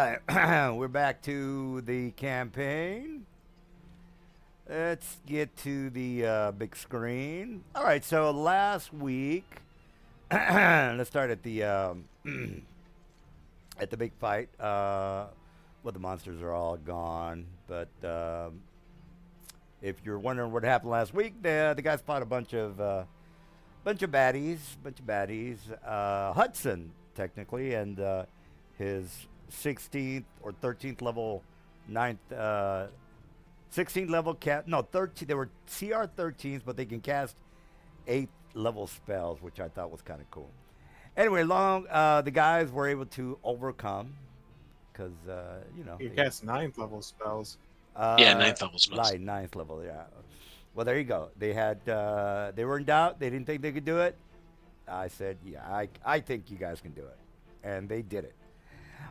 right, we're back to the campaign. Let's get to the big screen. All right, so last week, let's start at the at the big fight. Well, the monsters are all gone, but if you're wondering what happened last week, the guys fought a bunch of baddies. Hudson, technically, and his 16th or 13th level, 16th level cat. No, 13. They were CR 13s, but they can cast 8th level spells, which I thought was kind of cool. Anyway, the guys were able to overcome because You cast ninth level spells. Yeah, ninth level spells. Ninth level, yeah. Well, there you go. They were in doubt. They didn't think they could do it. I said, yeah, I think you guys can do it, and they did it.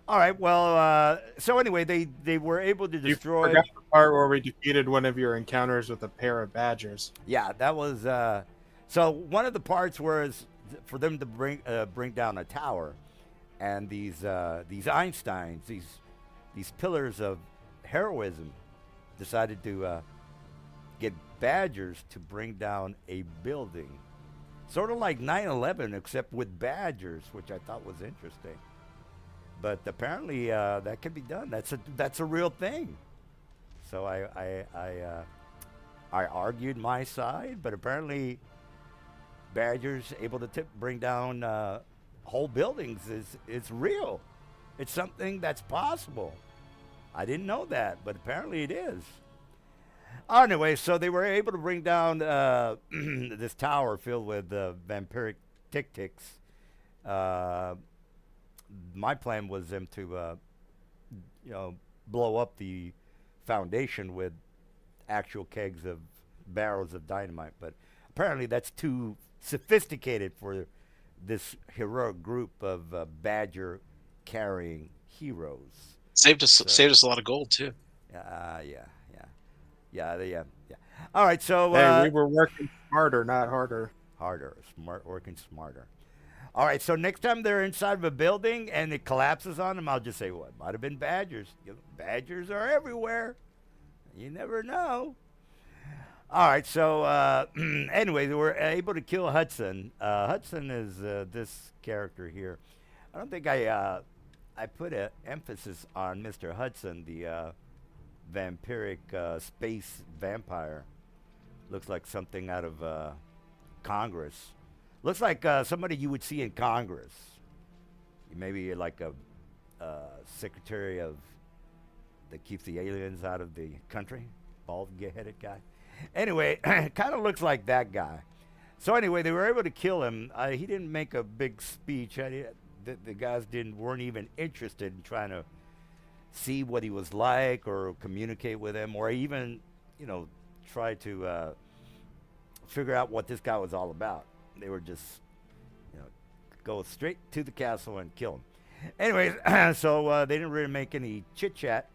All right. Well, so anyway, they were able to destroy. You forgot the part where we defeated one of your encounters with a pair of badgers. Yeah, that was. So one of the parts was for them to bring down a tower, and these Einsteins, these pillars of heroism, decided to get badgers to bring down a building, sort of like 9/11, except with badgers, which I thought was interesting. But apparently that can be done. That's a real thing. So I argued my side, but apparently badgers able to bring down whole buildings is real. It's something that's possible. I didn't know that, but apparently it is. Anyway, so they were able to bring down this tower filled with vampiric tic-tics. My plan was them to, blow up the foundation with actual kegs of barrels of dynamite. But apparently that's too sophisticated for this heroic group of badger-carrying heroes. Saved us a lot of gold too. Yeah. All right, so Hey, we were working smarter, not harder. Working smarter. All right, so next time they're inside of a building and it collapses on them, I'll just say, well, it might have been badgers. Badgers are everywhere. You never know. All right, so anyway, they were able to kill Hudson. Hudson is this character here. I don't think I put an emphasis on Mr. Hudson, the vampiric space vampire. Looks like something out of Congress. Looks like somebody you would see in Congress. Maybe like a secretary of that keeps the aliens out of the country. Bald-headed guy. Anyway, kind of looks like that guy. So anyway, they were able to kill him. He didn't make a big speech. The guys weren't even interested in trying to see what he was like or communicate with him or even, try to figure out what this guy was all about. They were just, go straight to the castle and kill him. Anyways, so they didn't really make any chit-chat,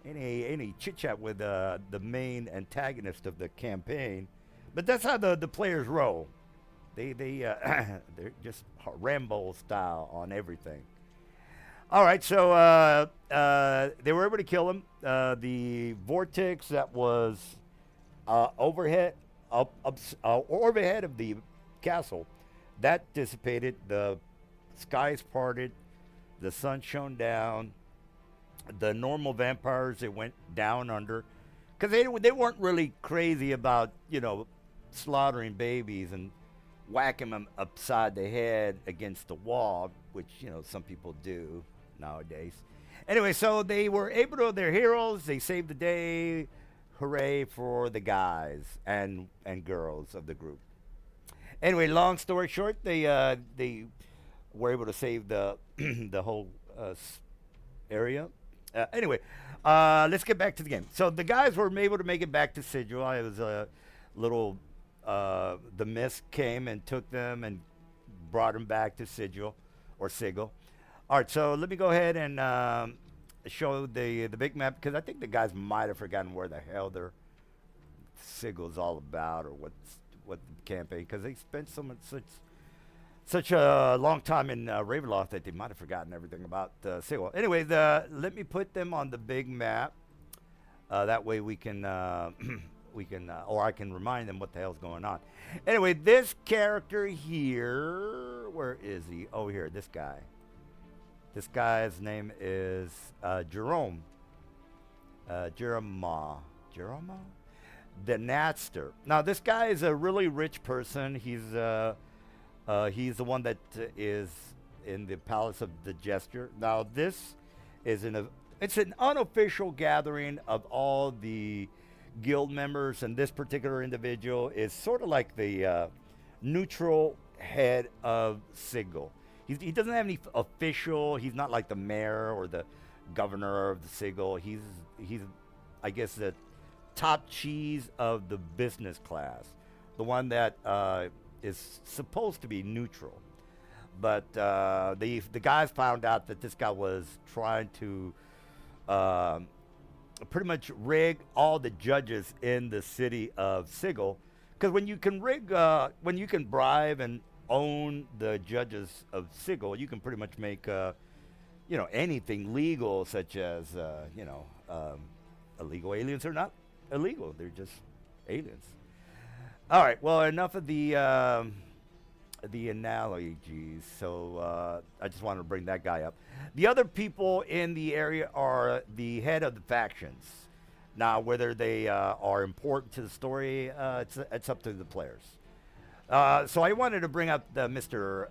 any chit-chat with the main antagonist of the campaign. But that's how the players roll. They're just Rambo style on everything. All right, so they were able to kill him. The vortex that was overhead of the castle, that dissipated. The skies parted. The sun shone down. The normal vampires, they went down under, because they weren't really crazy about slaughtering babies and whacking them upside the head against the wall, which some people do nowadays. Anyway, so they were able to. They're heroes. They saved the day. Hooray for the guys and girls of the group. Anyway, long story short, they were able to save the the whole area. Anyway, let's get back to the game. So the guys were able to make it back to Sigil. It was a little. The mist came and took them and brought them back to Sigil. All right, so let me go ahead and show the big map, because I think the guys might have forgotten where the hell their Sigil's all about, or what the campaign, because they spent such a long time in Ravenloft that they might have forgotten everything about Sigil. Anyway, let me put them on the big map. That way we can, or I can remind them what the hell's going on. Anyway, this character here, where is he? Oh, here, this guy. This guy's name is Jerome. Jeremiah. The Natster. Now, this guy is a really rich person. He's the one that is in the Palace of the Jester. Now, this is it's an unofficial gathering of all the guild members, and this particular individual is sort of like the neutral head of Sigil. He doesn't have any official. He's not like the mayor or the governor of the Sigil. He's I guess the top cheese of the business class, the one that is supposed to be neutral. But the guys found out that this guy was trying to pretty much rig all the judges in the city of Sigil, because when you can bribe and own the judges of Sigil, you can pretty much make anything legal, such as illegal aliens are not illegal; they're just aliens. All right. Well, enough of the analogies. So I just wanted to bring that guy up. The other people in the area are the head of the factions. Now, whether they are important to the story, it's up to the players. So I wanted to bring up Mr.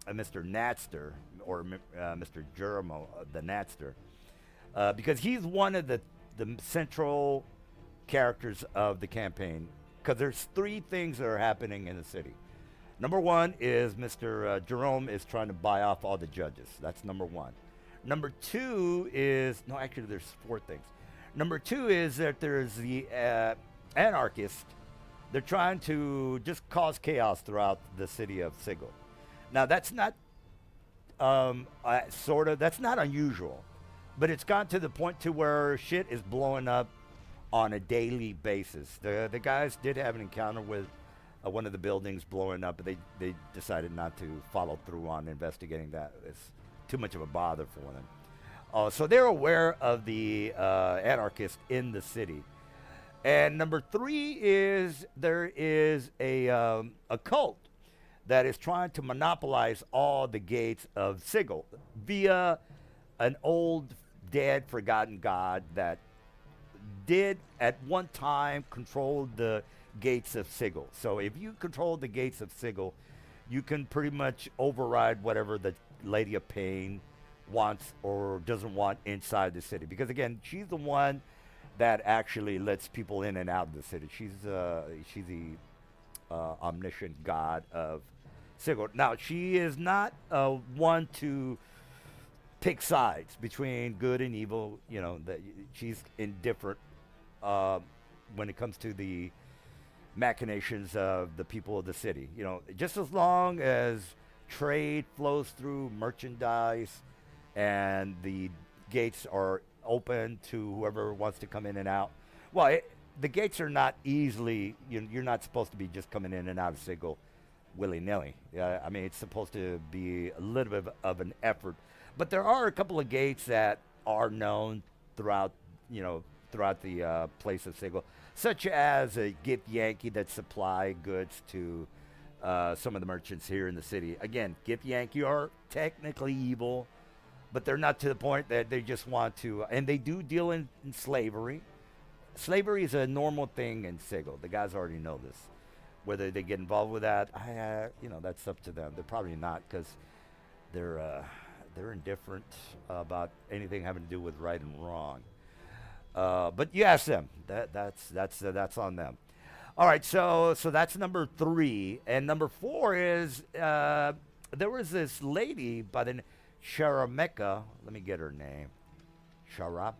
Natster, or Mr. Jeremo, the Natster, because he's one of the central characters of the campaign. Because there's three things that are happening in the city. Number one is Mr. Jerome is trying to buy off all the judges. That's number one. Number two is, no, actually there's four things. Number two is that there's the anarchist. They're trying to just cause chaos throughout the city of Sigil. Now that's not that's not unusual, but it's gotten to the point to where shit is blowing up on a daily basis. The guys did have an encounter with one of the buildings blowing up, but they decided not to follow through on investigating that. It's too much of a bother for them. So they're aware of the anarchists in the city. And number three is there is a cult that is trying to monopolize all the gates of Sigil via an old, dead, forgotten god that did at one time control the gates of Sigil. So if you control the gates of Sigil, you can pretty much override whatever the Lady of Pain wants or doesn't want inside the city. Because again, she's the one that actually lets people in and out of the city. She's the omniscient god of Sigil. Now, she is not one to pick sides between good and evil. She's indifferent when it comes to the machinations of the people of the city. Just as long as trade flows through, merchandise, and the gates are open to whoever wants to come in and out. Well, the gates are not easily, you're not supposed to be just coming in and out of Sigil willy-nilly. I mean, it's supposed to be a little bit of an effort. But there are a couple of gates that are known throughout the place of Sigil, such as a Gift Yankee that supply goods to some of the merchants here in the city. Again, Gift Yankee are technically evil, but they're not to the point that they just want to, and they do deal in slavery. Slavery is a normal thing in Sigil. The guys already know this. Whether they get involved with that, that's up to them. They're probably not, because they're indifferent about anything having to do with right and wrong. But you ask them. That's on them. All right, so that's number three, and number four is there was this lady by the Sharameka. Let me get her name. Shemeshka.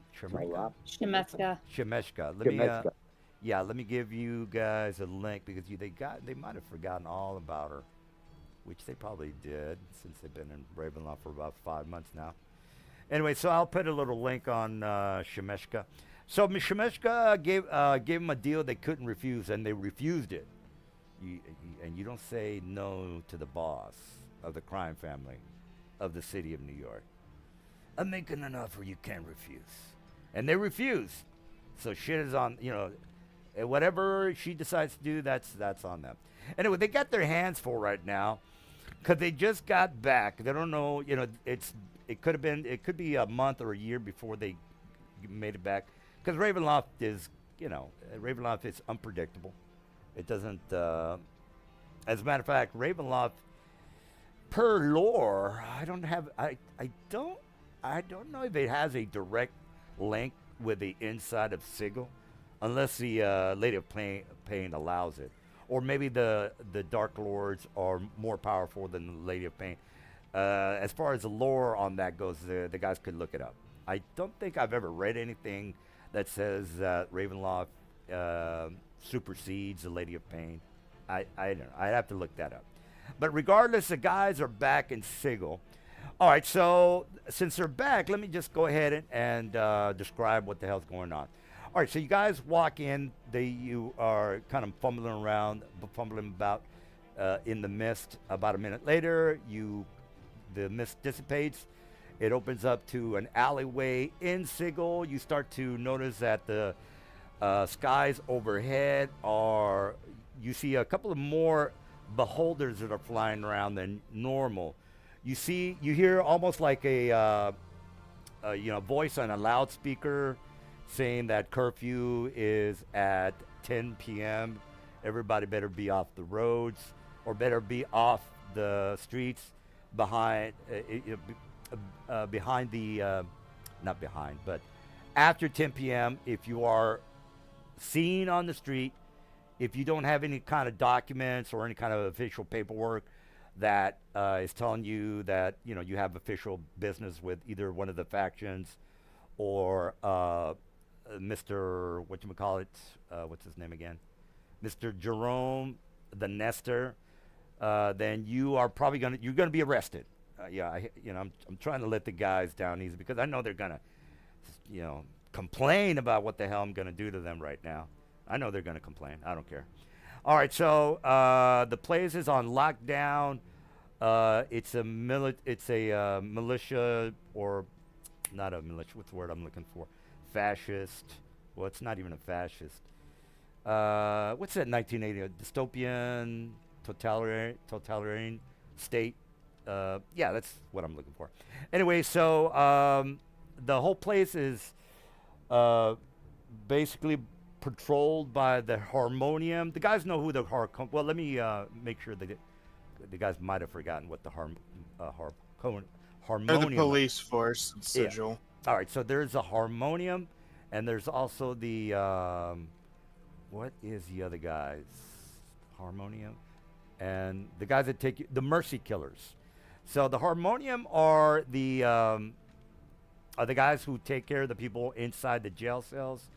Let me give you guys a link, because they might have forgotten all about her, which they probably did since they've been in Ravenloft for about 5 months now. Anyway, so I'll put a little link on Shemeshka. So Shemeshka gave them a deal they couldn't refuse, and they refused it. and you don't say no to the boss of the crime family of the city of New York. I'm making an offer you can't refuse. And they refuse. So shit is on, and whatever she decides to do, that's on them. Anyway, they got their hands full right now because they just got back. They don't know, it could be a month or a year before they made it back because Ravenloft is, Ravenloft is unpredictable. It doesn't, as a matter of fact, Ravenloft, per lore, I don't know if it has a direct link with the inside of Sigil, unless the Lady of Pain allows it, or maybe the Dark Lords are more powerful than the Lady of Pain. As far as the lore on that goes, the guys could look it up. I don't think I've ever read anything that says that Ravenloft supersedes the Lady of Pain. I don't know. I'd have to look that up. But regardless, the guys are back in Sigil. All right, so since they're back, let me just go ahead and describe what the hell's going on. All right, so you guys walk in. You are kind of fumbling about in the mist. About a minute later, the mist dissipates. It opens up to an alleyway in Sigil. You start to notice that the skies overhead you see a couple of more beholders that are flying around than normal. You hear almost like a voice on a loudspeaker saying that curfew is at 10 p.m. Everybody better be off the roads or better be off the streets behind not behind, but after 10 p.m. If you are seen on the street, if you don't have any kind of documents or any kind of official paperwork that is telling you that you have official business with either one of the factions or Mr. whatchamacallit, what's his name again? Mr. Jerome the Nestor, then you are probably you're gonna be arrested. I'm trying to let the guys down easy because I know they're gonna, complain about what the hell I'm gonna do to them right now. I know they're gonna complain. I don't care. All right, so the place is on lockdown. It's a militia, or not a militia. What's the word I'm looking for? Fascist. Well, it's not even a fascist. What's that? 1980 dystopian, totalitarian state. Yeah, that's what I'm looking for. Anyway, so the whole place is basically patrolled by the Harmonium. The guys know who the well, let me make sure that the guys might have forgotten what the Harmonium. They're the police force in Sigil. Yeah. All right, so there's a Harmonium, and there's also the what is the other guys? Harmonium, and the guys that take you, the Mercy Killers. So the Harmonium are the guys who take care of the people inside the jail cells.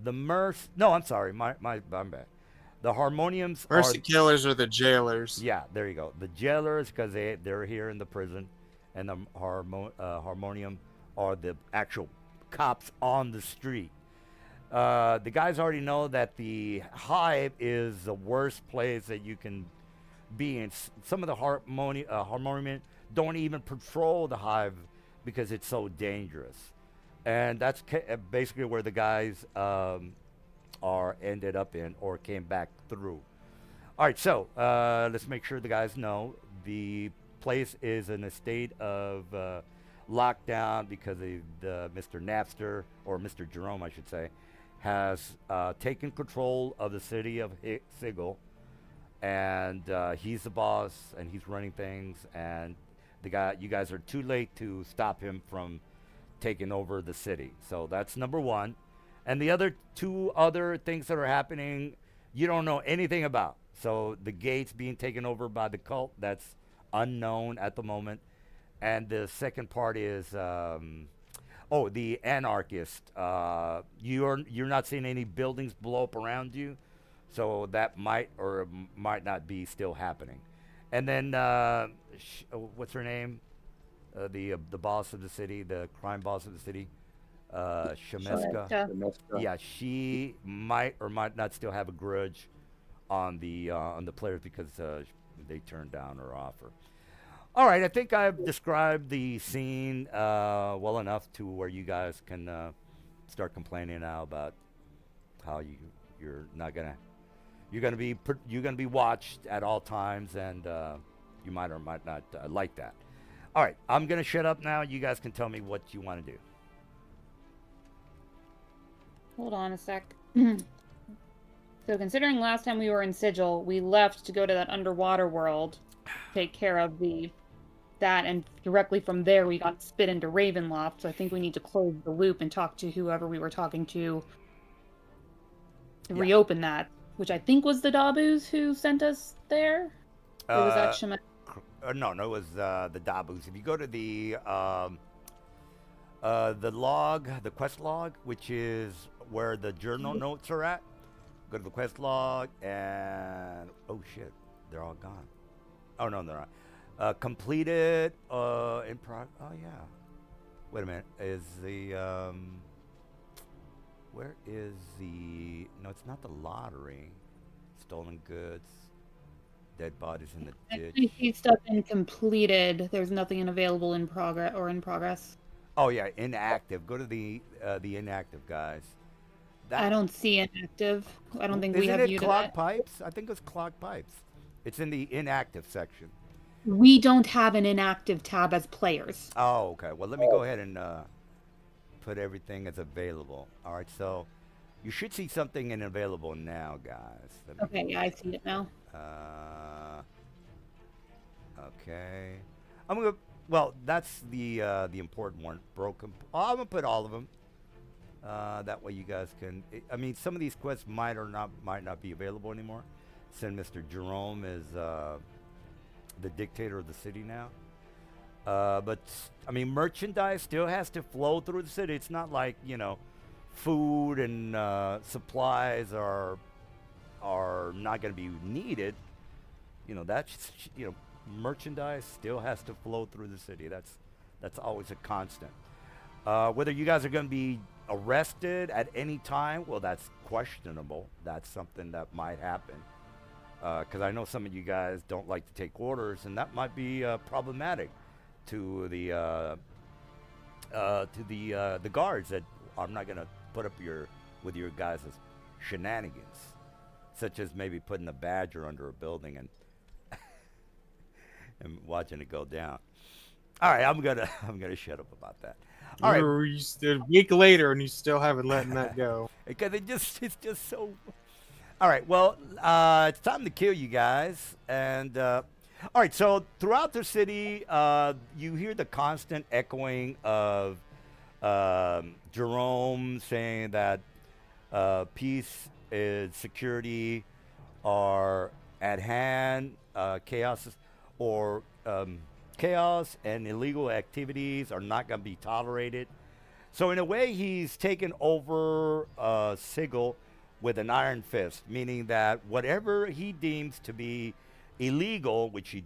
No, I'm sorry, I'm bad. The Harmoniums Mercy Killers are the jailers. Yeah, there you go. The jailers, because they're here in the prison, and the Harmonium are the actual cops on the street. The guys already know that the Hive is the worst place that you can be in. Some of the Harmonium don't even patrol the Hive because it's so dangerous. And that's basically where the guys are ended up in or came back through. All right, so let's make sure the guys know the place is in a state of lockdown because Mr. Napster, or Mr. Jerome, I should say, has taken control of the city of Sigil, and he's the boss, and he's running things, and you guys are too late to stop him from taking over the city. So that's number one. And the two other things that are happening, you don't know anything about. So the gates being taken over by the cult, that's unknown at the moment. And the second part is, the anarchist. You're not seeing any buildings blow up around you, so that might or might not be still happening. And then, what's her name? The boss of the city, the crime boss of the city, Shemeska. Yeah, she might or might not still have a grudge on the players because they turned down her offer. All right, I think I've described the scene well enough to where you guys can start complaining now about how you're not gonna you're gonna be watched at all times, and you might or might not like that. All right, I'm gonna shut up now. You guys can tell me what you want to do. Hold on a sec. So considering last time we were in Sigil, we left to go to that underwater world, take care of that, and directly from there we got spit into Ravenloft. So I think we need to close the loop and talk to whoever we were talking to reopen that, which I think was the Dabus who sent us there. Or was that Shema? No, it was the Dabus. If you go to the log, the quest log, which is where the journal notes are at, go to the quest log, and oh shit, they're all gone. Oh no, they're not. Completed in prog. Oh yeah. Wait a minute. Is the where is the? No, it's not the lottery. Stolen goods. Dead bodies in the ditch. I see stuff incompleted. There's nothing available in progress. Oh yeah, inactive. Go to the inactive guys. I don't see inactive. I don't think we have viewed clogged that. pipes? I think it's clogged pipes. It's in the inactive section. We don't have an inactive tab as players. Oh, okay. Well, let me go ahead and put everything as available. All right, so you should see something in available now, guys. Okay, yeah, I see it now. Okay. I'm gonna. Well, that's the important one. Broken. Oh, I'm gonna put all of them. That way you guys can. I mean, some of these quests might not be available anymore, since Mr. Jerome is the dictator of the city now. But I mean, merchandise still has to flow through the city. It's not like, food and supplies are not going to be needed. Merchandise still has to flow through the city. That's always a constant. Whether you guys are going to be arrested at any time, well, that's questionable. That's something that might happen. Because I know some of you guys don't like to take orders, and that might be problematic to the guards. That I'm not going to put up with your guys' shenanigans, such as maybe putting a badger under a building and and watching it go down. All right, I'm gonna shut up about that. All right, a week later and you still haven't letting that go. Because it's just so. All right, well, it's time to kill you guys, and all right. So throughout the city, you hear the constant echoing of Jerome saying that peace and security are at hand. Chaos and illegal activities are not going to be tolerated. So in a way, he's taken over Sigil with an iron fist, meaning that whatever he deems to be illegal, which you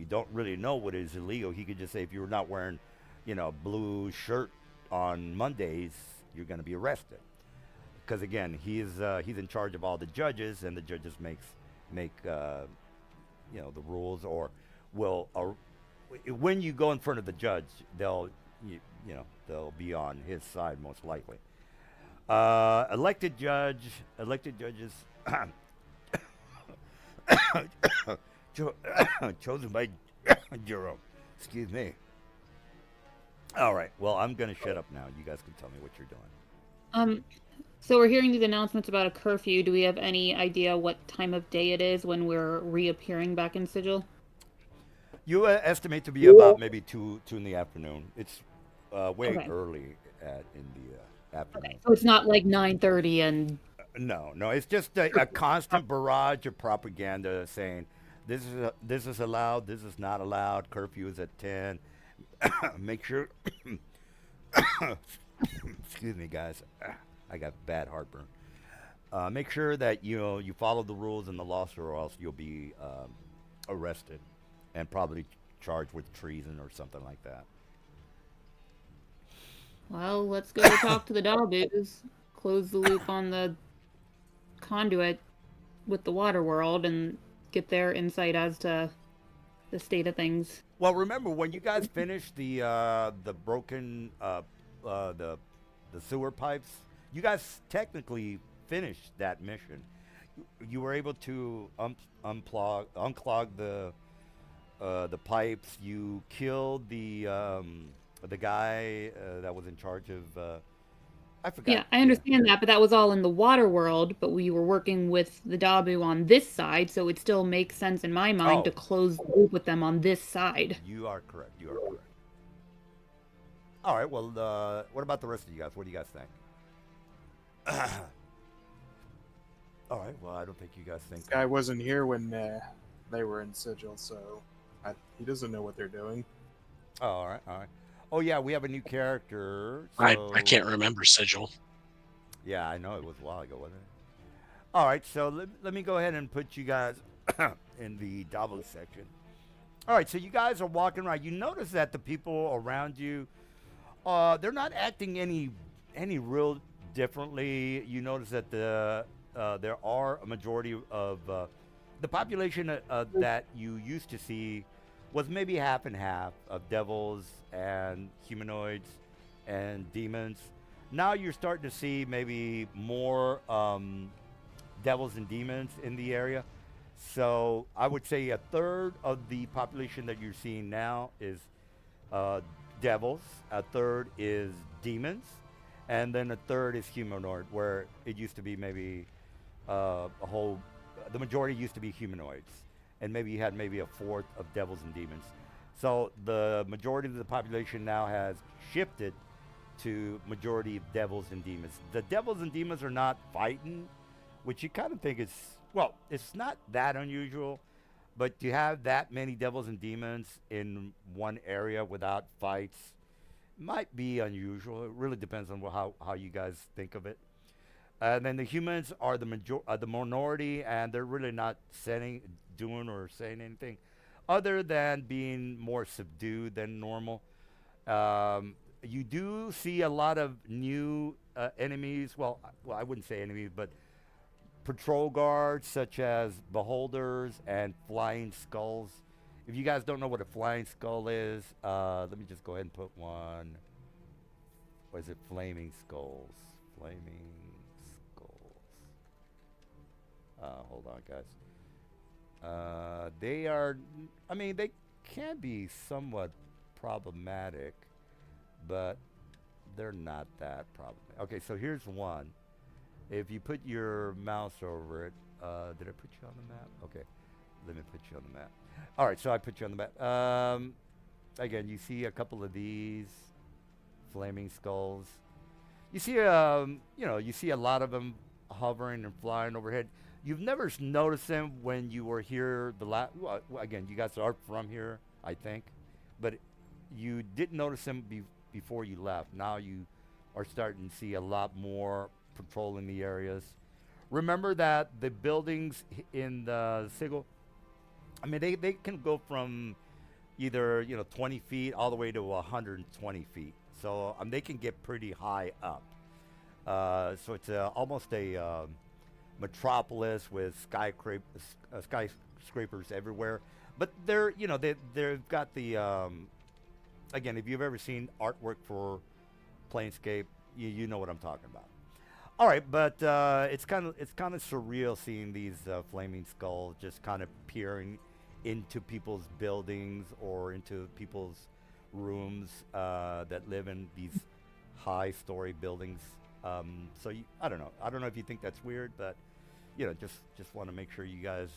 don't really know what is illegal. He could just say, if you're not wearing, a blue shirt on Mondays, you're going to be arrested. Because again, he's in charge of all the judges, and the judges make the rules, or will. When you go in front of the judge, they'll be on his side most likely. Elected judges chosen by Jerome. Excuse me. All right. Well, I'm gonna shut up now. You guys can tell me what you're doing. So we're hearing these announcements about a curfew. Do we have any idea what time of day it is when we're reappearing back in Sigil? You estimate to be about maybe 2 in the afternoon. It's way early in the afternoon. Okay, so it's not like 9:30 and. No. It's just a constant barrage of propaganda saying this is allowed, this is not allowed. Curfew is at 10. Make sure. Excuse me, guys. I got bad heartburn. Make sure that you follow the rules and the laws, or else you'll be arrested and probably charged with treason or something like that. Well, let's go talk to the Dabus. Close the loop on the conduit with the water world and get their insight as to the state of things. Well, remember when you guys finished the broken the sewer pipes, you guys technically finished that mission. You were able to unclog the pipes. You killed the guy that was in charge of I forgot. Yeah, I understand that, but that was all in the water world, but we were working with the Dabu on this side, so it still makes sense in my mind to Oh, close the loop with them on this side. you are correct. You are correct. All right. Well, what about the rest of you guys? What do you guys think? All right. Well, I don't think you guys think. Guy wasn't here when they were in Sigil, so he doesn't know what they're doing. Oh, all right. All right. Oh yeah, we have a new character. I So can't remember Sigil. yeah, I know it was a while ago, wasn't it? All right. So let me go ahead and put you guys in the double section. All right. So you guys are walking around. You notice that the people around you, they're not acting any real differently. You notice that there are a majority of the population that you used to see was maybe half and half of devils and humanoids and demons. Now you're starting to see maybe more devils and demons in the area. So I would say a third of the population that you're seeing now is devils, a third is demons, and then a third is humanoid, where it used to be maybe the majority used to be humanoids, and maybe you had maybe a fourth of devils and demons. So the majority of the population now has shifted to majority of devils and demons. The devils and demons are not fighting, which you kind of think is, well, it's not that unusual, but to have that many devils and demons in one area without fights might be unusual. It really depends on how you guys think of it. And then the humans are the minority, and they're really not doing or saying anything other than being more subdued than normal. You do see a lot of new enemies. Well, I wouldn't say enemies, but patrol guards such as beholders and flying skulls. If you guys don't know what a flying skull is, let me just go ahead and put one. What is it? Flaming skulls. Flaming skulls. Hold on, guys. They are, I mean, they can be somewhat problematic, but they're not that problematic. Okay, so here's one. If you put your mouse over it, did I put you on the map? Okay, let me put you on the map. All right, so I put you on the map. Again, you see a couple of these flaming skulls. You see, you see a lot of them hovering and flying overhead. You've never noticed them when you were here well, again, you guys are from here, I think, but you didn't notice them before you left. Now you are starting to see a lot more patrolling the areas. Remember that the buildings in the Sigil, I mean, they can go from either 20 feet all the way to 120 feet. So they can get pretty high up. So it's almost a metropolis with skyscrapers everywhere. But they've got the again, if you've ever seen artwork for Planescape, you know what I'm talking about. All right, but it's kind of surreal seeing these flaming skulls just kind of peering into people's buildings or into people's rooms that live in these high-story buildings. So I don't know. I don't know if you think that's weird, but just want to make sure you guys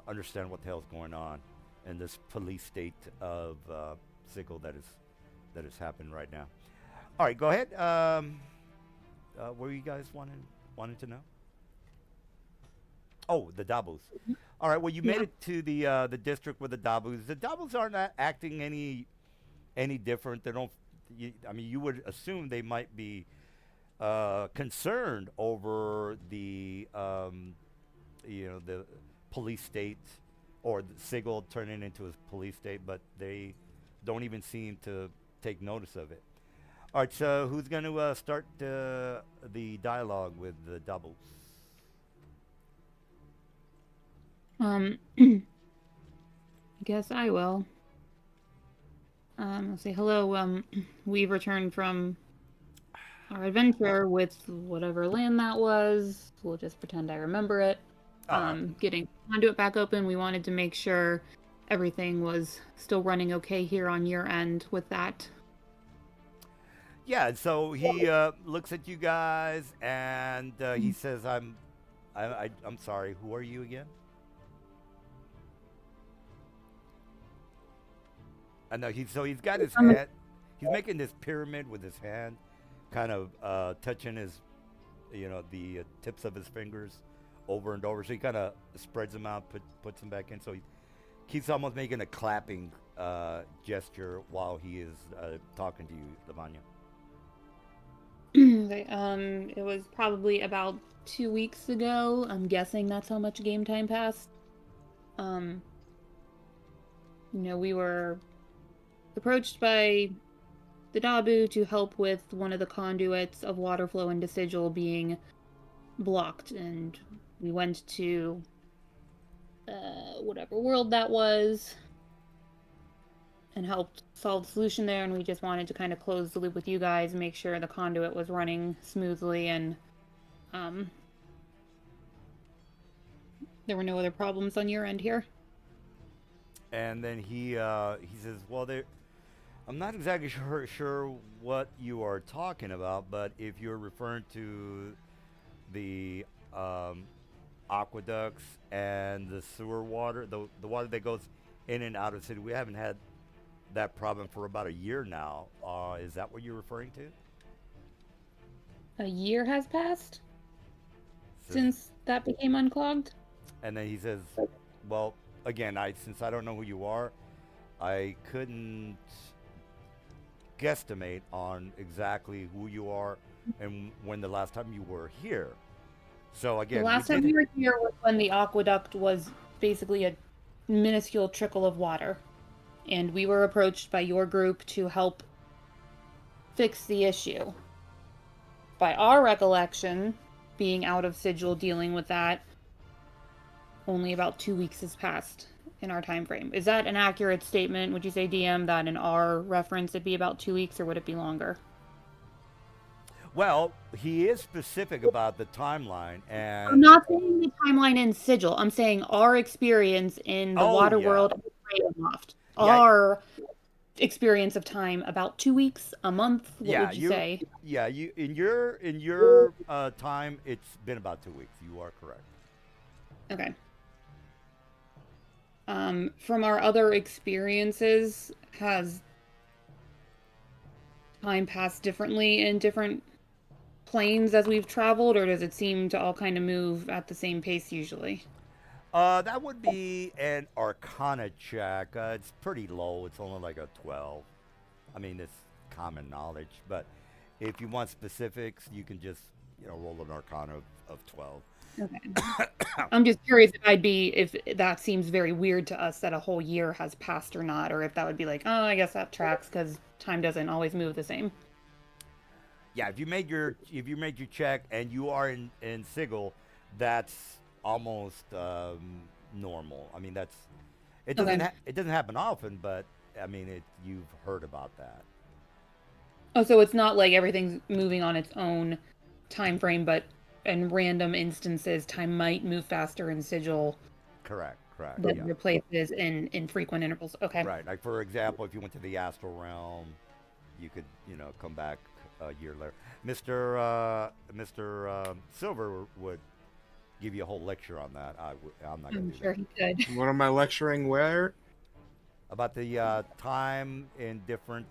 understand what the hell's going on in this police state of Sigil that is happening right now. All right, go ahead. What were you guys wanting to know? Oh, the Dabus. All right. Well, you made it to the district with the Dabus. The Dabus aren't acting any different. They don't. I mean, you would assume they might be concerned over the the police state or the Sigil turning into a police state, but they don't even seem to take notice of it. All right, so who's going to start the dialogue with the doubles? I guess I will. I'll say hello. We've returned from our adventure with whatever land that was. We'll just pretend I remember it. Getting conduit back open, we wanted to make sure everything was still running okay here on your end with that. Yeah, so he looks at you guys and he says, I'm sorry, who are you again? I know he's got his hand, he's making this pyramid with his hand, kind of touching his, the tips of his fingers over and over. So he kind of spreads them out, puts them back in. So he keeps almost making a clapping gesture while he is talking to you, Lavanya. It was probably about 2 weeks ago. I'm guessing that's how much game time passed. We were approached by the Dabu to help with one of the conduits of water flow into Sigil being blocked, and we went to whatever world that was and helped solve the solution there, and we just wanted to kind of close the loop with you guys, make sure the conduit was running smoothly, and there were no other problems on your end here. And then he says, well, I'm not exactly sure what you are talking about, but if you're referring to the aqueducts and the sewer water, the water that goes in and out of the city, we haven't had that problem for about a year now. Is that what you're referring to? A year has passed since that became unclogged? And then he says, well, again, since I don't know who you are, I couldn't guesstimate on exactly who you are and when the last time you were here. So again, the last time we were here was when the aqueduct was basically a minuscule trickle of water, and we were approached by your group to help fix the issue. By our recollection, being out of Sigil dealing with that, only about 2 weeks has passed in our time frame. Is that an accurate statement? Would you say, DM, that in our reference it'd be about 2 weeks, or would it be longer? Well, he is specific about the timeline, and I'm not saying the timeline in Sigil. I'm saying our experience in the water world of Ravenloft. Our experience of time, about 2 weeks, a month. What would you say? Yeah, you in your time, it's been about 2 weeks. You are correct. Okay. From our other experiences, has time passed differently in different planes as we've traveled, or does it seem to all kind of move at the same pace usually? That would be an Arcana check. It's pretty low. It's only like a 12. I mean, it's common knowledge, but if you want specifics, you can just roll an Arcana of 12. Okay. I'm just curious if that seems very weird to us that a whole year has passed or not, or if that would be like, oh, I guess that tracks because time doesn't always move the same. Yeah, if you made your check and you are in Sigil, that's almost normal. I mean, it doesn't happen often, but I mean, you've heard about that. Oh, so it's not like everything's moving on its own time frame, but in random instances, time might move faster in Sigil. Correct. Than other places in frequent intervals. Okay. Right. Like for example, if you went to the astral realm, you could come back a year later. Mr. Silver would give you a whole lecture on that. I'm not going to do sure that. He could. What am I lecturing where? About the time in different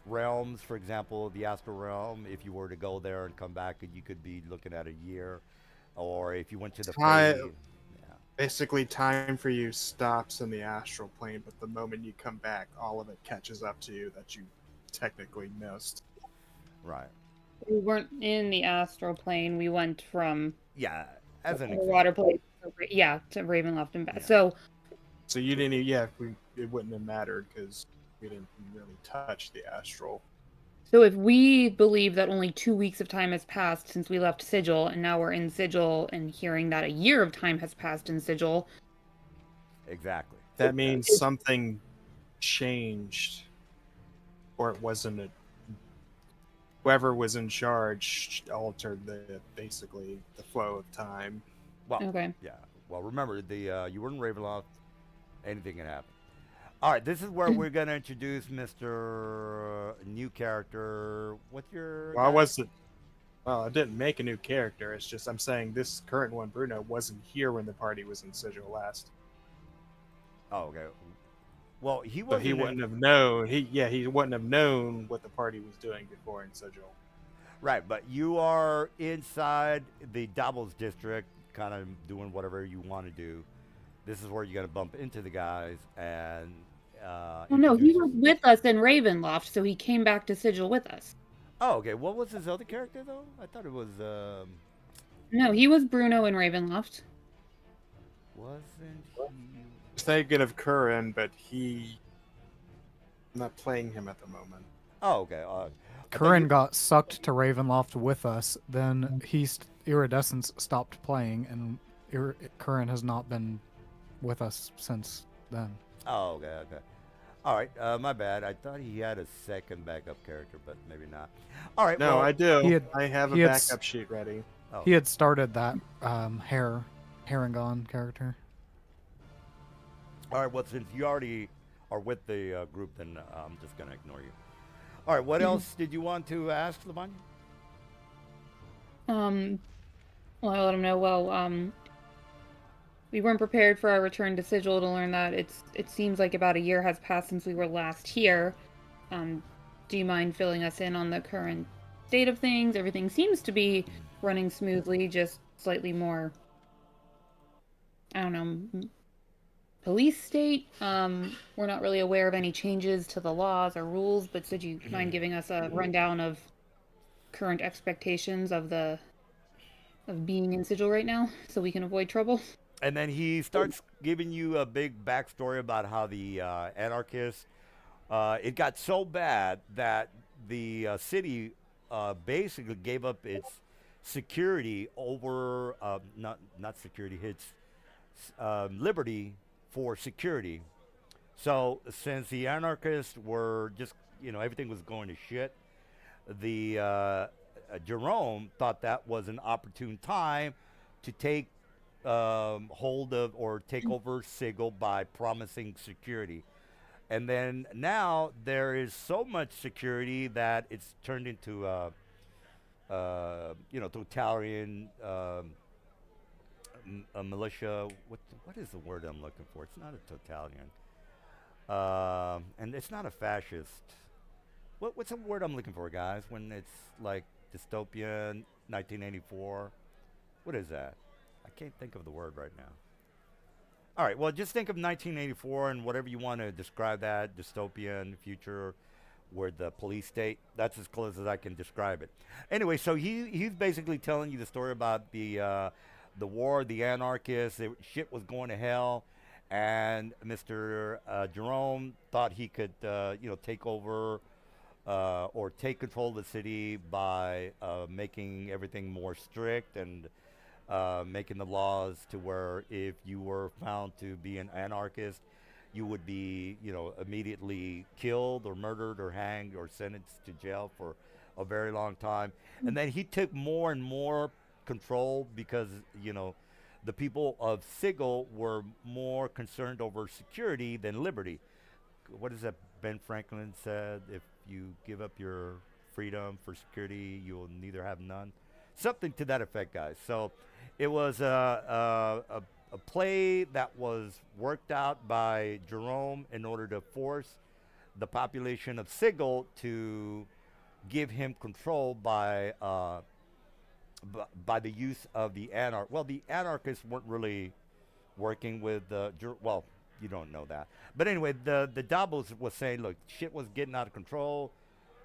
realms. For example, the astral realm, if you were to go there and come back, you could be looking at a year. Or if you went to the basically time for you stops in the astral plane, but the moment you come back, all of it catches up to you that you technically missed. Right. We weren't in the astral plane. We went from as an water place to Ravenloft and back. So you didn't it wouldn't have mattered because we didn't really touch the astral So if we believe that only 2 weeks of time has passed since we left Sigil, and now we're in Sigil and hearing that a year of time has passed in Sigil, Exactly. That means It- something changed, or it wasn't a, whoever was in charge altered basically the flow of time. Well, okay. yeah. Well, remember you were in Ravenloft. Anything can happen. All right, this is where we're gonna introduce Mr. New character. What's your? Well, I guy? wasn't. Well, I didn't make a new character. It's just I'm saying this current one, Bruno, wasn't here when the party was in Sigil last, Oh, okay. Well, he so wasn't. he in- wouldn't have known. He wouldn't have known what the party was doing before in Sigil. Right, but you are inside the Doubles district, kind of doing whatever you want to do. This is where you're gonna bump into the guys and. Oh no, he introduce was you- with us in Ravenloft, so he came back to Sigil with us. Oh, okay. What was his other character though? I thought it was. No, he was Bruno in Ravenloft. Wasn't he? Thinking of Curran, but I'm not playing him at the moment. Oh, okay. Corinne got sucked to Ravenloft with us. Then Iridescence stopped playing, and Corinne has not been with us since then. Oh, okay, okay. All right, my bad. I thought he had a second backup character, but maybe not. All right. No, well, I do. I have a he had backup sheet ready. Oh. He had started that Harangon character. All right. Well, since you already are with the group, then I'm just gonna ignore you. All right. What else did you want to ask, Lavanya? Well, I let him know. Well, we weren't prepared for our return to Sigil to learn that it seems like about a year has passed since we were last here. Do you mind filling us in on the current state of things? Everything seems to be running smoothly, just slightly more, I don't know, police state. We're not really aware of any changes to the laws or rules, but would you mind giving us a rundown of current expectations of being in Sigil right now so we can avoid trouble? And then he starts giving you a big backstory about how the anarchists. It got so bad that the city basically gave up its security over not security, its liberty for security. So since the anarchists were just everything was going to shit, the Jerome thought that was an opportune time to take hold of or take over Sigil by promising security. And then now there is so much security that it's turned into totalitarian a militia. What is the word I'm looking for? It's not a totalitarian, and it's not a fascist. What's the word I'm looking for, guys? When it's like dystopian, 1984. What is that? I can't think of the word right now. All right, well, just think of 1984 and whatever you want to describe that dystopian future where the police state. That's as close as I can describe it. Anyway, so he's basically telling you the story about the war, the anarchists. Shit was going to hell, and Mr. Jerome thought he could take over or take control of the city by making everything more strict and making the laws to where if you were found to be an anarchist, you would be, immediately killed or murdered or hanged or sentenced to jail for a very long time. And then he took more and more control because, the people of Sigil were more concerned over security than liberty. What is that Ben Franklin said? If you give up your freedom for security, you will neither have none. Something to that effect, guys. So it was a play that was worked out by Jerome in order to force the population of Sigil to give him control by the use of the Well, the anarchists weren't really working with well, you don't know that. But anyway, the Davos was saying, look, shit was getting out of control.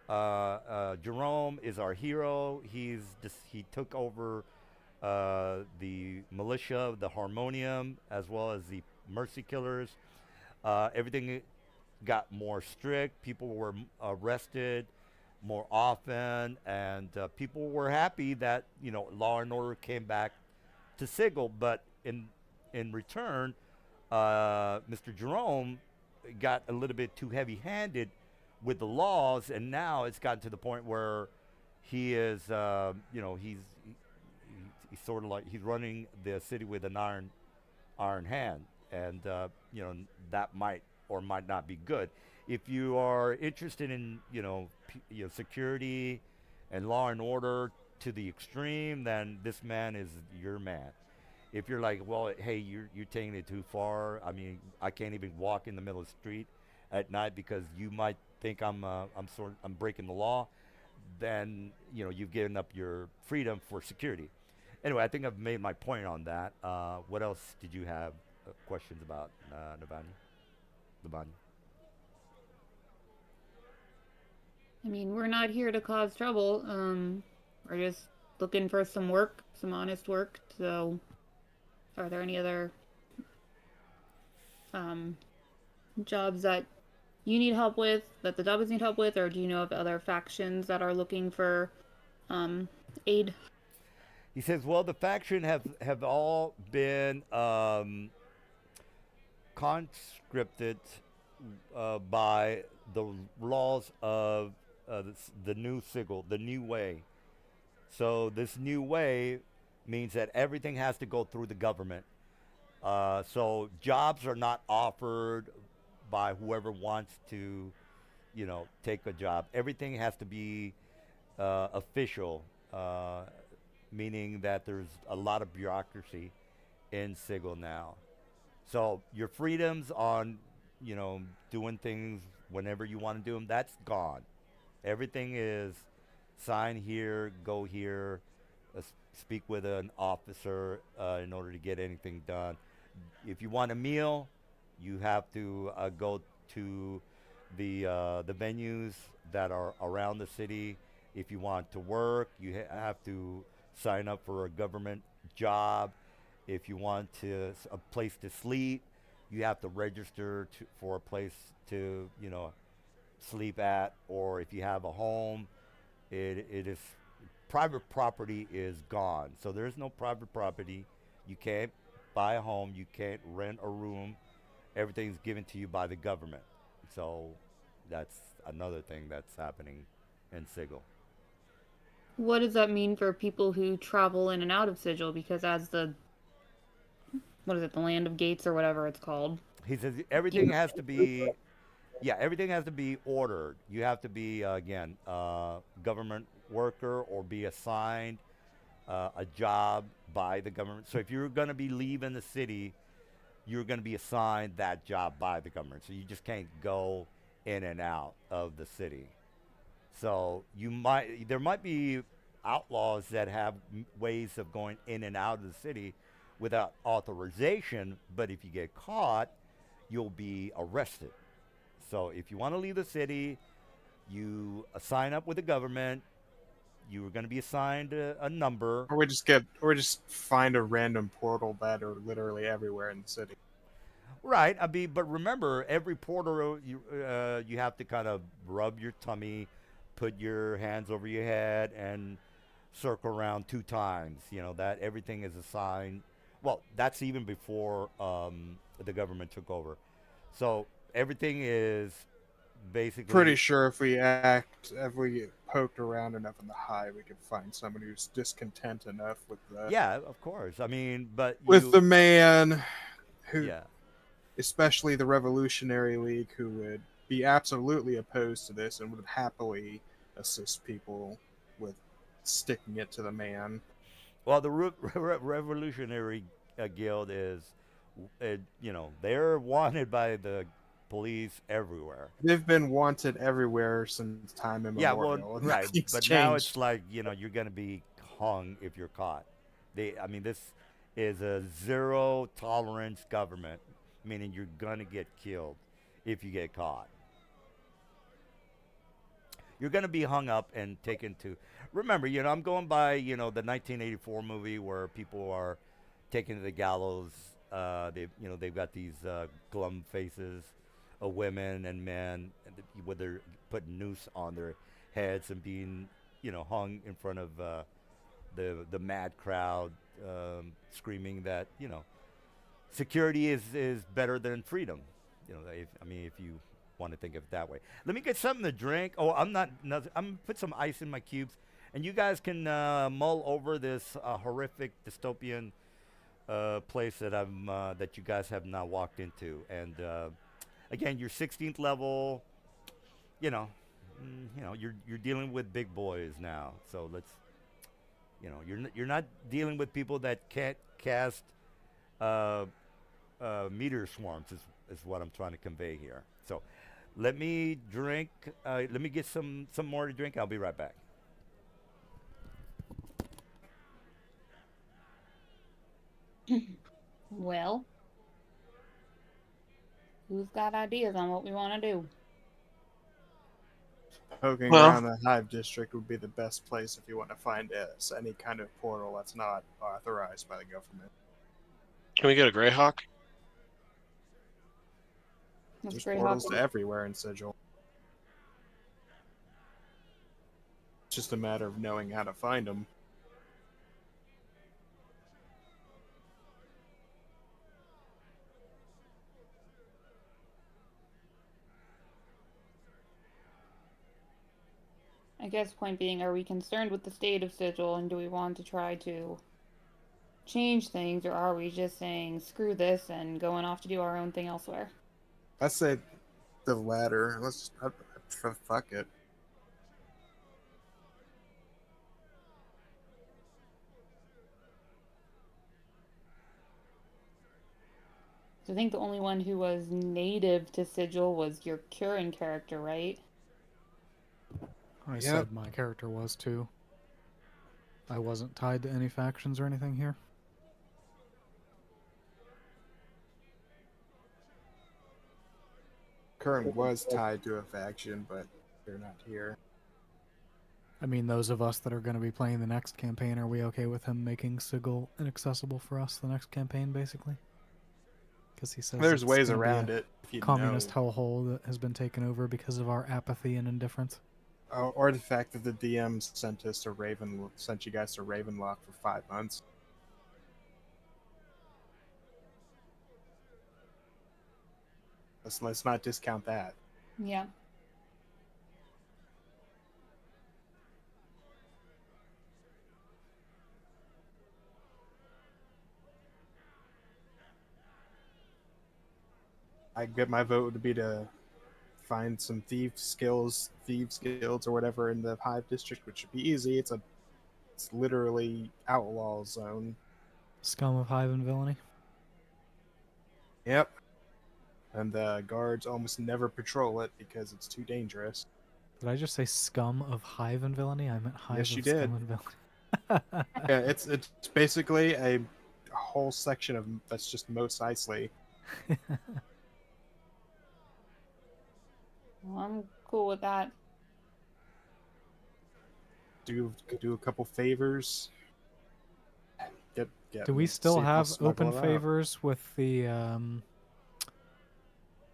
Jerome is our hero. He took over the militia, the Harmonium, as well as the Mercy Killers. Everything got more strict. People were arrested. more often, and people were happy that law and order came back to Sigil. But in return, Mr. Jerome got a little bit too heavy-handed with the laws, and now it's gotten to the point where he is, he's sort of like he's running the city with an iron hand, and that might or might not be good. If you are interested in security and law and order to the extreme, then this man is your man. If you're like, well, hey, you're taking it too far. I mean, I can't even walk in the middle of the street at night because you might think I'm breaking the law. Then you've given up your freedom for security. Anyway, I think I've made my point on that. What else did you have questions about, Navani? I mean, we're not here to cause trouble. We're just looking for some work, some honest work. So, are there any other jobs that you need help with, that the Dubbins need help with, or do you know of other factions that are looking for aid? He says, well, the faction have all been conscripted by the laws of the new Sigil, the new way. So this new way means that everything has to go through the government. So jobs are not offered by whoever wants to, take a job. Everything has to be official, meaning that there's a lot of bureaucracy in Sigil now. So your freedoms on, doing things whenever you want to do them, that's gone. Everything is sign here, go here, speak with an officer in order to get anything done. If you want a meal, you have to go to the venues that are around the city. If you want to work, you have to sign up for a government job. If you want a place to sleep, you have to register for a place to sleep at. Or if you have a home, it is private property is gone. So there's no private property. You can't buy a home. You can't rent a room. Everything's given to you by the government. So that's another thing that's happening in Sigil. What does that mean for people who travel in and out of Sigil? Because as the land of gates or whatever it's called. He says everything has to be, everything has to be ordered. You have to be again government worker or be assigned a job by the government. So if you're going to be leaving the city, you're going to be assigned that job by the government. So you just can't go in and out of the city. So there might be outlaws that have ways of going in and out of the city without authorization, but if you get caught, you'll be arrested. So if you want to leave the city, you sign up with the government. You are going to be assigned a number. Or we just find a random portal that are literally everywhere in the city. Right. I mean, but remember, every portal you have to kind of rub your tummy, put your hands over your head, and circle around 2 times. That everything is assigned. Well, that's even before the government took over. So everything is basically. Pretty sure if we get poked around enough in the hive, we could find someone who's discontent enough with the. Yeah, of course. I mean, but with the man who, yeah, especially the Revolutionary League, who would be absolutely opposed to this and would happily assist people with sticking it to the man. Well, the Revolutionary Guild is, they're wanted by the police everywhere. They've been wanted everywhere since time immemorial. Yeah, well, right. But now it's like, you're going to be hung if you're caught. This is a zero tolerance government, meaning you're going to get killed if you get caught. You're going to be hung up and taken to. Remember, I'm going by, the 1984 movie where people are taken to the gallows. They've got these glum faces of women and men, where they're putting noose on their heads and being, hung in front of the mad crowd, screaming that security is better than freedom. If you want to think of it that way. Let me get something to drink. Oh, I'm gonna put some ice in my cubes, and you guys can mull over this horrific dystopian place that you guys have now walked into. And again, your 16th level. You know, you're dealing with big boys now. So let's, you're not dealing with people that can't cast meteor swarms. Is what I'm trying to convey here. So let me drink. Let me get some more to drink. I'll be right back. Well, who's got ideas on what we want to do? Poking Well- around the Hive District would be the best place if you want to find any kind of portal that's not authorized by the government. Can we go to Greyhawk? That's There's great. portals to everywhere in Sigil. It's just a matter of knowing how to find them. I guess point being, are we concerned with the state of Sigil, and do we want to try to change things, or are we just saying screw this and going off to do our own thing elsewhere? I say the latter. Fuck it. So I think the only one who was native to Sigil was your Curran character, right? I Yep. said my character was too. I wasn't tied to any factions or anything here. Curran was tied to a faction, but they're not here. I mean, those of us that are going to be playing the next campaign, are we okay with him making Sigil inaccessible for us the next campaign, basically? Because he says There's it's ways gonna be around a it. If you communist know. hellhole that has been taken over because of our apathy and indifference. Or the fact that the DM sent you guys to Ravenloft for 5 months. Let's not discount that. Yeah. I get my vote would be to find some thieves guilds or whatever in the Hive District, which should be easy. It's literally outlaw zone. Scum of Hive and Villainy. Yep. And the guards almost never patrol it because it's too dangerous. Did I just say scum of Hive and Villainy? I meant Hive Yes, of you Scum did. and Villainy. Yeah, it's basically a whole section of that's just Mos Eisley. Well, I'm cool with that. Do a couple favors. Get Do we still see if have smuggle open it out. favors with the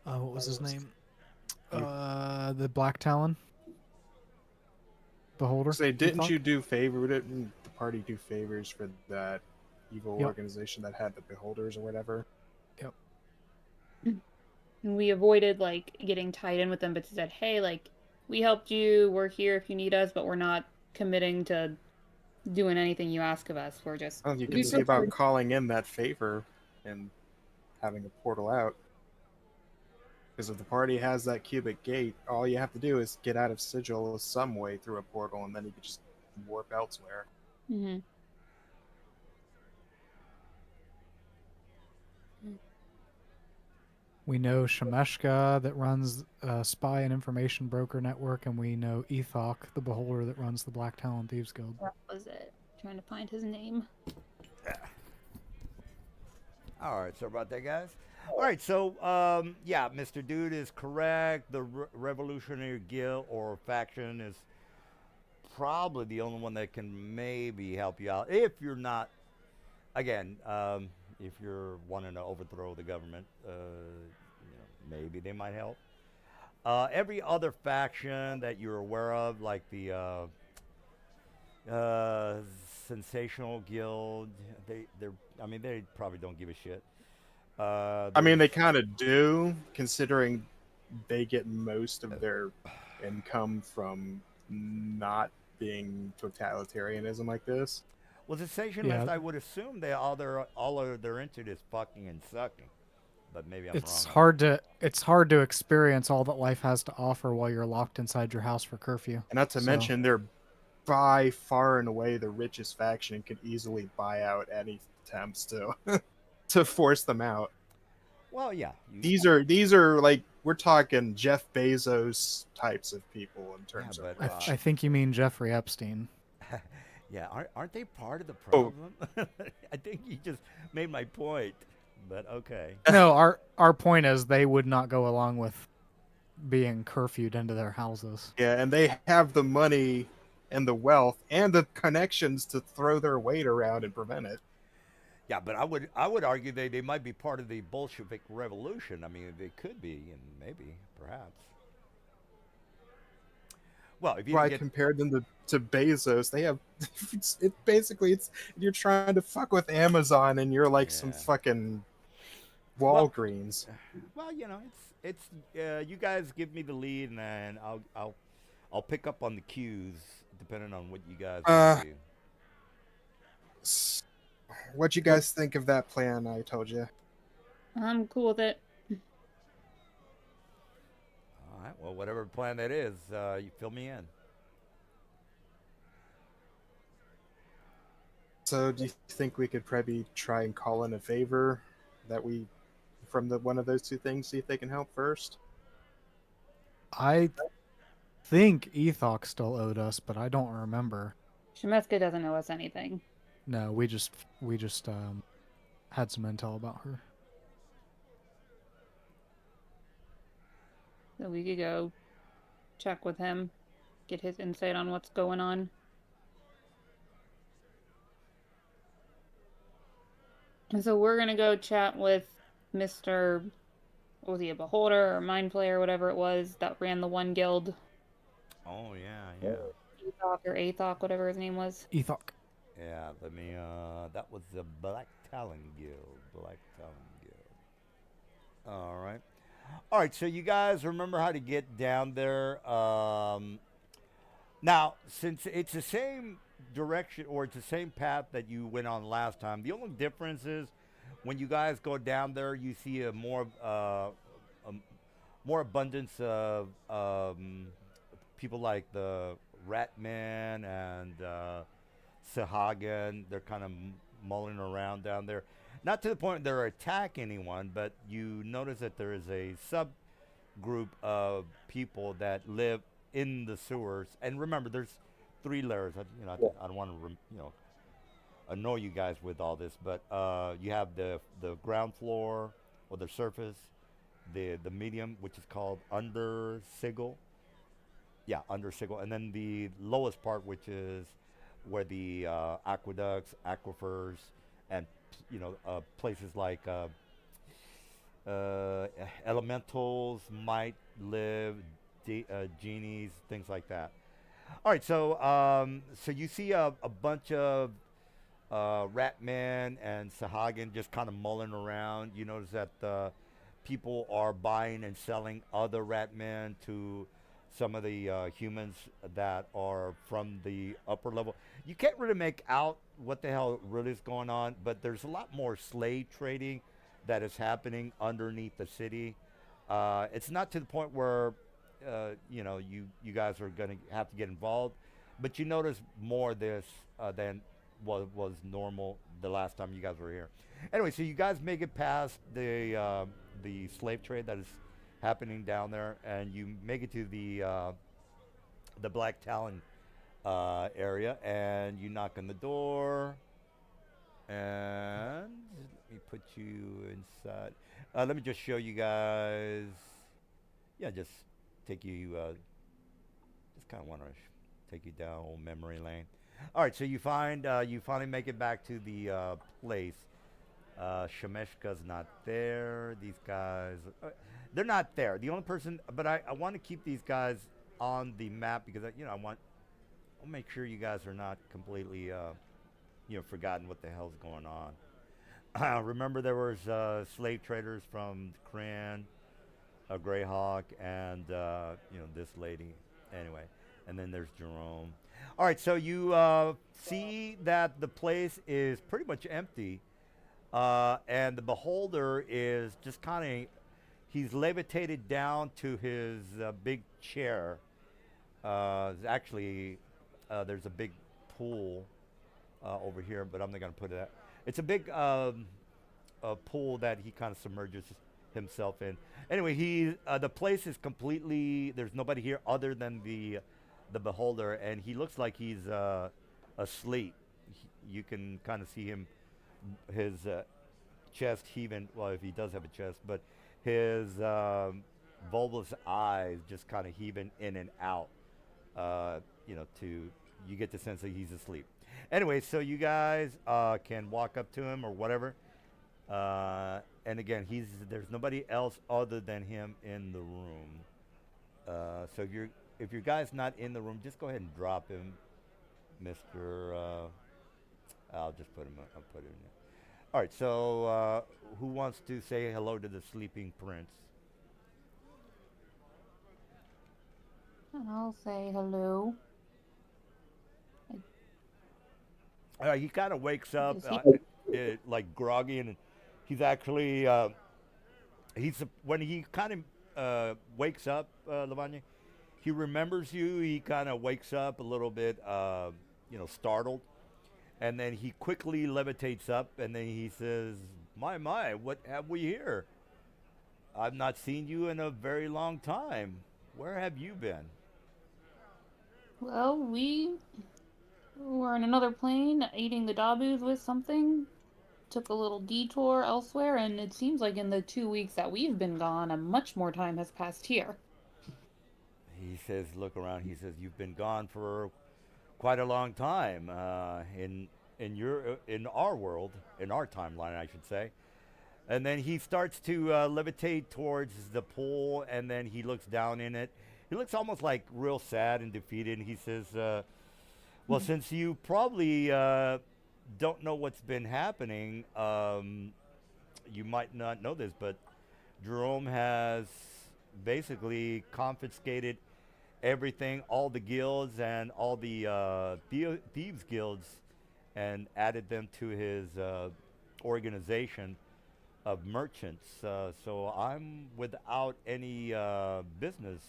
what was his name? The Black Talon Beholder. Say, didn't thought? you do didn't the party do favors for that evil Yep. organization that had the beholders or whatever? And we avoided getting tied in with them, but said, hey, we helped you, we're here if you need us, but we're not committing to doing anything you ask of us. We're just Oh, you can see about calling in that favor and having a portal out. Because if the party has that cubic gate, all you have to do is get out of Sigil some way through a portal, and then you can just warp elsewhere. Mm-hmm. We know Shemeshka that runs Spy and Information Broker Network, and we know Ethok, the Beholder that runs the Black Talon Thieves Guild. What was it? Trying to find his name. All right, sorry about that, guys. All right, so yeah, Mr. Dude is correct. The Revolutionary Guild or faction is probably the only one that can maybe help you out if you're not. Again, if you're wanting to overthrow the government, maybe they might help. Every other faction that you're aware of, like the Sensational Guild, they probably don't give a shit. I mean, There's they kind of do, considering they get most of their income from not being totalitarianism like this. well, sensationalist. Yeah, I would assume they all they're into is fucking and sucking, but maybe I'm it's wrong on that. hard to experience all that life has to offer while you're locked inside your house for curfew. And not to So mention, they're by far and away the richest faction and could easily buy out any attempts to to force them out. Well, yeah, These are like, we're talking Jeff Bezos types of people in yeah, terms of but rich. I think you mean Jeffrey Epstein. yeah, aren't they part of the Oh. problem? I think you just made my point, but okay. No, our point is they would not go along with being curfewed into their houses. Yeah, and they have the money and the wealth and the connections to throw their weight around and prevent it. Yeah, but I would argue they might be part of the Bolshevik Revolution. I mean, they could be, and maybe, perhaps. Well, if you Why I can get compared them to Bezos? They have it's you're trying to fuck with Amazon and you're like some Yeah. fucking Well- Walgreens. well, it's you guys give me the lead, and then I'll pick up on the cues depending on what you guys want to do. What'd you guys think of that plan I told you? I'm cool with it. All right. Well, whatever plan that is, you fill me in. So do you think we could probably try and call in a favor that we from the one of those two things, see if they can help first? I think Ethok still owed us, but I don't remember. Shemeska doesn't owe us anything. No, we just had some intel about her. So we could go check with him, get his insight on what's going on. And so we're gonna go chat with Mr. What was he, a beholder or mind flayer, whatever it was that ran the one guild, Oh yeah. Ethok or Athok, whatever his name was. Ethok. Yeah, let me. That was the Black Talon Guild. Black Talon Guild. All right. So you guys remember how to get down there? Now, since it's the same direction or it's the same path that you went on last time, the only difference is when you guys go down there, you see a more abundance of people like the Ratman and Sahagan. They're kind of mulling around down there. Not to the point they're attacking anyone, but you notice that there is a subgroup of people that live in the sewers. And remember, there's 3 layers. I don't want to, annoy you guys with all this, but you have the ground floor or the surface, the medium, which is called under Sigil. Yeah, under Sigil, and then the lowest part, which is where the aqueducts, aquifers, and places like elementals might live, genies, things like that. All right, so you see a bunch of Ratman and Sahagan just kind of mulling around. You notice that people are buying and selling other Ratmen to some of the humans that are from the upper level. You can't really make out what the hell really is going on, but there's a lot more slave trading that is happening underneath the city. It's not to the point where you guys are going to have to get involved, but you notice more of this than was normal the last time you guys were here. Anyway, so you guys make it past the slave trade that is happening down there, and you make it to the Black Talon area, and you knock on the door, and let me put you inside. Let me just show you guys. Yeah, just take you. Just kind of want to take you down old memory lane. All right, so you finally make it back to the place. Shemeshka's not there. These guys, they're not there. The only person, but I want to keep these guys on the map because I'll make sure you guys are not completely, forgotten what the hell's going on. Remember, there was slave traders from Kryn, a Greyhawk, and this lady. Anyway, and then there's Jerome. All right, so you see that the place is pretty much empty, and the beholder is just kind of he's levitated down to his big chair. Actually, there's a big pool over here, but I'm not gonna put it at. It's a big pool that he kind of submerges himself in. Anyway, the place is completely. There's nobody here other than the beholder, and he looks like he's asleep. You can kind of see him, his chest heaving. Well, if he does have a chest, but his bulbous eyes just kind of heaving in and out. You get the sense that he's asleep. Anyway, so you guys can walk up to him or whatever. And again, there's nobody else other than him in the room. So if your guy's not in the room, just go ahead and drop him, Mr. I'll just put him. I'll put it in there. All right. So who wants to say hello to the sleeping prince? I'll say hello. He kind of wakes up like groggy, and he's actually when he kind of wakes up, Lavanya, he remembers you. He kind of wakes up a little bit, startled, and then he quickly levitates up, and then he says, "My, what have we here? I've not seen you in a very long time. Where have you been?" Well, we were in another plane eating the dabus with something. Took a little detour elsewhere, and it seems like in the 2 weeks that we've been gone, much more time has passed here. He says, look around. He says, "You've been gone for quite a long time in our world, in our timeline, I should say." And then he starts to levitate towards the pool, and then he looks down in it. He looks almost like real sad and defeated. And he says, "Well, since you probably don't know what's been happening, you might not know this, but Jerome has basically confiscated everything, all the guilds and all the thieves guilds, and added them to his organization of merchants. So I'm without any business,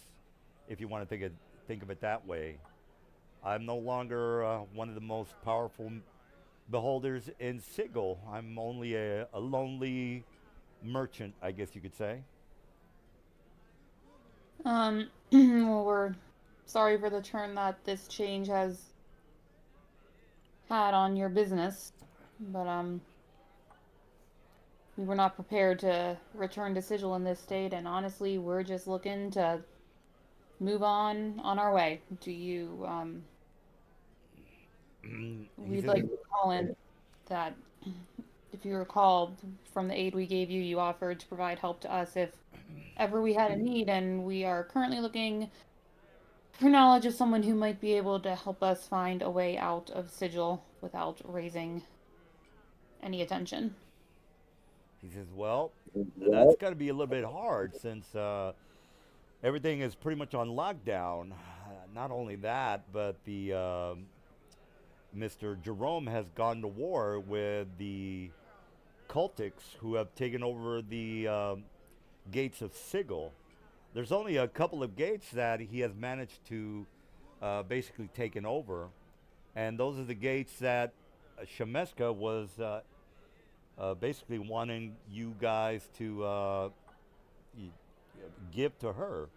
if you want to think of it that way. I'm no longer one of the most powerful beholders in Sigil. I'm only a lonely merchant, I guess you could say." Well, we're sorry for the turn that this change has had on your business, but we were not prepared to return to Sigil in this state, and honestly, we're just looking to move on our way. Do you we'd like to call in that, if you recall from the aid we gave you, you offered to provide help to us if ever we had a need, and we are currently looking for knowledge of someone who might be able to help us find a way out of Sigil without raising any attention. He says, "Well, that's got to be a little bit hard since everything is pretty much on lockdown. Not only that, but the Mr. Jerome has gone to war with the cultics who have taken over the gates of Sigil. There's only a couple of gates that he has managed to basically taken over, and those are the gates that Shemeska was basically wanting you guys to give to her."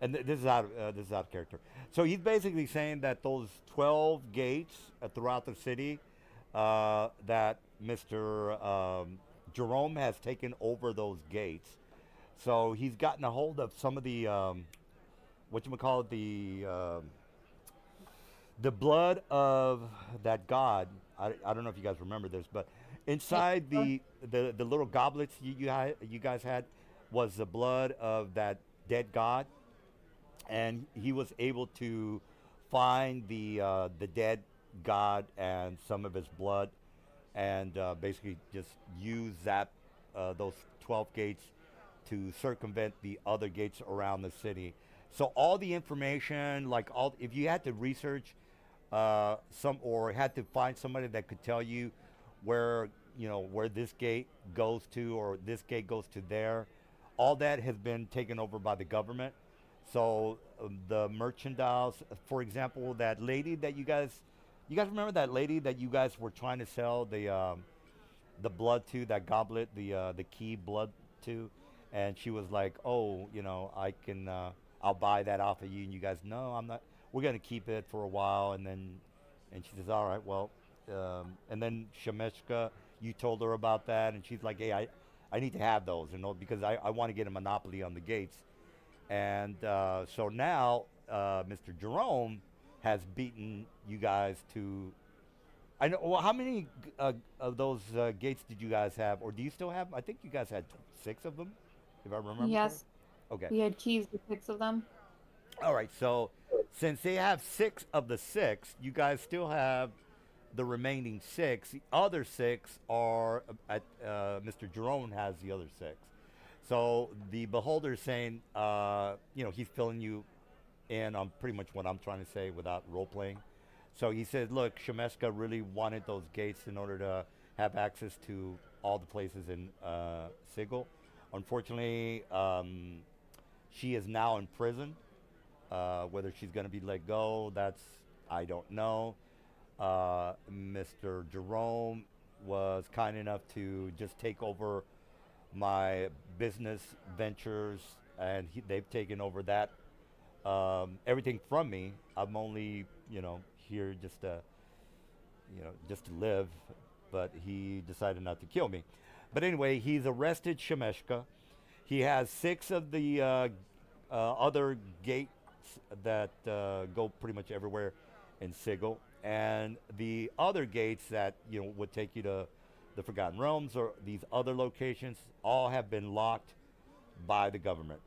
And this is out of character. So he's basically saying that those 12 gates throughout the city that Mr. Jerome has taken over those gates. So he's gotten a hold of some of the whatchamacallit, the blood of that god. I don't know if you guys remember this, but Inside the little goblets you guys had was the blood of that dead god, and he was able to find the dead god and some of his blood, and basically just use that those 12 gates to circumvent the other gates around the city. So all the information, like all, if you had to research some or had to find somebody that could tell you where where this gate goes to or this gate goes to there, all that has been taken over by the government. So the merchandise, for example, that lady that you guys remember that lady that you guys were trying to sell the blood to, that goblet, the key blood to, and she was like, "Oh, I can, I'll buy that off of you." And you guys, "No, I'm not. We're gonna keep it for a while." And she says, "All right, well," and then Shemeshka, you told her about that, and she's like, "Hey, I need to have those, because I want to get a monopoly on the gates." And so now, Mr. Jerome has beaten you guys to. I know. Well, how many of those gates did you guys have, or do you still have? I think you guys had 6 of them, if I remember correctly. Yes, Okay. we had keys to 6 of them. All right. So since they have 6 of the 6, you guys still have the remaining 6. The other 6 are at Mr. Jerome has the other 6. So the beholder is saying, he's filling you in on pretty much what I'm trying to say without role playing. So he said, look, Shemeska really wanted those gates in order to have access to all the places in Sigil. Unfortunately, she is now in prison. Whether she's going to be let go, I don't know. Mr. Jerome was kind enough to just take over my business ventures, and they've taken over that everything from me. I'm only here just to live, but he decided not to kill me. But anyway, he's arrested Shemeshka. He has 6 of the other gates that go pretty much everywhere in Sigil, and the other gates that would take you to the Forgotten Realms or these other locations all have been locked by the government,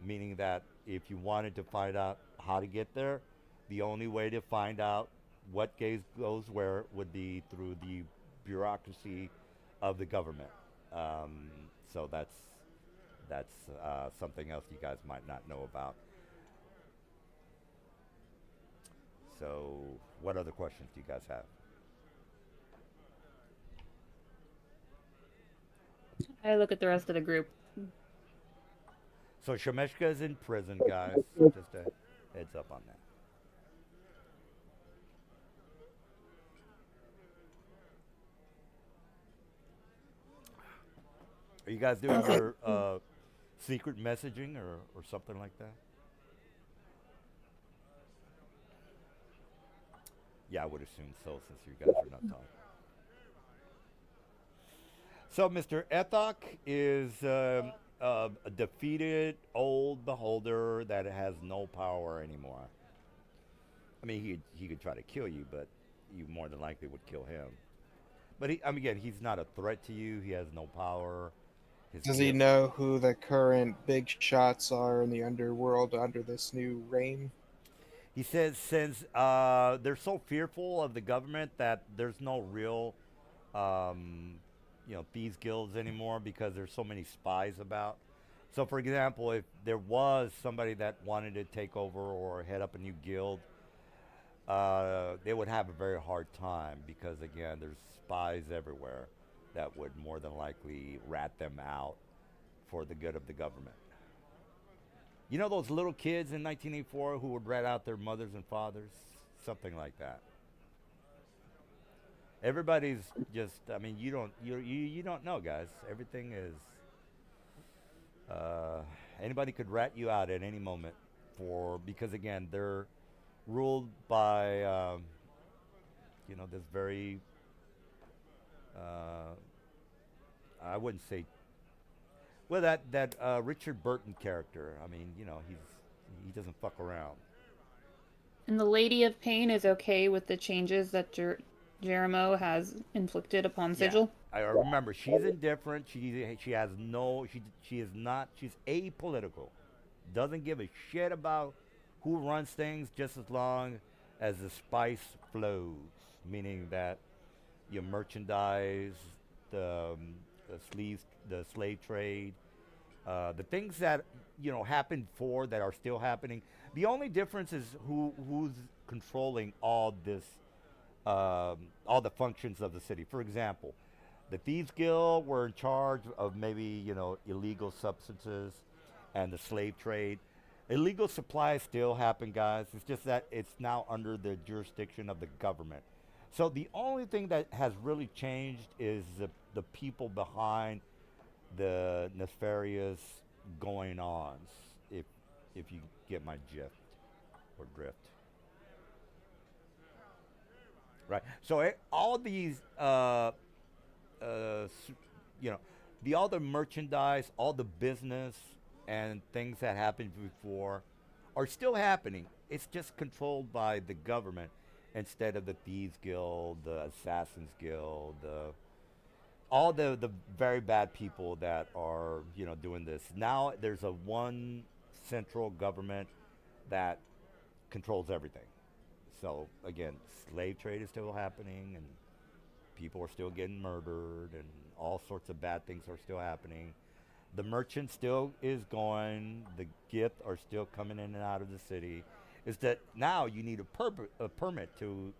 meaning that if you wanted to find out how to get there, the only way to find out what gate goes where would be through the bureaucracy of the government. So that's something else you guys might not know about. So what other questions do you guys have? I look at the rest of the group. So Shemeshka is in prison, guys. Just a heads up on that. Are you guys doing your secret messaging or something like that? Yeah, I would assume so, since you guys are not talking. So Mr. Ethok is a defeated old beholder that has no power anymore. I mean, he could try to kill you, but you more than likely would kill him. But again, he's not a threat to you. He has no power. Does he know who the current big shots are in the underworld under this new reign? He says since they're so fearful of the government that there's no real, thieves guilds anymore because there's so many spies about. So, for example, if there was somebody that wanted to take over or head up a new guild, they would have a very hard time because, again, there's spies everywhere that would more than likely rat them out for the good of the government. You know those little kids in 1984 who would rat out their mothers and fathers? Something like that. Everybody's just, I mean, you don't know, guys. Everything is, anybody could rat you out at any moment because again, they're ruled by, this very, I wouldn't say, well, that Richard Burton character. I mean, he doesn't fuck around. And the Lady of Pain is okay with the changes that Jeremo has inflicted upon Yeah. Sigil? I remember she's indifferent. She has no she is not she's apolitical. Doesn't give a shit about who runs things just as long as the spice flows, meaning that your merchandise, the the slave trade, the things that happened before that are still happening. The only difference is who's controlling all the functions of the city. For example, the Thieves Guild were in charge of maybe illegal substances and the slave trade. Illegal supplies still happen, guys. It's just that it's now under the jurisdiction of the government. So the only thing that has really changed is the people behind the nefarious going ons, if you get my drift or drift. Right. So all these, you know, all the merchandise, all the business and things that happened before are still happening. It's just controlled by the government instead of the Thieves Guild, the Assassins Guild, all the very bad people that are doing this. Now there's a one central government that controls everything. So again, slave trade is still happening, and people are still getting murdered, and all sorts of bad things are still happening. The merchant still is going. The gift are still coming in and out of the city. Is that now you need a permit to,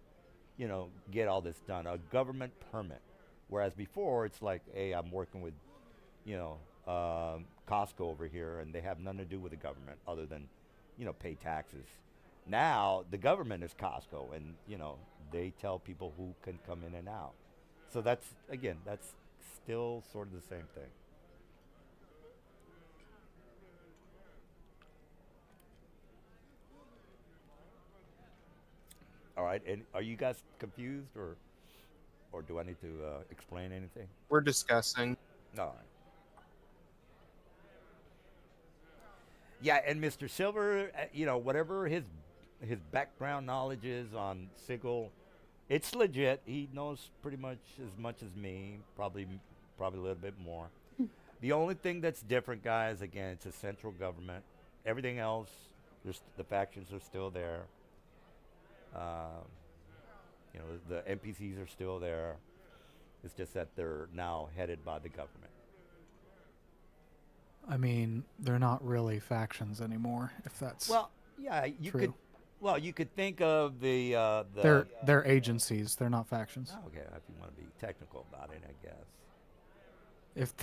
get all this done, a government permit. Whereas before it's like, hey, I'm working with, Costco over here, and they have nothing to do with the government other than, pay taxes. Now the government is Costco, and they tell people who can come in and out. So that's still sort of the same thing. All right, and are you guys confused, or do I need to explain anything? We're discussing. All right. Yeah, and Mr. Silver, whatever his background knowledge is on Sigil, it's legit. He knows pretty much as me, probably a little bit more. The only thing that's different, guys, again, it's a central government. Everything else, the factions are still there. Um, the NPCs are still there. It's just that they're now headed by the government. I mean, they're not really factions anymore, if that's Well, yeah, true. you could think of the. They're agencies. They're not factions. Okay, if you want to be technical about it, I guess.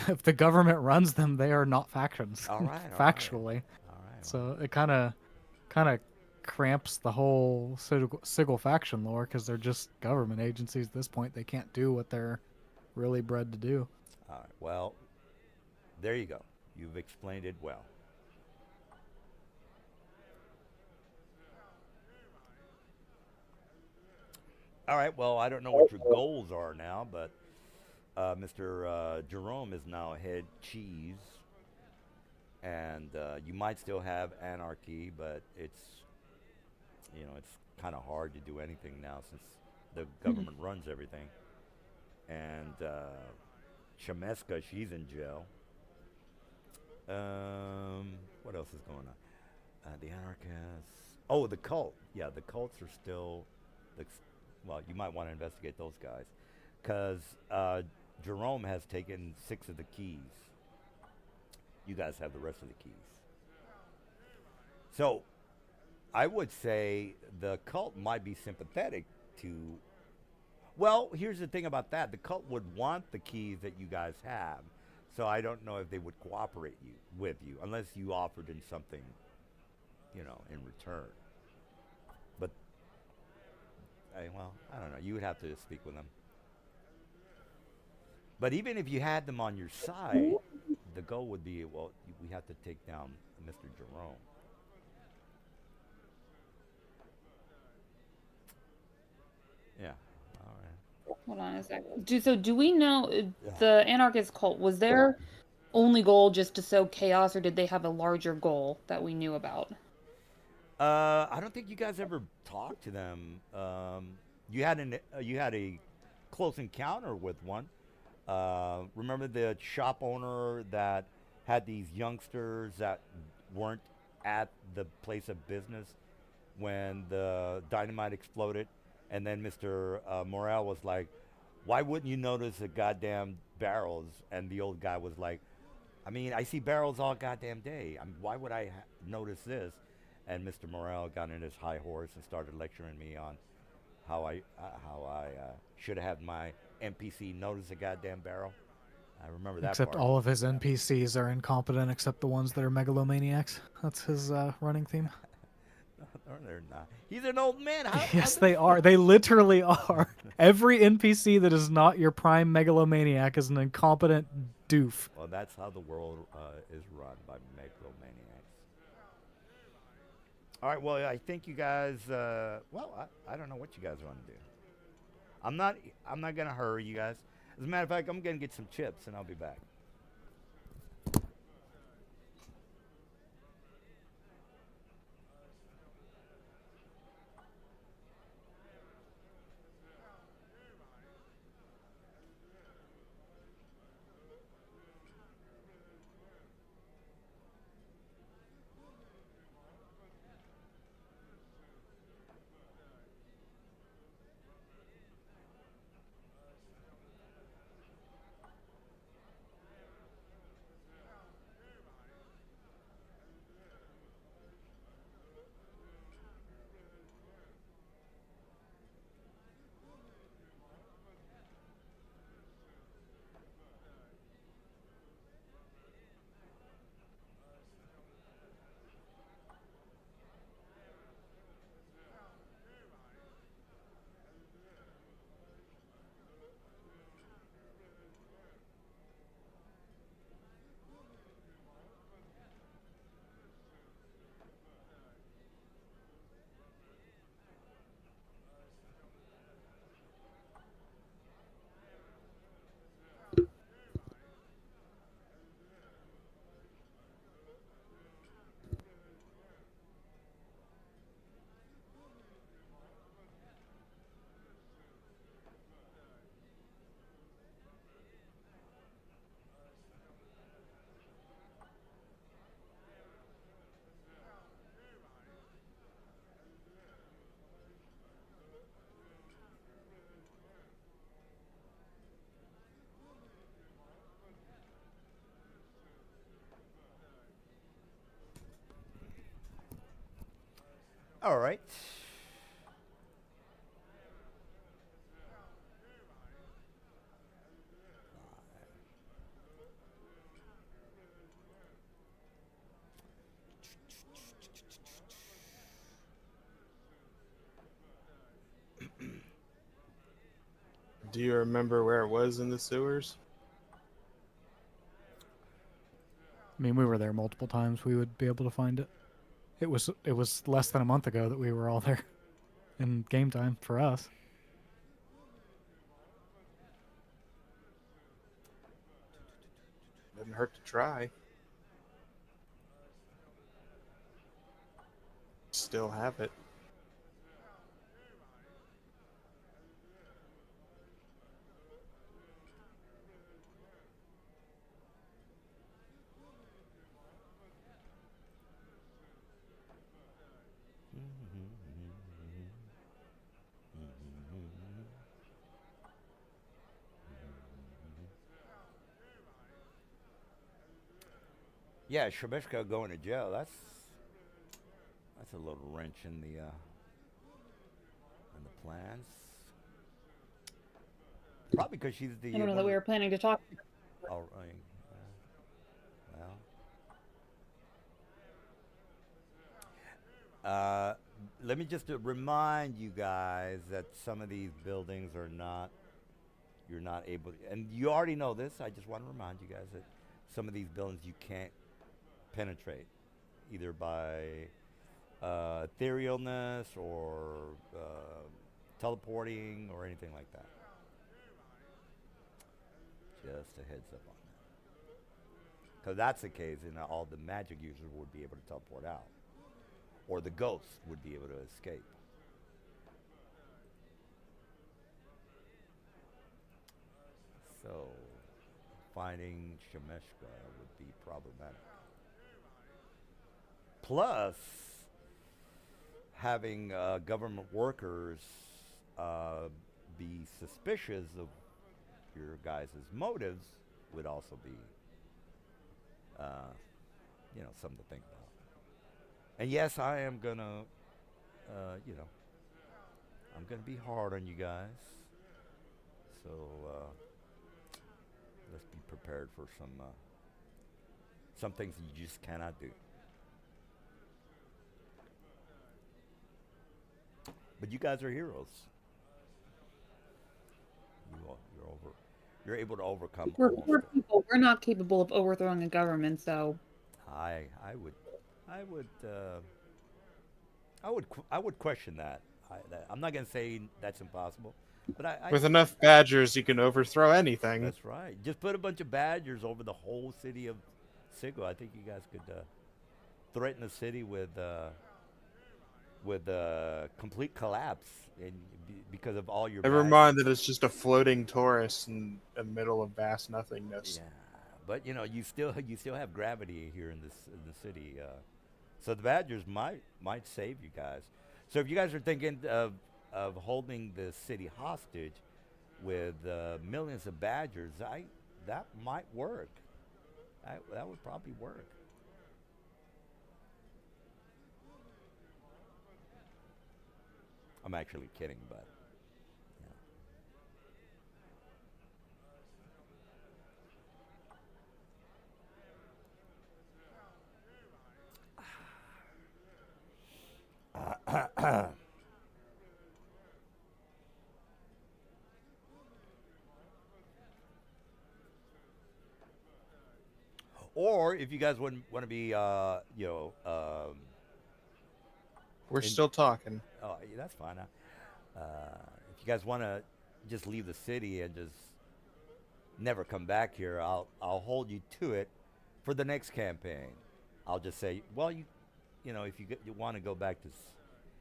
If the government runs them, they are not factions. All right, all factually. All right. So it kind of cramps the whole Sigil faction lore because they're just government agencies at this point. They can't do what they're really bred to do. All right. Well, there you go. You've explained it well. All right. Well, I don't know what your goals are now, but Mr. Jerome is now head cheese, and you might still have anarchy, but it's kind of hard to do anything now since the government runs everything. And Chameska, she's in jail. What else is going on? The anarchists. Oh, the cult. Yeah, the cults are still. Well, you might want to investigate those guys, because Jerome has taken 6 of the keys. You guys have the rest of the keys. So, I would say the cult might be sympathetic to. Well, here's the thing about that: the cult would want the keys that you guys have. So I don't know if they would cooperate with you unless you offered in something, in return. But, I don't know. You would have to speak with them. But even if you had them on your side, the goal would be, well, we have to take down Mr. Jerome. Yeah. All right. Hold on a second. So do we know the anarchist cult, was their only goal just to sow chaos, or did they have a larger goal that we knew about? I don't think you guys ever talked to them. You had a close encounter with one. Remember the shop owner that had these youngsters that weren't at the place of business when the dynamite exploded, and then Mr. Morel was like, "Why wouldn't you notice the goddamn barrels?" And the old guy was like, "I mean, I see barrels all goddamn day. Why would I notice this?" And Mr. Morel got in his high horse and started lecturing me on how I should have had my NPC notice a goddamn barrel. I remember that Except part. all of his NPCs are incompetent, except the ones that are megalomaniacs. That's his running theme. No, they're not. He's an old man. How, Yes, they are. They literally are. Every NPC that is not your prime megalomaniac is an incompetent doof. Well, that's how the world is run, by megalomaniacs. All right. Well, I think you guys. I don't know what you guys want to do. I'm not gonna hurry you guys. As a matter of fact, I'm gonna get some chips and I'll be back. All right. Do you remember where it was in the sewers? I mean, we were there multiple times. We would be able to find it. It was less than a month ago that we were all there in game time for us. Didn't hurt to try. Still have it. Yeah, Shabishka going to jail. That's a little wrench in the plans. Probably because she's the. I don't know that we were planning to talk. Oh, right. Well. Let me just remind you guys that some of these buildings are not. You're not able, and you already know this. I just want to remind you guys that some of these buildings you can't penetrate, either by etherealness or teleporting or anything like that. Just a heads up on that. Because that's the case, and all the magic users would be able to teleport out, or the ghosts would be able to escape. So finding Shemeshka would be problematic. Plus, having government workers be suspicious of your guys' motives would also be, uh, something to think about. And yes, I am gonna, I'm gonna be hard on you guys. So let's be prepared for some things that you just cannot do. But you guys are heroes. You're over. You're able to overcome almost. We're people. We're not capable of overthrowing a government, so I would, I would, I would question that. I'm not gonna say that's impossible, but With enough badgers, you can overthrow anything. That's right. Just put a bunch of badgers over the whole city of Sigil. I think you guys could threaten the city with complete collapse, and because of all your. Never mind that it's just a floating Taurus in the middle of vast nothingness. Yeah, but you still have gravity here in the city, so the Badgers might save you guys. So if you guys are thinking of holding the city hostage with millions of Badgers, that might work. That would probably work. I'm actually kidding, but or if you guys wouldn't want to be, We're still talking. oh, yeah, that's fine. If you guys want to just leave the city and just never come back here, I'll hold you to it for the next campaign. I'll just say, well, if you want to go back to,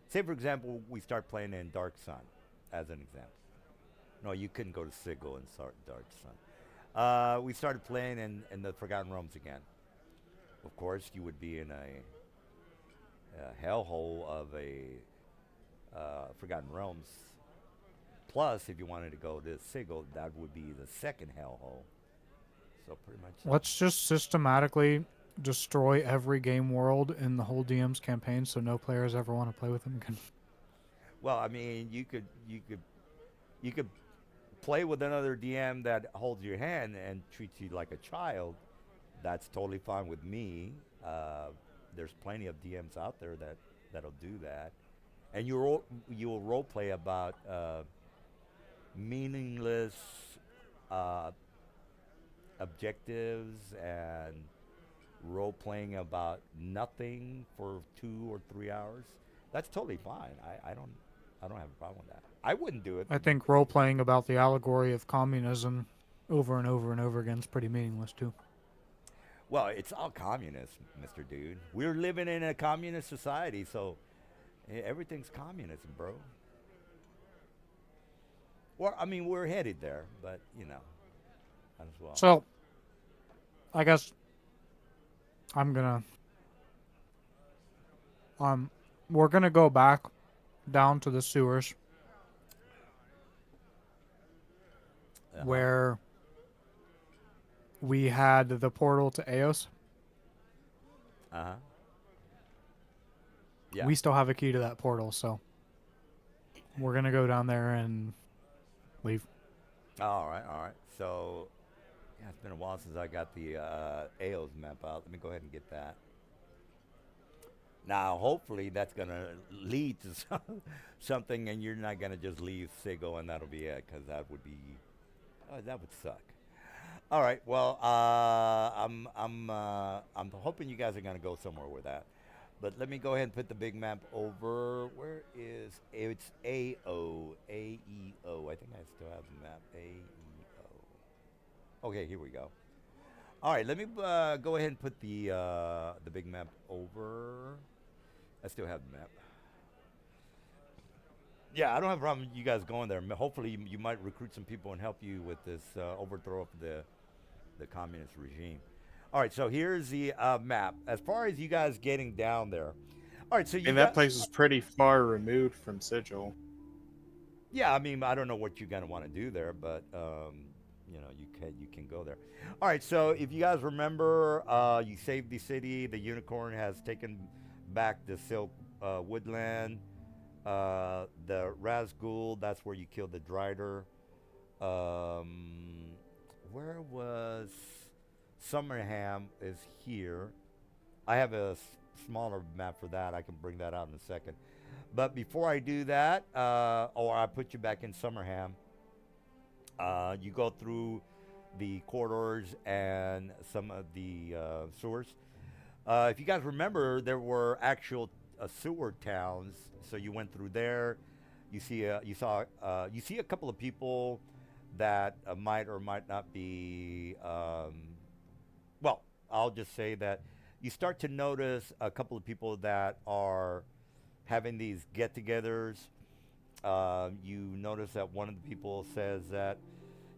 say for example, we start playing in Dark Sun, as an example. No, you couldn't go to Sigil and start Dark Sun. We started playing in the Forgotten Realms again. Of course, you would be in a hellhole of a Forgotten Realms. Plus, if you wanted to go to Sigil, that would be the second hellhole. So pretty much. Let's just systematically destroy every game world in the whole DM's campaign, so no players ever want to play with them again. Well, I mean, you could play with another DM that holds your hand and treats you like a child. That's totally fine with me. There's plenty of DMs out there that'll do that, and you will role play about meaningless objectives and role playing about nothing for 2 or 3 hours. That's totally fine. I don't have a problem with that. I wouldn't do it. I think role playing about the allegory of communism over and over and over again is pretty meaningless too. Well, it's all communist, Mr. Dude. We're living in a communist society, so everything's communism, bro. Well, I mean, we're headed there, but might as well. So, I guess I'm gonna we're gonna go back down to the sewers where we had the portal to Eos. Uh-huh. Yeah. We still have a key to that portal, so we're gonna go down there and leave. All right. So, yeah, it's been a while since I got the AOS map out. Let me go ahead and get that. Now, hopefully, that's going to lead to something, and you're not going to just leave Sigil, and that'll be it, because that would suck. All right. Well, I'm hoping you guys are going to go somewhere with that. But let me go ahead and put the big map over. Where is it's AO, AEO. I think I still have the map. AEO. Okay, here we go. All right, let me go ahead and put the big map over. I still have the map. Yeah, I don't have a problem with you guys going there. Hopefully, you might recruit some people and help you with this overthrow of the communist regime. All right, so here's the map. As far as you guys getting down there, all right, so you And that got. place is pretty far removed from Sigil. Yeah, I mean, I don't know what you're gonna want to do there, but you can go there. All right, so if you guys remember, you saved the city. The unicorn has taken back the Silk Woodland. The Razgul, that's where you killed the Drider. Where was Summerham? Is here. I have a smaller map for that. I can bring that out in a second. But before I do that, or I put you back in Summerham, you go through the corridors and some of the sewers. If you guys remember, there were actual sewer towns. So you went through there. You see a couple of people that might or might not be. Well, I'll just say that you start to notice a couple of people that are having these get-togethers. You notice that one of the people says that,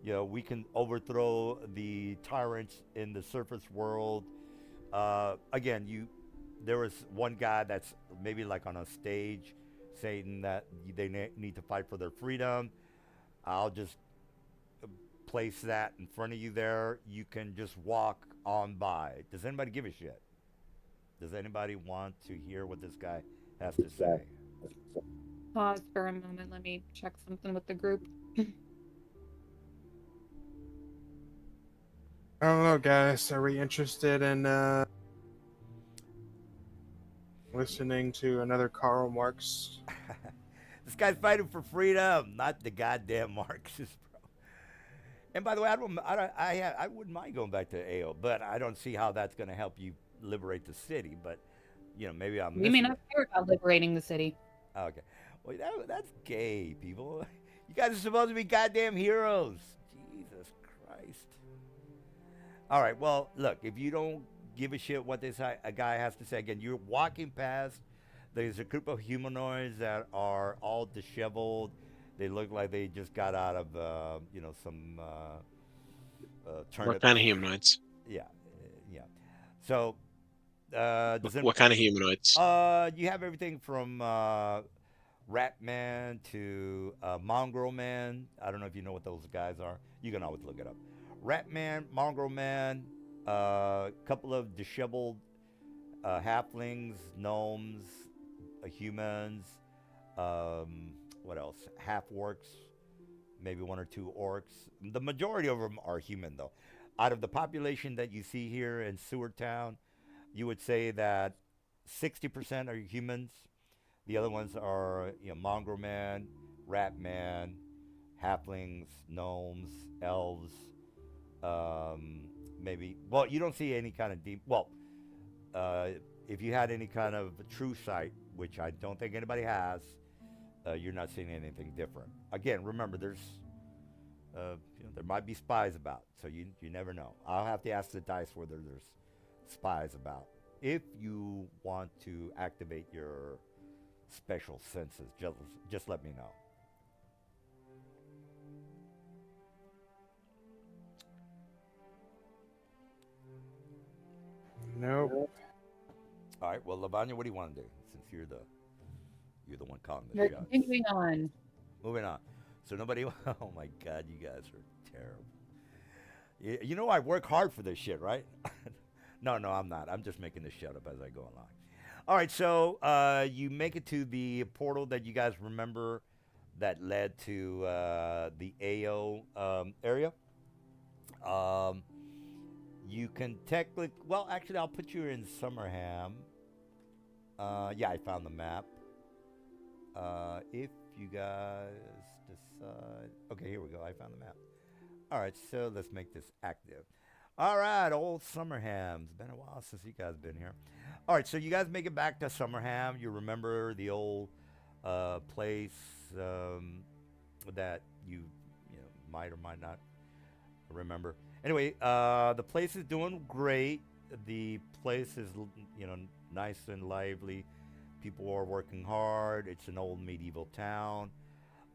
we can overthrow the tyrants in the surface world. Again, there was one guy that's maybe like on a stage saying that they need to fight for their freedom. I'll just place that in front of you there. You can just walk on by. Does anybody give a shit? Does anybody want to hear what this guy has to say? Pause for a moment. Let me check something with the group. I don't know, guys. Are we interested in listening to another Karl Marx? This guy's fighting for freedom, not the goddamn Marxist, bro. And by the way, I wouldn't mind going back to AO, but I don't see how that's going to help you liberate the city. But maybe I'm. We may not care about liberating the city. Okay, well that's gay, people. You guys are supposed to be goddamn heroes. Jesus Christ. All right, well, look, if you don't give a shit what this guy has to say, again, you're walking past. There's a group of humanoids that are all disheveled. They look like they just got out of, some turnip. What kind of humanoids? Yeah, yeah. So, What kind of humanoids? You have everything from Rat Man to Mongrel Man. I don't know if you know what those guys are. You can always look it up. Rat Man, Mongrel Man, couple of disheveled halflings, gnomes, humans, what else? Half orcs, maybe one or two orcs. The majority of them are human, though. Out of the population that you see here in Seward Town, you would say that 60% are humans. The other ones are, Mongrel Man, Rat Man, halflings, gnomes, elves. Maybe. Well, you don't see any kind of deep. Well, if you had any kind of true sight, which I don't think anybody has, you're not seeing anything different. Again, remember, there might be spies about, so you never know. I'll have to ask the dice whether there's spies about. If you want to activate your special senses, just let me know. Nope. All right. Well, Lavanya, what do you want to do? Since you're the one calling the We're shots. continuing on. Moving on. So nobody. Oh my God, you guys are terrible. You know I work hard for this shit, right? No, I'm not. I'm just making this shit up as I go along. All right. So you make it to the portal that you guys remember that led to the AO area. You can technically, well, actually, I'll put you in Summerham. Yeah, I found the map. If you guys decide, okay, here we go. I found the map. All right, so let's make this active. All right, old Summerham. It's been a while since you guys been here. All right, so you guys make it back to Summerham. You remember the old place that you might or might not remember. Anyway, the place is doing great. The place is, nice and lively. People are working hard. It's an old medieval town.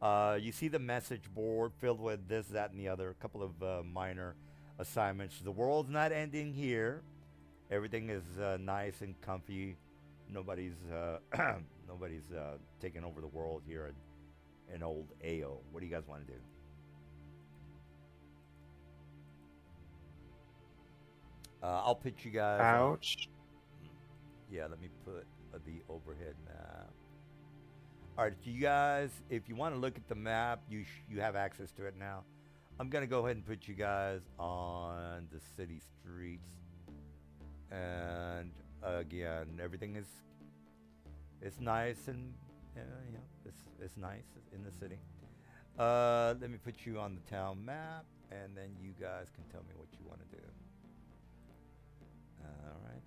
You see the message board filled with this, that, and the other. A couple of minor assignments. The world's not ending here. Everything is nice and comfy. Nobody's nobody's taking over the world here in old AO. What do you guys want to do? I'll pitch you guys. Ouch. Yeah, let me put the overhead map. All right, you guys, if you want to look at the map, you have access to it now. I'm gonna go ahead and put you guys on the city streets, and again, everything is it's nice and it's nice in the city. Let me put you on the town map, and then you guys can tell me what you want to do. All right.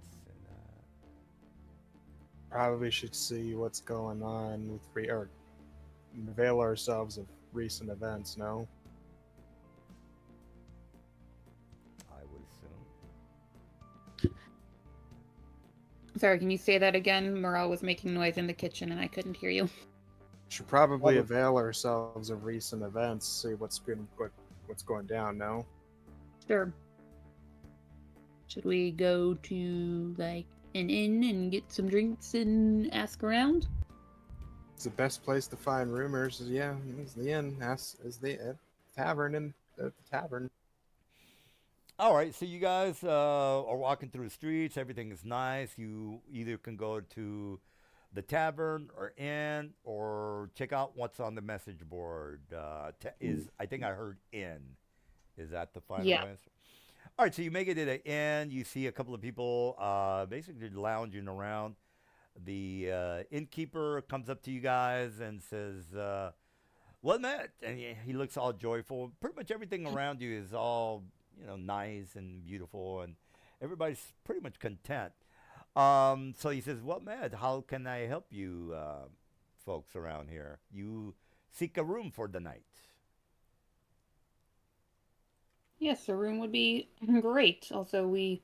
Probably should see what's going on with or avail ourselves of recent events. No. I would assume. Sorry, can you say that again? Morel was making noise in the kitchen and I couldn't hear you. Should probably avail ourselves of recent events. See what's going down. No. Sure. Should we go to like an inn and get some drinks and ask around? It's the best place to find rumors. Yeah, it's the inn. Is the tavern and the tavern. All right, so you guys are walking through the streets. Everything is nice. You either can go to the tavern or inn, or check out what's on the message board. I think I heard inn. Is that the final answer? All right, so you make it to the inn. You see a couple of people basically lounging around. The innkeeper comes up to you guys and says, "Well met," and he looks all joyful. Pretty much everything around you is all nice and beautiful, and everybody's pretty much content. So he says, "Well met, how can I help you, folks around here? You seek a room for the night." Yes, a room would be great. Also, we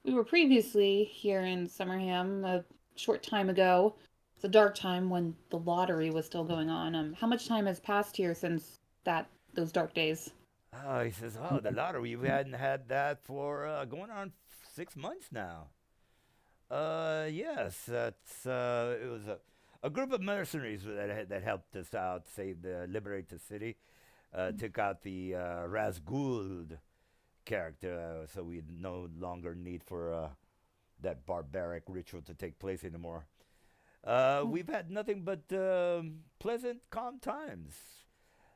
were previously here in Summerham a short time ago. It's a dark time when the lottery was still going on. How much time has passed here since those dark days? He says, "Oh, the lottery. We hadn't had that for going on 6 months now." Yes, it was a group of mercenaries that helped us out, liberate the city. Took out the Razguld character, so we no longer need for that barbaric ritual to take place anymore. We've had nothing but pleasant, calm times.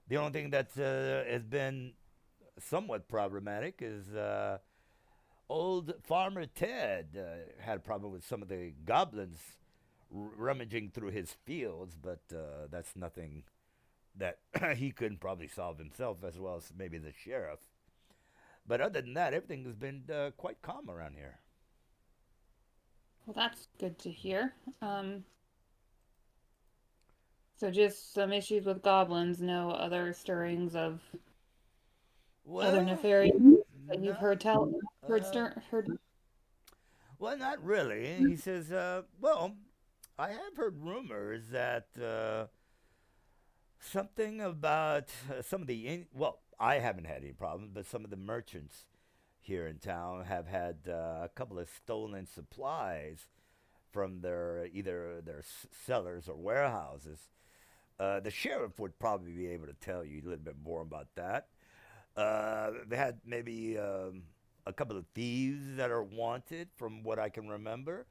The only thing that has been somewhat problematic is old Farmer Ted had a problem with some of the goblins rummaging through his fields, but that's nothing that he couldn't probably solve himself, as well as maybe the sheriff. But other than that, everything has been quite calm around here. Well, that's good to hear. So just some issues with goblins, no other stirrings of other nefarious that you've heard heard. Well, not really. He says, well, I have heard rumors that something about some of well, I haven't had any problems, but some of the merchants here in town have had a couple of stolen supplies from either their cellars or warehouses. The sheriff would probably be able to tell you a little bit more about that. They had maybe a couple of thieves that are wanted, from what I can remember.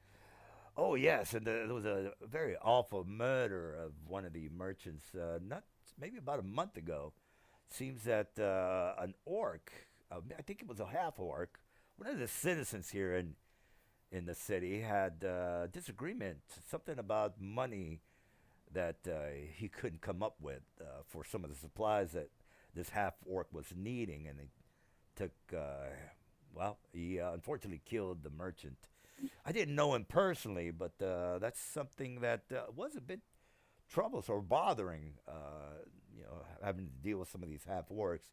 Oh yes, and there was a very awful murder of one of the merchants, not maybe about a month ago. Seems that an orc, I think it was a half orc, one of the citizens here in the city had disagreement, something about money that he couldn't come up with for some of the supplies that this half orc was needing, and he took. He unfortunately killed the merchant. I didn't know him personally, but that's something that was a bit troublesome or bothering. Having to deal with some of these half orcs,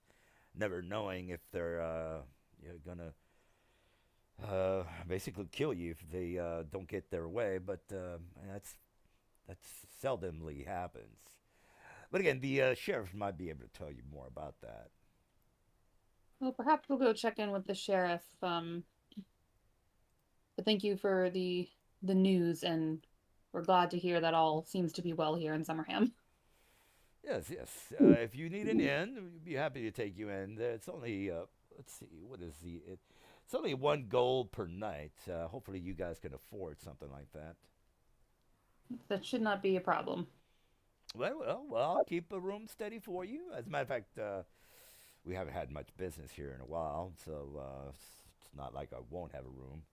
never knowing if they're gonna basically kill you if they don't get their way. But that's seldomly happens. But again, the sheriff might be able to tell you more about that. Well, perhaps we'll go check in with the sheriff. But thank you for the news, and we're glad to hear that all seems to be well here in Summerham. Yes, yes. If you need an inn, we'd be happy to take you in. It's only, let's see, what is it's only 1 gold per night. Hopefully you guys can afford something like that. That should not be a problem. Well, I'll keep a room steady for you. As a matter of fact, we haven't had much business here in a while, so it's not like I won't have a room.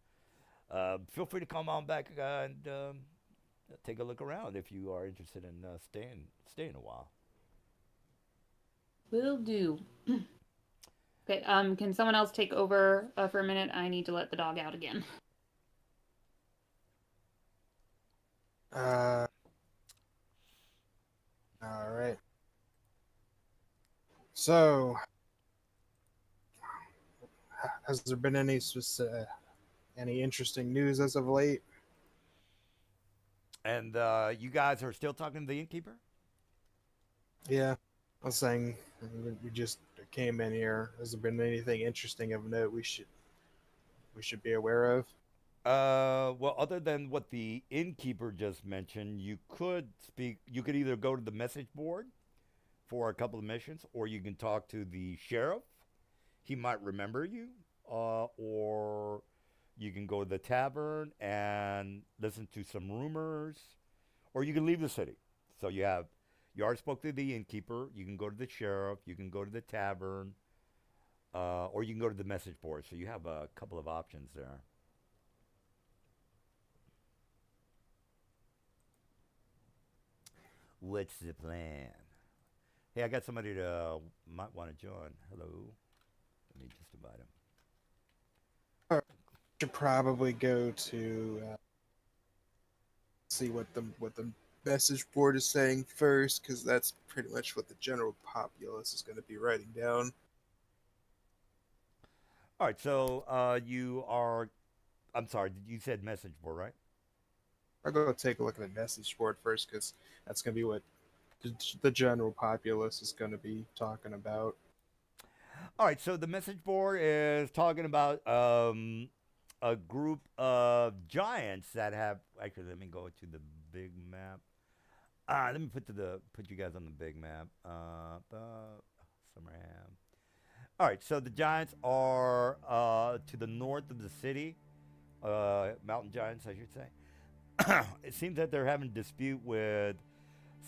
Feel free to come on back and take a look around if you are interested in staying a while. Will do. Okay, can someone else take over for a minute? I need to let the dog out again. All right. So, has there been any interesting news as of late? And you guys are still talking to the innkeeper? Yeah, I was saying we just came in here. Has there been anything interesting of note we should be aware of? Well, other than what the innkeeper just mentioned, you could speak. You could either go to the message board for a couple of missions, or you can talk to the sheriff. He might remember you, or you can go to the tavern and listen to some rumors, or you can leave the city. So you already spoke to the innkeeper. You can go to the sheriff. You can go to the tavern, or you can go to the message board. So you have a couple of options there. What's the plan? Hey, I got somebody to might want to join. Hello. Let me just invite him. Should probably go to see what the message board is saying first, because that's pretty much what the general populace is going to be writing down. All right, so you are. I'm sorry, you said message board, right? I'll go take a look at the message board first, because that's going to be what the general populace is going to be talking about. All right, so the message board is talking about a group of giants that have. Actually, let me go to the big map. Let me put you guys on the big map. Summerham. All right, so the giants are to the north of the city. Mountain giants, I should say. It seems that they're having a dispute with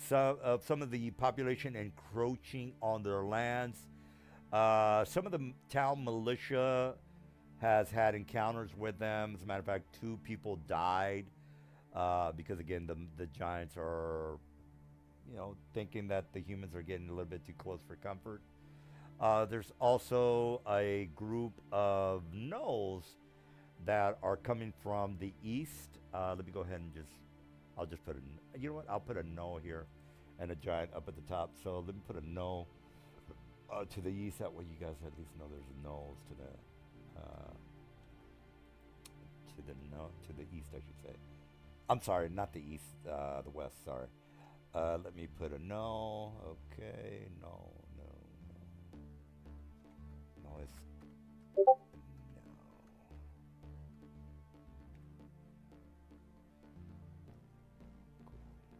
some of the population encroaching on their lands. Some of the town militia has had encounters with them. As a matter of fact, 2 people died because, again, the giants are, thinking that the humans are getting a little bit too close for comfort. There's also a group of gnolls that are coming from the east. Let me go ahead and I'll just put you know what? I'll put a gnoll here and a giant up at the top. So let me put a gnoll to the east. That way you guys at least know there's gnolls to the east, I should say. I'm sorry, not the east, the west, sorry. Let me put a no. Okay, no. No, it's no.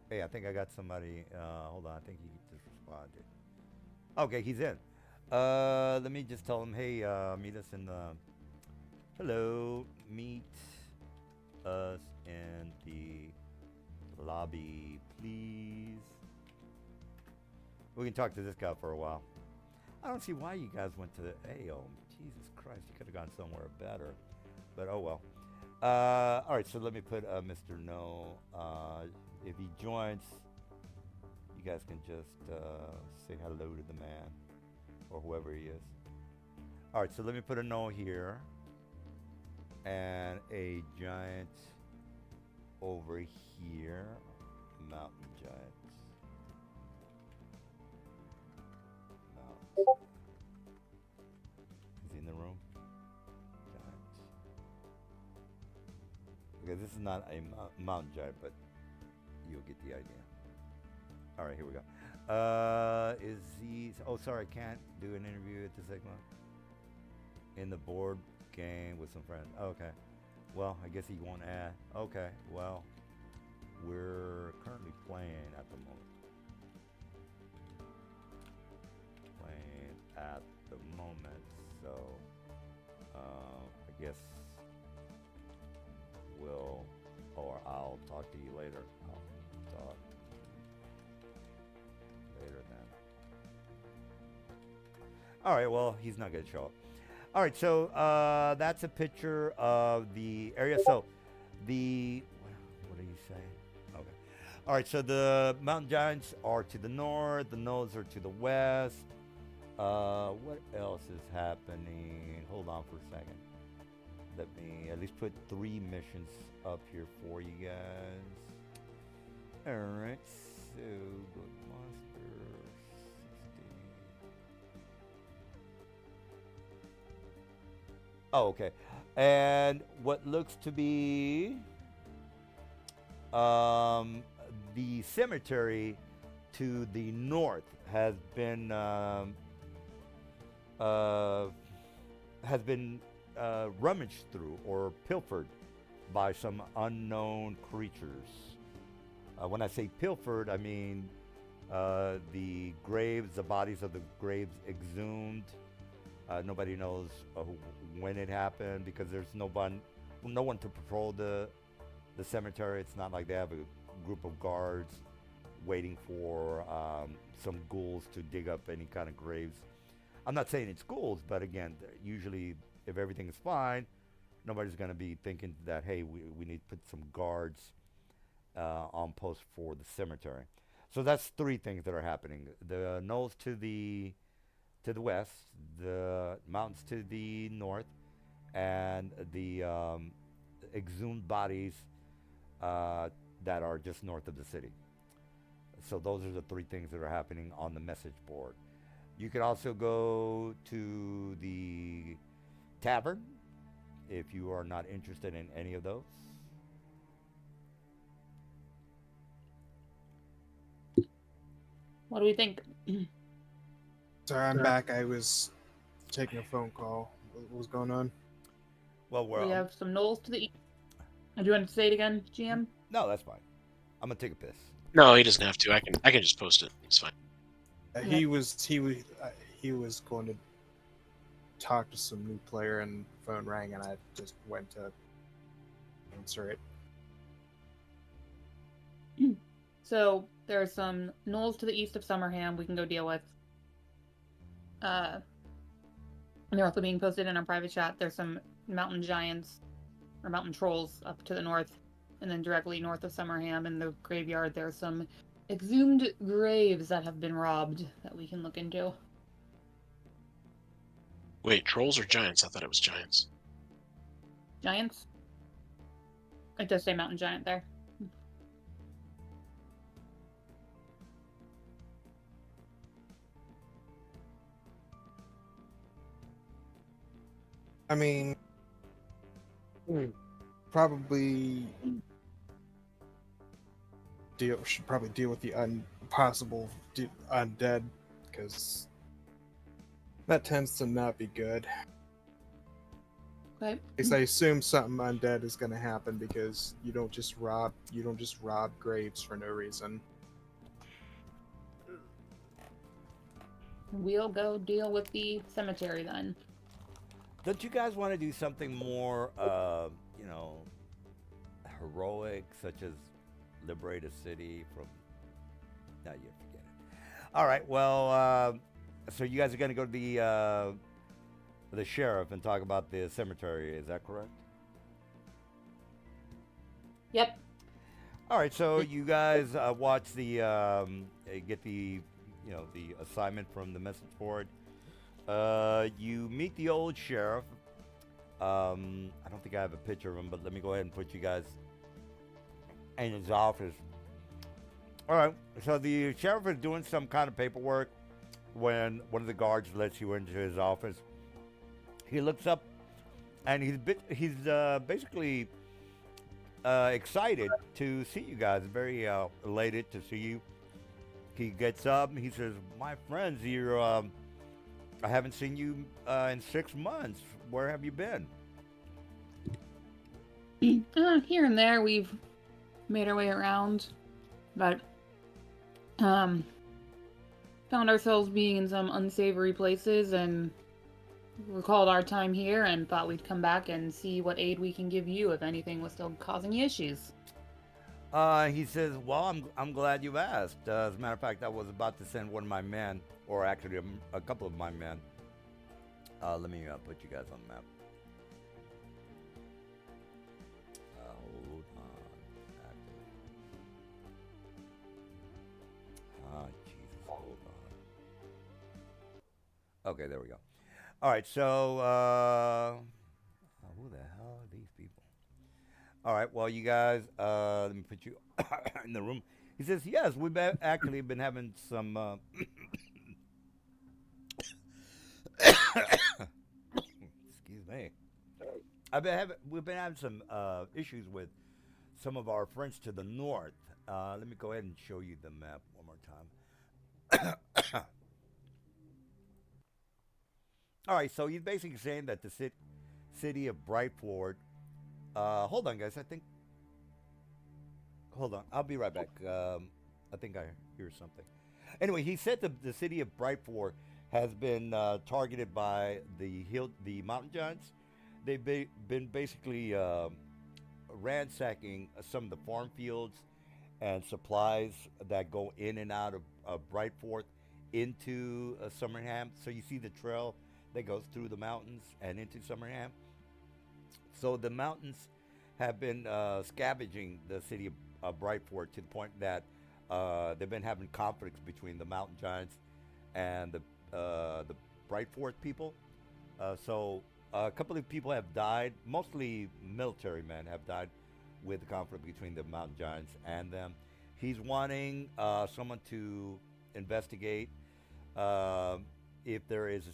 Hey, I think I got somebody. Hold on, I think he just responded. Okay, he's in. Let me just tell him, hey, meet us in the. Hello, meet us in the lobby, please. We can talk to this guy for a while. I don't see why you guys went to the AO. Jesus Christ, you could have gone somewhere better. But oh well. All right, so let me put Mr. No. If he joins, you guys can just say hello to the man or whoever he is. All right, so let me put a no here and a giant over here. Mountain giants. Mountain. Is he in the room? Giants. Okay, this is not a mountain giant, but you'll get the idea. All right, here we go. Is he? Oh, sorry, can't do an interview at the segment. In the board game with some friends. Okay. Well, I guess he won't add. Okay. Well, we're currently playing at the moment. So I guess I'll talk to you later. I'll talk later then. All right. Well, he's not gonna show up. All right. So that's a picture of the area. So what do you say? Okay. All right. So the mountain giants are to the north. The gnolls are to the west. What else is happening? Hold on for a second. Let me at least put 3 missions up here for you guys. Alright, so go to monster 60. Oh, okay. And what looks to be the cemetery to the north has been rummaged through or pilfered by some unknown creatures. When I say pilfered, I mean the graves, the bodies of the graves exhumed. Nobody knows when it happened because there's no one to patrol the cemetery. It's not like they have a group of guards waiting for some ghouls to dig up any kind of graves. I'm not saying it's ghouls, but again, usually if everything is fine, nobody's going to be thinking that, hey, we need to put some guards on post for the cemetery. So that's 3 things that are happening. The gnolls to the west, the mountains to the north, and the exhumed bodies that are just north of the city. So those are the 3 things that are happening on the message board. You can also go to the tavern if you are not interested in any of those. What do we think? Sorry, I'm back. I was taking a phone call. What was going on? Well, We have some gnolls to the east. Do you want to say it again, GM? No, that's fine. I'm gonna take a piss. No, he doesn't have to. I can just post it. It's fine. He was going to talk to some new player, and the phone rang, and I just went to answer it. So there are some gnolls to the east of Summerham we can go deal with. They're also being posted in our private chat. There's some mountain giants or mountain trolls up to the north, and then directly north of Summerham in the graveyard there's some exhumed graves that have been robbed that we can look into. Wait, trolls or giants? I thought it was giants. Giants? It does say mountain giant there. I mean, probably should probably deal with the possible undead, because that tends to not be good. Okay. At least I assume something undead is going to happen, because you don't just rob graves for no reason. We'll go deal with the cemetery then. Don't you guys want to do something more, heroic, such as liberate a city from? No, you forget it. All right. Well, so you guys are going to go to the sheriff and talk about the cemetery. Is that correct? Yep. All right. So you guys watch the get the assignment from the message board. You meet the old sheriff. I don't think I have a picture of him, but let me go ahead and put you guys in his office. All right, so the sheriff is doing some kind of paperwork when one of the guards lets you into his office. He looks up, and he's basically excited to see you guys, very elated to see you. He gets up and he says, "My friends, I haven't seen you in 6 months. Where have you been?" Here and there, we've made our way around, but found ourselves being in some unsavory places and recalled our time here and thought we'd come back and see what aid we can give you if anything was still causing you issues. He says, "Well, I'm glad you asked. As a matter of fact, I was about to send one of my men, or actually a couple of my men. Let me put you guys on the map. Hold on. Jesus, hold on. Okay, there we go. All right, so who the hell are these people? All right, well, you guys, let me put you in the room." He says, "Yes, we've actually been having some." Excuse me. We've been having some issues with some of our friends to the north. Let me go ahead and show you the map one more time. All right, so he's basically saying that the city of Brightford. Hold on, guys. Hold on. I'll be right back. I think I hear something. Anyway, he said the city of Brightford has been targeted by the mountain giants. They've been basically ransacking some of the farm fields and supplies that go in and out of Brightford into Summerham. So you see the trail that goes through the mountains and into Summerham. So the mountains have been scavenging the city of Brightford to the point that they've been having conflicts between the mountain giants and the Brightford people. So a couple of people have died, mostly military men have died with the conflict between the mountain giants and them. He's wanting someone to investigate if there is,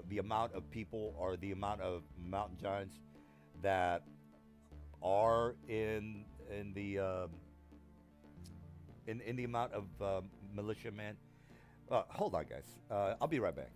the amount of people or the amount of mountain giants that are in the amount of militiamen. Hold on, guys. I'll be right back.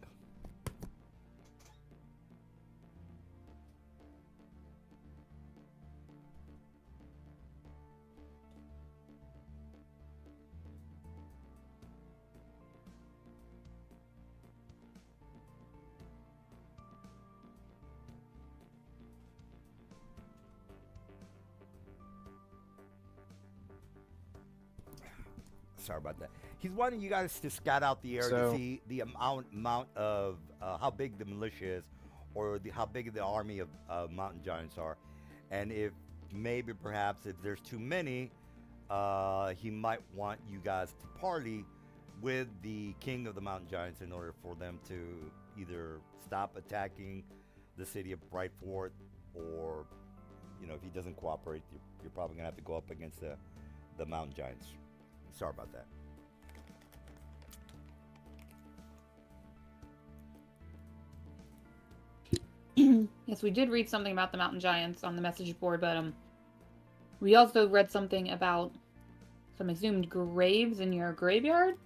Sorry about that. He's wanting you guys to scout out the area to see the amount of how big the militia is, or how big the army of mountain giants are, and if maybe perhaps if there's too many, he might want you guys to parley with the king of the mountain giants in order for them to either stop attacking the city of Brightford, or if he doesn't cooperate, you're probably gonna have to go up against the mountain giants. Sorry about that. Yes, we did read something about the mountain giants on the message board, but we also read something about some exhumed graves in your graveyard.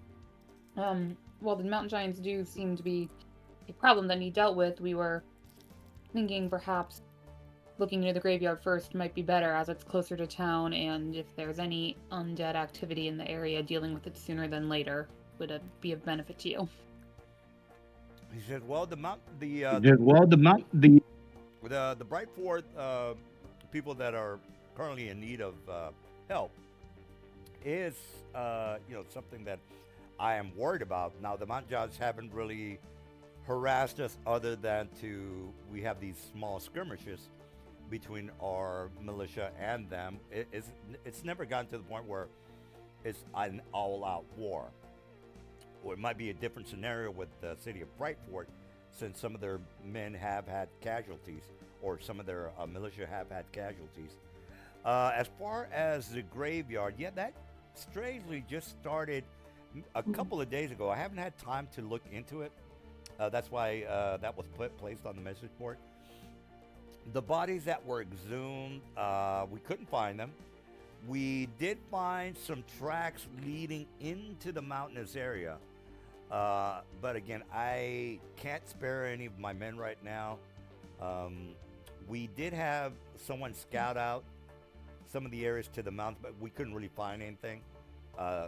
While the mountain giants do seem to be a problem that need dealt with, we were thinking perhaps looking near the graveyard first might be better, as it's closer to town, and if there's any undead activity in the area, dealing with it sooner than later would be of benefit to you. He said, "Well, the Brightford people that are currently in need of help is something that I am worried about. Now, the mountain giants haven't really harassed us, other than we have these small skirmishes between our militia and them. It's never gotten to the point where it's an all-out war. Or it might be a different scenario with the city of Brightford, since some of their men have had casualties, or some of their militia have had casualties. As far as the graveyard, yeah, that strangely just started a couple of days ago. I haven't had time to look into it. That's why that was placed on the message board. The bodies that were exhumed, we couldn't find them. We did find some tracks leading into the mountainous area. But again, I can't spare any of my men right now. Um, we did have someone scout out some of the areas to the mountains, but we couldn't really find anything.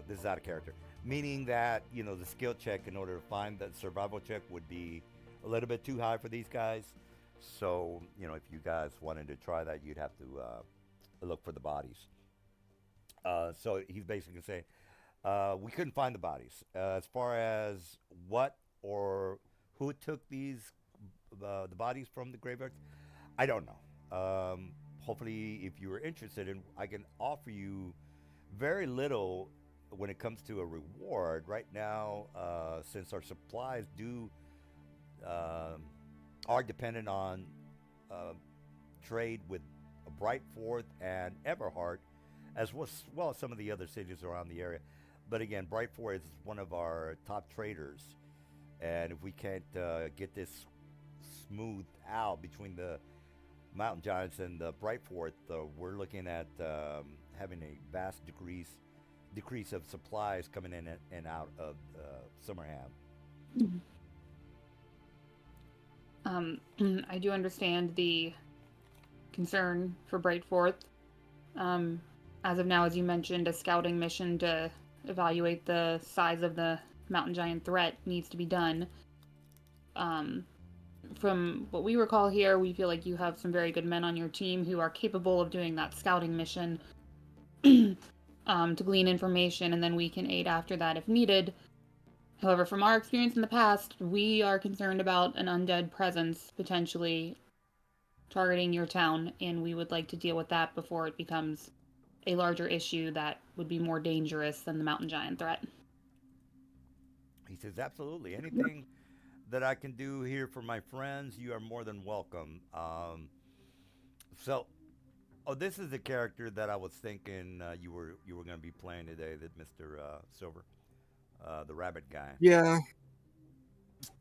This is out of character, meaning that the skill check in order to find the survival check would be a little bit too high for these guys. So if you guys wanted to try that, you'd have to look for the bodies. So he's basically saying we couldn't find the bodies. As far as what or who took the bodies from the graveyards, I don't know. Hopefully, if you were interested in, I can offer you very little when it comes to a reward. Right now, since our supplies are dependent on uh, trade with Brightforth and Everhart, as well as some of the other cities around the area. But again, Brightforth is one of our top traders, and if we can't get this smoothed out between the Mountain Giants and the Brightforth, we're looking at having a vast decrease of supplies coming in and out of Summerham. I do understand the concern for Brightforth. As of now, as you mentioned, a scouting mission to evaluate the size of the mountain giant threat needs to be done. From what we recall here, we feel like you have some very good men on your team who are capable of doing that scouting mission to glean information, and then we can aid after that if needed. However, from our experience in the past, we are concerned about an undead presence potentially targeting your town, and we would like to deal with that before it becomes a larger issue that would be more dangerous than the mountain giant threat. He says, absolutely. Anything that I can do here for my friends, you are more than welcome. This is the character that I was thinking you were going to be playing today, that Mr. Silver, the rabbit guy. Yeah,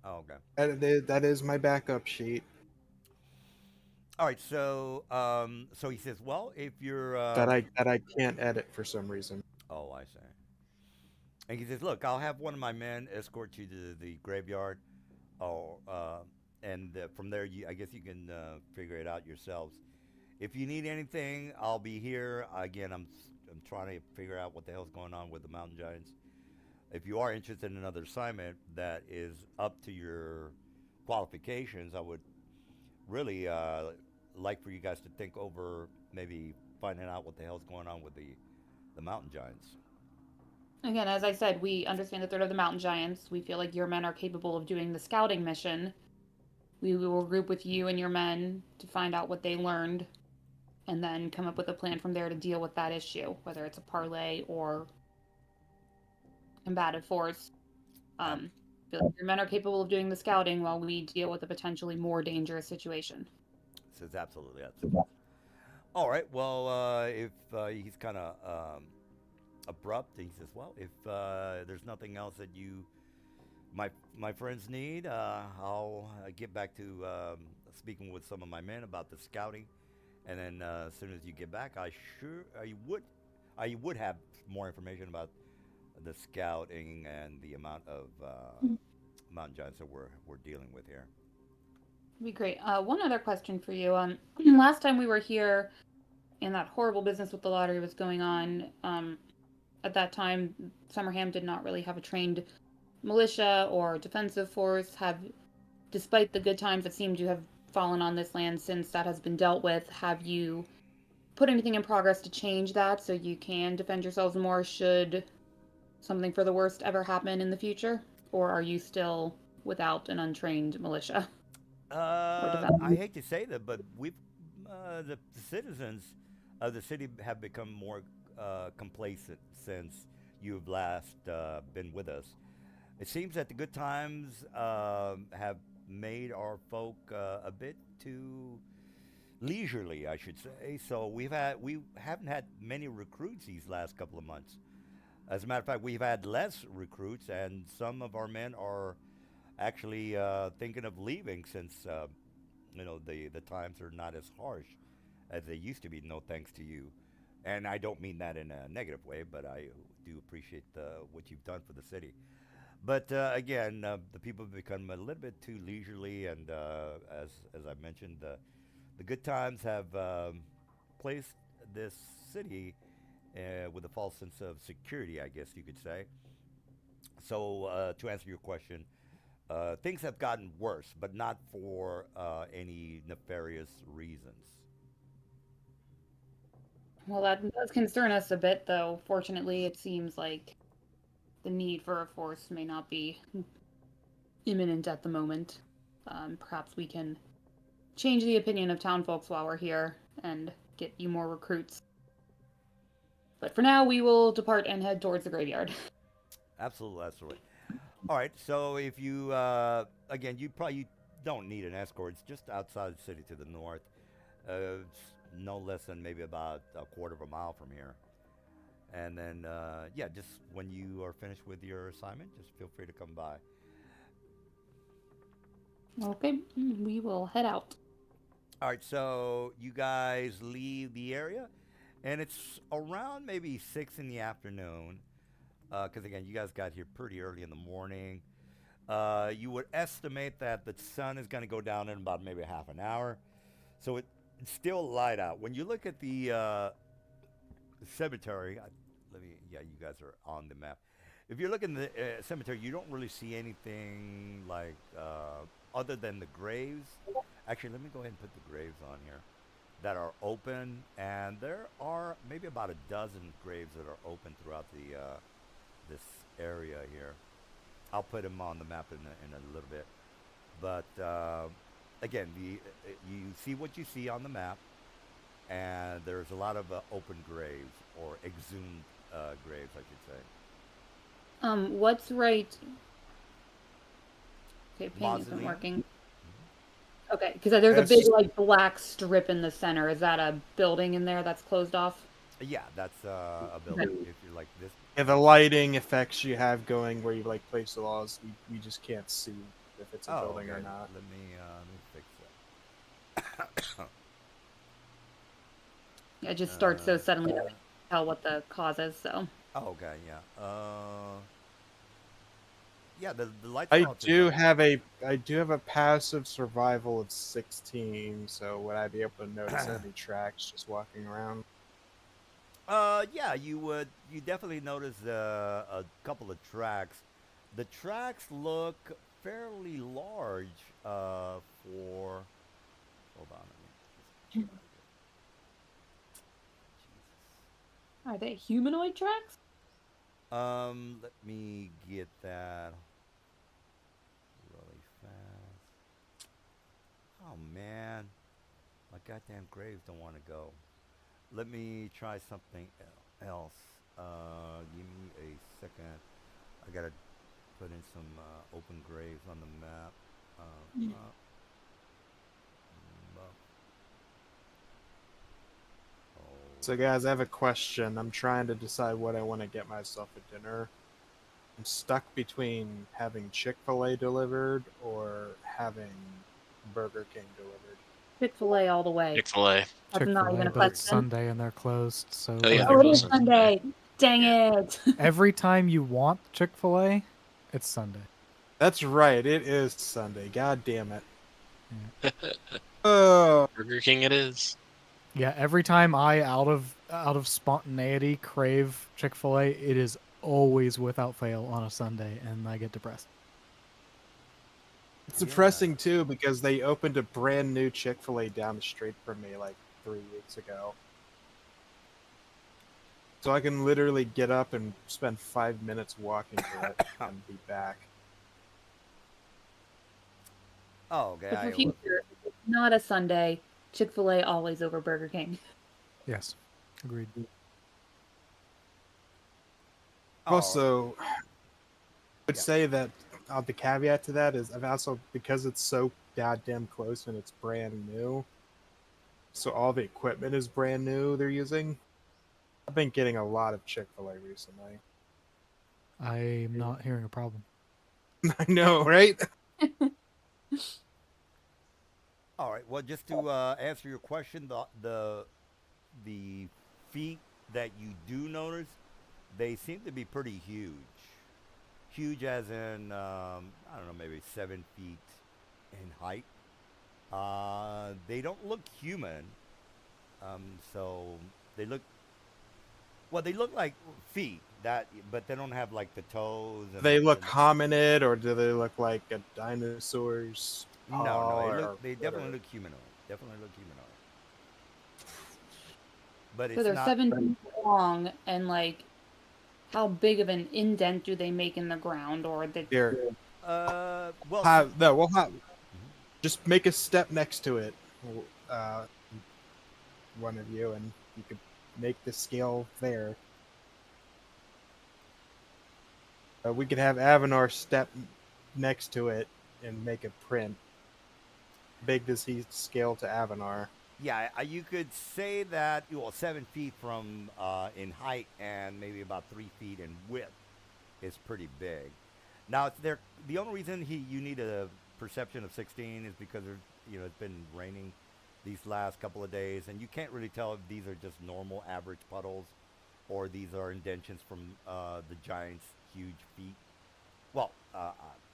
Oh, okay. that is my backup sheet All right. So he says, well, if you're that I can't edit for some reason. oh, I see. And he says, look, I'll have one of my men escort you to the graveyard. Oh, and from there, I guess you can figure it out yourselves. If you need anything, I'll be here. Again, I'm trying to figure out what the hell's going on with the mountain giants. If you are interested in another assignment that is up to your qualifications, I would really like for you guys to think over maybe finding out what the hell's going on with the mountain giants. Again, as I said, we understand the threat of the mountain giants. We feel like your men are capable of doing the scouting mission. We will group with you and your men to find out what they learned, and then come up with a plan from there to deal with that issue, whether it's a parlay or combative force. I feel like your men are capable of doing the scouting while we deal with a potentially more dangerous situation. Says absolutely. All right. Well, if he's kind of abrupt, he says, well, if there's nothing else that my friends need, I'll get back to speaking with some of my men about the scouting, and then as soon as you get back, I would have more information about the scouting and the amount of mountain giants that we're dealing with here. Be great. One other question for you. Last time we were here, and that horrible business with the lottery was going on. At that time, Summerham did not really have a trained militia or defensive force. Despite the good times that seem to have fallen on this land since that has been dealt with, have you put anything in progress to change that so you can defend yourselves more should something for the worst ever happen in the future? Or are you still without an untrained militia? I hate to say that, but the citizens of the city have become more complacent since you've last been with us. It seems that the good times have made our folk a bit too leisurely, I should say. So we haven't had many recruits these last couple of months. As a matter of fact, we've had less recruits, and some of our men are actually thinking of leaving since the times are not as harsh as they used to be. No thanks to you, And I don't mean that in a negative way, but I do appreciate what you've done for the city. But again, the people have become a little bit too leisurely, and as I mentioned, the good times have placed this city with a false sense of security, I guess you could say. So to answer your question, things have gotten worse, but not for any nefarious reasons. Well, that does concern us a bit, though. Fortunately, it seems like the need for a force may not be imminent at the moment. Perhaps we can change the opinion of town folks while we're here and get you more recruits. But for now, we will depart and head towards the graveyard. Absolutely, absolutely. All right, so if you again, you probably don't need an escort. It's just outside the city to the north. It's no less than maybe about a quarter of a mile from here. And then, yeah, just when you are finished with your assignment, just feel free to come by. Okay, we will head out. All right, so you guys leave the area, and it's around maybe 6 in the afternoon. Because again, you guys got here pretty early in the morning. You would estimate that the sun is going to go down in about maybe half an hour, so it's still light out. When you look at the cemetery, yeah, you guys are on the map. If you look in the cemetery, you don't really see anything like other than the graves. Actually, let me go ahead and put the graves on here that are open, and there are maybe about a dozen graves that are open throughout the this area here. I'll put them on the map in a little bit. But again, you see what you see on the map, and there's a lot of open graves or exhumed graves, I should say. What's right? Okay, ping isn't Mausoleum? working. Okay, because there's a big like black strip in the center. Is that a building in there that's closed off? Yeah, that's a building. If you're like this, Yeah, the lighting effects you have going where you like place the laws, we just can't see if it's a building or okay. not. Let me fix that. Yeah, it just starts so suddenly that we can't tell what the cause is. So. Oh, okay, yeah. Yeah, the lights. I are all do together. have a passive survival of 16, so would I be able to notice any tracks just walking around? Yeah, you would. You definitely notice a couple of tracks. The tracks look fairly large for. Hold on. Let me just Are they humanoid tracks? let me get that really fast. Oh man, my goddamn graves don't want to go. Let me try something else. Give me a second. I gotta put in some open graves on the map. Uh, So guys, I have a question. I'm trying to decide what I want to get myself at dinner. I'm stuck between having Chick-fil-A delivered or having Burger King delivered. Chick-fil-A all the way. Chick-fil-A. That's not even Chick-fil-A, a but it's question. Sunday and they're closed. So Oh, yeah, Oh, they're it is closed on Sunday. Dang it. every time you want Chick-fil-A, it's Sunday. That's right, it is Sunday. God damn it. Yeah. Oh, Burger King it is. Yeah, every time I out of spontaneity crave Chick-fil-A, it is always without fail on a Sunday, and I get depressed. it's depressing too because they opened a brand new Chick-fil-A down the street from me like 3 weeks ago. So I can literally get up and spend 5 minutes walking to it and be back. Oh, okay. But for I will. future, if it's not a Sunday, Chick-fil-A always over Burger King. Yes, agreed. Oh, Also, I would Yeah. say that the caveat to that is I've also, because it's so goddamn close and it's brand new, so all the equipment is brand new they're using. I've been getting a lot of Chick-fil-A recently. I'm not hearing a problem. I know, right? All right. Well, just to answer your question, the feet that you do notice, they seem to be pretty huge. Huge as in, I don't know, maybe 7 feet in height. They don't look human. So they look, well, they look like feet, that, but they don't have like the toes. Do And they look the, hominid, or do they look like a dinosaur's no, paw? no, or they what definitely are- look humanoid. Definitely look humanoid. But So it's they're not. 7 feet long, and like, how big of an indent do they make in the ground, or the? Here, Well, we'll have mhm. just make a step next to it, uh, one of you, and you could make the scale there. We could have Avanar step next to it and make a print. Big does he scale to Avanar? Yeah, you could say that, well, 7 feet from in height and maybe about 3 feet in width is pretty big. Now, the only reason you need a perception of 16 is because it's been raining these last couple of days, and you can't really tell if these are just normal average puddles or these are indentions from the giant's huge feet. Well,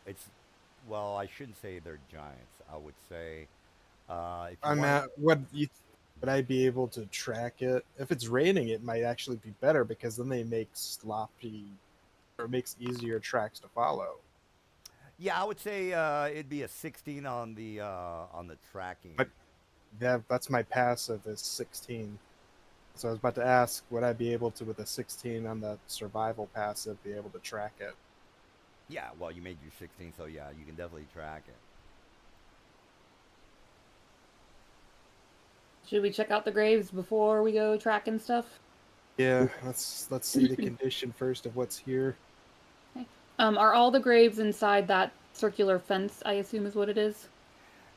it's well, I shouldn't say they're giants. I would say if you I'm want. not. Would I be able to track it? If it's raining, it might actually be better because then they make sloppy, or makes easier tracks to follow. Yeah, I would say it'd be a 16 on the tracking. But that's my passive is 16. So I was about to ask, would I be able to, with a 16 on the survival passive, be able to track it? Yeah, well, you made your 16, so yeah, you can definitely track it. Should we check out the graves before we go tracking stuff? Yeah, let's see the condition first of what's here. Okay. Are all the graves inside that circular fence? I assume is what it is.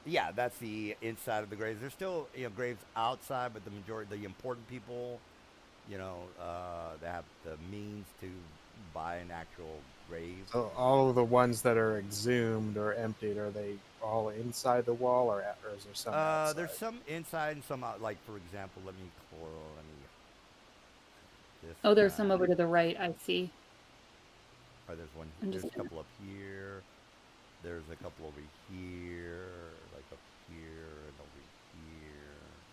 Yeah, that's the inside of the graves. There's still graves outside, but the important people, they have the means to buy an actual grave. So all of the ones that are exhumed or emptied, are they all inside the wall, or is there some outside? There's some inside and some out. Like, for example, let me. This Oh, there's some guy. over to the right. I see. Or there's one. I'm There's just a couple up here. There's a couple over here, like up here and over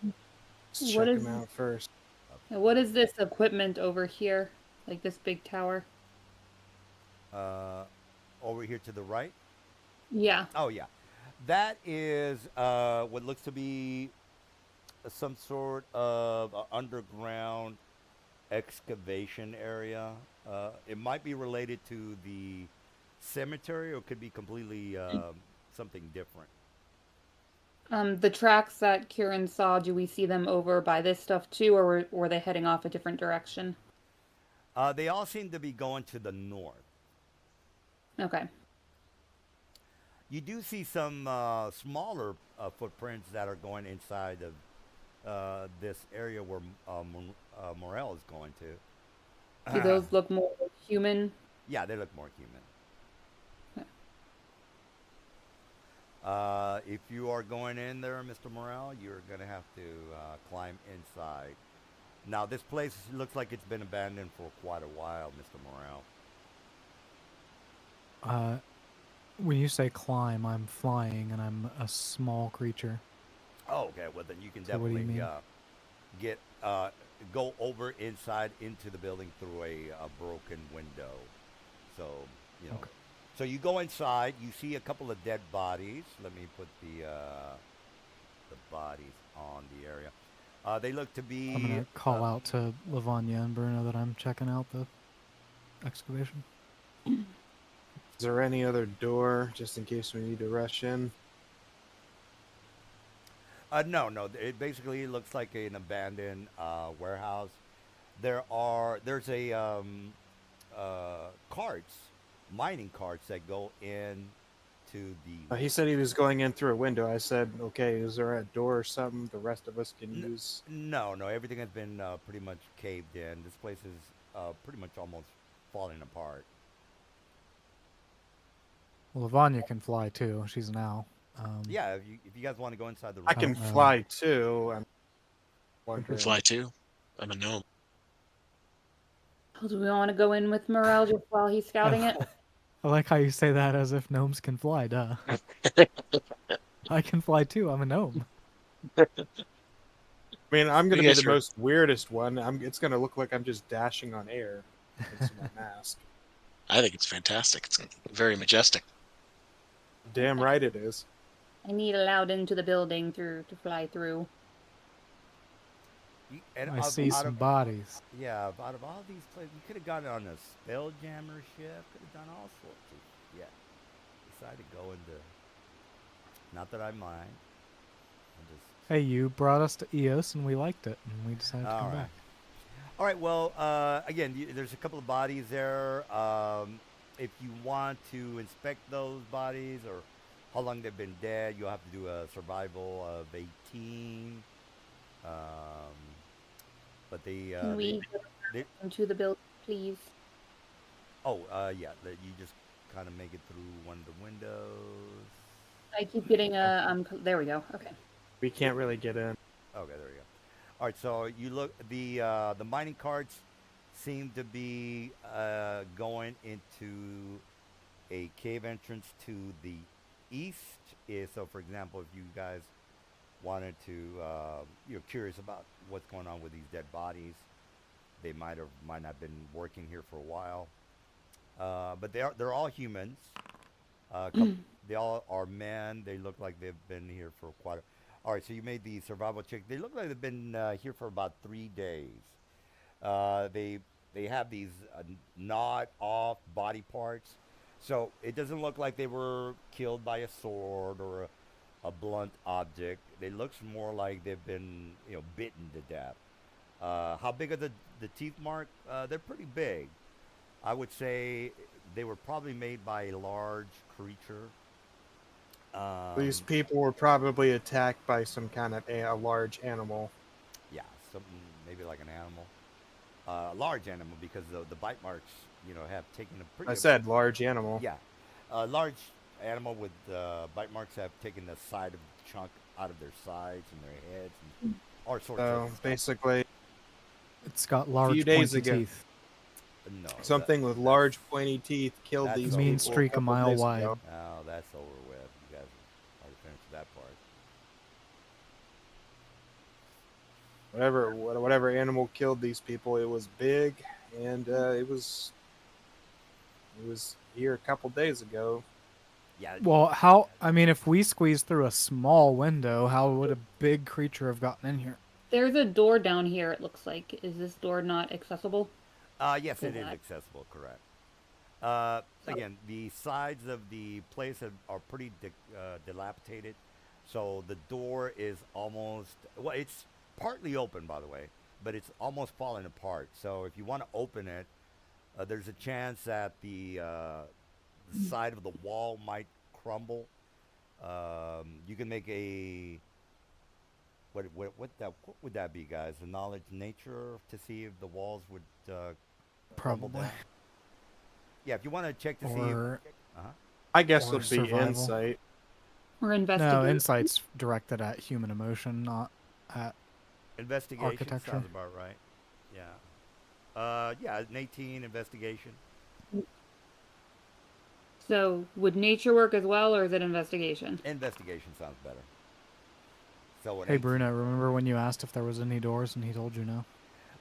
here. Let's What check is- them out first. What is this equipment over here? Like this big tower? Over here to the right. Yeah. Oh yeah, that is what looks to be some sort of underground excavation area. It might be related to the cemetery, or it could be completely something different. The tracks that Kieran saw, do we see them over by this stuff too, or were they heading off a different direction? They all seem to be going to the north. Okay. You do see some smaller footprints that are going inside of this area where Morel is going to. Do those look more human? Yeah, they look more human. If you are going in there, Mr. Morel, you're going to have to climb inside. Now, this place looks like it's been abandoned for quite a while, Mr. Morel. When you say climb, I'm flying and I'm a small creature. Oh, okay. Well, then you can So what do you definitely mean? go over inside into the building through a broken window. So, Okay. So you go inside. You see a couple of dead bodies. Let me put the bodies on the area. They look to be. I'm gonna call out to Lavanya and Bruno that I'm checking out the excavation. Is there any other door, just in case we need to rush in? No. It basically looks like an abandoned warehouse. There's a carts, mining carts that go in to the. He said he was going in through a window. I said, okay, is there a door or something the rest of us can use? No. Everything has been pretty much caved in. This place is pretty much almost falling apart. Well, Lavanya can fly too. She's an owl. Yeah, if you guys want to go inside the room. I can fly too. I'm I can wondering. fly too. I'm a gnome. Well, do we want to go in with Morel just while he's scouting it? I like how you say that as if gnomes can fly, duh. I can fly too, I'm a gnome. I mean, I'm You gonna be guys the are- most weirdest one. It's gonna look like I'm just dashing on air thanks to my mask. I think it's fantastic. It's very majestic. Damn right it is. I need allowed into the building to fly through. And I see some bodies. yeah, out of all these places, you could have gotten on a Spelljammer ship. Could have done all sorts of. Yeah, decided to go into. Not that I mind. I just. Hey, you brought us to Eos and we liked it, and we decided to All come right. back. All right. Well, again, there's a couple of bodies there. If you want to inspect those bodies or how long they've been dead, you'll have to do a survival of 18. But Can we they get into the building, please? yeah, you just kind of make it through one of the windows. I keep getting a there we go. Okay. We can't really get in. Okay, there we go. All right, so you look the mining carts seem to be going into a cave entrance to the east. So, for example, if you guys wanted to, you're curious about what's going on with these dead bodies, they might not have been working here for a while. But they're all humans. They all are men. They look like they've been here for quite a. All right, so you made the survival check. They look like they've been here for about 3 days. They have these gnawed off body parts, so it doesn't look like they were killed by a sword or a blunt object. It looks more like they've been bitten to death. How big are the teeth, Mark? They're pretty big. I would say they were probably made by a large creature. These people were probably attacked by some kind of a large animal. Yeah, something maybe like an animal, a large animal, because the bite marks, have taken a pretty. I said large animal. Yeah, a large animal with bite marks have taken the side of the chunk out of their sides and their heads and all sorts So of. basically, It's got large few days pointy ago. teeth. No, something with large pointy teeth killed that's these a people. mean streak a couple mile days wide. ago. Oh, that's over with. You guys already finished that part. Whatever animal killed these people, it was big, and it was here a couple days ago. Yeah. Well, if we squeezed through a small window, how would a big creature have gotten in here? There's a door down here, it looks like. Is this door not accessible? Yes, it is Correct. accessible. Correct. Again, the sides of the place are pretty dilapidated, so the door is almost it's partly open, by the way, but it's almost falling apart. So if you want to open it, there's a chance that the side of the wall might crumble. You can make a what would that be, guys? A knowledge nature to see if the walls would crumble Probably. down? Yeah, if you want to check to see. Or I guess Or it'd be survival. insight. We're investigating. no, insight's directed at human emotion, not at Investigation Architecture. sounds about right. Yeah. Yeah, an 18 investigation. So, would nature work as well, or is it investigation? Investigation sounds better. So an Hey 18 Bruno, remember when you asked if there was any doors and he told you no?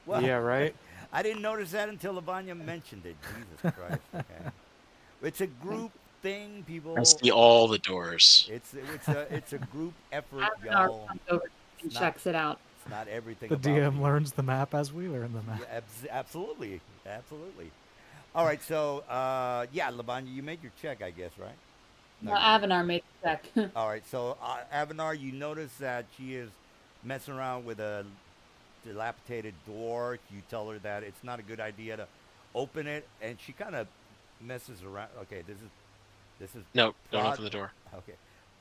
Well, Yeah, right. I didn't notice that until Lavanya mentioned it. Jesus Christ. Okay. It's a group thing, people. I see all the doors. It's a group effort, Avatar y'all. comes over and It's not- checks it out. It's not everything The about DM me. learns the map as we learn the map. Yeah, absolutely. Absolutely. All right, so yeah, Lavanya, you made your check, I guess, right? No, Avanar made the check. All right, so Avanar, you notice that she is messing around with a dilapidated door. You tell her that it's not a good idea to open it, and she kind of messes around. Okay, this is No, don't plot- open the door. Okay,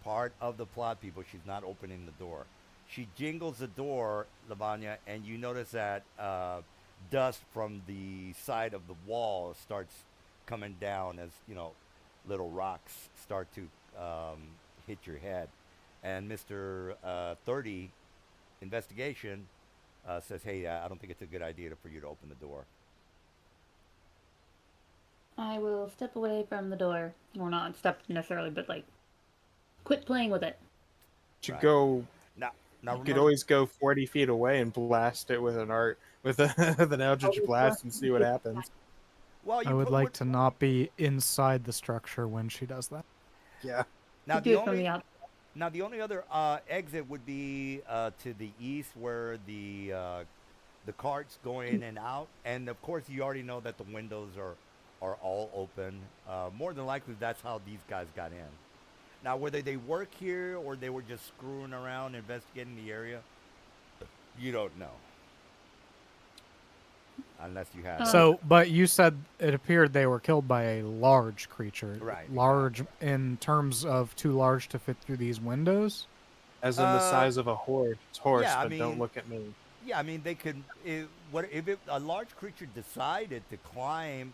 part of the plot, people. She's not opening the door. She jingles the door, Lavanya, and you notice that dust from the side of the wall starts coming down as little rocks start to hit your head. And Mr. 30 investigation says, "Hey, I don't think it's a good idea for you to open the door." I will step away from the door. Or not step necessarily, but like quit playing with it. You Right. go. Now, You could remember, always go 40 feet away and blast it with with an Eldritch Blast and see what happens. well, I you would put like to not be inside the structure when she does that. Yeah. now Do the it from the outside. only other exit would be to the east where the carts go in and out, and of course you already know that the windows are all open. More than likely, that's how these guys got in. Now, whether they work here or they were just screwing around investigating the area, you don't know. Unless you had. So, but you said it appeared they were killed by a large creature. Right, Large exactly. in terms of too large to fit through these windows? As in the size of a horse, Yeah, I but don't mean, look at me. yeah, I mean, they could. What if a large creature decided to climb?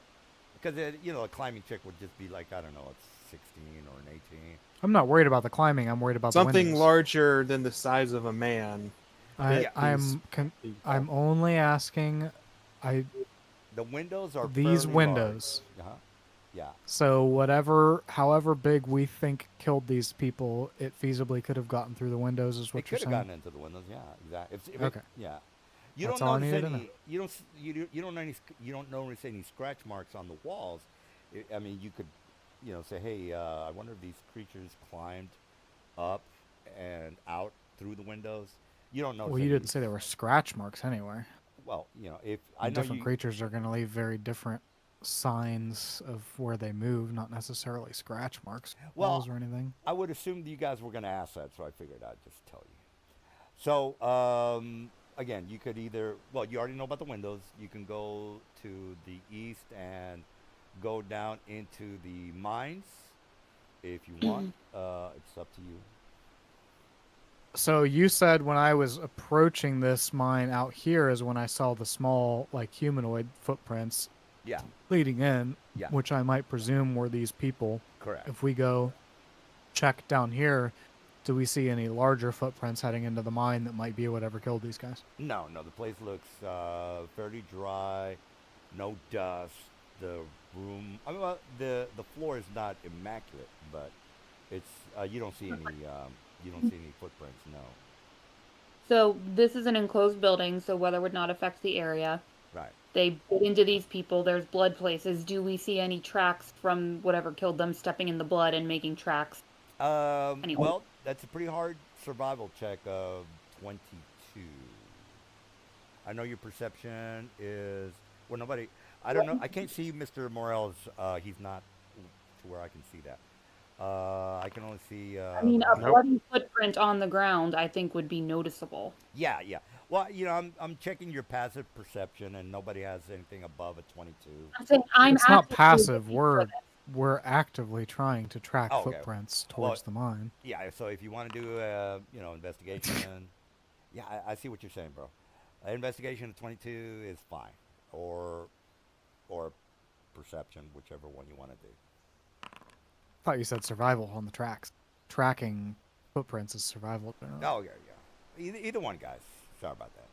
Because a climbing check would just be like, I don't know, it's 16 or an 18. I'm not worried about the climbing. I'm worried about the Something windows. larger than the size of a man. Yeah. I'm only asking. The windows are These fairly windows. large. Uh-huh. Yeah. So however big we think killed these people, it feasibly could have gotten through the windows. Is what It you're could have saying? gotten into the windows. Yeah, exactly. Okay. Yeah. You That's don't all I notice needed to know. any. You don't notice any scratch marks on the walls. I mean, you could, say, hey, I wonder if these creatures climbed up and out through the windows. You don't notice. Well, you any- didn't say there were scratch marks anyway. Well, if I know Different creatures are going to leave very different signs of where they move, not necessarily scratch marks, Well, walls or anything. I would assume that you guys were going to ask that, so I figured I'd just tell you. So, again, you could either, well, you already know about the windows. You can go to the east and go down into the mines if you want. It's up to you. So you said when I was approaching this mine out here is when I saw the small, like, humanoid footprints Yeah, leading in, Yeah. which I might presume were these people. correct. If we go check down here, do we see any larger footprints heading into the mine that might be whatever killed these guys? No, the place looks fairly dry, no dust. The room, I mean, well, the floor is not immaculate, but it's you don't see any footprints. No, So this is an enclosed building, so weather would not affect the area. right. They bit into these people. There's blood places. Do we see any tracks from whatever killed them stepping in the blood and making tracks? Anyway. Well, that's a pretty hard survival check of 22. I know your perception is well. Nobody. I don't know. I can't see Mr. Morel's. He's not to where I can see that. I can only see. I mean, a bloody footprint on the ground, I think, would be noticeable. Yeah. Well, I'm checking your passive perception, and nobody has anything above a 22. I'm saying It's not actively passive. looking for this. We're actively trying to track Oh, okay. footprints towards the mine. Yeah. So if you want to do, investigation, yeah, I see what you're saying, bro. Investigation of 22 is fine, or perception, whichever one you want to do. Thought you said survival on the tracks. Tracking footprints is survival. Generally. Oh yeah. Either one, guys. Sorry about that.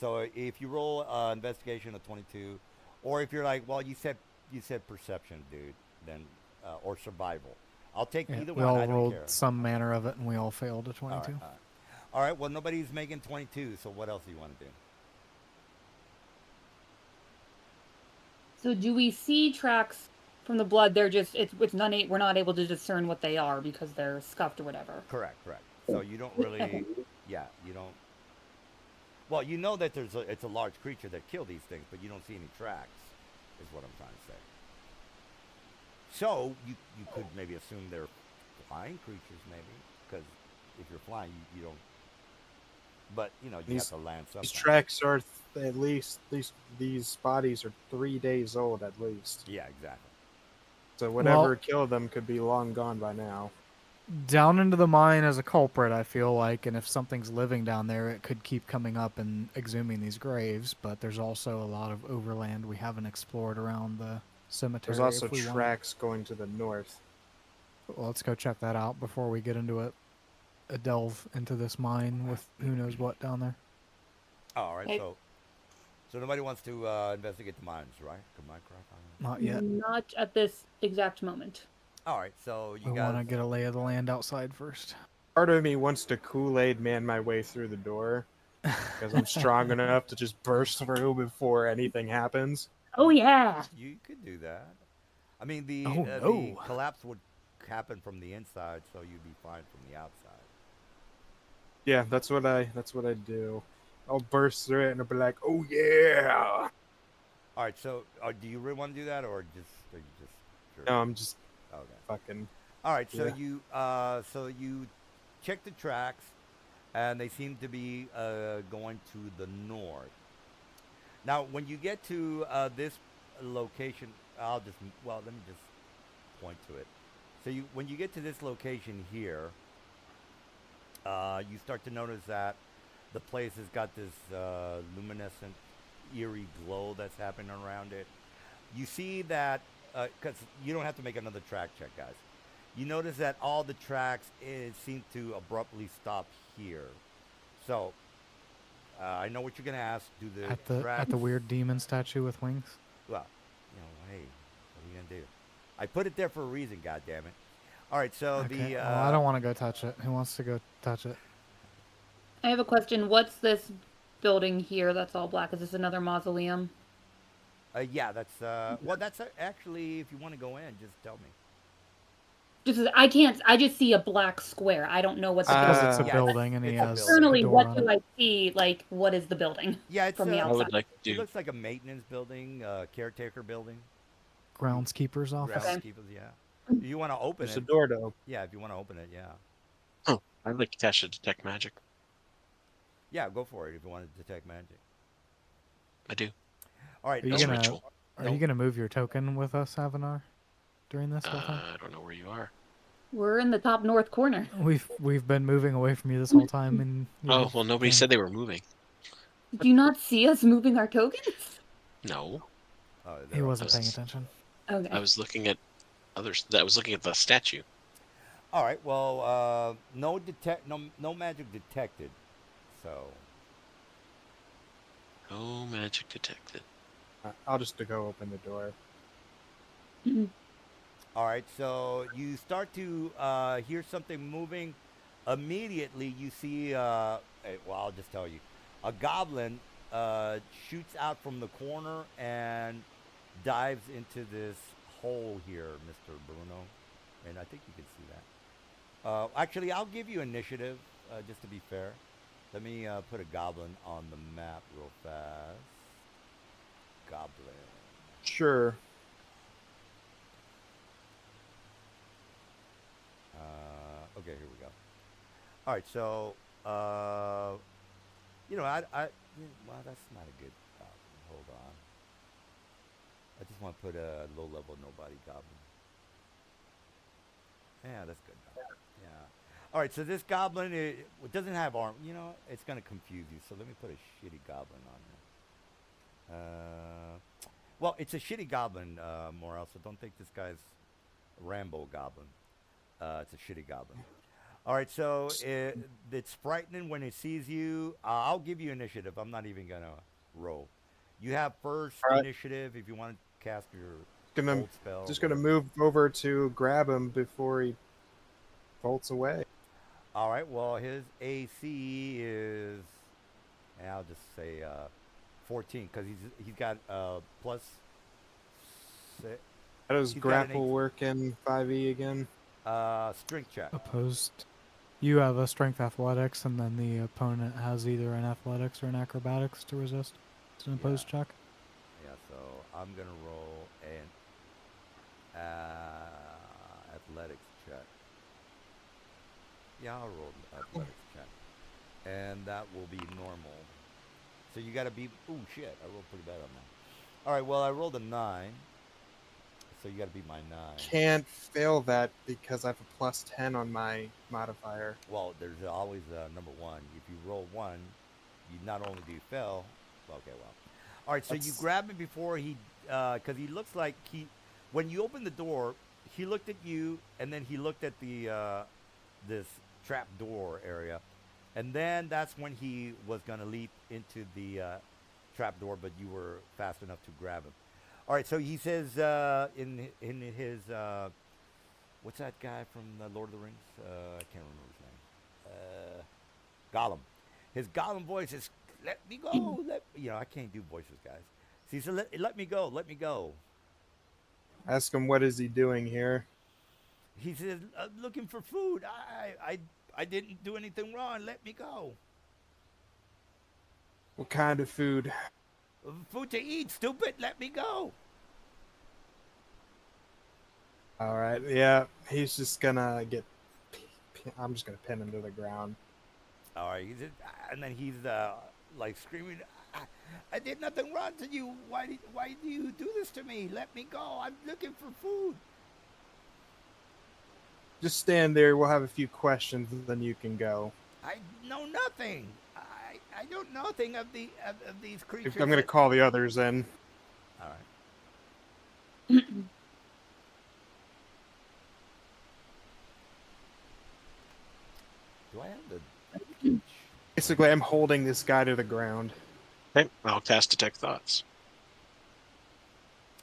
So if you roll investigation of 22, or if you're like, well, you said perception, dude, then or survival. I'll take Yeah, either we one. all I don't rolled care. some manner of it, and we all failed at All 22. right. All right. Well, nobody's making 22. So what else do you want to do? So do we see tracks from the blood? They're just it's not we're not able to discern what they are because they're scuffed or whatever. Correct. So you don't really, yeah, you don't. Well, you know that it's a large creature that killed these things, but you don't see any tracks, is what I'm trying to say. So you could maybe assume they're flying creatures, maybe, because if you're flying, you don't. But you have to land something. These tracks are at least these bodies are 3 days old at least. Yeah, exactly. So whatever Well- killed them could be long gone by now. Down into the mine as a culprit, I feel like, and if something's living down there, it could keep coming up and exhuming these graves. But there's also a lot of overland we haven't explored around the cemetery. There's also if we want. tracks going to the north. Well, let's go check that out before we get into a delve into this mine with who knows what down there. All right. Okay. So So nobody wants to investigate the mines, right? Come on, crap. Not yet. Not at this exact moment. All right, so you We guys. want to get a lay of the land outside first. Part of me wants to Kool-Aid man my way through the door because I'm strong enough to just burst through before anything happens. Oh yeah. You could do that. I mean, the Oh, the no. collapse would happen from the inside, so you'd be fine from the outside. Yeah, that's what I do. I'll burst through it and I'll be like, "Oh yeah!" All right, so do you really want to do that, or are you just? Sure? No, I'm just Okay. fucking. All right, so Yeah. you check the tracks, and they seem to be going to the north. Now, when you get to this location, let me just point to it. So when you get to this location here, you start to notice that the place has got this luminescent, eerie glow that's happening around it. You see that, because you don't have to make another track check, guys. You notice that all the tracks seem to abruptly stop here. So, I know what you're gonna ask. Do the tracks At the weird demon statue with wings? Well, hey, what are you gonna do? I put it there for a reason. God damn it! All right, so Okay. Well, I don't want to go touch it. Who wants to go touch it? I have a question. What's this building here that's all black? Is this another mausoleum? Yeah, that's that's actually, if you want to go in, just tell me. I can't. I just see a black square. I don't know what the Because building. it's a yeah, building and he it's a has building. a Externally, door what on do it. I see? Like, what is the building? Yeah, it's From the I outside. would like to It do. looks like a maintenance building, caretaker building, Groundskeeper's office. groundskeepers. Yeah. If you want to open There's a it, door to open. yeah. If you want to open it, yeah, Oh, I'd like to cast a detect magic. yeah, go for it. If you want to detect magic. I do. All right. Are you That's no- gonna ritual. Are you gonna move your token with us, Avanar, during this whole time? I don't know where you are. We're in the top north corner. We've been moving away from you this whole time, and Oh, well, nobody said they were moving. Did you not see us moving our tokens? No, Oh, he they're wasn't open. paying attention. Okay. I was looking at others. I was looking at the statue. All right. Well, no magic detected. So, Oh, magic detected. I'll just go open the door. all right. So you start to hear something moving. Immediately, you see. I'll just tell you, a goblin shoots out from the corner and dives into this hole here, Mr. Bruno. And I think you can see that. Actually, I'll give you initiative, just to be fair. Let me put a goblin on the map real fast. Goblin. Sure. Okay, here we go. All right, so well, that's not a good goblin. Hold on. I just want to put a low-level nobody goblin. Yeah, that's good. Yeah. All right, so this goblin it doesn't have arm. You know, it's gonna confuse you. So let me put a shitty goblin on here. Well, it's a shitty goblin, Morel. So don't think this guy's Rambo goblin. It's a shitty goblin. All right, so it's frightening when it sees you. I'll give you initiative. I'm not even gonna roll. You have first All right. initiative if you want to cast your Gonna old spell. just gonna move over to grab him before he bolts away. All right. Well, his AC is, and I'll just say 14 because he's got plus 6 How does He's got an grapple eight. work in 5e again? strength check. Opposed. You have a strength athletics, and then the opponent has either an athletics or an acrobatics to resist. It's an opposed check. Yeah. So I'm gonna roll an athletics check. Yeah, I'll roll an athletics check, and that will be normal. So you got to be. Ooh, shit! I rolled pretty bad on that. All right. Well, I rolled a 9. So you got to beat my 9. Can't fail that because I have a plus 10 on my modifier. Well, there's always number 1. If you roll 1, you not only do you fail. Okay, well. All right, so you That's- grab him before he, because he looks like when you open the door, he looked at you, and then he looked at the this trap door area, and then that's when he was gonna leap into the trap door, but you were fast enough to grab him. All right, so he says in his what's that guy from the Lord of the Rings? I can't remember his name. Gollum. His Gollum voice is, "Let me go." I can't do voices, guys. So he said, "Let me go. Let me go." Ask him what is he doing here. He says, "Looking for food. I didn't do anything wrong. Let me go. What kind of food? Food to eat, stupid. Let me go." All right, yeah, he's just gonna get. I'm just gonna pin him to the ground. All right, and then he's like screaming, I did nothing wrong to you. Why do you do this to me? Let me go. I'm looking for food." Just stand there. We'll have a few questions, and then you can go. I know nothing. I don't know nothing of these creatures. I'm gonna call the others in. All right. Do I have the? Basically, I'm holding this guy to the ground. Okay, I'll cast Detect Thoughts.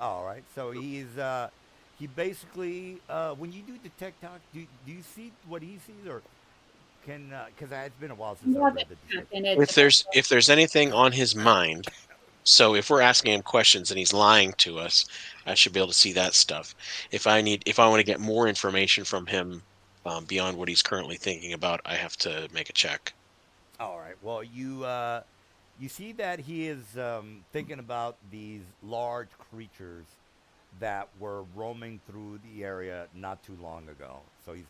All right. So he basically when you do detect talk, do you see what he sees, or can because it's been a while since I Yeah, read the detect. and it's If there's anything on his mind, so if we're asking him questions and he's lying to us, I should be able to see that stuff. If I want to get more information from him beyond what he's currently thinking about, I have to make a check. All right. Well, you see that he is thinking about these large creatures that were roaming through the area not too long ago. So he's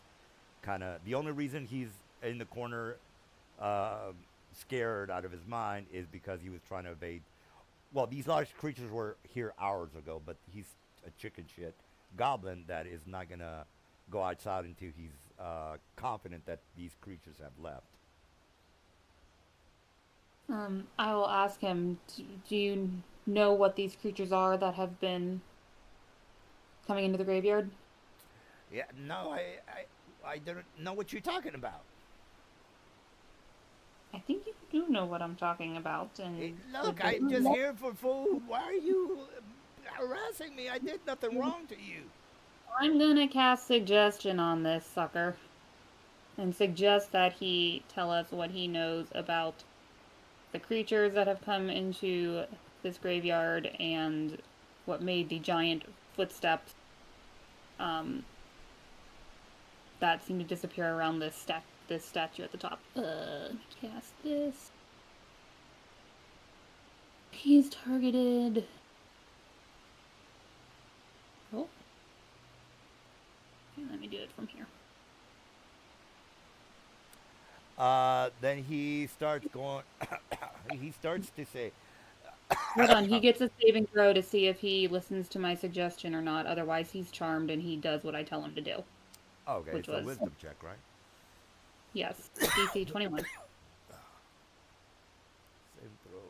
kind of the only reason he's in the corner, scared out of his mind, is because he was trying to evade. Well, these large creatures were here hours ago, but he's a chicken shit goblin that is not gonna go outside until he's confident that these creatures have left. I will ask him, do you know what these creatures are that have been coming into the graveyard? Yeah, no, I don't know what you're talking about. I think you do know what I'm talking about. And Hey, look, I'm just here for food. Why are you harassing me? I did nothing wrong to you. I'm gonna cast suggestion on this sucker and suggest that he tell us what he knows about the creatures that have come into this graveyard and what made the giant footsteps that seem to disappear around this statue at the top. Cast this. He's targeted. Oh. Okay, let me do it from here. Then he starts going. He starts to say, Hold on, he gets a saving throw to see if he listens to my suggestion or not. Otherwise, he's charmed and he does what I tell him to do. "Okay, Which it's a was- wisdom check, right?" Yes, DC 21. Save throw.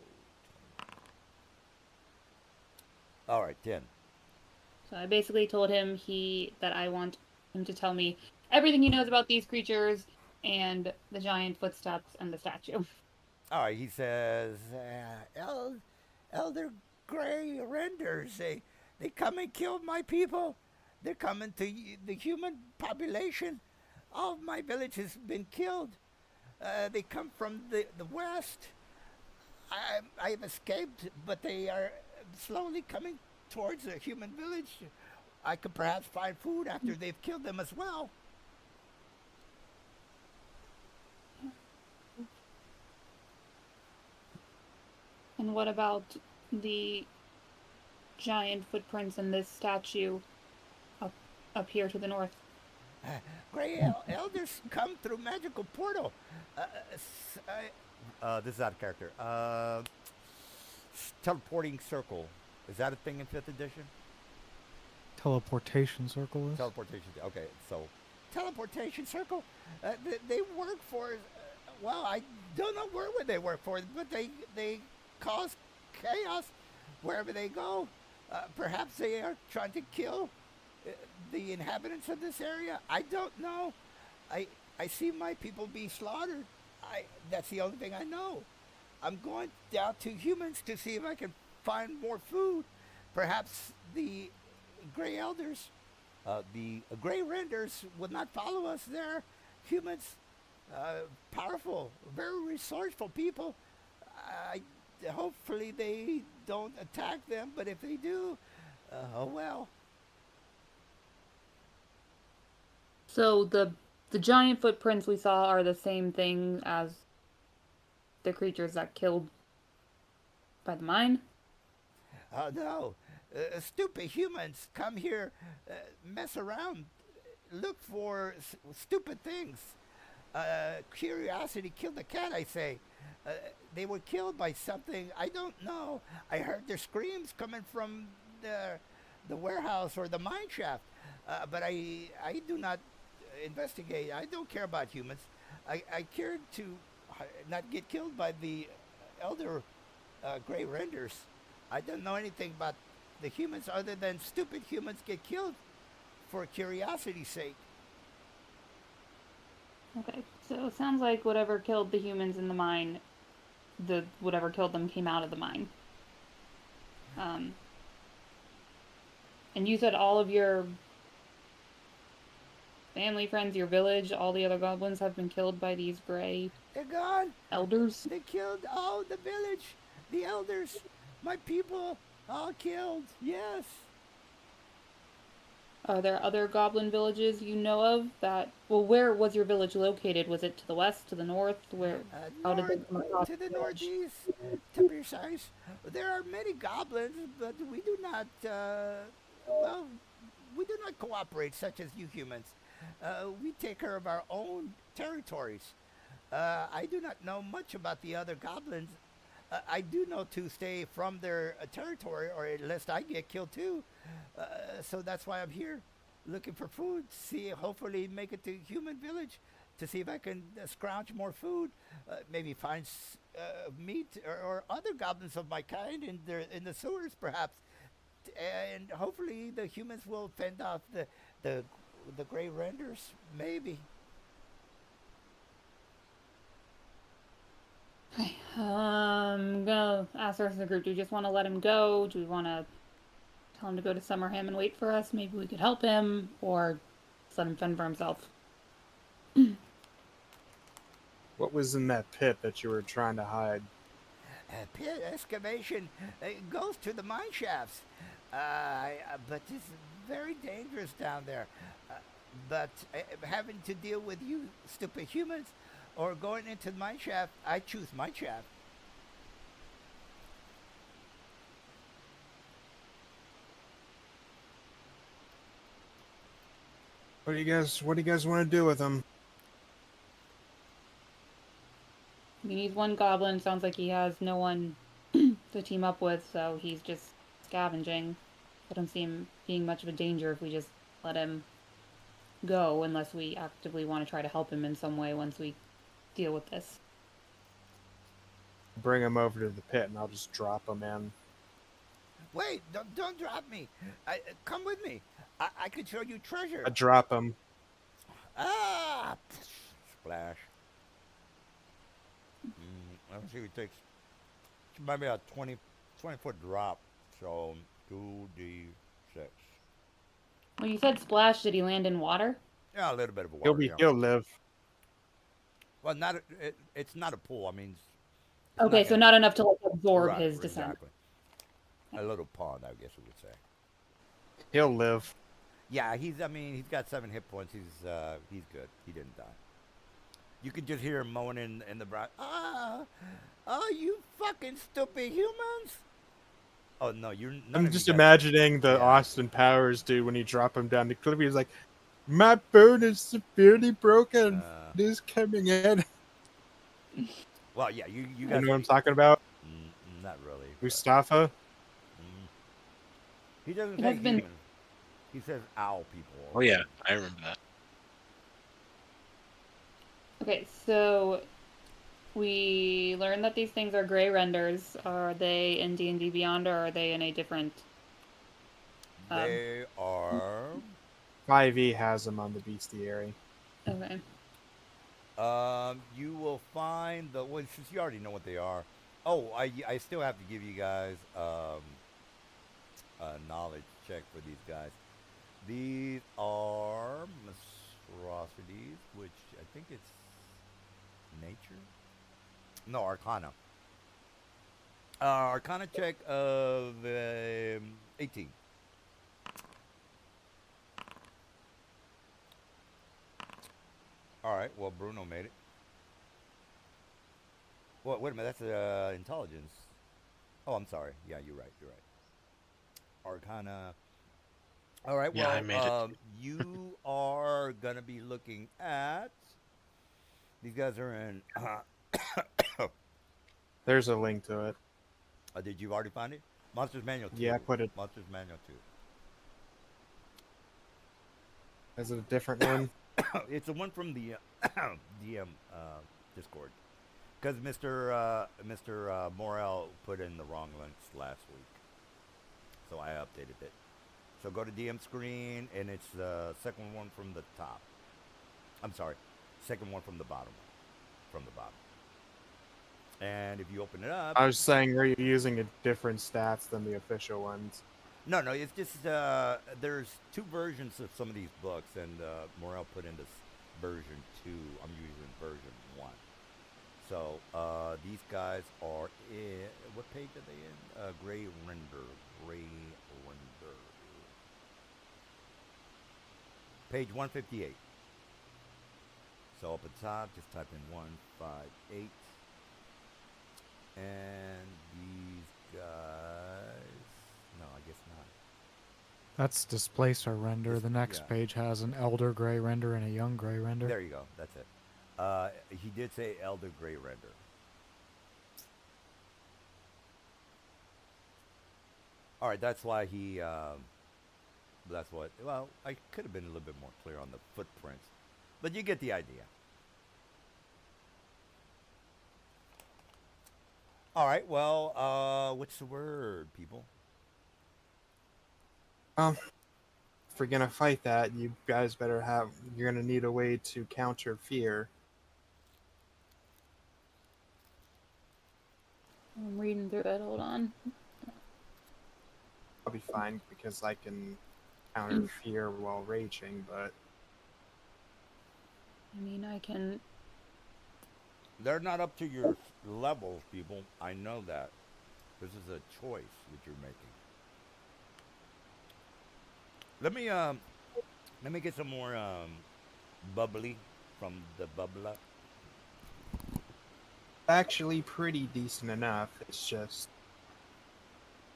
All right, 10. So I basically told him that I want him to tell me everything he knows about these creatures and the giant footsteps and the statue. All right, he says, Elder Grey Renders, they come and kill my people. They're coming to the human population. All of my village has been killed. They come from the west. I've escaped, but they are slowly coming towards the human village. I could perhaps find food after they've killed them as well. And what about the giant footprints in this statue up here to the north? Grey elders come through magical portal. This is out of character. Teleporting circle. Is that a thing in 5th edition? Teleportation circle is? Teleportation. Okay, so teleportation circle. They work for. Well, I don't know where would they work for, but they cause chaos wherever they go. Perhaps they are trying to kill the inhabitants of this area. I don't know. I see my people be slaughtered. That's the only thing I know. I'm going down to humans to see if I can find more food. Perhaps the gray elders, the gray renders would not follow us there. Humans, powerful, very resourceful people. I hopefully they don't attack them, but if they do, oh well. So the giant footprints we saw are the same thing as the creatures that killed by the mine? No, stupid humans come here, mess around, look for stupid things. Curiosity killed the cat, I say. Uh, they were killed by something I don't know. I heard their screams coming from the warehouse or the mine shaft, but I do not investigate. I don't care about humans. I care to not get killed by the elder gray renders. I don't know anything about the humans other than stupid humans get killed for curiosity's sake. Okay, so it sounds like whatever killed the humans in the mine, the whatever killed them came out of the mine. Um, and you said all of your family, friends, your village, all the other goblins have been killed by these gray They're gone. elders? They killed all the village, the elders, my people, all killed. Yes. Are there other goblin villages you know of that? Well, where was your village located? Was it to the west, to the north? Where? How did they North come across to the the village? northeast, to be precise. There are many goblins, but we do not. Well, we do not cooperate, such as you humans. We take care of our own territories. I do not know much about the other goblins. I do know to stay from their territory, or lest I get killed too. So that's why I'm here, looking for food. See, hopefully, make it to human village, to see if I can scrounge more food. Maybe find meat or other goblins of my kind in the sewers, perhaps. And hopefully, the humans will fend off the gray renders. Maybe. Okay. Gonna ask the rest of the group. Do we just want to let him go? Do we want to tell him to go to Summerham and wait for us? Maybe we could help him, or just let him fend for himself. What was in that pit that you were trying to hide? Pit excavation goes to the mine shafts. But it's very dangerous down there. But having to deal with you stupid humans or going into the mine shaft, I choose mine shaft. What do you guys want to do with him? He needs one goblin. Sounds like he has no one to team up with, so he's just scavenging. I don't see him being much of a danger if we just let him go, unless we actively want to try to help him in some way once we deal with this. Bring him over to the pit and I'll just drop him in. Wait, don't drop me. Come with me. I could show you treasure. I drop him. Ah! Splash. Let's see if it takes. It might be a 20-foot drop. So 2d6. Well, you said splash. Did he land in water? Yeah, a little bit of a water. He'll live. Well, not it's not a pool. I mean, Okay, so not enough to like absorb right, his descent. exactly. A little pond, I guess we would say. He'll live. Yeah, he's got 7 hit points. He's good. He didn't die. You could just hear him moaning in the brown. You fucking stupid humans! Oh no, you're. I'm just imagining the Yeah. Austin Powers dude when you drop him down the cliff. He's like, "My boat is severely broken. It is coming in." Well, yeah, you You guys know what I'm talking about? Not really. but- Mustafa. He doesn't It say has been- human. He says owl people. Oh yeah, I remember that. Okay, so we learned that these things are gray renders. Are they in D&D Beyond, or are they in a different? They are. 5e has them on the bestiary. Okay. You will find well, since you already know what they are. Oh, I still have to give you guys a knowledge check for these guys. These are monstrosities, which I think it's nature. No, Arcana. Arcana check of 18. All right. Well, Bruno made it. Well, wait a minute. That's intelligence. Oh, I'm sorry. Yeah, you're right. You're right. Arcana. All right. Yeah, I Well, made it. you are gonna be looking at. These guys are in. There's a link to it. Did you already find it? Monsters Manual 2. Yeah, I put it. Monsters Manual Is it a different one? 2. It's the one from the DM Discord. Because Mr. Morel put in the wrong links last week. So I updated it. So go to DM screen, and it's the second one from the top. I'm sorry. Second one from the bottom. From the bottom. And if you open it up... I was saying, are you using a different stats than the official ones? No, it's just there's two versions of some of these books, and Morel put in this version 2. I'm using version 1. So these guys are in what page are they in? Gray Render. Page 158. So up at top, just type in 158. And these guys, no, I guess not. That's displace or render. Dis- The next yeah. page has an elder gray render and a young gray render. There you go. That's it. He did say Elder Gray Render. All right, that's why he. That's what. Well, I could have been a little bit more clear on the footprints, but you get the idea. All right. Well, what's the word, people? If we're gonna fight that, you guys better have. You're gonna need a way to counter fear. I'm reading through it. Hold on. I'll be fine because I can counter fear while raging, but I mean, I can. They're not up to your levels, people. I know that. This is a choice that you're making. Let me get some more bubbly from the bubbler. actually pretty decent enough. It's just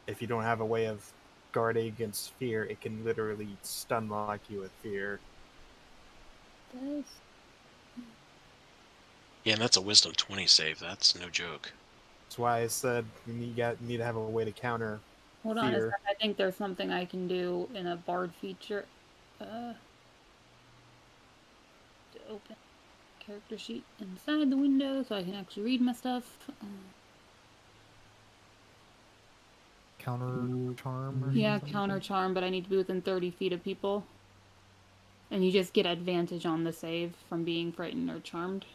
if you don't have a way of guarding against fear, it can literally stun lock you with fear. Does. Yeah, and that's a Wisdom 20 save. That's no joke. That's why I said you need to have a way to counter Hold on a fear. sec. I think there's something I can do in a bard feature. To open character sheet inside the window so I can actually read my stuff. Counter charm or Yeah, something? counter charm, but I need to be within 30 feet of people. And you just get advantage on the save from being frightened or charmed.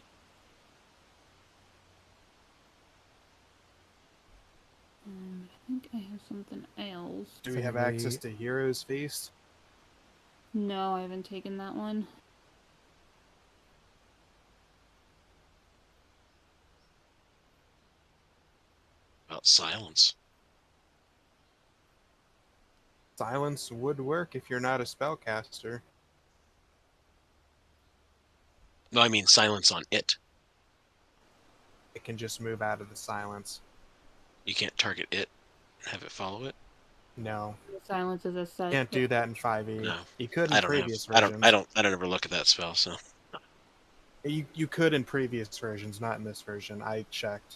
I think I have something else. Do we have Somebody- access to Heroes Feast? No, I haven't taken that one. About silence. Silence would work if you're not a spellcaster. No, I mean silence on it. It can just move out of the silence. You can't target it and have it follow it. No, Silence is a set. can't do that in 5e. No. You could in I don't previous have. versions. I don't ever look at that spell. So You could in previous versions, not in this version. I checked.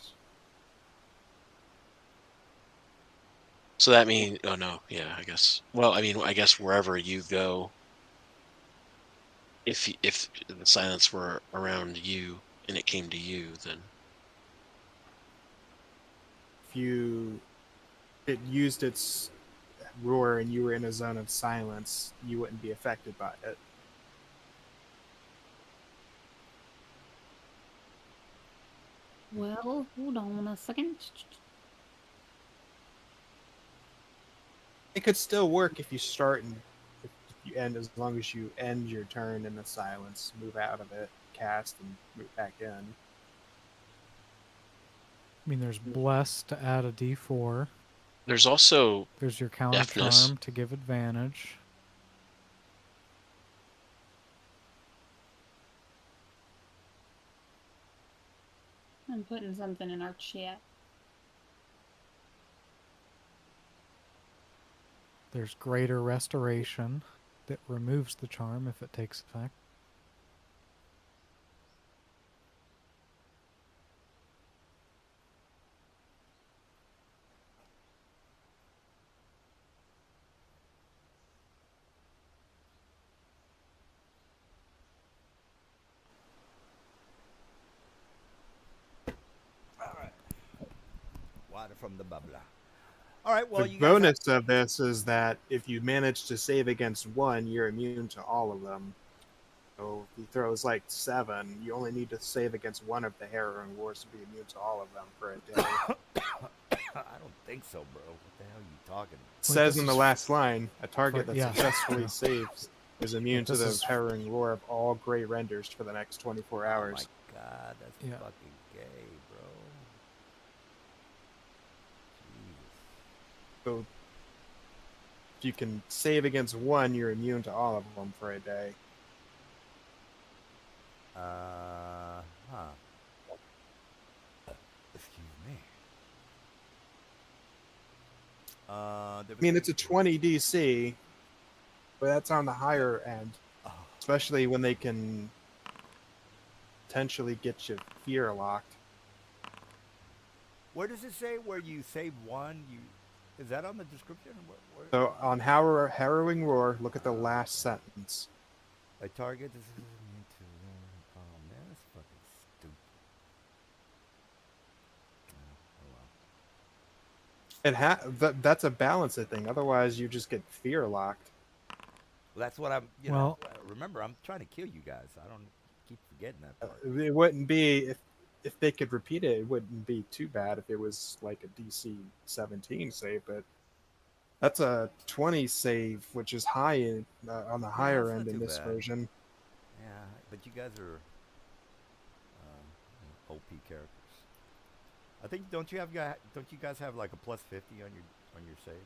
so that means. Oh no. Yeah. I guess. Well, I mean, I guess wherever you go, if the silence were around you and it came to you, then If it used its roar and you were in a zone of silence, you wouldn't be affected by it. Well, hold on a second. It could still work if you start and if you end, as long as you end your turn in the silence, move out of it, cast, and move back in. I mean, there's bless to add a d4. There's also There's your counter deafness. charm to give advantage. I'm putting something in our chat. There's greater restoration that removes the charm if it takes effect. All right. Water from the bubbler. All right. Well, The you guys. bonus of this is that if you manage to save against one, you're immune to all of them. So if he throws like 7, you only need to save against one of the harrowing wars to be immune to all of them for a day. I don't think so, bro. What the hell are you talking about? It says this in the is last line, a target that yeah. successfully saves is immune to This the is- harrowing roar of all gray renders for the next 24 Oh hours. my God, that's Yeah. fucking gay, bro. Jesus. So if you can save against one, you're immune to all of them for a day. Huh. Excuse me. I mean, it's a 20 DC, but that's on the higher end, Oh, especially when they can potentially get you fear locked. where does it say where you save one? Is that on the description? Where? So on harrowing roar, look at the last sentence. A target. This is immune to. Oh man, that's fucking stupid. Oh well. That's a balancing thing. Otherwise, you just get fear locked. Well, that's what I'm. Well- Remember, I'm trying to kill you guys. I don't keep forgetting that part. It wouldn't be if they could repeat it. It wouldn't be too bad if it was like a DC 17 save, but that's a 20 save, which is high on the higher that's end not in too this bad. version. Yeah, but you guys are OP characters. I think don't you guys have like a plus 50 on your saves?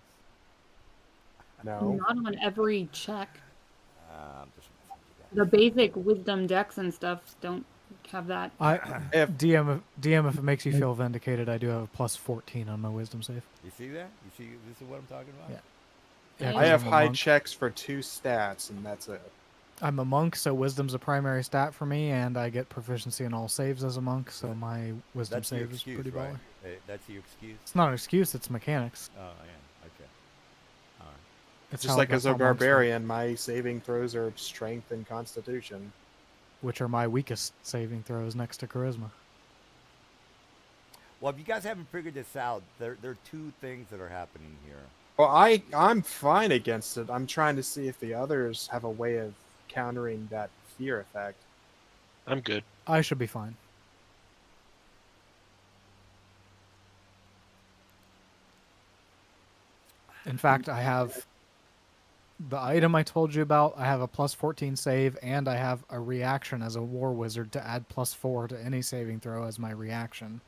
No, Not on every check. I'm just messing with you The guys. basic wisdom decks and stuff don't have that. if DM, if it makes you feel vindicated, I do have a plus 14 on my wisdom save. You see that? You see this is what I'm talking about? Yeah. Yeah, I 'cause I have I'm a high monk. checks for 2 stats, and that's it. I'm a monk, so wisdom's a primary stat for me, and I get proficiency in all saves as a monk, so my wisdom That's your save is excuse, pretty right? baller. That's your excuse. It's not an excuse; it's mechanics. Oh, yeah. Okay. All right. It's Just how- like that's as a how monks work, barbarian, my saving throws are strength and constitution. which are my weakest saving throws next to charisma. Well, if you guys haven't figured this out, there are two things that are happening here. Well, I'm fine against it. I'm trying to see if the others have a way of countering that fear effect. I'm good. I should be fine. In fact, I have the item I told you about. I have a plus 14 save, and I have a reaction as a war wizard to add plus 4 to any saving throw as my reaction.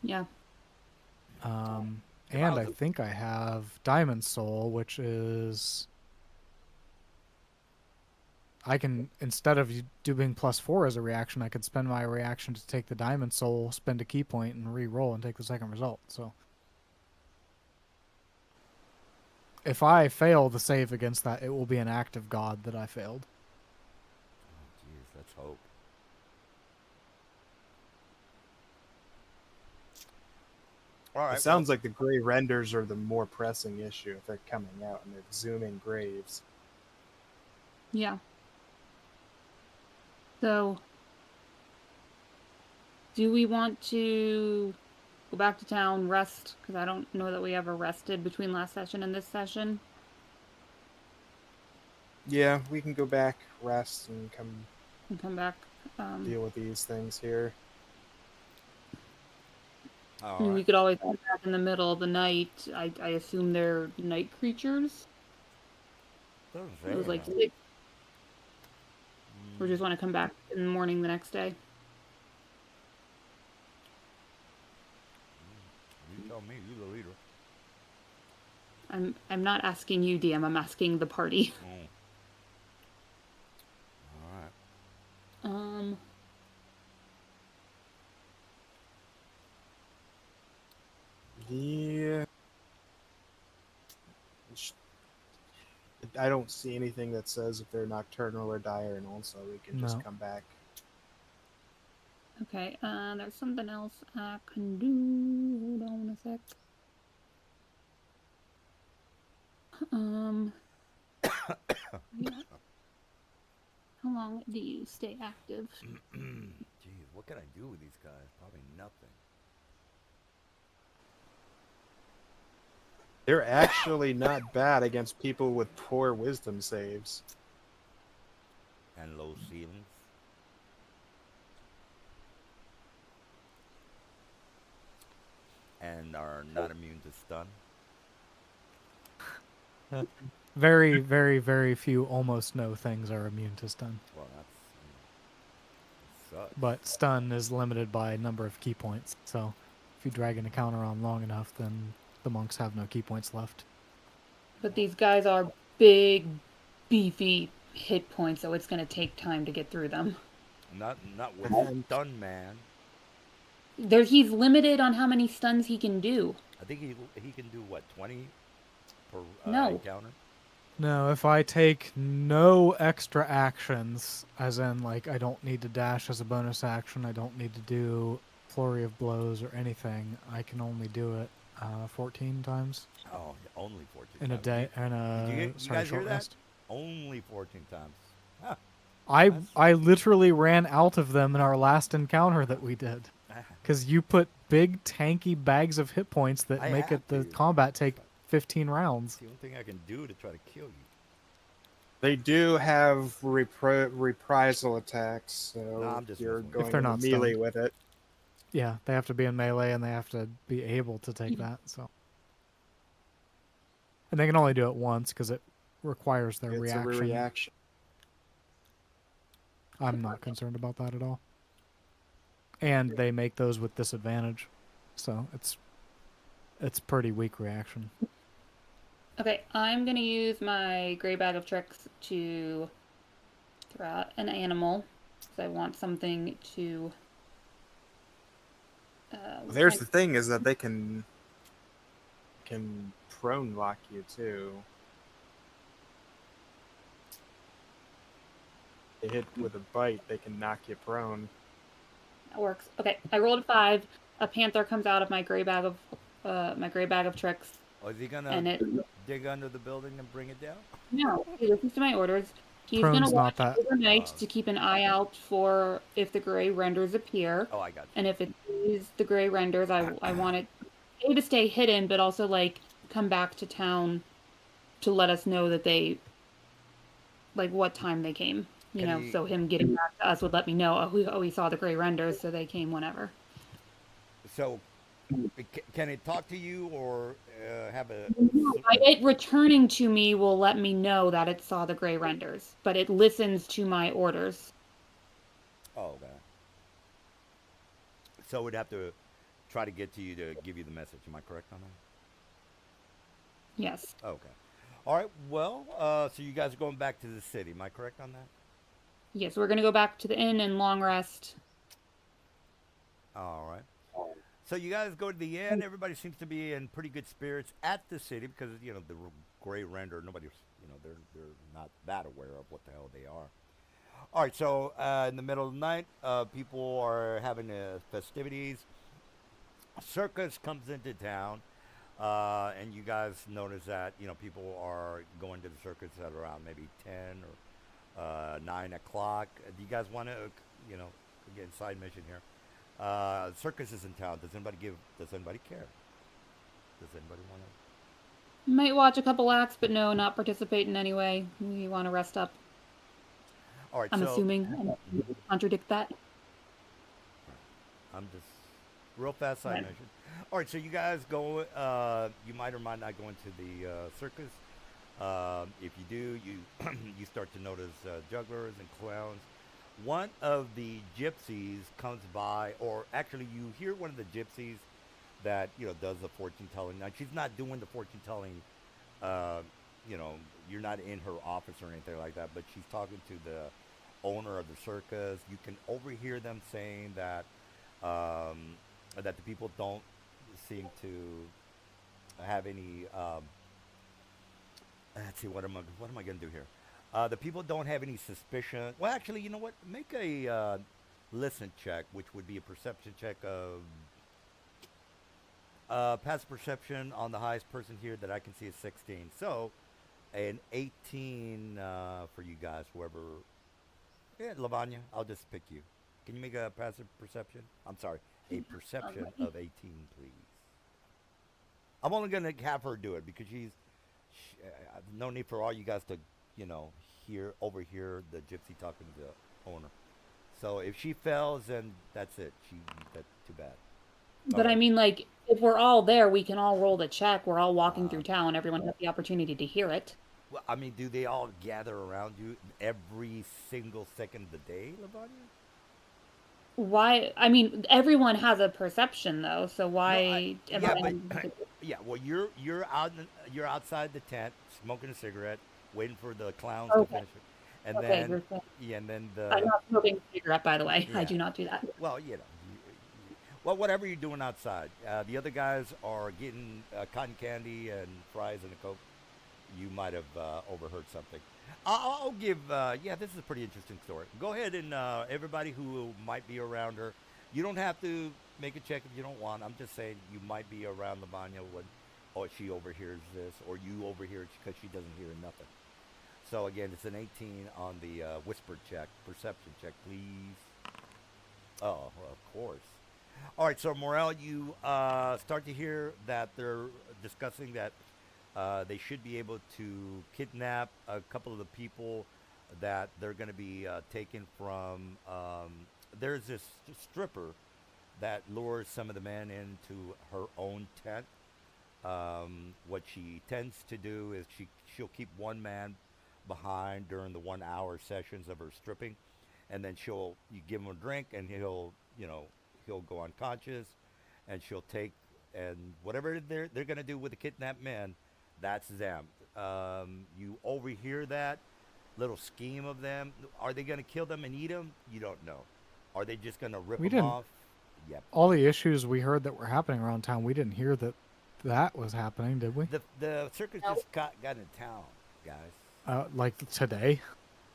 Yeah. And I think I have Diamond Soul, which is I can, instead of doing plus 4 as a reaction, I could spend my reaction to take the Diamond Soul, spend a key point, and re-roll and take the second result. So if I fail the save against that, it will be an act of God that I failed. Oh, jeez, let's hope. All right. It sounds like the gray renders are the more pressing issue if they're coming out and they're zooming graves. Yeah. So, do we want to go back to town, rest? Because I don't know that we ever rested between last session and this session. Yeah, we can go back, rest, and come. And come back. deal with these things here. All We right. could always come back in the middle of the night. I assume they're night creatures. Doesn't It say was like that. 6. Or just want to come back in the morning the next day. You tell me. You're the leader. I'm not asking you, DM. I'm asking the party. Mm. All right. Yeah. I don't see anything that says if they're nocturnal or diurnal, so we can just No. come back. Okay, there's something else I can do. Hold on a sec. Yeah. How long do you stay active? Jeez, what can I do with these guys? Probably nothing. They're actually not bad against people with poor wisdom saves. And low ceilings. And are not immune to stun. Very, very, very few, almost no things are immune to stun. Well, that sucks. But stun is limited by number of key points. So if you drag an encounter on long enough, then the monks have no key points left. But these guys are big, beefy hit points, so it's going to take time to get through them. Not with stun, man. He's limited on how many stuns he can do. I think he can do what, 20 per No. encounter. No, if I take no extra actions, as in, like, I don't need to dash as a bonus action, I don't need to do flurry of blows or anything, I can only do it 14 times Oh, only 14 in times. a day. In You a guys hear short that? rest. Only 14 times. Huh. I literally ran out of them in our last encounter that we did. Because you put big, tanky bags of hit points that I make have it the to. combat take 15 rounds. It's the only thing I can do to try to kill you. They do have reprisal attacks, so No, I'm just you're messing with going If they're into not melee stunned. with it. Yeah, they have to be in melee and they have to be able to take that. So, and they can only do it once because it requires their It's reaction. a reaction. I'm not concerned about that at all. And they make those with disadvantage, so it's pretty weak reaction. Okay, I'm going to use my Gray Bag of Tricks to throw out an animal. Because I want something to... There's the thing, is that they can prone lock you too. They hit with a bite, they can knock you prone. That works. Okay, I rolled a 5. A panther comes out of my Gray Bag of Tricks. Oh, is he And gonna it... dig under the building and bring it down? No, he listens to my orders. He's Prone's going to not watch that- overnight to keep an eye out for if the gray renders appear. Oh, I got you. And if it is the gray renders, I want it to stay hidden, but also, like, come back to town to let us know that they, like, what time they came. You know, so him getting back to us would let me know, we saw the gray renders, so they came whenever. So, can it talk to you or have a... It returning to me will let me know that it saw the gray renders, but it listens to my orders. Oh, okay. So we'd have to try to get to you to give you the message. Am I correct on that? Yes. Okay. All right. Well, so you guys are going back to the city. Am I correct on that? Yes, we're going to go back to the inn and long rest. All right. So you guys go to the inn. Everybody seems to be in pretty good spirits at the city because, you know, the gray render, nobody's, you know, they're not that aware of what the hell they are. All right, so in the middle of the night, people are having festivities. A circus comes into town, and you guys notice that, you know, people are going to the circus at around maybe 10 or 9 o'clock. Do you guys want to, you know, get a side mission here? Circus is in town. Does anybody care? Does anybody want to? Might watch a couple acts, but no, not participate in any way. We want to rest up. All right, I'm so assuming. And you contradict that. I'm just real fast side Right. mention. All right, so you guys go. You might or might not go into the circus. If you do, you you start to notice jugglers and clowns. One of the gypsies comes by, or actually, you hear one of the gypsies that does the fortune telling. Now she's not doing the fortune telling. Uh, you're not in her office or anything like that, but she's talking to the owner of the circus. You can overhear them saying that the people don't seem to have any. Let's see, what am I gonna do here? The people don't have any suspicion. Well, actually, you know what? Make a listen check, which would be a perception check of past perception on the highest person here that I can see is 16. So an 18 for you guys, whoever. Yeah, Lavanya, I'll just pick you. Can you make a passive perception? I'm sorry, a perception Okay. of 18, please. I'm only gonna have her do it because no need for all you guys to, overhear the gypsy talking to the owner. So if she fails, then that's it. That's too bad. All But I right. mean, like, if we're all there, we can all roll the check. We're all walking Uh, through town. Everyone has the opportunity to hear it. well, I mean, do they all gather around you every single second of the day, Lavanya? Why? I mean, everyone has a perception, though. So No, why am yeah, but I? yeah. Well, you're outside the tent smoking a cigarette, waiting for the clowns to Okay. finish it, and Okay. then yeah, and then I'm the not smoking a cigarette, by the way. I yeah. do not do that. Well, well, whatever you're doing outside. The other guys are getting cotton candy and fries and a coke. You might have overheard something. I'll give. Yeah, this is a pretty interesting story. Go ahead and everybody who might be around her. You don't have to make a check if you don't want. I'm just saying you might be around Lavanya when, or she overhears this, or you overhear it because she doesn't hear nothing. So again, it's an 18 on the whispered check, perception check, please. Oh, well, of course. All right, so Morel, you start to hear that they're discussing that they should be able to kidnap a couple of the people that they're going to be taken from. There's this stripper that lures some of the men into her own tent. What she tends to do is she'll keep one man behind during the 1 hour sessions of her stripping, and then you give him a drink and he'll go unconscious, and she'll take and whatever they're gonna do with the kidnapped men, that's them. You overhear that little scheme of them. Are they gonna kill them and eat them? You don't know. Are they just gonna rip We them didn't. off? Yep. All the issues we heard that were happening around town, we didn't hear that that was happening, did we? The circus No. just got in town, guys. Like today.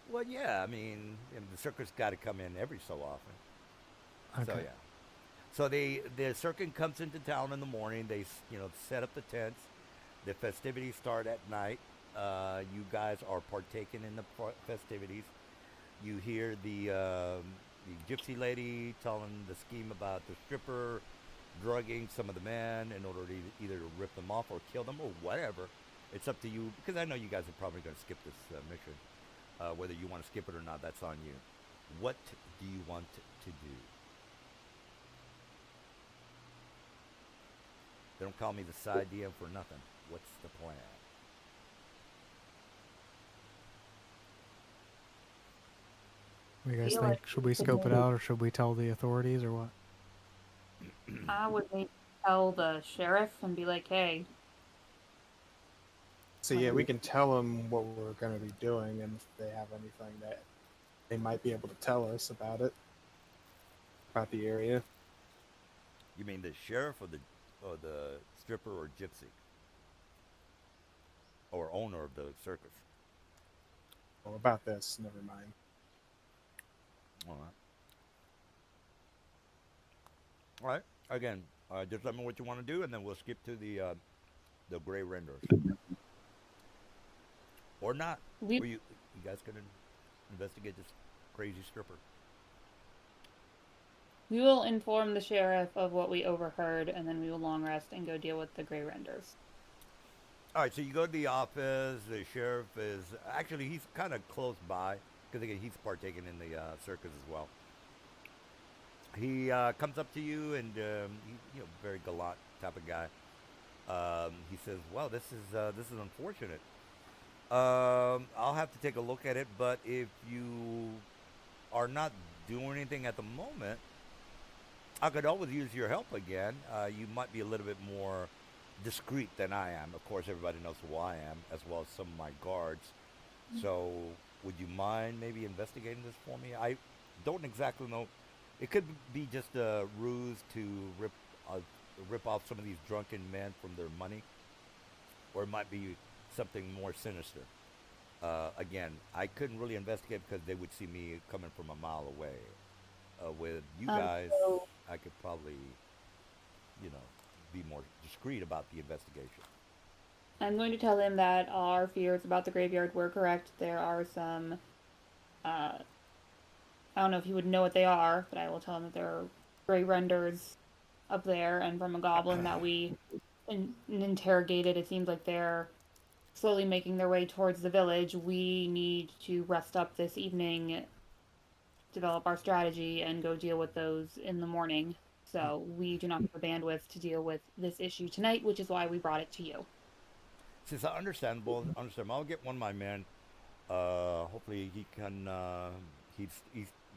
Well, yeah. I mean, the circus got to come in every so often. So Okay. yeah. So the circus comes into town in the morning. They set up the tents. The festivities start at night. You guys are partaking in the festivities. You hear the gypsy lady telling the scheme about the stripper drugging some of the men in order to either rip them off or kill them or whatever. It's up to you because I know you guys are probably going to skip this mission. Whether you want to skip it or not, that's on you. What do you want to do? They don't call me the side DM for nothing. What's the plan? What do you guys Feel think? like Should we scope it out, or should we tell the authorities, or what? I would maybe tell the sheriff and be like, "Hey, So yeah, we can tell them what we're going to be doing, and if they have anything that they might be able to tell us about it, about the area. You mean the sheriff or the stripper or gypsy or owner of the circus? Or about this, never mind. All right. All right. Again, just let me know what you want to do, and then we'll skip to the gray renders, or not. we Or you guys gonna investigate this crazy stripper? we will inform the sheriff of what we overheard, and then we will long rest and go deal with the gray renders." All right. So you go to the office. The sheriff is actually he's kind of close by. because again, he's partaking in the circus as well. He comes up to you and very gallant type of guy. He says, "Well, this is unfortunate. I'll have to take a look at it, but if you are not doing anything at the moment, I could always use your help again. You might be a little bit more discreet than I am. Of course, everybody knows who I am, as well as some of my guards. So, would you mind maybe investigating this for me? I don't exactly know. It could be just a ruse to uh, rip off some of these drunken men from their money, or it might be something more sinister. Again, I couldn't really investigate because they would see me coming from a mile away. With you guys, So I could probably, you know, be more discreet about the investigation. I'm going to tell him that our fears about the graveyard were correct. There are some, uh, I don't know if he would know what they are, but I will tell him that there are gray renders up there, and from a goblin that we interrogated, it seems like they're slowly making their way towards the village. We need to rest up this evening, develop our strategy, and go deal with those in the morning. So we do not have the bandwidth to deal with this issue tonight, which is why we brought it to you. Since I understand. I'll get one of my men. Hopefully he can. He's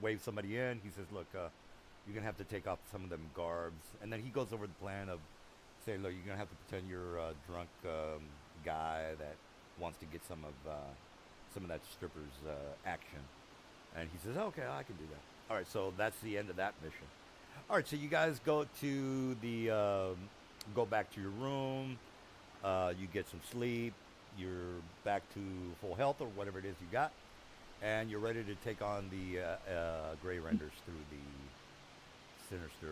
waves somebody in. He says, "Look, you're gonna have to take off some of them garbs," and then he goes over the plan of saying, "Look, you're gonna have to pretend you're a drunk guy that wants to get some of that stripper's action." And he says, "Okay, I can do that." All right, so that's the end of that mission. All right, so you guys go back to your room. You get some sleep. You're back to full health or whatever it is you got, and you're ready to take on the gray renders through the sinister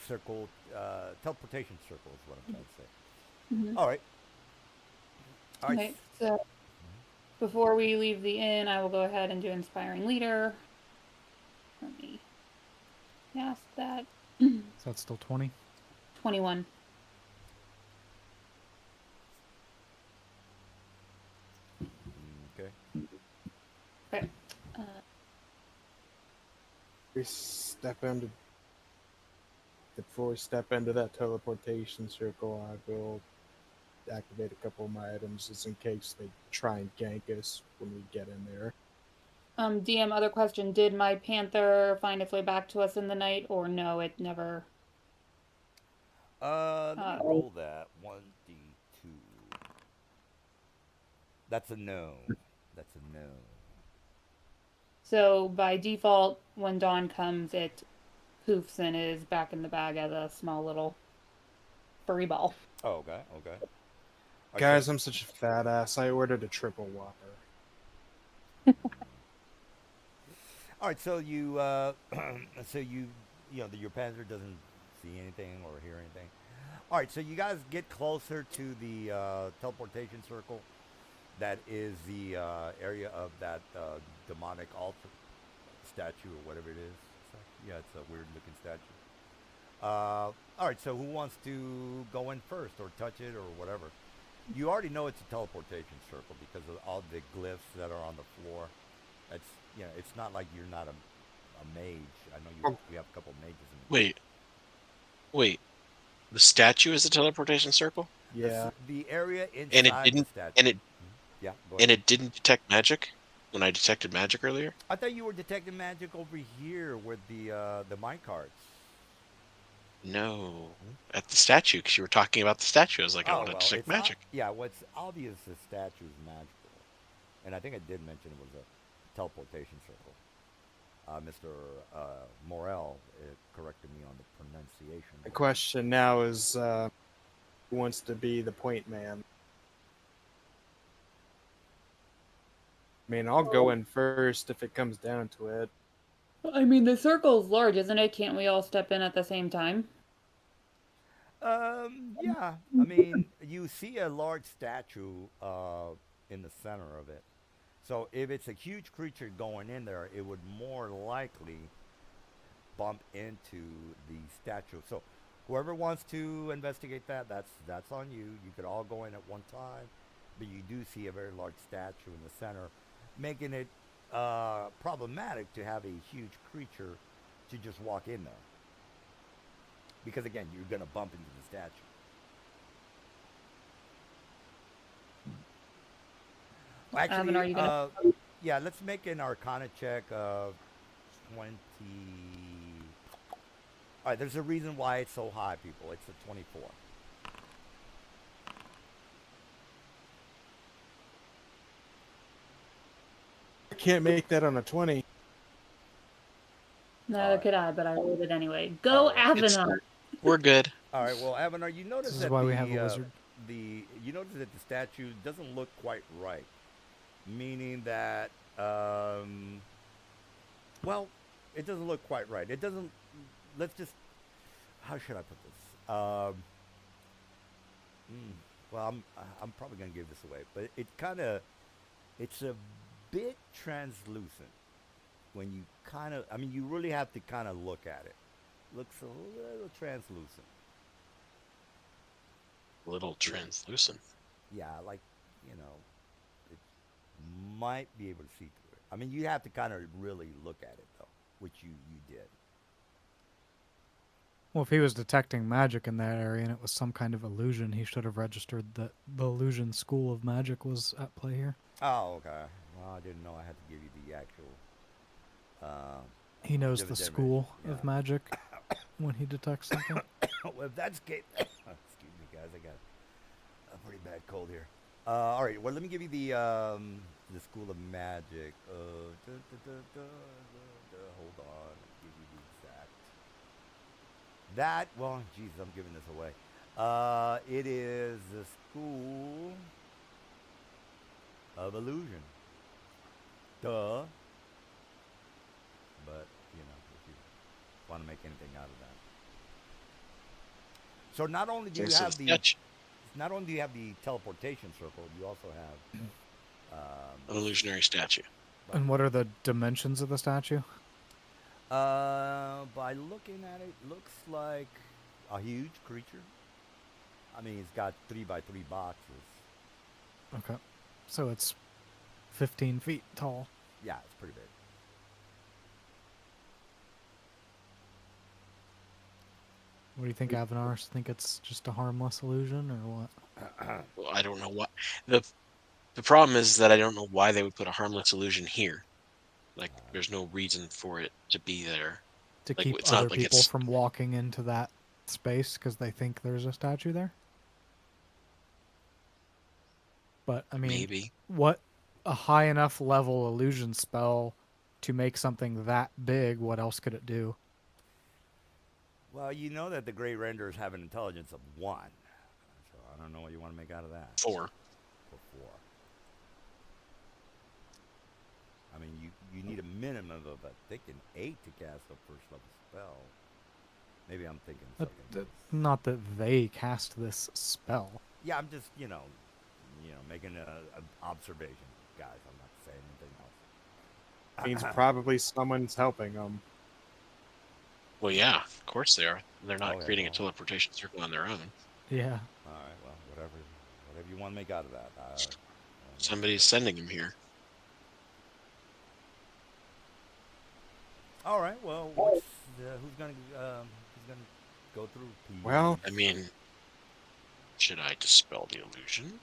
circle, teleportation circle is what I'm trying to say. Mhm. All right. All right. Okay, so before we leave the inn, I will go ahead and do Inspiring Leader. Let me cast that. Is that still 20? 21. Okay. Okay. Before we step into that teleportation circle, I will activate a couple of my items just in case they try and gank us when we get in there. DM, other question. Did my panther find its way back to us in the night, or no, it never? Let me roll that 1d2. That's a no. That's a no. So by default, when dawn comes, it poofs and is back in the bag as a small little furry ball. Oh, okay. Okay. All right, Guys, so- I'm such a fat ass. I ordered a triple whopper. all right. So you, your panther doesn't see anything or hear anything. All right. So you guys get closer to the teleportation circle. That is the area of that demonic altar statue or whatever it is. Yeah, it's a weird looking statue. All right, so who wants to go in first or touch it or whatever? You already know it's a teleportation circle because of all the glyphs that are on the floor. It's not like you're not a mage. I know you have a couple of mages in the Wait. The statue is a teleportation circle, Yeah. The area and it inside the didn't, statue. and it Yeah, go and ahead. it didn't detect magic when I detected magic earlier. I thought you were detecting magic over here with the mine carts. No, at the statue, because you were talking about the statue. I was like, I Oh want to well, detect magic. what's obvious the statue is magical, and I think I did mention it was a teleportation circle. Mr. Morel corrected me on the pronunciation. The question now is who wants to be the point man? I mean, I'll go in first if it comes down to it. I mean, the circle's large, isn't it? Can't we all step in at the same time? Yeah. I mean, you see a large statue in the center of it. So if it's a huge creature going in there, it would more likely bump into the statue. So whoever wants to investigate that, that's on you. You could all go in at one time but you do see a very large statue in the center, making it problematic to have a huge creature to just walk in there. Because again, you're going to bump into the statue. Well, Evan, actually, are you gonna? yeah, let's make an Arcana check of 20. All right, there's a reason why it's so high, people. It's a 24. I can't make that on a 20. Neither Alright. could I, but I rolled it anyway. Go, Alright. Avanar. We're good. All right, well, Avanar, you notice This is that why we have a wizard. you notice that the statue doesn't look quite right, meaning that well, it doesn't look quite right. It doesn't. Let's just. How should I put this? Well, I'm probably gonna give this away, but it's a bit translucent when you kind of. I mean, you really have to kind of look at it. Looks a little translucent. A little translucent. Yeah, like you know, it might be able to see through it. I mean, you have to kind of really look at it though, which you did. Well, if he was detecting magic in that area and it was some kind of illusion, he should have registered that the illusion school of magic was at play here. Oh, okay. Well, I didn't know I had to give you the actual. He knows the Dividend school range, of yeah. magic when he detects something. Well, if that's the case, excuse me, guys, I got a pretty bad cold here. All right, well, let me give you the school of magic. Hold on, I'll give you the exact. That, well, Jesus, I'm giving this away. It is the school of illusion. Duh. But, you know, if you want to make anything out of that. So not only do you have the teleportation circle, you also have An illusionary statue. And what are the dimensions of the statue? by looking at it, looks like a huge creature. I mean, it's got 3x3 boxes. Okay. So it's 15 feet tall. Yeah, it's pretty big. What do you think, Avanar? Think it's just a harmless illusion or what? Well, I don't know what the problem is that I don't know why they would put a harmless illusion here. Like, there's no reason for it to be there. To Like, keep it's not other like people it's- from walking into that space because they think there's a statue there? But, I mean, Maybe. what a high enough level illusion spell to make something that big, what else could it do? Well, you know that the Great Renders have an intelligence of 1. So I don't know what you want to make out of that. 4. Or 4. I mean, you need a minimum of, I think, an 8 to cast a first level spell. Maybe I'm thinking something. Not that they cast this spell. Yeah, I'm just, making an observation. Guys, I'm not saying anything else. Means probably someone's helping them. Well, yeah, of course they are. They're not Okay, creating a well. teleportation circle on their own. Yeah. All right, well, whatever you want to make out of that. Somebody's sending him here. All right, well, who's gonna go through? Well, I mean, should I dispel the illusion?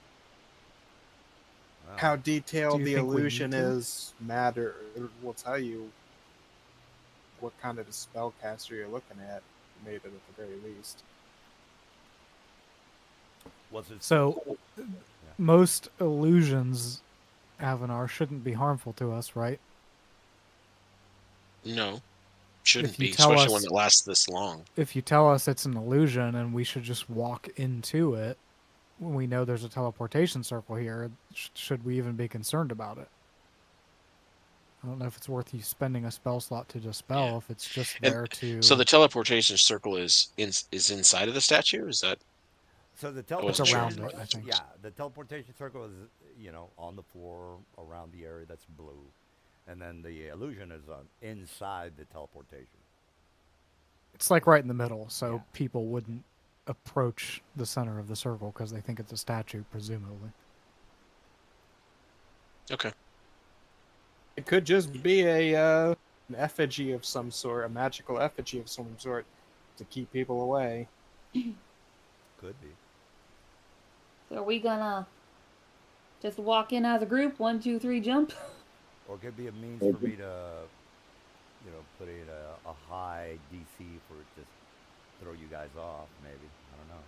Wow. how detailed Do the you think we need illusion to? is will tell you what kind of a spellcaster you're looking at, made it at the very least. Was it So, most illusions, Avanar, shouldn't be harmful to us, right? No, shouldn't If you be, tell especially us- one that lasts this long. If you tell us it's an illusion and we should just walk into it, when we know there's a teleportation circle here, should we even be concerned about it? I don't know if it's worth you spending a spell slot to dispel Yeah. if it's just And there to... So the teleportation circle is inside of the statue? Is that? So the It's teleportation, around it, I think. Yeah, the teleportation circle is, on the floor around the area that's blue, and then the illusion is inside the teleportation. It's like right in the middle, so Yeah. people wouldn't approach the center of the circle because they think it's a statue, presumably. Okay. It could just be an effigy of some sort, a magical effigy of some sort, to keep people away. Could be. So are we gonna just walk in as a group? 1, 2, 3, jump. Or it could be a means for me to, put in a high DC for just throw you guys off, maybe. I don't know.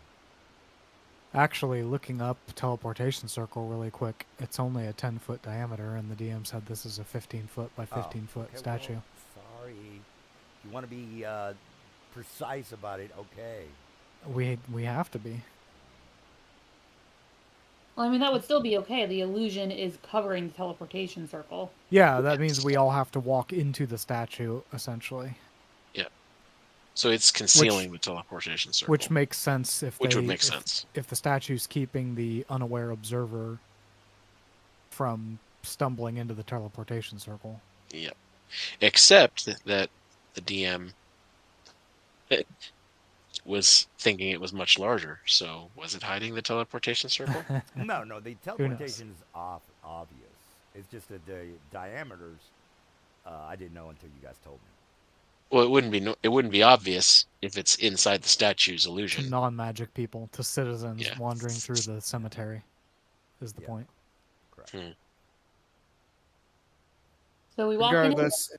Actually, looking up teleportation circle really quick, it's only a 10-foot diameter, and the DM said this is a 15-foot by 15-foot okay, statue. well, sorry. If you want to be precise about it, okay. We have to be. Well, I mean, that would still be okay. The illusion is covering the teleportation circle. Yeah, that means we all have to walk into the statue, essentially. Yeah. So it's concealing the teleportation circle. Which makes sense if Which would make sense. If the statue's keeping the unaware observer from stumbling into the teleportation circle. Yeah. Except that the DM was thinking it was much larger. So was it hiding the teleportation circle? No, the teleportation is obvious. It's just that the diameters, I didn't know until you guys told me. Well, it wouldn't be obvious if it's inside the statue's illusion. To non-magic people, to citizens wandering through the cemetery, is the point. Correct. So we walk in. Regardless,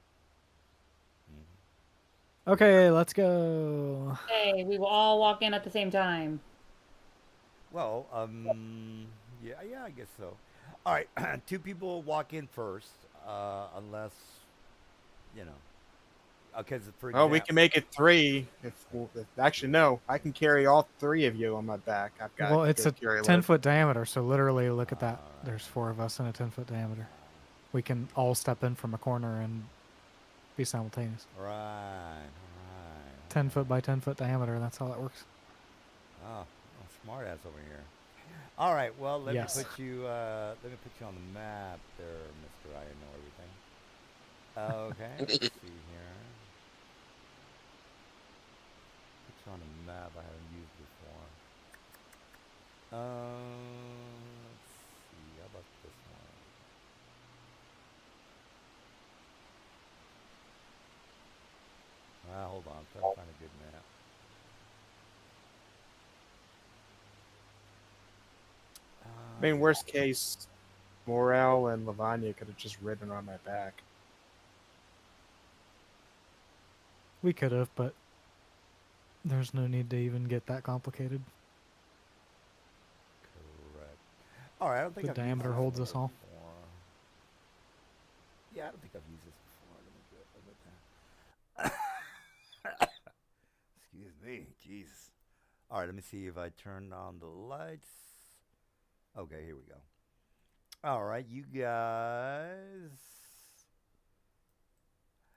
Okay, let's go. Okay, we will all walk in at the same time. Well, yeah, I guess so. All right, 2 people walk in first, unless, because for example, we can make it 3. Actually, no, I can carry all 3 of you on my back. I've got. Well, it's a carry load. 10-foot diameter, so literally, look at that. There's 4 of us in a 10-foot diameter. We can all step in from a corner and be simultaneous. Right. 10-foot by 10-foot diameter. That's how that works. Oh, smart ass over here. All right, well, let Yes. me put you on the map there, Mister. I know everything. Okay, let's see here. Put you on a map I haven't used before. Let's see. How about this one? Hold on. I'm trying to find a good map. I mean, worst case, Morel and Lavanya could have just ridden on my back. We could have, but there's no need to even get that complicated. Correct. All right, I don't think The I've used diameter this holds us all. before. Yeah, I don't think I've used this before. Let me do it. Excuse me. Jesus. All right, let me see if I turn on the lights. Okay, here we go. All right, you guys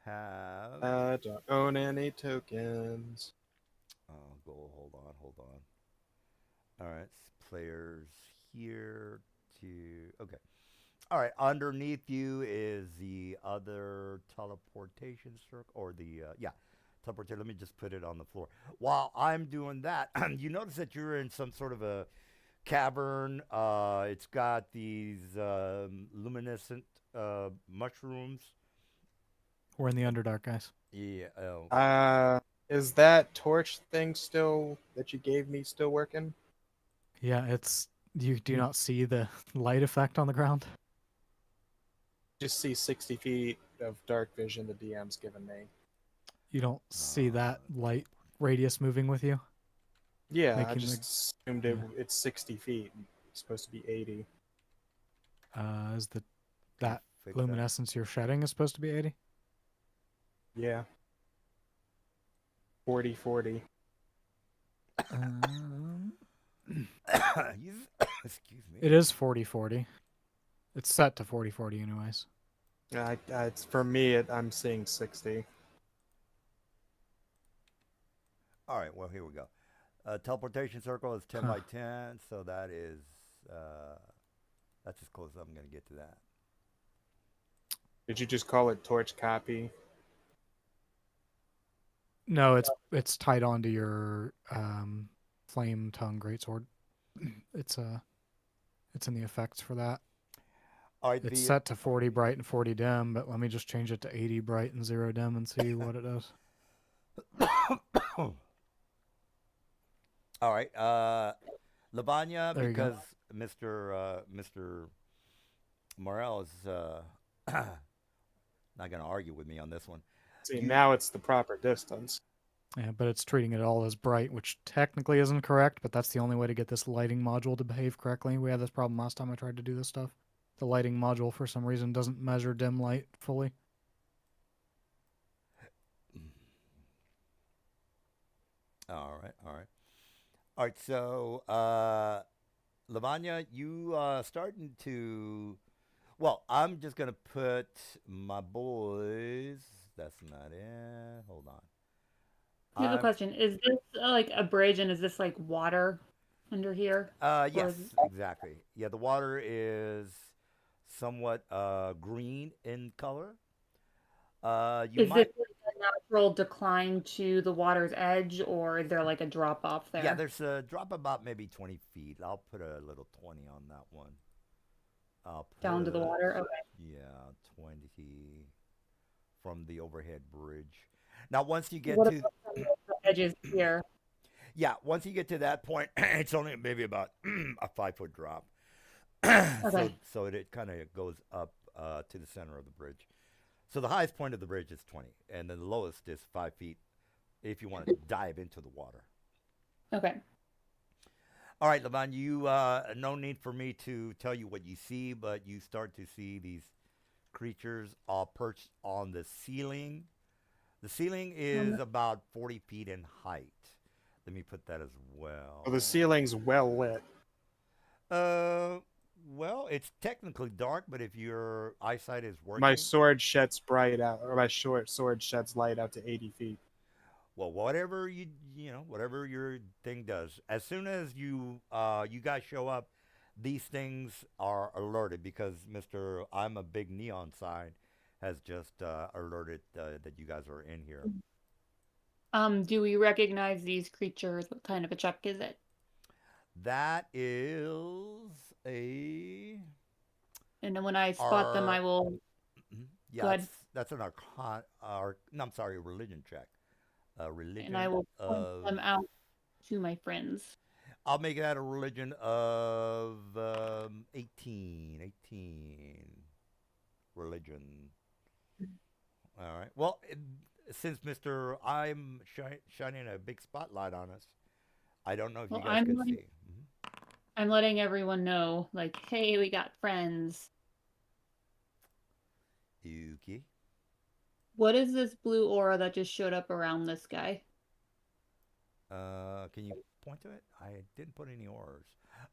have. I don't own any tokens. Hold on. All right, players here to. Okay. All right, underneath you is the other teleportation circle, or the teleportation. Let me just put it on the floor. While I'm doing that, you notice that you're in some sort of a cavern. It's got these luminescent mushrooms. We're in the Underdark, guys. Yeah. Oh. Is that torch thing still that you gave me still working? Yeah, it's. You do not see the light effect on the ground? Just see 60 feet of dark vision the DM's given me. You don't see that light radius moving with you? Yeah, I Making just assumed it's 60 feet. It's supposed to be 80. Is that luminescence you're shedding is supposed to be 80? Yeah. 40-40. Excuse me. It is 40-40. It's set to 40-40 anyways. It's for me. I'm seeing 60. All right. Well, here we go. Teleportation circle is 10 by 10, so that is that's as close as I'm going to get to that. Did you just call it torch copy? No, it's tied onto your flame tongue greatsword. It's in the effects for that. All right, It's the set to 40 bright and 40 dim, but let me just change it to 80 bright and 0 dim and see what it does. all right, Lavanya, There you go. because Mr. Morel is not going to argue with me on this one. See, You- now it's the proper distance. Yeah, but it's treating it all as bright, which technically isn't correct, but that's the only way to get this lighting module to behave correctly. We had this problem last time I tried to do this stuff. The lighting module, for some reason, doesn't measure dim light fully. All right, all right, all right. So, Lavanya, you starting to. Well, I'm just gonna put my boys. That's not it. Hold on. I have a I'm. question. Is this like a bridge and is this like water under here? Or Yes, is, exactly. Yeah, the water is somewhat green in color. You is this might. like a natural decline to the water's edge or is there like a drop off Yeah, there there's a drop about maybe 20 feet. I'll put a little 20 on that one. I'll down to the put, water? Okay. yeah, 20 from the overhead bridge. Now, once you get What to, about from the edges here? yeah, once you get to that point, it's only maybe about a 5 foot drop. Okay. So it kind of goes up to the center of the bridge. So the highest point of the bridge is 20, and then the lowest is 5 feet if you want to dive into the water. Okay. All right, Levon, you no need for me to tell you what you see, but you start to see these creatures all perched on the ceiling. The ceiling is about 40 feet in height. Let me put that as well. Well, the ceiling's well lit. Uh, well, it's technically dark, but if your eyesight is working, My sword sheds bright out, or my short sword sheds light out to 80 feet. well, whatever whatever your thing does. As soon as you guys show up, these things are alerted because Mister I'm a big neon sign has just alerted that you guys are in here. Do we recognize these creatures? What kind of a check is it? That is a And then when I spot them, I Ar- will. yeah, Go ahead. that's an arcon no, I'm sorry, a religion check. A religion And I will point of them out to my friends. I'll make that a religion of 18. 18 religion. All right. Well, since Mister I'm shining a big spotlight on us, I don't know if Well, you guys could see. Mhm. I'm letting everyone know, like, hey, we got friends. Okay. What is this blue aura that just showed up around this guy? Can you point to it? I didn't put any auras.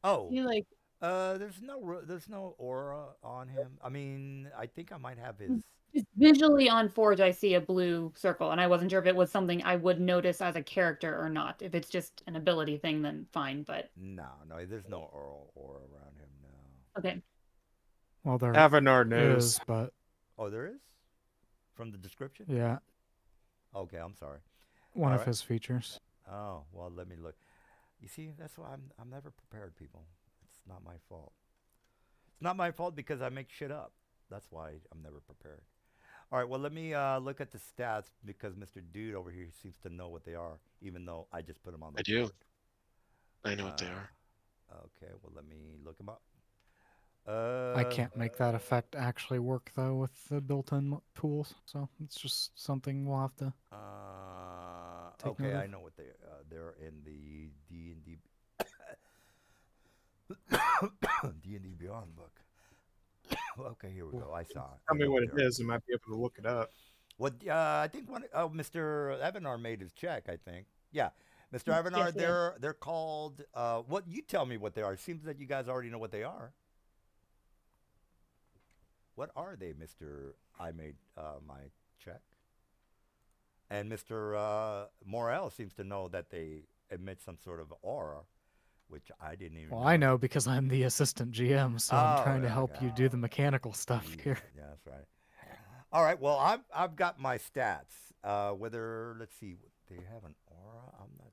Oh, He like there's no aura on him. I mean, I think I might have his. just visually on Forge, I see a blue circle, and I wasn't sure if it was something I would notice as a character or not. If it's just an ability thing, then fine. But No, there's no aura around him. No. okay, Well, there Avanar knows. is, but Oh, there is? From the description? yeah, Okay, I'm sorry. one All of right. his features. Oh, well, let me look. You see, that's why I'm never prepared, people. It's not my fault. It's not my fault because I make shit up. That's why I'm never prepared. All right, well, let me look at the stats because Mr. Dude over here seems to know what they are, even though I just put them on the I do. board. I know what they are. Okay, well, let me look them up. I can't make that effect actually work though with the built-in tools, so it's just something we'll have to. Take Okay, note I of. know what they're in the D&D D&D Beyond book. Okay, here we go. I saw it. Tell I me know what they it are. is. I might be able to look it up. What I think Mr. Avanar made his check. I think. Yeah, Mr. Avanar. Yes, he did. They're called. What you tell me what they are? It seems that you guys already know what they are. What are they, Mr. I made my check. And Mr. Morel seems to know that they emit some sort of aura, which I didn't even Well, know. I know because I'm the assistant GM, so I'm Oh, trying to yeah, help okay. you do the mechanical stuff Yeah, here. yeah, that's right. All right. Well, I've got my stats. Whether let's see, they have an aura. I'm not.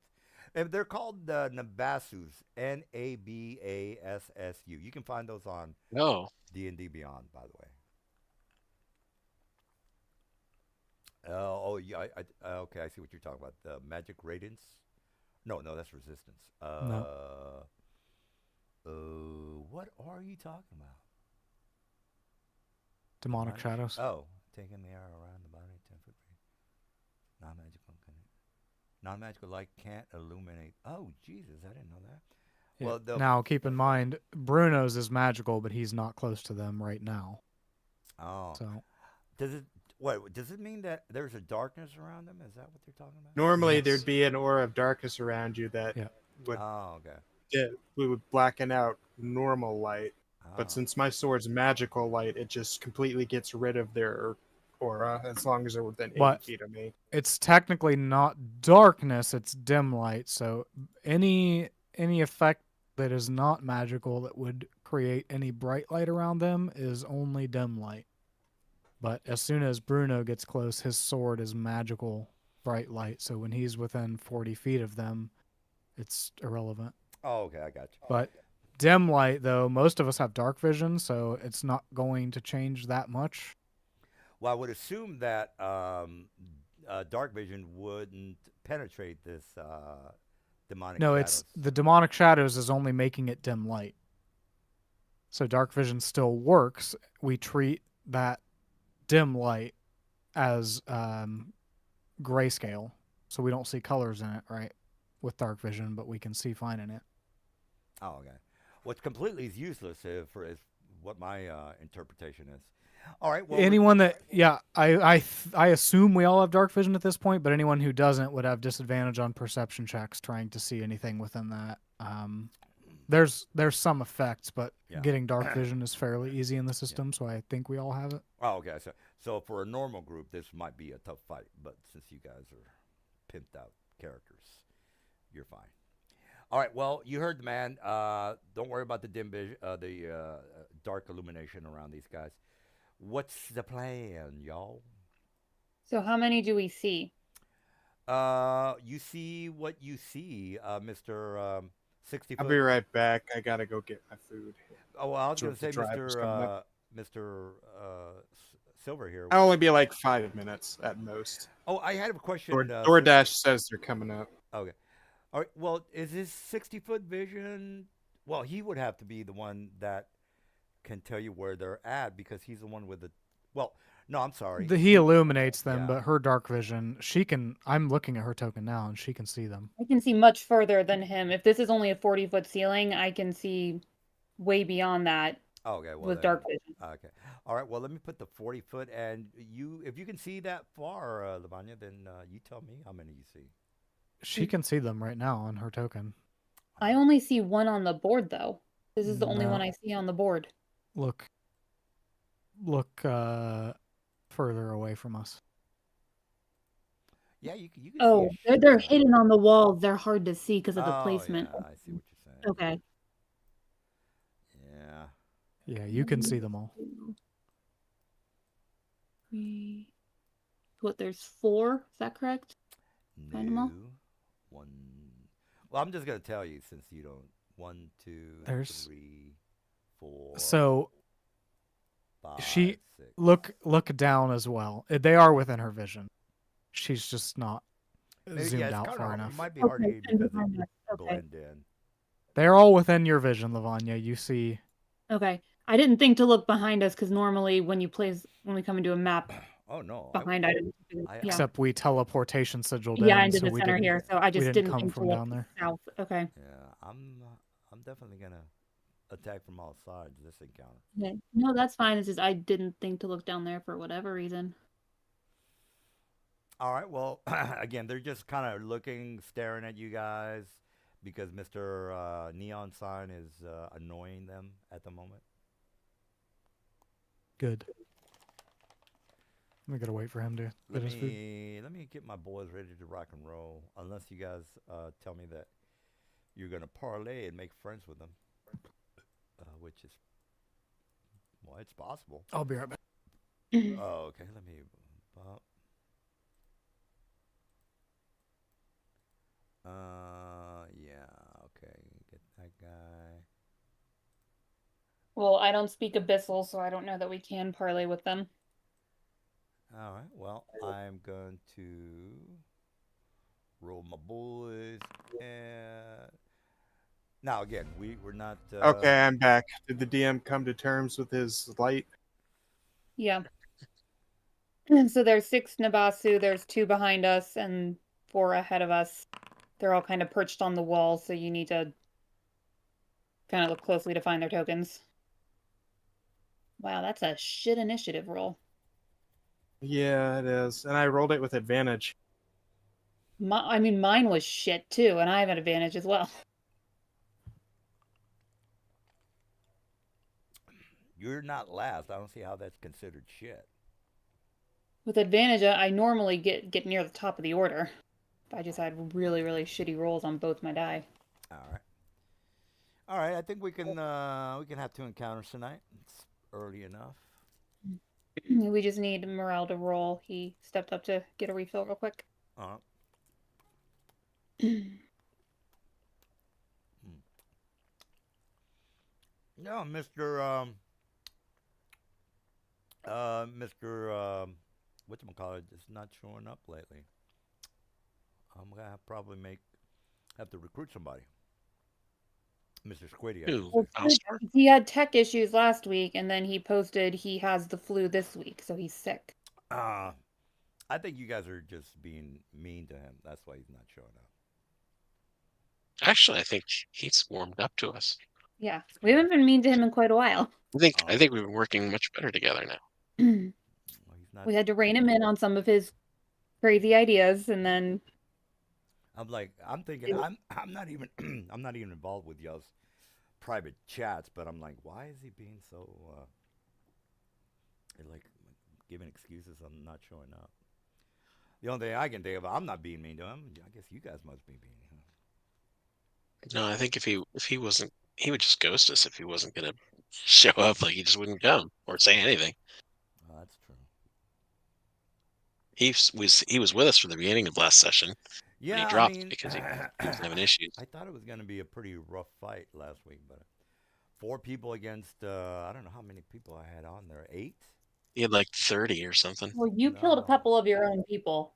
And they're called Nabassus, Nabassu. You can find those on No. D&D Beyond, by the way. Oh, yeah. Okay, I see what you're talking about. The magic radiance. No, no, that's resistance. No. What are you talking about? Demonic shadows. Oh, taking the air around the body, 10-foot range. Non-magical. Non-magical light can't illuminate. Oh, Jesus, I didn't know that. Yeah. Well, Now, keep in mind, Bruno's is magical, but he's not close to them right now. oh, So does it? What does it mean that there's a darkness around them? Is that what they're talking about? Normally, Yes. there'd be an aura of darkness around you that Yeah. would Oh, okay. we would blacken out normal light. Oh. But since my sword's magical light, it just completely gets rid of their aura as long as they're within 80 But- feet of me. it's technically not darkness; it's dim light. So any effect that is not magical that would create any bright light around them is only dim light. But as soon as Bruno gets close, his sword is magical bright light. So when he's within 40 feet of them, it's irrelevant. Oh, okay, I got you. But dim light, though, most of us have dark vision, so it's not going to change that much. Well, I would assume that dark vision wouldn't penetrate this demonic. No, shadows. it's the demonic shadows is only making it dim light. So dark vision still works. We treat that dim light as grayscale, so we don't see colors in it, right? With dark vision, but we can see fine in it. Oh, okay. What's completely is useless is what my interpretation is. All right. Well, Anyone that, yeah, I assume we all have dark vision at this point, but anyone who doesn't would have disadvantage on perception checks trying to see anything within that. There's some effects, but Yeah. getting dark vision is fairly easy in the system, so I think we all have it. Oh, okay. So for a normal group, this might be a tough fight, but since you guys are pimped out characters, you're fine. All right. Well, you heard the man. Don't worry about the dim vision, the dark illumination around these guys. What's the plan, y'all? So how many do we see? You see what you see, Mister 60 I'll foot. be right back. I gotta go get my food. Oh, well, I was Sure, going to the say, driver's coming up. Mr. Silver here. I'll only be like 5 minutes at most. Oh, I had a question. DoorDash says they're coming up. Okay. All right. Well, is his 60-foot vision? Well, he would have to be the one that can tell you where they're at because he's the one with the. Well, no, I'm sorry. He illuminates them, Yeah. but her dark vision, she can. I'm looking at her token now, and she can see them. I can see much further than him. If this is only a 40-foot ceiling, I can see way beyond that Oh, okay. Well, with then- dark vision. Okay. All right. Well, let me put the 40-foot, and if you can see that far, Lavanya, then you tell me how many you see. She can see them right now on her token. I only see one on the board, though. This is the only No. one I see on the board. Look further away from us. Yeah, you can. Oh, see a they're shit. hidden on the walls. They're hard to see because of the Oh, placement. Yeah, I see what you're saying. Okay. Yeah. Yeah, you can see them all. 2, 3. What? There's 4. Is that correct? Find 'em all? No. One. Well, I'm just gonna tell you since you don't. 1, 2, There's- 3, 4. So 5, she- 6. look down as well. They are within her vision. She's just not Maybe- zoomed it's out kinda far hard- enough. It might be hard to Okay, see and because behind they us. Okay. blend in. They're all within your vision, Lavanya. You see. Okay. I didn't think to look behind us because normally when we come into a map Oh no. behind items, I- yeah, Except we teleportation sigiled yeah, in, into so the we center didn't- here. So I just didn't didn't come think to from look down there. south. Okay. Yeah, I'm definitely gonna attack from all sides this encounter. Okay. No, that's fine. It's just I didn't think to look down there for whatever reason. All right. Well, again, they're just kind of looking, staring at you guys because Mr. Neon Sign is annoying them at the moment. Good. We gotta wait for him to Let get his food. me get my boys ready to rock and roll. Unless you guys tell me that you're gonna parlay and make friends with them, which is well, it's possible. I'll be right back. Oh, okay. Let me. Well, I don't speak Abyssal, so I don't know that we can parlay with them. All right. Well, I'm going to roll my boys, and now again, we're not. Okay, I'm back. Did the DM come to terms with his light? Yeah. So there's 6 Nabasu, there's 2 behind us, and 4 ahead of us. They're all kind of perched on the wall, so you need to kind of look closely to find their tokens. Wow, that's a shit initiative roll. Yeah, it is. And I rolled it with advantage. I mean, mine was shit too, and I have an advantage as well. You're not last. I don't see how that's considered shit. With advantage, I normally get near the top of the order. I just had really, really shitty rolls on both my die. All right. All right. I think we can have 2 encounters tonight. It's early enough. We just need Morale to roll. He stepped up to get a refill real quick. No, Mr. Whatchamacallit is not showing up lately. I'm gonna probably have to recruit somebody. Mr. Squiddy, I should Who? say. Alstar? He had tech issues last week, and then he posted he has the flu this week, so he's sick. I think you guys are just being mean to him. That's why he's not showing up. Actually, I think he's warmed up to us. Yeah, we haven't been mean to him in quite a while. I think we've been working much better together now. Well, he's not. We had to rein him in on some of his crazy ideas, and then I'm thinking, I'm not even, I'm not even involved with y'all's private chats, but I'm like, why is he being so, like, giving excuses on not showing up? The only thing I can think of, I'm not being mean to him. I guess you guys must be mean. Huh? No, I think if he wasn't, he would just ghost us if he wasn't gonna show up. Like he just wouldn't come or say anything. Oh, that's true. He was with us from the beginning of last session. And Yeah, he I dropped mean, because he was having issues. I thought it was going to be a pretty rough fight last week, but 4 people against, I don't know how many people I had on there. 8? He had like 30 or something. well, you killed a No. couple of your own people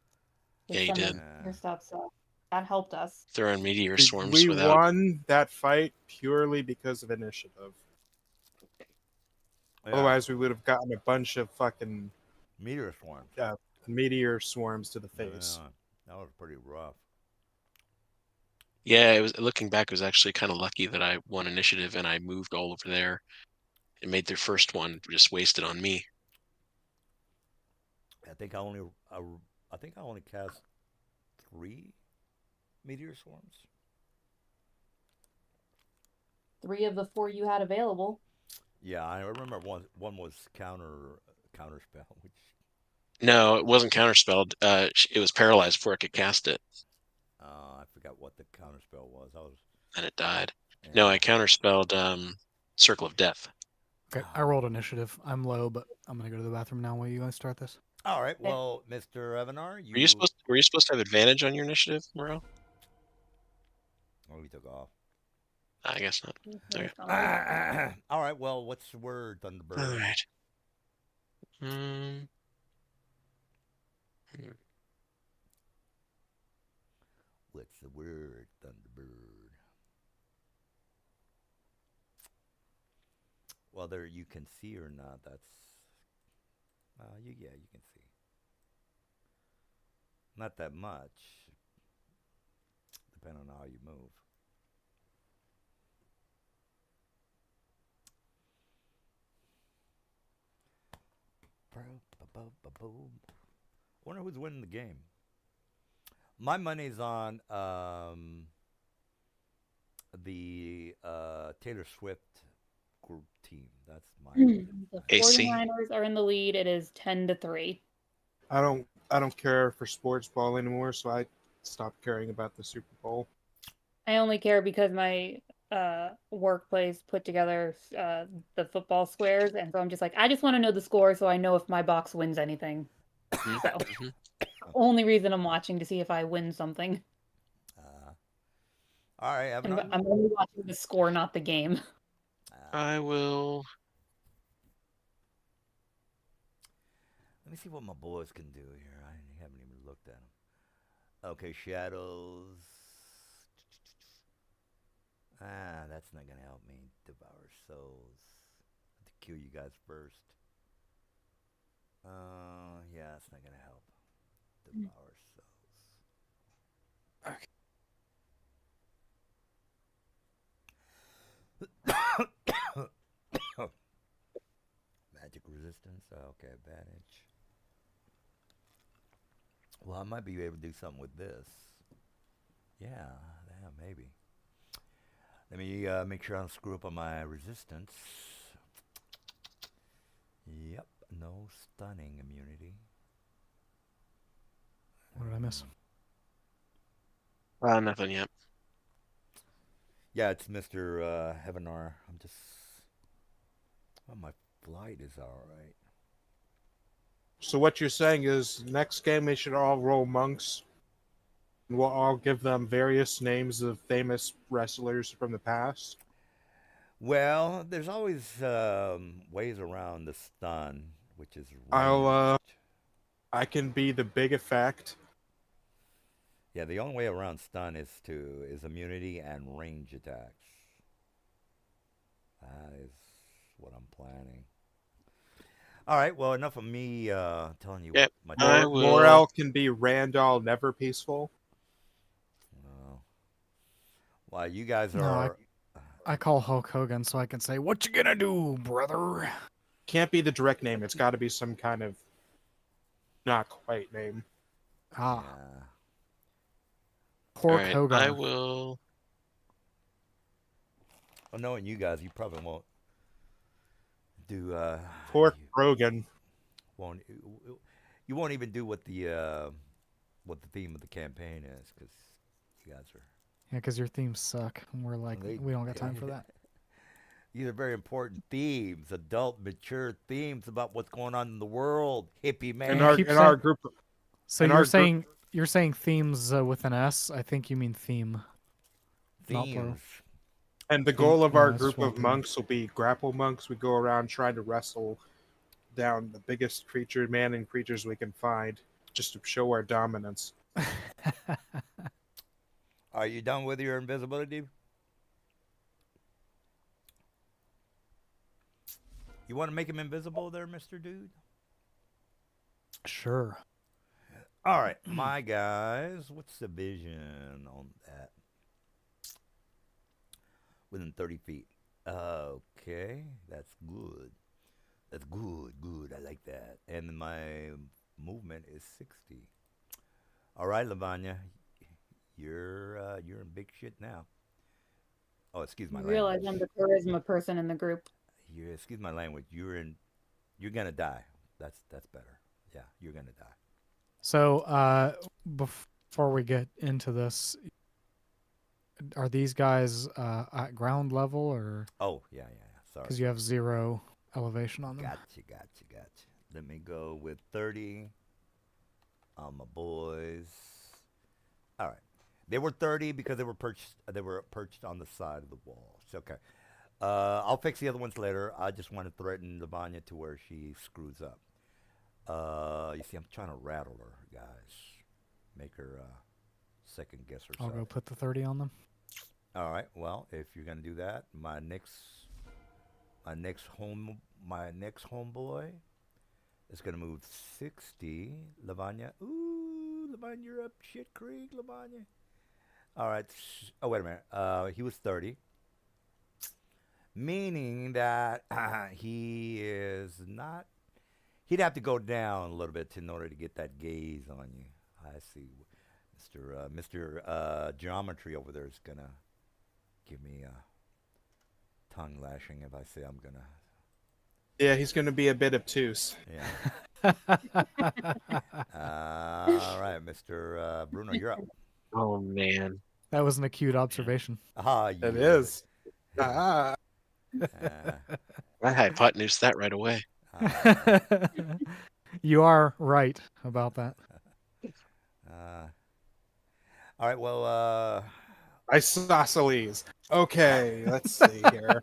with Yeah, you some did. of your stuff, so that helped us. Throwing meteor We, swarms we without. won that fight purely because of initiative. Yeah. Otherwise, we would have gotten a bunch of fucking Meteor swarms. meteor swarms to the face. Yeah, that was pretty rough. Yeah, it was. Looking back, it was actually kind of lucky that I won initiative and I moved all over there and made their first one just wasted on me. I think I only cast 3 meteor swarms. 3 of the 4 you had available. Yeah, I remember one was counter spell, which No, it wasn't counterspelled. It was paralyzed before I could cast it, I forgot what the counter spell was. and it died. Yeah. No, I counterspelled Circle of Death. Okay, I rolled initiative. I'm low, but I'm gonna go to the bathroom now while you guys start this. All right, well, Mr. Evanar, Were you supposed to have advantage on your initiative, Morel? Oh, he took off. I guess not. Okay. All right, well, what's the word, Thunderbird? All right. What's the word, Thunderbird? Whether you can see or not, that's you can see. Not that much, depending on how you move. Wonder who's winning the game. My money's on the Taylor Swift group team. That's my money. The AC. 49ers are in the lead. It is 10-3. I don't care for sports ball anymore, so I stopped caring about the Super Bowl. I only care because my workplace put together the football squares, and so I'm just like, I just want to know the score so I know if my box wins anything. So, only reason I'm watching to see if I win something. All right, And Evan. I'm only watching the score, not the game. I will. Let me see what my boys can do here. I haven't even looked at them. Okay, shadows. Ah, that's not gonna help me. Devour souls. I have to kill you guys first. Yeah, that's not gonna help. Devour souls. Magic resistance. Okay, advantage. Well, I might be able to do something with this. Yeah, maybe. Let me make sure I don't screw up on my resistance. Yep, no stunning immunity. What did I miss? Nothing yet. Yeah, it's Mr. Heavenar. I'm just... Oh, my flight is alright. So what you're saying is, next game we should all roll monks, and we'll all give them various names of famous wrestlers from the past. Well, there's always ways around the stun, which is I'll ranged. I can be the big effect. Yeah, the only way around stun is immunity and range attacks. That is what I'm planning. All right, well, enough of me telling you Yep, what I my... will. Morel can be Randall Never Peaceful. Well, you guys No, are... I call Hulk Hogan so I can say, "What you gonna do, brother?" Can't be the direct name. It's got to be some kind of not quite name. Ah, Yeah. Pork All right, Hogan. I will. Well, knowing you guys, you probably won't do... Pork you Rogan. you won't even do what the theme of the campaign is, because you guys are... Yeah, because your themes suck. And we're like, we don't got time for that. These are very important themes, adult, mature themes about what's going on in the world. Hippie man. In You our keep in our saying- group, So in you're our group- saying themes with an S? I think you mean theme. Not plural. Themes. and the goal of No, our it's group one of thing. monks will be grapple monks. We go around trying to wrestle down the biggest creature, man, and creatures we can find, just to show our dominance. Are you done with your invisibility? You want to make him invisible there, Mr. Dude? Sure. All right, my guys. What's the vision on that? Within 30 feet. Okay, that's good. That's good. I like that. And my movement is 60. All right, Lavanya, you're in big shit now. Oh, excuse my You realize language. I'm the charisma person in the group. Excuse my language. You're gonna die. That's better. Yeah, you're gonna die. So, before we get into this, are these guys at ground level, or Oh, yeah. Sorry. because you have 0 elevation on them? Gotcha. Let me go with 30 on my boys. All right. They were 30 because they were perched on the side of the wall. It's okay. I'll fix the other ones later. I just want to threaten Lavanya to where she screws up. You see, I'm trying to rattle her, guys. Make her second guess herself. I'll go put the 30 on them. All right. Well, if you're gonna do that, my next homeboy is gonna move 60. Lavanya. Ooh, Lavanya, you're up shit creek, Lavanya. All right. Oh, wait a minute. He was 30. Meaning that he is not... He'd have to go down a little bit in order to get that gaze on you. I see. Mr. Geometry over there is going to give me a tongue lashing if I say I'm going to... Yeah, he's going to be a bit obtuse. Yeah. All right, Mr. Bruno, you're up. Oh man. That was an acute observation. Ah, It is. Ah. I hypotenused that right away. You are right about that. All right, well, Isosceles. Okay, let's see here.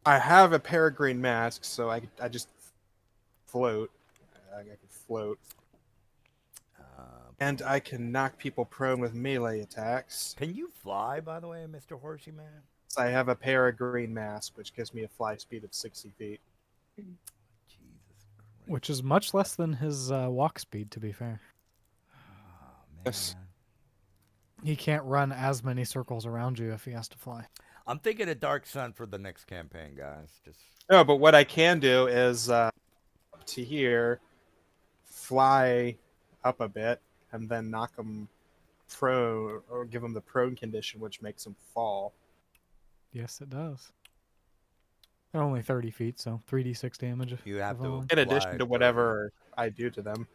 I have a peregrine mask, so I just float. I can float. And I can knock people prone with melee attacks. Can you fly, by the way, Mr. Horsey Man? So I have a peregrine mask, which gives me a fly speed of 60 feet. Jesus Christ. Which is much less than his walk speed, to be fair. Oh, man. Yes. He can't run as many circles around you if he has to fly. I'm thinking of Dark Sun for the next campaign, guys. Just No, but what I can do is up to here, fly up a bit, and then knock them prone, or give them the prone condition, which makes them fall. Yes, it does. They're only 30 feet, so 3d6 damage. you have for to. falling. In addition fly to 30. whatever I do to them.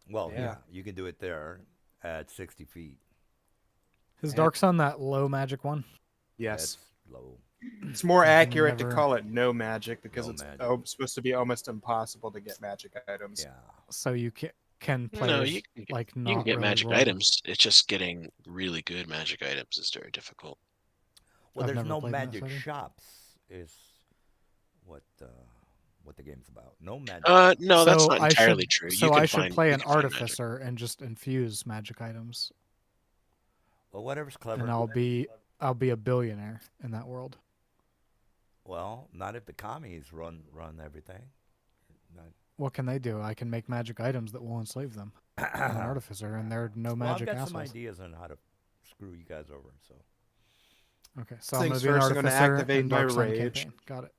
Well, yeah. Yeah. You can do it there at 60 feet. Is Yeah. Dark Sun that low magic one? Yes. That's low. It's more I can accurate to never- call it no magic because No it's magic. supposed to be almost impossible to get magic items. Yeah. So you can No, players you can get, like you not can get really magic roll. items. It's just getting really good magic items is very difficult. Well, I've there's never no played in that magic setting. shops. Is what the game's about. No magic. No, that's So not I entirely should, true. So you can I should find, play you an can find magic. artificer and just infuse magic items, Well, whatever's clever. and I'll be a billionaire in that world. Well, not if the commies run everything. Not... What can they do? I can make magic items that will enslave them. I'm an artificer, and they're no Well, magic I've got some assholes. ideas on how to screw you guys over. So Okay, so I'm going Things to be an first, I'm gonna artificer activate in my Dark Sun rage. campaign. Got it.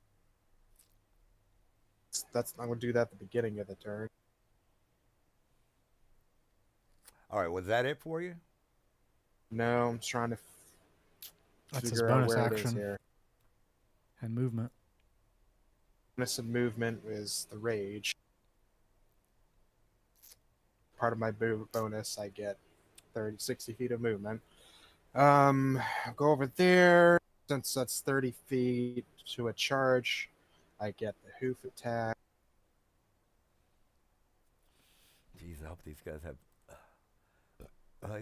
I'm going to do that at the beginning of the turn. all right, was that it for you? No, I'm trying to That's his figure out bonus where it is action here. and movement. Bonus of movement is the rage. Part of my bonus, I get 60 feet of movement. I'll go over there. Since that's 30 feet to a charge, I get the hoof attack. Jeez, I hope these guys have.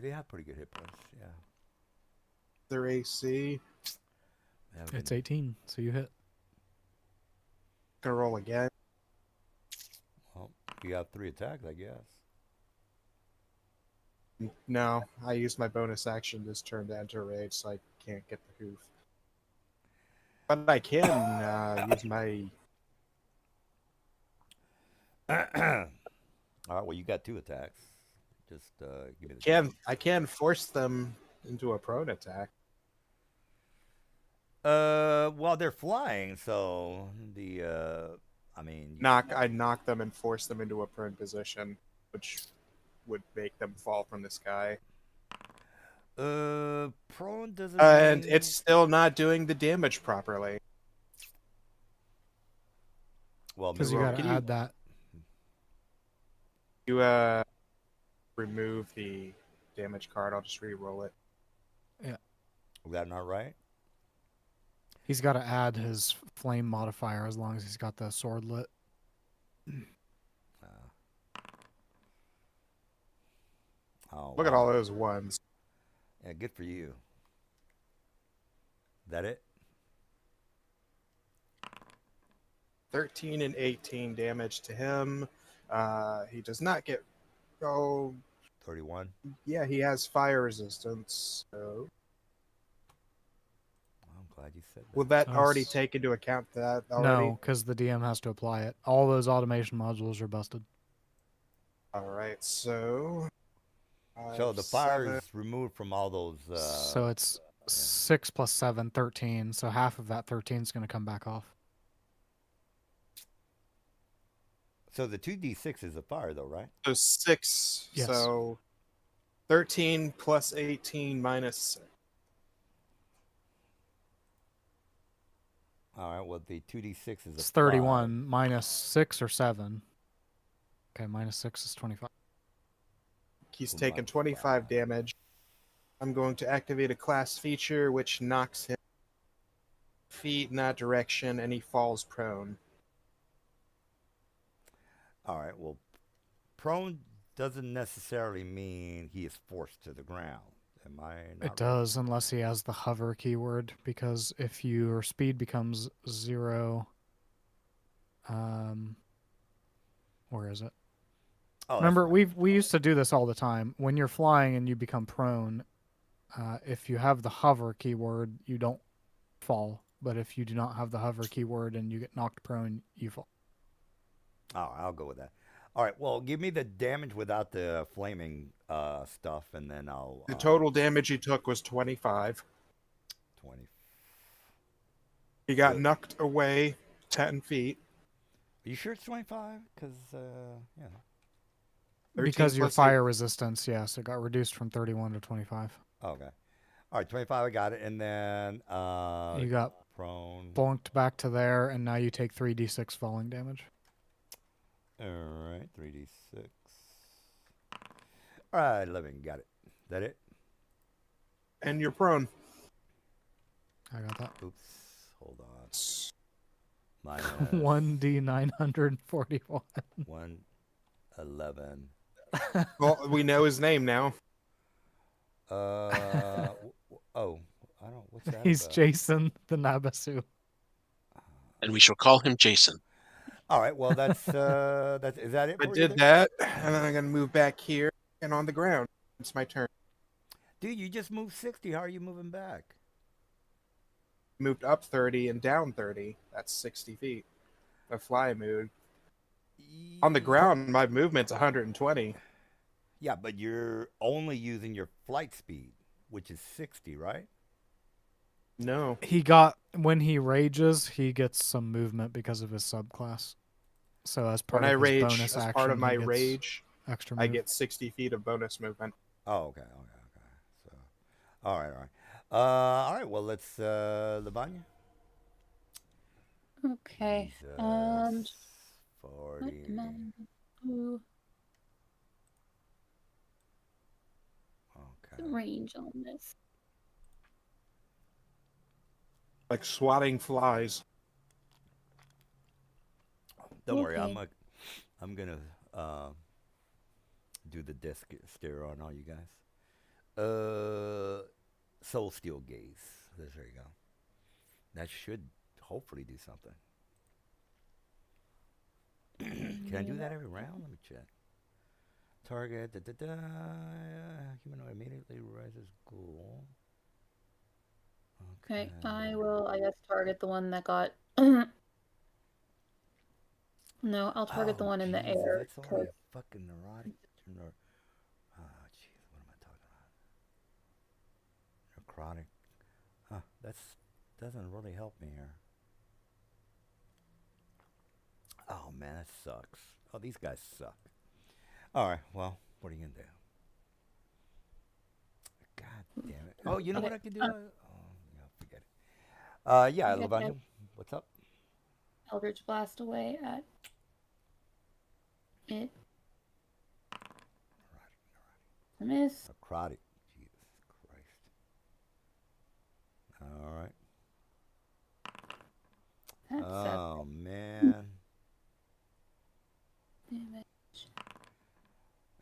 They have pretty good hit points. Yeah. Their AC. They have It's been- 18, so you hit. Gonna roll again. Well, you got 3 attacks, I guess. No, I used my bonus action this turn to enter rage, so I can't get the hoof. But I can use my. All right. Well, you got 2 attacks. Just give me the. I can force them into a prone attack. Well, they're flying, so I mean. I knock them and force them into a prone position, which would make them fall from the sky. Prone doesn't. And mean- it's still not doing the damage properly. well, Because you maybe- got to can you- add that. You remove the damage card. I'll just re-roll it. Is that not right? He's got to add his flame modifier as long as he's got the sword lit. Oh, Look at wow. all those ones. Yeah, good for you. That it? 13 and 18 damage to him. He does not get. Oh, 31. yeah, he has fire resistance. So I'm glad you said that. will that already Nice. take into account that already? No, because the DM has to apply it. All those automation modules are busted. All right, so. So the fire 7. is removed from all those. So it's 6 plus 7, 13. So half of that 13 is going to come back off. So the 2d6 is a fire, though, right? So 6. Yes. So 13 plus 18 minus 6. All right. Well, the 2d6 is a It's 31 minus 6 or 7. Okay, minus 6 is 25. He's Oh, taken my 25 God. damage. I'm going to activate a class feature which knocks him feet in that direction and he falls prone. All right. Well, prone doesn't necessarily mean he is forced to the ground. Am I not It right? does, unless he has the hover keyword, because if your speed becomes 0, where is it? Oh, that's Remember, fine. we used to do this all the time. When you're flying and you become prone, if you have the hover keyword, you don't fall. But if you do not have the hover keyword and you get knocked prone, you fall. Oh, I'll go with that. All right. Well, give me the damage without the flaming stuff, and then I'll The total damage he took was 25. 20. He got Good. knocked away 10 feet. Are you sure it's 25? Because yeah. 13 Because your plus 8. fire resistance, yes, it got reduced from 31 to 25. Oh, okay. All right, 25. I got it, and then You got prone. bonked back to there, and now you take 3d6 falling damage. All right, 3d6. All right, 11. Got it. That it? And you're prone. I got that. Oops. Hold on. Minus 1d941. 111. Well, we know his name now. Oh, I don't. What's that He's about? Jason the Nabasu. And we shall call him Jason. All right. Well, that's is that it I for you did there? that, and then I'm going to move back here and on the ground. It's my turn. Dude, you just moved 60. How are you moving back? Moved up 30 and down 30. That's 60 feet. A fly mood. On the ground, my movement's 120. Yeah, but you're only using your flight speed, which is 60, right? No. He got, when he rages, he gets some movement because of his subclass. So as part When I of his rage, bonus as action, part of my he gets rage, extra I move. get 60 feet of bonus movement. Oh, okay. So, all right. All right. Well, let's Lavanya. Okay. Jesus, What 40. am I gonna do? Okay. The range on this. Like swatting flies. Don't worry. Okay. I'm gonna do the disc stare on all you guys. Soul Steel Gaze. There you go. That should hopefully do something. Can I do that every round? Let me check. Target. Humanoid immediately rises ghoul. Okay, I will, I guess, target the one that got. No, I'll target the Oh, one in the Jesus, air. that's only 'Cause a fucking neurotic. Oh, jeez, what am I talking about? Necrotic. Huh, that's doesn't really help me here. Oh man, that sucks. Oh, these guys suck. All right, well, what are you gonna do? God damn it! Oh, you know Okay, what I can do? uh, Oh, yeah, forget it. Yeah, I got that Lavanya, what's up? Eldritch Blast away at it. Miss. Necrotic. Jesus Christ. All right. That's Oh man. damage.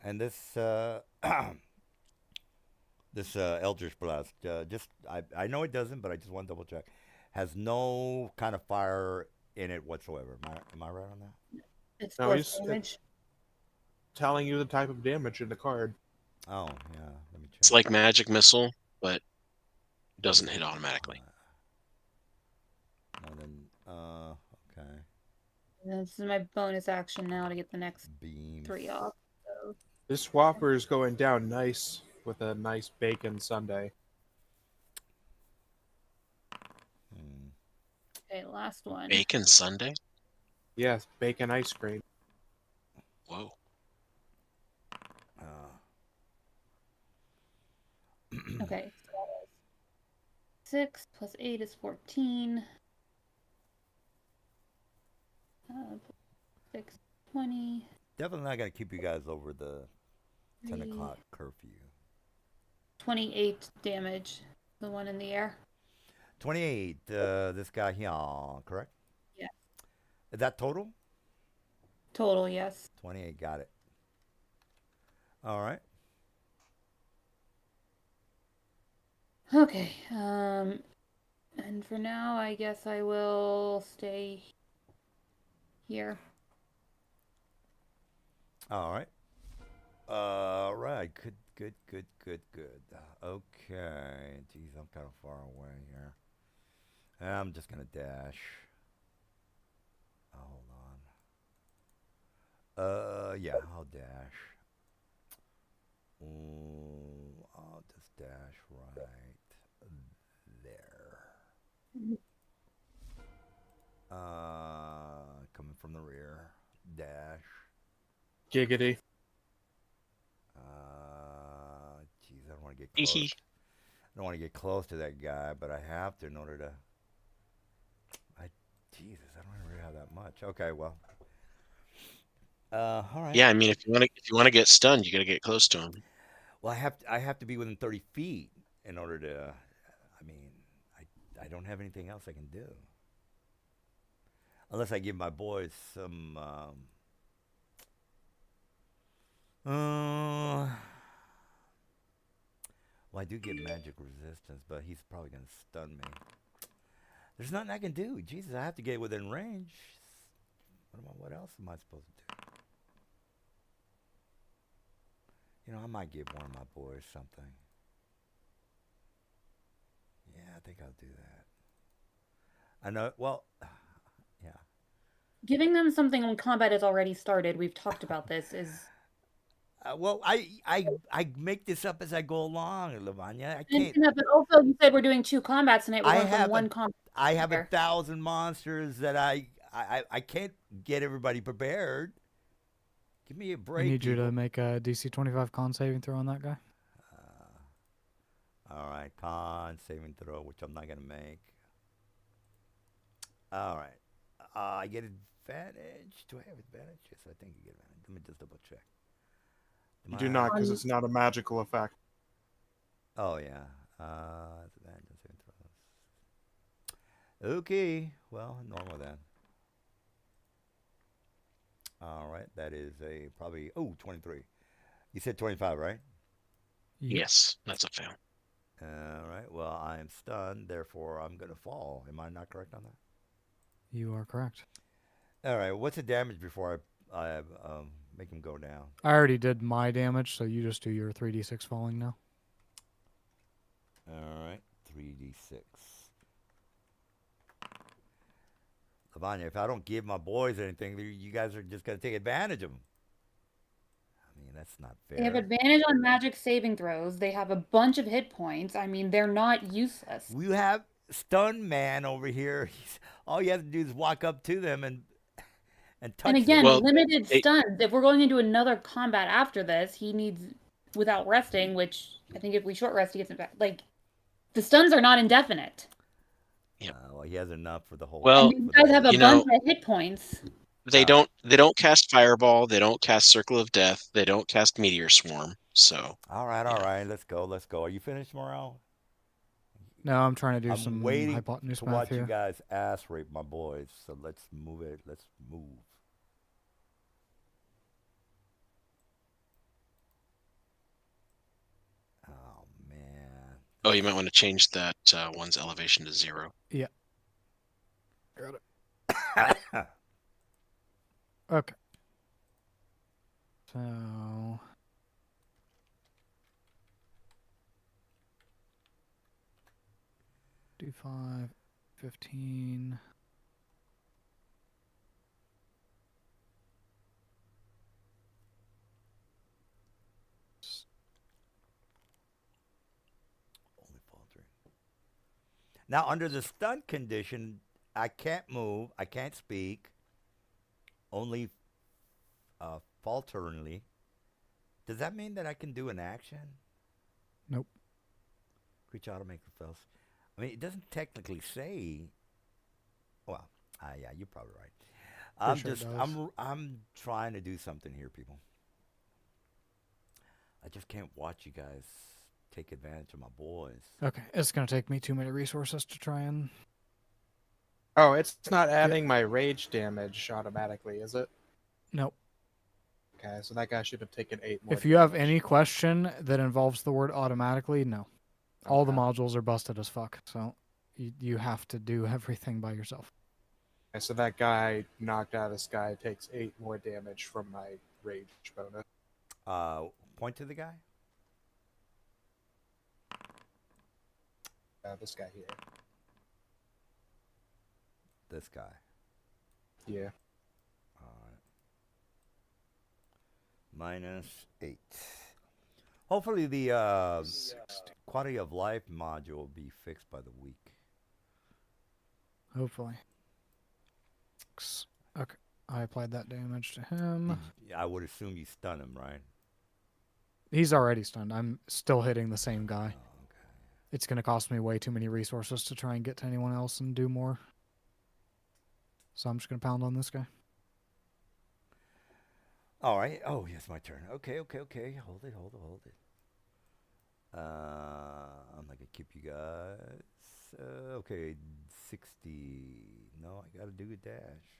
And this this Eldritch Blast, just I know it doesn't, but I just want to double check. Has no kind of fire in it whatsoever. Am I right on that? It's No, force he's damage. telling you the type of damage in the card. Oh yeah, let me check. It's like magic missile, but doesn't hit automatically. No, then okay. This is my bonus action now to get the next Beams. 3 off. So, This Whopper is going down nice with a nice bacon sundae. Hmm. okay, last one. Bacon Sunday? Yes, bacon ice cream. Whoa. Okay, so that was 6 plus 8 is 14. 6, 20. Definitely not gonna keep you guys over the 10 3, o'clock curfew. 28 damage. The one in the air. 28. This guy here, correct? Yeah. Is that total? Total, yes. 28. Got it. All right. Okay. And for now, I guess I will stay here. All right. All right. Good, good, good, good, good. Okay. Geez, I'm kind of far away here. I'm just gonna dash. Hold on. Yeah, I'll dash. I'll just dash right there. Coming from the rear. Dash. Giggity. Geez, I don't want to get close. I don't want to get close to that guy, but I have to in order to. Jesus, I don't really have that much. Okay, well. All right. Yeah, I mean, if you want to get stunned, you got to get close to him. Well, I have to be within 30 feet in order to. I mean, I don't have anything else I can do. Unless I give my boys some. Well, I do get magic resistance, but he's probably going to stun me. There's nothing I can do. Jesus, I have to get within range. What else am I supposed to do? You know, I might give one of my boys something. Yeah, I think I'll do that. I know. Well, yeah. Giving them something when combat has already started, we've talked about this, is... Well, I make this up as I go along, Lavanya. I can't. But also, you said we're doing 2 combats tonight. We're I going from have one combat. I have 1,000 monsters that I can't get everybody prepared. Give me a break. I need you people. to make a DC 25 con saving throw on that guy. All right, con saving throw, which I'm not gonna make. All right, I get advantage. Do I have advantage? Yes, I think you get advantage. Let me just double check. You do not, because it's not a magical effect. Oh yeah, advantage on saving throws. Okay, well, normal then. All right, that is a probably 23. You said 25, right? Yep. Yes, that's a fail. All right. Well, I am stunned, therefore I'm gonna fall. Am I not correct on that? You are correct. All right. What's the damage before I make him go down? I already did my damage, so you just do your 3d6 falling now. All right. 3d6. Lavanya, if I don't give my boys anything, you guys are just gonna take advantage of them. I mean, that's not fair. They have advantage on magic saving throws. They have a bunch of hit points. I mean, they're not useless. We have Stun Man over here. All you have to do is walk up to them and touch And again, them. limited stuns. If we're going into another combat after this, he needs without resting, which I think if we short rest, he gets it back. Like, the stuns are not indefinite. Yep. Well, he has enough for the whole. Well, and you guys have a bunch of hit points. They don't cast Fireball, they don't cast Circle of Death, they don't cast Meteor Swarm. So all right, let's go. Are you finished, Morale? No, I'm trying to do I'm some waiting hypotenuse to math watch here. you guys ass rape my boys. So let's move it. Let's move. Oh man. Oh, you might want to change that one's elevation to 0. Yeah. Got it. Okay. So... D5, 15... Only faltering. Now, under the stunt condition, I can't move. I can't speak. Only falteringly. Does that mean that I can do an action? Nope. Creature automatically fails. I mean, it doesn't technically say. Well, yeah, you're probably right. I'm trying to do something here, people. I just can't watch you guys take advantage of my boys. Okay, it's going to take me too many resources to try and... Oh, it's not adding my rage damage automatically, is it? Nope. Okay, so that guy should have taken 8 more. If you have any question that involves the word automatically, no. All the Okay. modules are busted as fuck, so you have to do everything by yourself. And so that guy knocked out this guy takes 8 more damage from my rage bonus. Point to the guy. This guy here. This guy. Yeah. All right. -8. Hopefully the quality of life module will be fixed by the week. Hopefully. Okay, I applied that damage to him. I would assume you stun him, right? He's already stunned. I'm still hitting the same guy. Oh, okay. It's going to cost me way too many resources to try and get to anyone else and do more. So I'm just going to pound on this guy. All right. Oh, yes, my turn. Okay. Hold it. I'm not gonna keep you guys. Okay, 60. No, I gotta do a dash.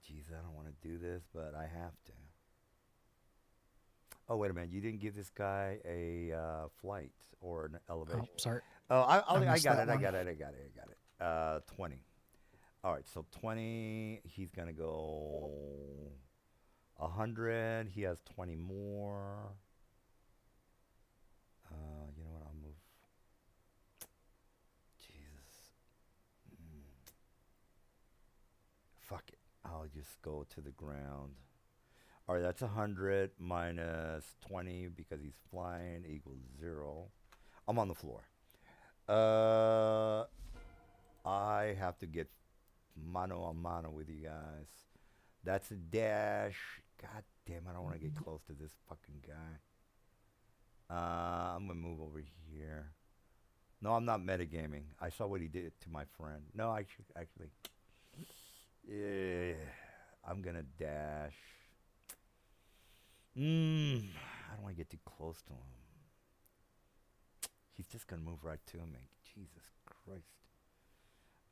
Jeez, I don't want to do this, but I have to. Oh, wait a minute. You didn't give this guy a flight or an elevation. Oh, sorry. Oh, I missed got that it. I one. got it. 20. All right, so 20. He's gonna go 100. He has 20 more. You know what? I'll move. Jesus. Fuck it. I'll just go to the ground. All right, that's 100 minus 20 because he's flying equals 0. I'm on the floor. I have to get mano a mano with you guys. That's a dash. God damn, I don't want to get close to this fucking guy. I'm gonna move over here. No, I'm not metagaming. I saw what he did to my friend. No, I should actually. Yeah, I'm gonna dash. I don't want to get too close to him. He's just gonna move right to me. Jesus Christ.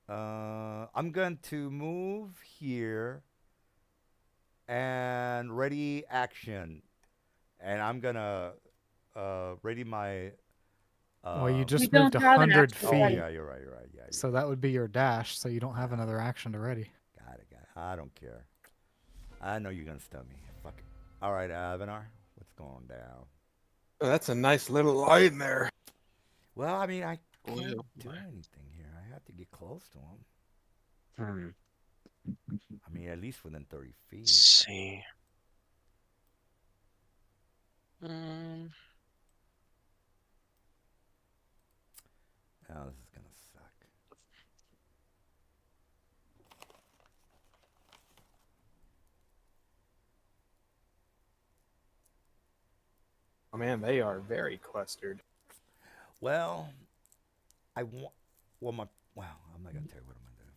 I'm going to move here and ready action, and I'm gonna ready my. Well, you We just don't moved have an 100 actual feet. Oh ready. yeah, you're right. Yeah. So that would be your dash, so you don't have another action to ready. Got it. I don't care. I know you're gonna stun me. Fuck it. All right, Avanar, what's going down? Oh, that's a nice little line there. Well, I mean, I Boy, can't oh do boy. anything here. I have to get close to him. I mean, at least within 30 feet. Let's see. Oh, this is gonna suck. Oh man, they are very clustered. Well, I want. Well, I'm not gonna tell you what I'm gonna do.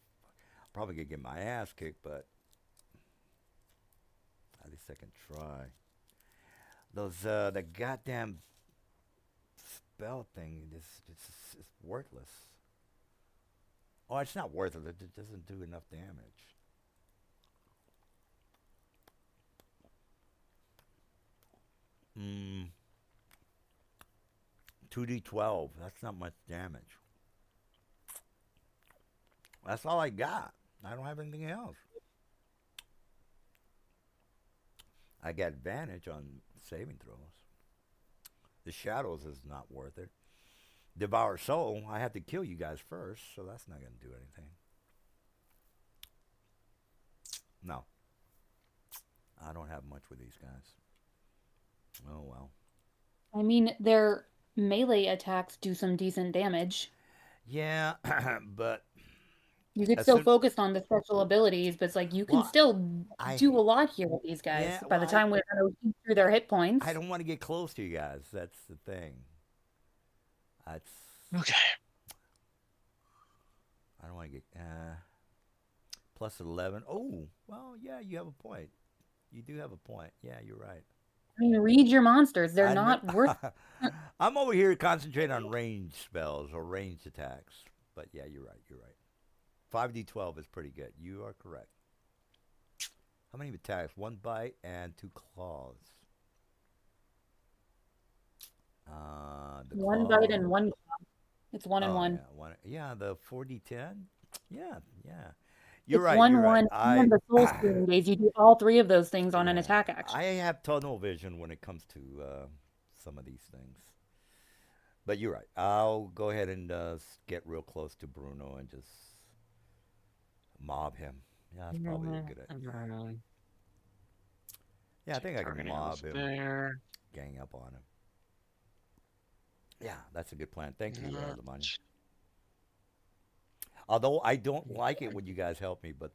I'm probably gonna get my ass kicked, but at least I can try. Those the goddamn spell thing it's worthless. Oh, it's not worthless. It doesn't do enough damage. 2d12. That's not much damage. That's all I got. I don't have anything else. I got advantage on saving throws. The shadows is not worth it. Devour soul, I have to kill you guys first, so that's not going to do anything. No. I don't have much with these guys. Oh, well. I mean, their melee attacks do some decent damage. Yeah, but You could as still soon- focus on the special abilities, but it's like you can Well, still I- do a lot here with these guys. Yeah, By the well, time we're gonna shoot through their hit points. I don't want to get close to you guys. That's the thing. That's. Okay. I don't want to get. Plus 11. Oh, well, yeah, you have a point. You do have a point. Yeah, you're right. I mean, read your monsters. They're I not know- worth. I'm over here concentrating on ranged spells or ranged attacks. But yeah, you're right. 5d12 is pretty good. You are correct. How many attacks? 1 bite and 2 claws. The One bite and claw. one claw. It's one and Oh one. yeah, one. Yeah, the 4d10. Yeah, yeah. You're It's right. You're one right. one. And then the soul stealing days, you do all three of those things on an Yeah, attack I action. have tunnel vision when it comes to some of these things. But you're right. I'll go ahead and get real close to Bruno and just mob him. Yeah, that's probably a good idea. Yeah, I think I can Targeting off mob him, there. gang up on him. Yeah, that's a good plan. Thank you, Not Lamanya. Although I don't like it when you guys help me, but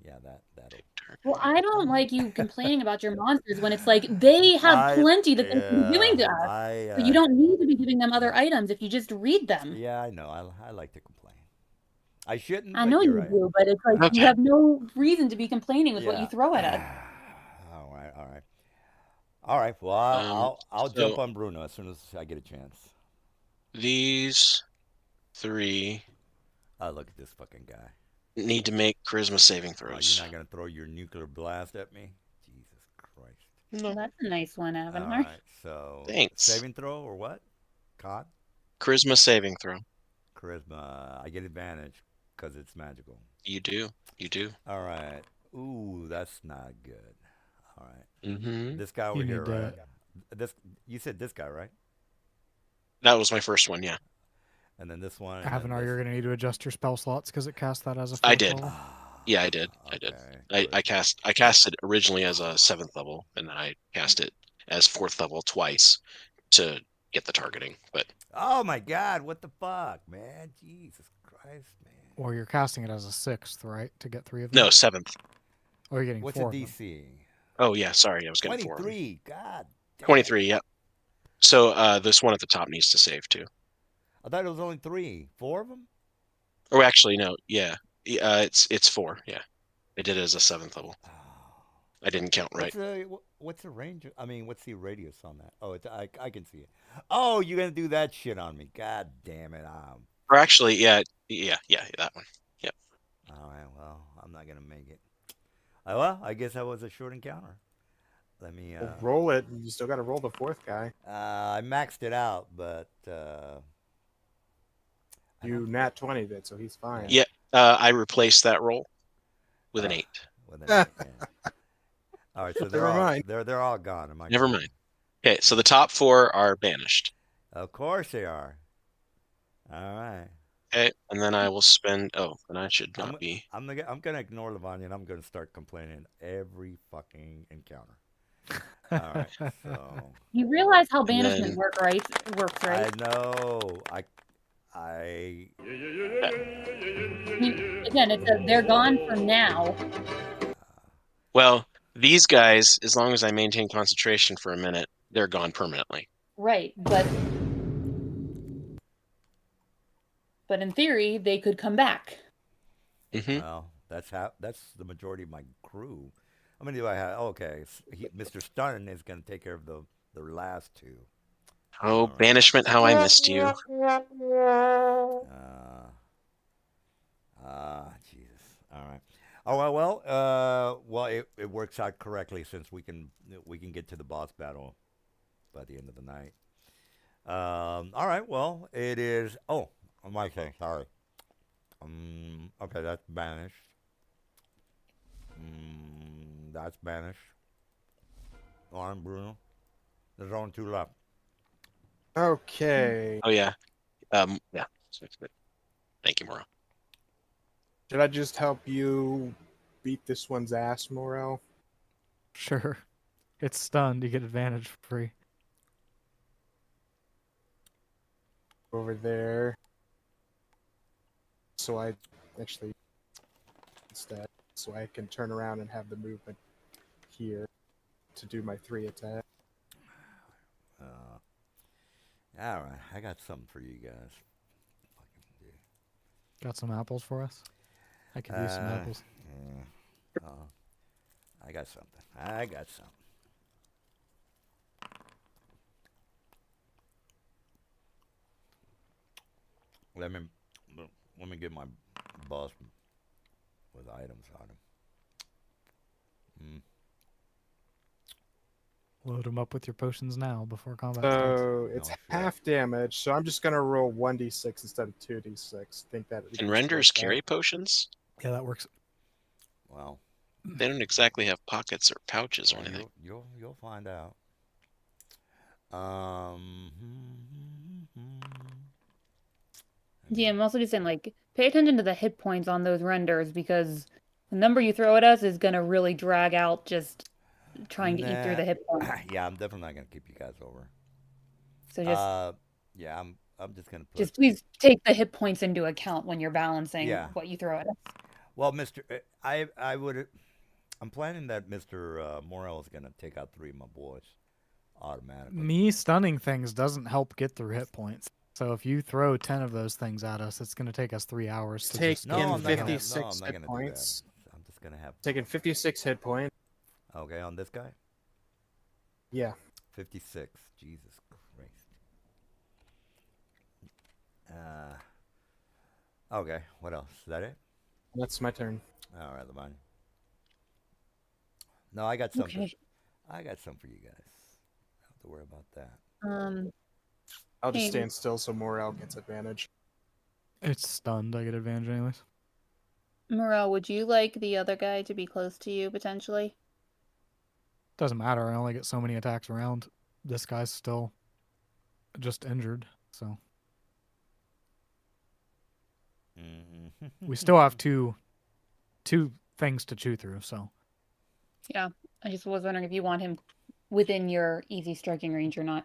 yeah, that'll. Well, I don't like you complaining about your monsters when it's like they have I plenty that they can be doing to us. I So you don't need to be giving them other yeah, items if you just read them. yeah, I know. I like to complain. I shouldn't, I but know you're you right. do, but it's like you Okay. have no reason to be complaining with what you Yeah. throw at us. All right, all right, all right. Well, I'll jump So on Bruno as soon as I get a chance. these three Oh, look at this fucking guy. need to make charisma saving Oh, you're throws. not gonna throw your nuclear blast at me? Jesus Christ. Well, No. that's a nice one, All Avatar. right. So Thanks. saving throw or what? Con? Charisma saving throw. Charisma. I get advantage because it's magical. You do. You do. All right. Ooh, that's not good. All right. Mm-hmm. This guy over You here, need right? to. This you said this guy, right? That was my first one, yeah. And then this one, and then Avanar, this. you're going to need to adjust your spell slots because it cast that as a I fourth did. level. Yeah, I did. I did. Okay. I Good. cast it originally as a 7th level, and then I cast it as 4th level twice to get the targeting. But Oh my God! What the fuck, man? Jesus Christ, man. Or you're casting it as a sixth, right? To get 3 of them? no, 7th. Or you're getting What's 4 the of them. DC? Oh yeah, sorry, I was getting 4 of them. 23. God damn. 23, yeah. So this one at the top needs to save too. I thought it was only 3. 4 of them? Or actually, no, yeah. It's 4, yeah. I did it as a 7th level. Oh. I didn't count right. What's the range? I mean, what's the radius on that? Oh, I can see it. Oh, you're gonna do that shit on me? God damn it! Or actually, yeah, that one. Yep. All right. Well, I'm not gonna make it. Well, I guess that was a short encounter. Let me. Well, roll it. You still got to roll the fourth guy. I maxed it out, but I You don't- nat 20'd it, so he's fine. Yeah, I replaced that roll with an 8. with an eight, yeah. All right, so they're Never all mind. they're all gone. Am I Never correct? mind. Okay, so the top 4 are banished. Of course they are. All right. Okay, and then I will spend. Oh, and I should not be. I'm gonna ignore Lavanya and I'm gonna start complaining every fucking encounter. All right. So You realize how And banishment then- works, right? I know. I I mean, again, they're gone for now. Well, these guys, as long as I maintain concentration for a minute, they're gone permanently. Right, but in theory, they could come back. Hmm. well, that's the majority of my crew. How many do I have? Okay, Mr. Stun is gonna take care of the last 2. Oh, right. banishment! How I missed you. Jesus. All right. Oh well. It works out correctly since we can get to the boss battle by the end of the night. All right. Well, it is. Oh, okay. Sorry. Okay, that's banished. That's banished. On Bruno. There's only 2 left. Okay. Oh yeah. Yeah. Thank you, Mora. Should I just help you beat this one's ass, Morel? Sure. It's stunned. You get advantage for free. Over there. So I actually instead, so I can turn around and have the movement here to do my 3 attack. All right. I got something for you guys. Fucking dude. Got some apples for us? I could use some apples. Yeah. I got something. Let me get my boss with items on him. Load them up with your potions now before combat starts. So it's Oh, shit. half damage, so I'm just gonna roll 1d6 instead of 2d6. Think that Can equals renders worth carry that. potions? Yeah, that works. Well, They don't exactly have pockets or pouches or well, anything. you'll find out. Um. Yeah, I'm also just saying, like, pay attention to the hit points on those renders because the number you throw at us is gonna really drag out just trying to eat through Nah. the hit points. Yeah, I'm definitely not gonna keep you guys over. So just Yeah, I'm just gonna put. just please take the hit points into account when you're balancing Yeah. what you throw at us. Well, Mister, I would. I'm planning that Mister Morel is gonna take out 3 of my boys automatically. Me stunning things doesn't help get through hit points. So if you throw 10 of those things at us, it's going to take us 3 hours to Take just No, get in through I'm the not health. gonna. No, 56 I'm not hit gonna points. do that. I'm just gonna have. Taking 56 hit points. Okay, on this guy, Yeah. 56. Jesus Christ. Okay. What else? Is that it? That's my turn. All right, Lavanya. No, I got something. Okay. I got some for you guys. Don't have to worry about that. I'll just Hey. stand still so Morel gets advantage. It's stunned. I get advantage anyways. Morel, would you like the other guy to be close to you potentially? Doesn't matter. I only get so many attacks around. This guy's still just injured. So Mm-hmm. we still have two things to chew through. So Yeah. I just was wondering if you want him within your easy striking range or not.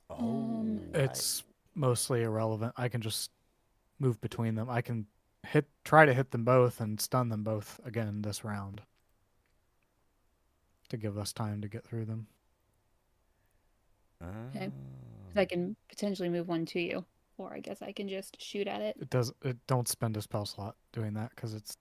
Oh, it's mostly irrelevant. I can just move between them. I can try to hit them both and stun them both again this round to give us time to get through them. Okay. 'Cause I can potentially move one to you, or I guess I can just shoot at it. It don't spend a spell slot doing that because it's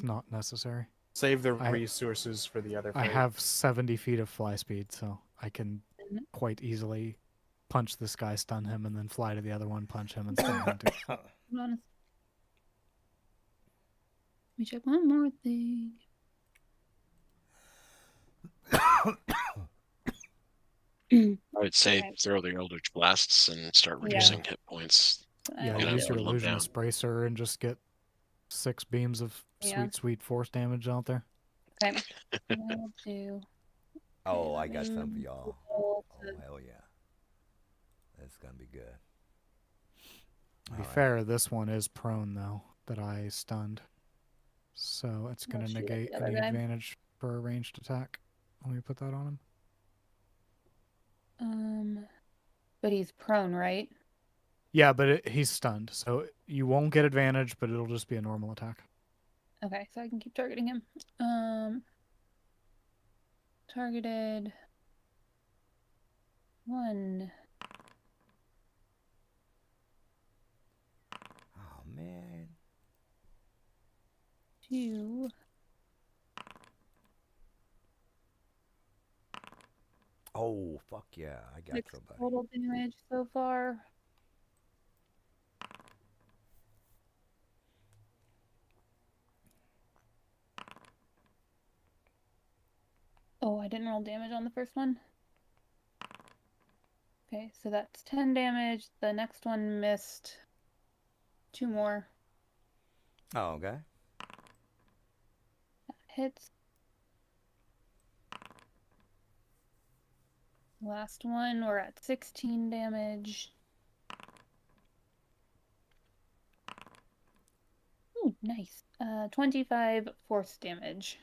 not necessary. Save the resources for the other I fight. have 70 feet of fly speed, so I can quite easily punch this guy, stun him, and then fly to the other one, punch him, and stun him too. Hold on. Let me check one more thing. I would say Okay. throw the Eldritch Blasts and start reducing hit points. Yeah, gotta use your whittle 'em illusionist bracer and just get 6 beams of sweet force damage out there. Okay. I'll do. Oh, I got some for y'all. Oh, hell yeah. That's going to be good. To be fair, this one is prone, though, that I stunned. So it's going to negate any advantage for a ranged attack. Let me put that on him. But he's prone, right? Yeah, but he's stunned, so you won't get advantage, but it'll just be a normal attack. Okay, so I can keep targeting him. Targeted. 1. Oh, man. 2. Oh, fuck yeah. I got 6 somebody. total damage so far. Oh, I didn't roll damage on the first one. Okay, so that's 10 damage. The next one missed 2 more. Oh, okay. That hits. Last one, we're at 16 damage. Ooh, nice. 25 force damage.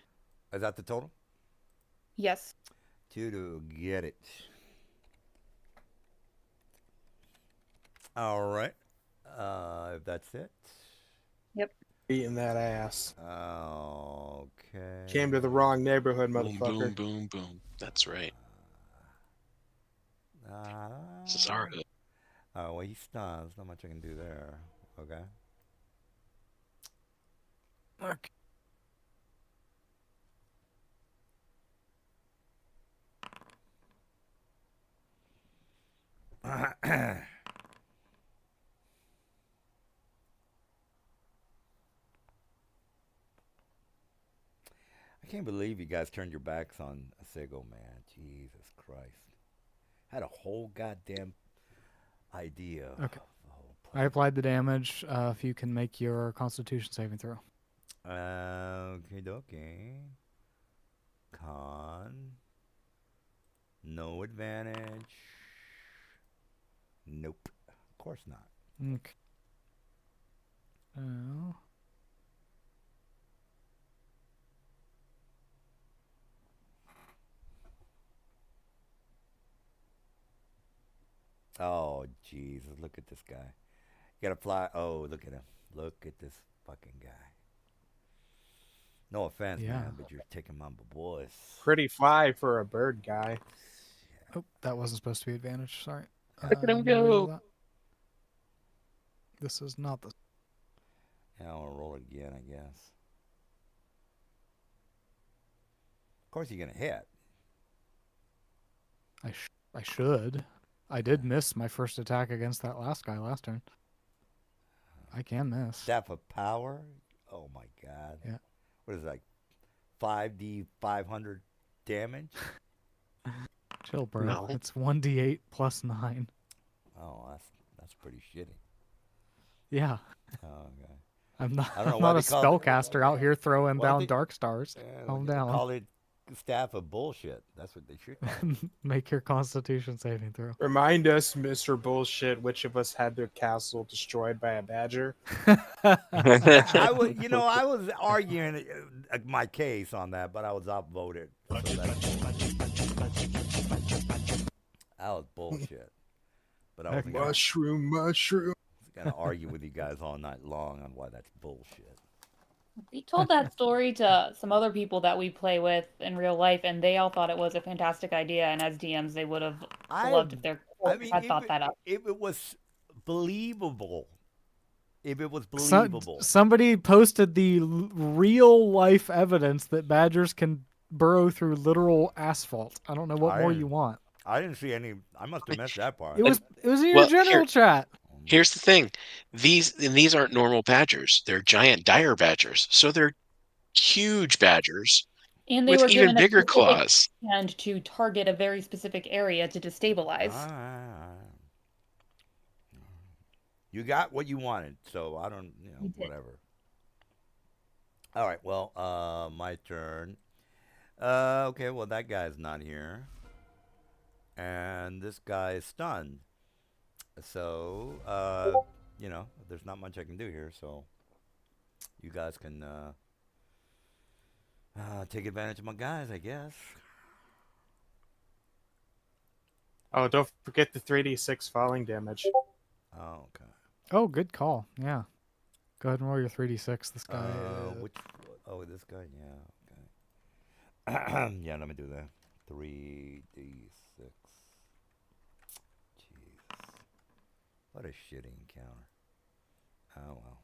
Is that the total? Yes. 2 to get it. All right. If that's it. Yep. Beating that ass. Okay. Came to the wrong neighborhood, Boom, motherfucker. boom, boom, boom. That's right. This is our hood. Oh, well, he's stunned. There's not much I can do there. Okay. Okay. I can't believe you guys turned your backs on Sigil, man. Jesus Christ. Had a whole goddamn idea. Okay. Of the whole I plan. applied the damage. If you can make your Constitution saving throw. Okay, dokie. Con. No advantage. Nope. Of course not. Okay. Oh. Oh, Jesus. Look at this guy. You gotta fly. Oh, look at him. Look at this fucking guy. No offense, Yeah. man, but you're taking my boys. Pretty fly for a bird guy. Oh, that wasn't supposed to be advantage. Sorry. Look at him Reroll go. that. This is not the. Yeah, I'll roll it again, I guess. Of course, you're gonna hit. I should. I did miss my first attack against that last guy last turn. I can miss. Staff of power. Oh my God. Yeah. What is it, like 5d 500 damage? Chill, bro. No. It's 1d8 plus 9. Oh, that's pretty shitty. Yeah. Oh, okay. I'm not, I don't know I'm why not a they call it- spellcaster out here throwing Why down they- dark stars. Calm down. Call it staff of bullshit. That's what they should call it. Make your Constitution saving throw. Remind us, Mr. Bullshit, which of us had their castle destroyed by a badger? I was arguing my case on that, but I was outvoted. So that was bullshit. But I wasn't gonna, Mushroom. gonna argue with you guys all night long on why that's bullshit. We told that story to some other people that we play with in real life, and they all thought it was a fantastic idea. And as DMs, they would have loved if their characters had thought that up. If it was believable. Somebody posted the real life evidence that badgers can burrow through literal asphalt. I don't know what more you want. I didn't see any. I must have missed that part. It was in your Well, general chat. Here's the thing: these aren't normal badgers. They're giant dire badgers. So they're huge badgers And they with were even given a bigger specific claws. command to target a very specific area to destabilize. You got what you wanted, so I don't, You did. whatever. All right, well, my turn. Okay, well, that guy's not here. And this guy is stunned. So, there's not much I can do here, so you guys can take advantage of my guys, I guess. Oh, don't forget the 3d6 falling damage. Oh, okay. Oh, good call. Yeah. Go ahead and roll your 3d6. This guy. This guy, yeah, okay. Yeah, let me do that. 3d6. Jesus. What a shitty encounter. Oh, well.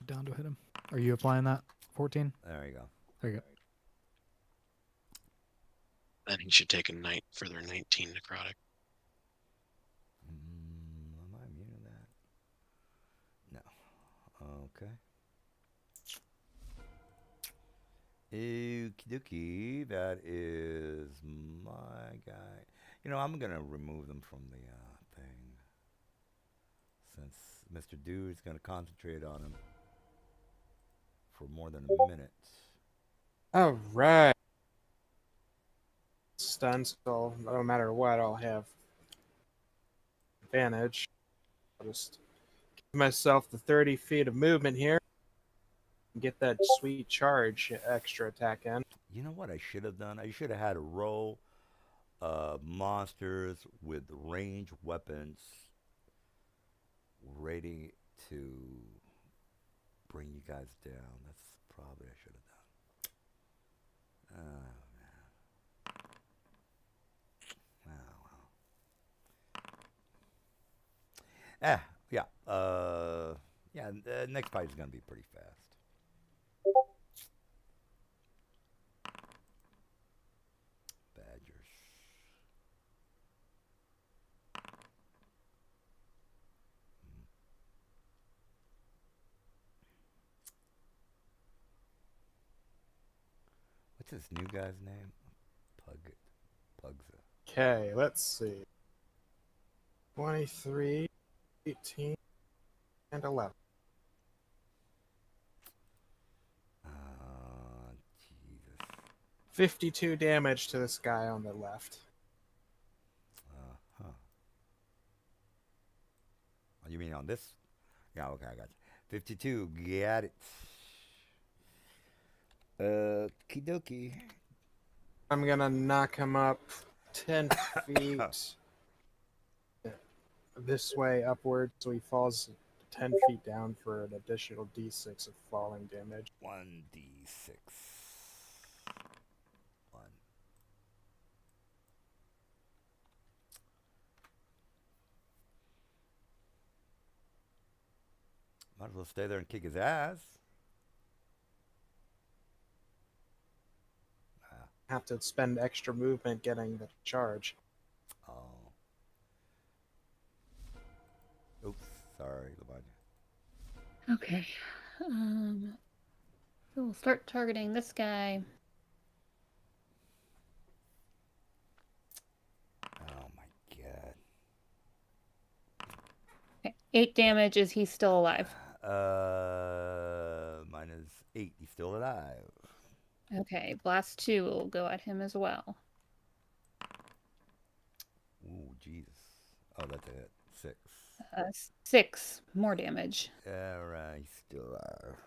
Down to hit him. Are you applying that? 14? There you go. There you go. Then he should take a night for their 19 necrotic. Am I immune to that? No. Okay. Okie dokie. That is my guy. I'm going to remove them from the thing. Since Mr. Dude's going to concentrate on him for more than a minute. All right. Stun, so no matter what, I'll have advantage. I'll just give myself the 30 feet of movement here and get that sweet charge extra attack in. You know what I should have done? I should have had a row of monsters with range weapons ready to bring you guys down. That's probably what I should have done. Man. Oh, well. The next fight is going to be pretty fast. Badgers. What's this new guy's name? Pugza. Okay, let's see. 23, 18, and 11. Jesus. 52 damage to this guy on the left. Huh. Oh, you mean on this? Yeah, okay, I got you. 52, got it. Kidoki. I'm gonna knock him up 10 feet this way upward, so he falls 10 feet down for an additional d6 of falling damage. 1d6. 1. Might as well stay there and kick his ass. Have to spend extra movement getting the charge. Oh. Oops, sorry, Lavanya. Okay. So we'll start targeting this guy. Oh my god. Okay. 8 damage. Is he still alive? Mine is 8. He's still alive. Okay. Blast 2 will go at him as well. Ooh, Jesus. Oh, that's a hit. 6. 6 more damage. Alright, he's still alive.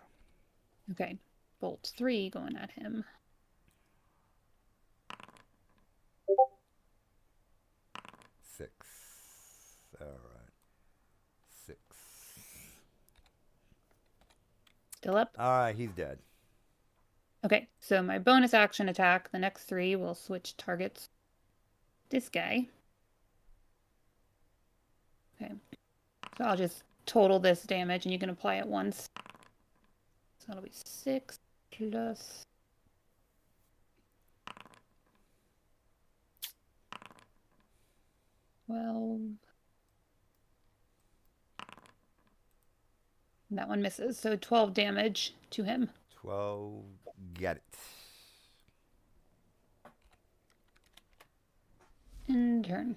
Okay. Bolt 3 going at him. 6. Alright. 6. Still up? Alright, he's dead. Okay, so my bonus action attack, the next 3 will switch targets. This guy. Okay. So I'll just total this damage and you can apply it once. So that'll be 6 plus 12. That one misses, so 12 damage to him. 12. Got it. In turn.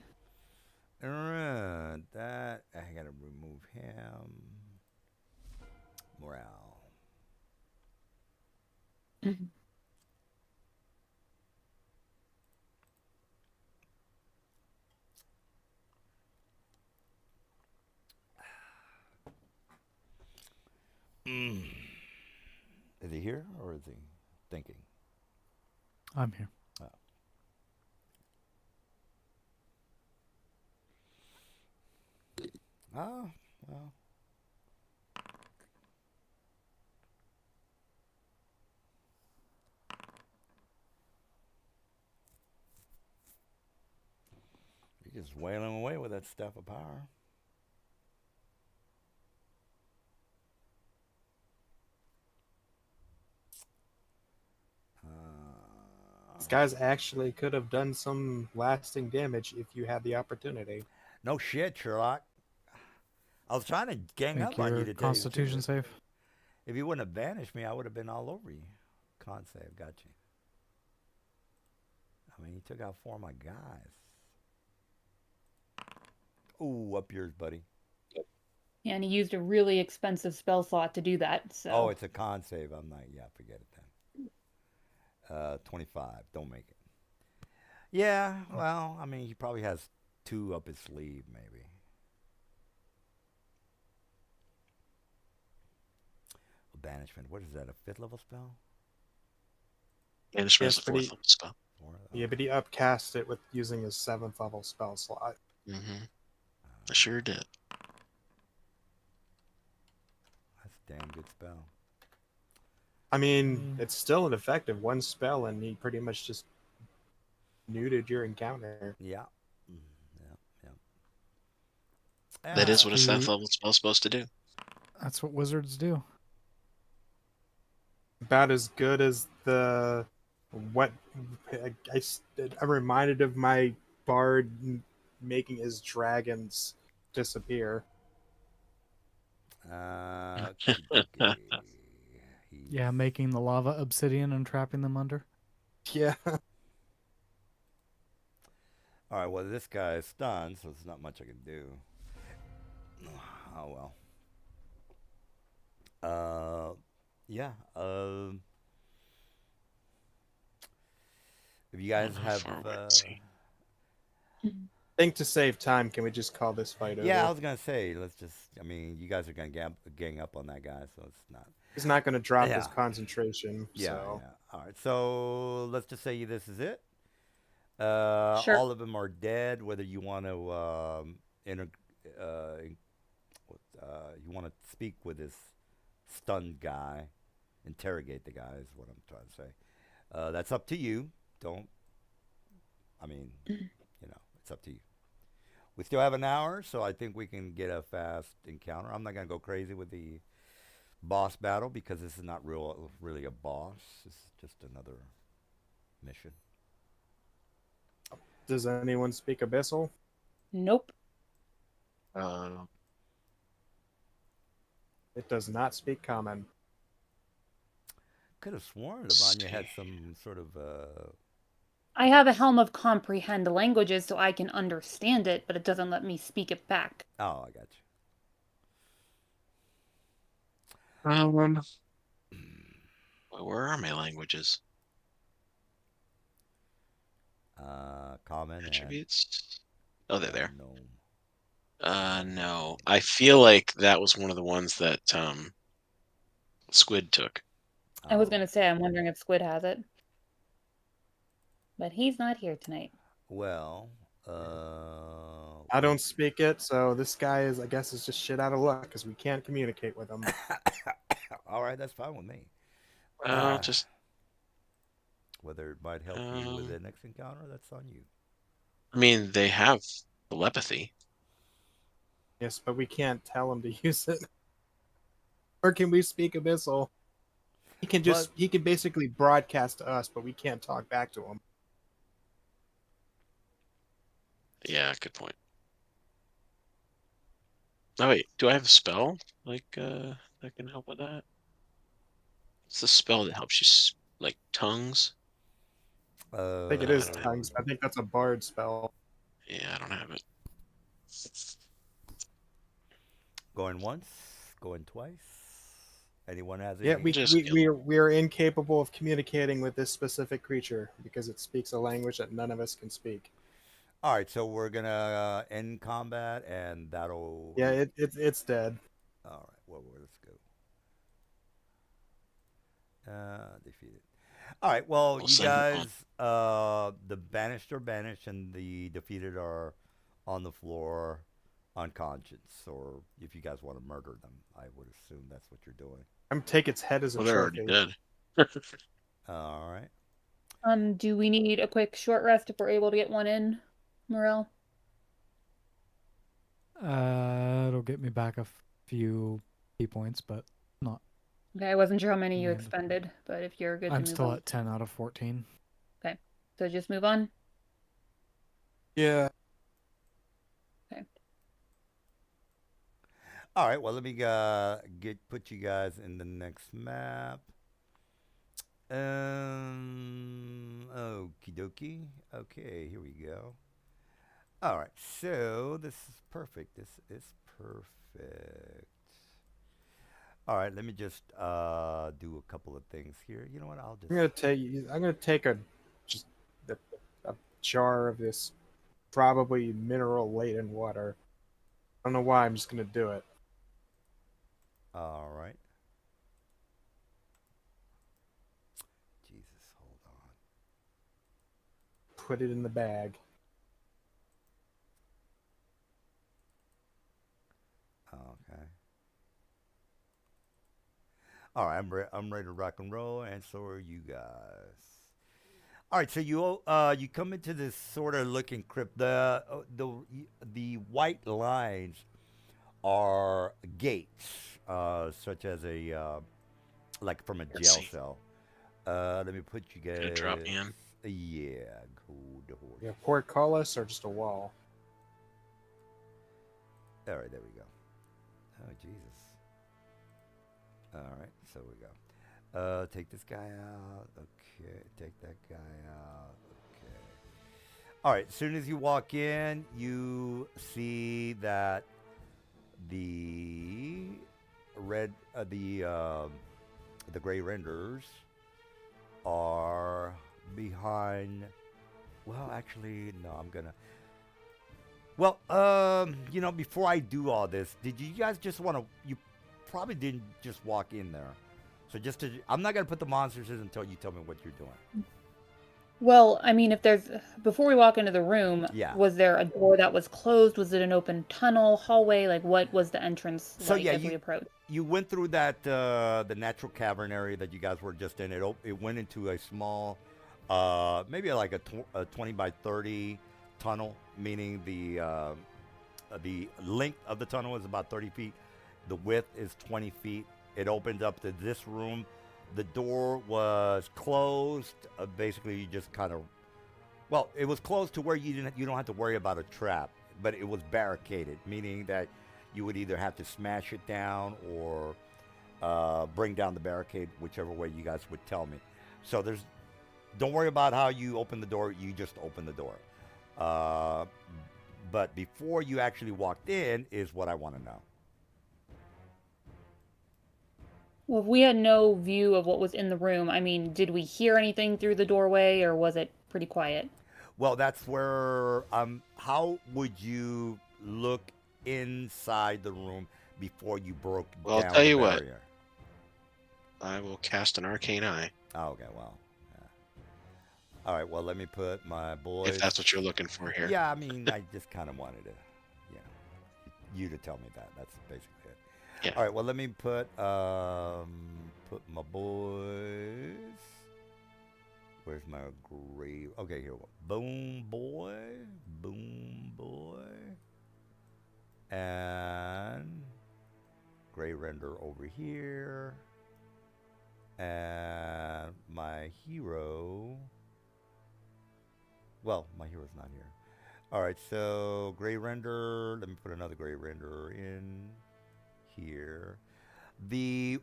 Alright, that I gotta remove him. Morale. Mhm. Is he here or is he thinking? I'm here. Oh. Oh, well. You're just wailing away with that stuff of power. These guys actually could have done some lasting damage if you had the opportunity. No shit, Sherlock. I was trying to gang Make up on you your to tell you the Constitution truth. save. If you wouldn't have banished me, I would have been all over you. Con save, got you. I mean, you took out 4 of my guys. Ooh, up yours, buddy. Yeah, and he used a really expensive spell slot to do that, so. Oh, it's a con save. I'm not. Yeah, forget it then. 25. Don't make it. Yeah, well, I mean, he probably has 2 up his sleeve, maybe. Banishment. What is that? A 5th level spell? Banishment Yes, is a but 4th level spell. Yeah, but he upcast it with using his 7th level spell slot. Mm-hmm. I sure did. That's a damn good spell. I mean, it's still an effective 1 spell, and he pretty much just neutered your encounter. Yeah. Yeah. That is what a the- 7th level spell is supposed to do. That's what wizards do. About as good as the what I'm reminded of my bard making his dragons disappear. Okey-dokey. Yeah, making the lava obsidian and trapping them under. Yeah. All right, well, this guy is stunned, so there's not much I can do. Oh, well. Yeah. If you I guys don't know how have, far away. Let's see. I think to save time, can we just call this fight yeah, I over? was gonna say, let's just. I mean, you guys are gonna gang up on that guy, so it's not. He's not going to drop his Yeah, concentration, yeah, so yeah. All right, so let's just say this is it. Sure. All of them are dead. Whether you want to, inter- in- you want to speak with this stunned guy, interrogate the guy is what I'm trying to say. That's up to you. Don't. I mean, it's up to you. We still have an hour, so I think we can get a fast encounter. I'm not gonna go crazy with the boss battle because this is not really a boss. This is just another mission. does anyone speak Abyssal? Nope. Uh, It does not speak Common. Could have sworn let's Lavanya had see. some sort of. I have a helm of comprehend languages so I can understand it, but it doesn't let me speak it back. Oh, I got Um, where are my languages? you. Common and Attributes. Oh, they're there. gnome. No. I feel like that was one of the ones that Squid took. I was Oh, gonna say, I'm wondering if Squid has it. But he's not here tonight. well, I don't speak it, so this guy is, I guess, is just shit out of luck because we can't communicate with him. all right, that's fine with me. Just Whether it might help you with the next encounter, that's on you. I mean, they have telepathy. Yes, but we can't tell him to use it. Or can we speak Abyssal? He can basically broadcast to us, but we can't talk back to him. Yeah, good point. Oh wait, do I have a spell that can help with that? It's the spell that helps you like tongues. I think it I is don't have tongues. I think that's a bard spell. Yeah, I don't have it. Going once, going twice. Anyone has Yeah, any? Just we are incapable of communicating with this specific creature because it speaks a language that none of us can speak. All right, so we're gonna end combat, and that'll. Yeah, it's dead. All right, well, let's go. Defeated. All right, well, we'll you send it on. guys, the banished are banished, and the defeated are on the floor, unconscious. Or if you guys want to murder them, I would assume that's what you're doing. I'm gonna take its head as a Well, they're already trophy. dead. All right. Do we need a quick short rest if we're able to get one in, Morel? It'll get me back a few key points, but not. Okay, I wasn't sure how many you Yeah, expended, but if you're good to I'm move still on. at 10 out of 14. Okay, so just move on. Yeah. All right. Well, let me put you guys in the next map. Okie dokie. Okay, here we go. All right. So this is perfect. This is perfect. All right. Let me just do a couple of things here. You know what? I'll just. I'm gonna take a jar of this probably mineral laden water. I don't know why. I'm just gonna do it. All right. Jesus, hold Put it in the bag. on. Okay. All right, I'm ready to rock and roll, and so are you guys. All right, so you come into this sort of looking crypt. The white lines are gates, such as a like from a Let's jail see. cell. Let me put you Gonna drop me guys. in. Yeah, hold the horse. Yeah, portcullis or just a wall. All right, there we go. Oh Jesus. All right, so we go. Take this guy out. Okay, take that guy out. Okay. All right. As soon as you walk in, you see that the red, the gray renders are behind. Well, actually, no. I'm gonna. Well, before I do all this, did you guys just want to? You probably didn't just walk in there. So I'm not gonna put the monsters in until you tell me what you're doing. Well, I mean, if there's before we walk into the room, Yeah. was there a door that was closed? Was it an open tunnel, hallway? Like, what was the entrance So like yeah, as we approached? you went through that the natural cavern area that you guys were just in. It went into a small, maybe like a 20 by 30 tunnel, meaning the length of the tunnel is about 30 feet. The width is 20 feet. It opens up to this room. The door was closed. Basically, you just kind of, well, it was closed to where you don't have to worry about a trap, but it was barricaded, meaning that you would either have to smash it down or bring down the barricade, whichever way you guys would tell me. So don't worry about how you open the door. You just open the door. But before you actually walked in is what I want to know. Well, if we had no view of what was in the room, I mean, did we hear anything through the doorway, or was it pretty quiet? Well, that's where. How would you look inside the room before you broke Well, I'll down tell the you what. barrier? I will cast an arcane eye Oh, okay. Well. Yeah. All right. Well, let me put my boys. if that's what you're looking for here. Yeah. I mean, I just kind of wanted to, you know, you to tell me that. That's basically it. Yeah. All right. Well, let me put my boys. Where's my grave? Okay, here. Boom boy, boom boy, and gray render over here, and my hero. Well, my hero's not here. All right, so gray render. Let me put another gray render in here. The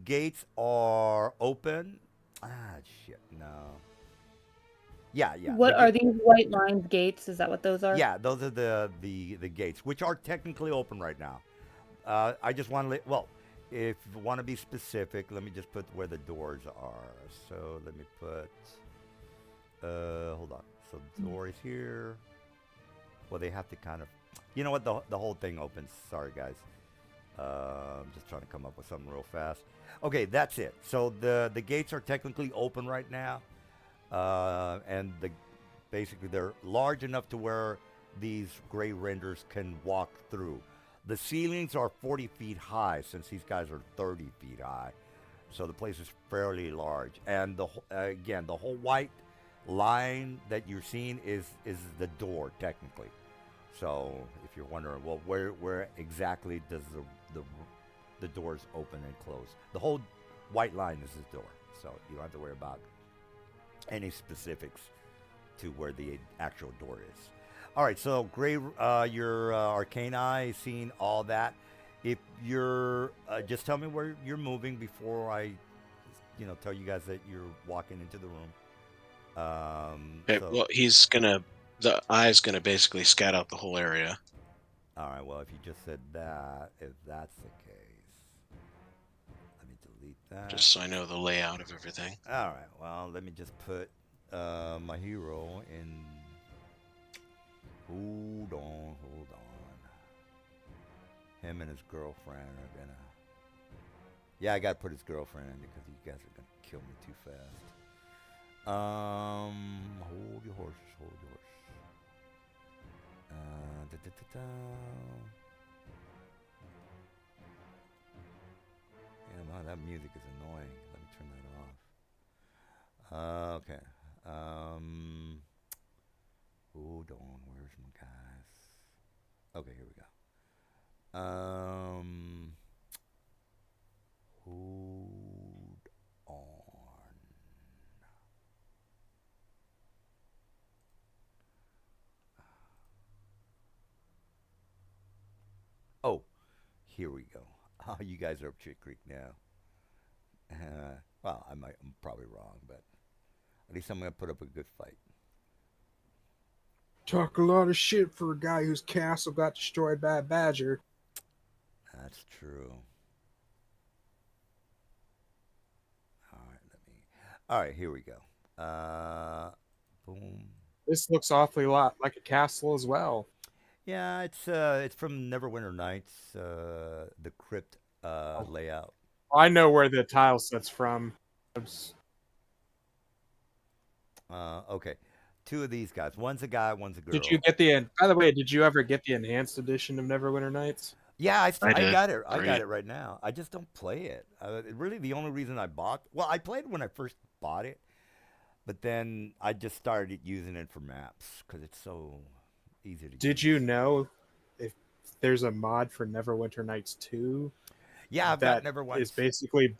gates are open. Ah, shit, no. Yeah, yeah. What are these white lines gates? Is that what those are? Yeah, those are the gates, which are technically open right now. I just want to well, if you want to be specific, let me just put where the doors are. So let me put, hold on. So the door is here. Well, they have to kind of, you know what, the whole thing opens. Sorry, guys. I'm just trying to come up with something real fast. Okay, that's it. So the gates are technically open right now, and basically they're large enough to where these gray renders can walk through. The ceilings are 40 feet high, since these guys are 30 feet high, so the place is fairly large. And again, the whole white line that you're seeing is the door technically. So if you're wondering, well, where exactly does the doors open and close? The whole white line is the door, so you don't have to worry about any specifics to where the actual door is. All right, so Gray, your arcane eye is seeing all that. If you're, just tell me where you're moving before I, tell you guys that you're walking into the room. Okay, So, well, the eye's gonna basically scout out the whole area. all right, well, if you just said that, if that's the case, let me delete that. Just so I know the layout of everything. All right, well, let me just put my hero in. Hold on. Him and his girlfriend are gonna. Yeah, I gotta put his girlfriend in because you guys are gonna kill me too fast. Hold your horses. Yeah, no, that music is annoying. Let me turn that off. Okay. Hold on. Where's my guys? Okay, here we go. Hold on. Oh, here we go. Oh, you guys are up Chick Creek now. Well, I'm probably wrong, but at least I'm gonna put up a good fight. Talk a lot of shit for a guy whose castle got destroyed by a badger. That's true. All right, All right, here we go. Boom. This looks awfully lot like a castle as well. Yeah, it's from Neverwinter Nights, the crypt Oh, layout. I know where the tile set's from. Okay, two of these guys. One's a guy, one's a Did you girl. get the? By the way, did you ever get the enhanced edition of Neverwinter Nights? Yeah, I I did. got it. I got Great. it right now. I just don't play it. Really, the only reason I bought, well, I played when I first bought it, but then I just started using it for maps because it's so easy to Did use. you know if there's a mod for Neverwinter Nights 2 Yeah, I've got that Never is Once. basically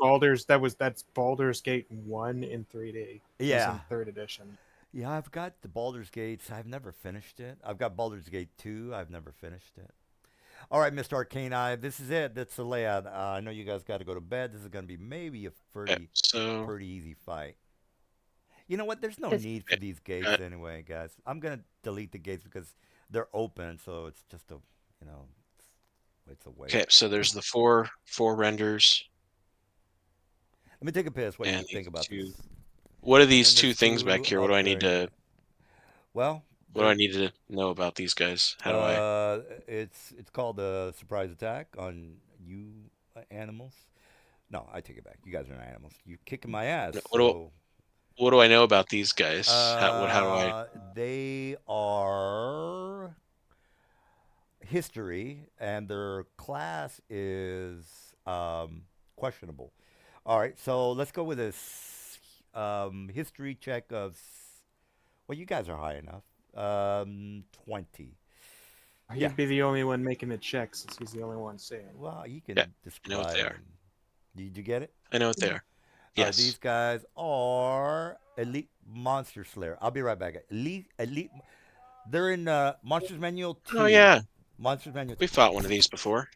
that's Baldur's Gate 1 in 3D Yeah, using 3rd edition. yeah, I've got the Baldur's Gates. I've never finished it. I've got Baldur's Gate 2. I've never finished it. All right, Mr. Arcane Eye, this is it. That's the layout. I know you guys got to go to bed. This is going to be maybe a Okay, so pretty easy fight. You know what? There's no This- need for these gates anyway, guys. I'm going to delete the gates because they're open, so it's just a, you know, it's a waste. okay, so there's the four renders Let me take a piss. What do you and think these about two. this? What are And these then two there's things back two here? What do up I there. need to Well, what do I they're need to know about these guys? How do I it's called a surprise attack on you animals. No, I take it back. You guys are not animals. You're kicking my ass. no, So what do I know about these guys? How do I they are history, and their class is questionable. All right, so let's go with this history check of. Well, you guys are high enough. 20. Yeah. He'd be the only one making the check since he's the only one seeing. Well, you Yeah, can I know what they describe are. them. Did you get it? I know what they are. All right, these Yes. guys are Elite Monster Slayer. I'll be right back. Elite. They're in Monsters Manual Oh 2. yeah. Monsters Manual We 2. fought one of these before.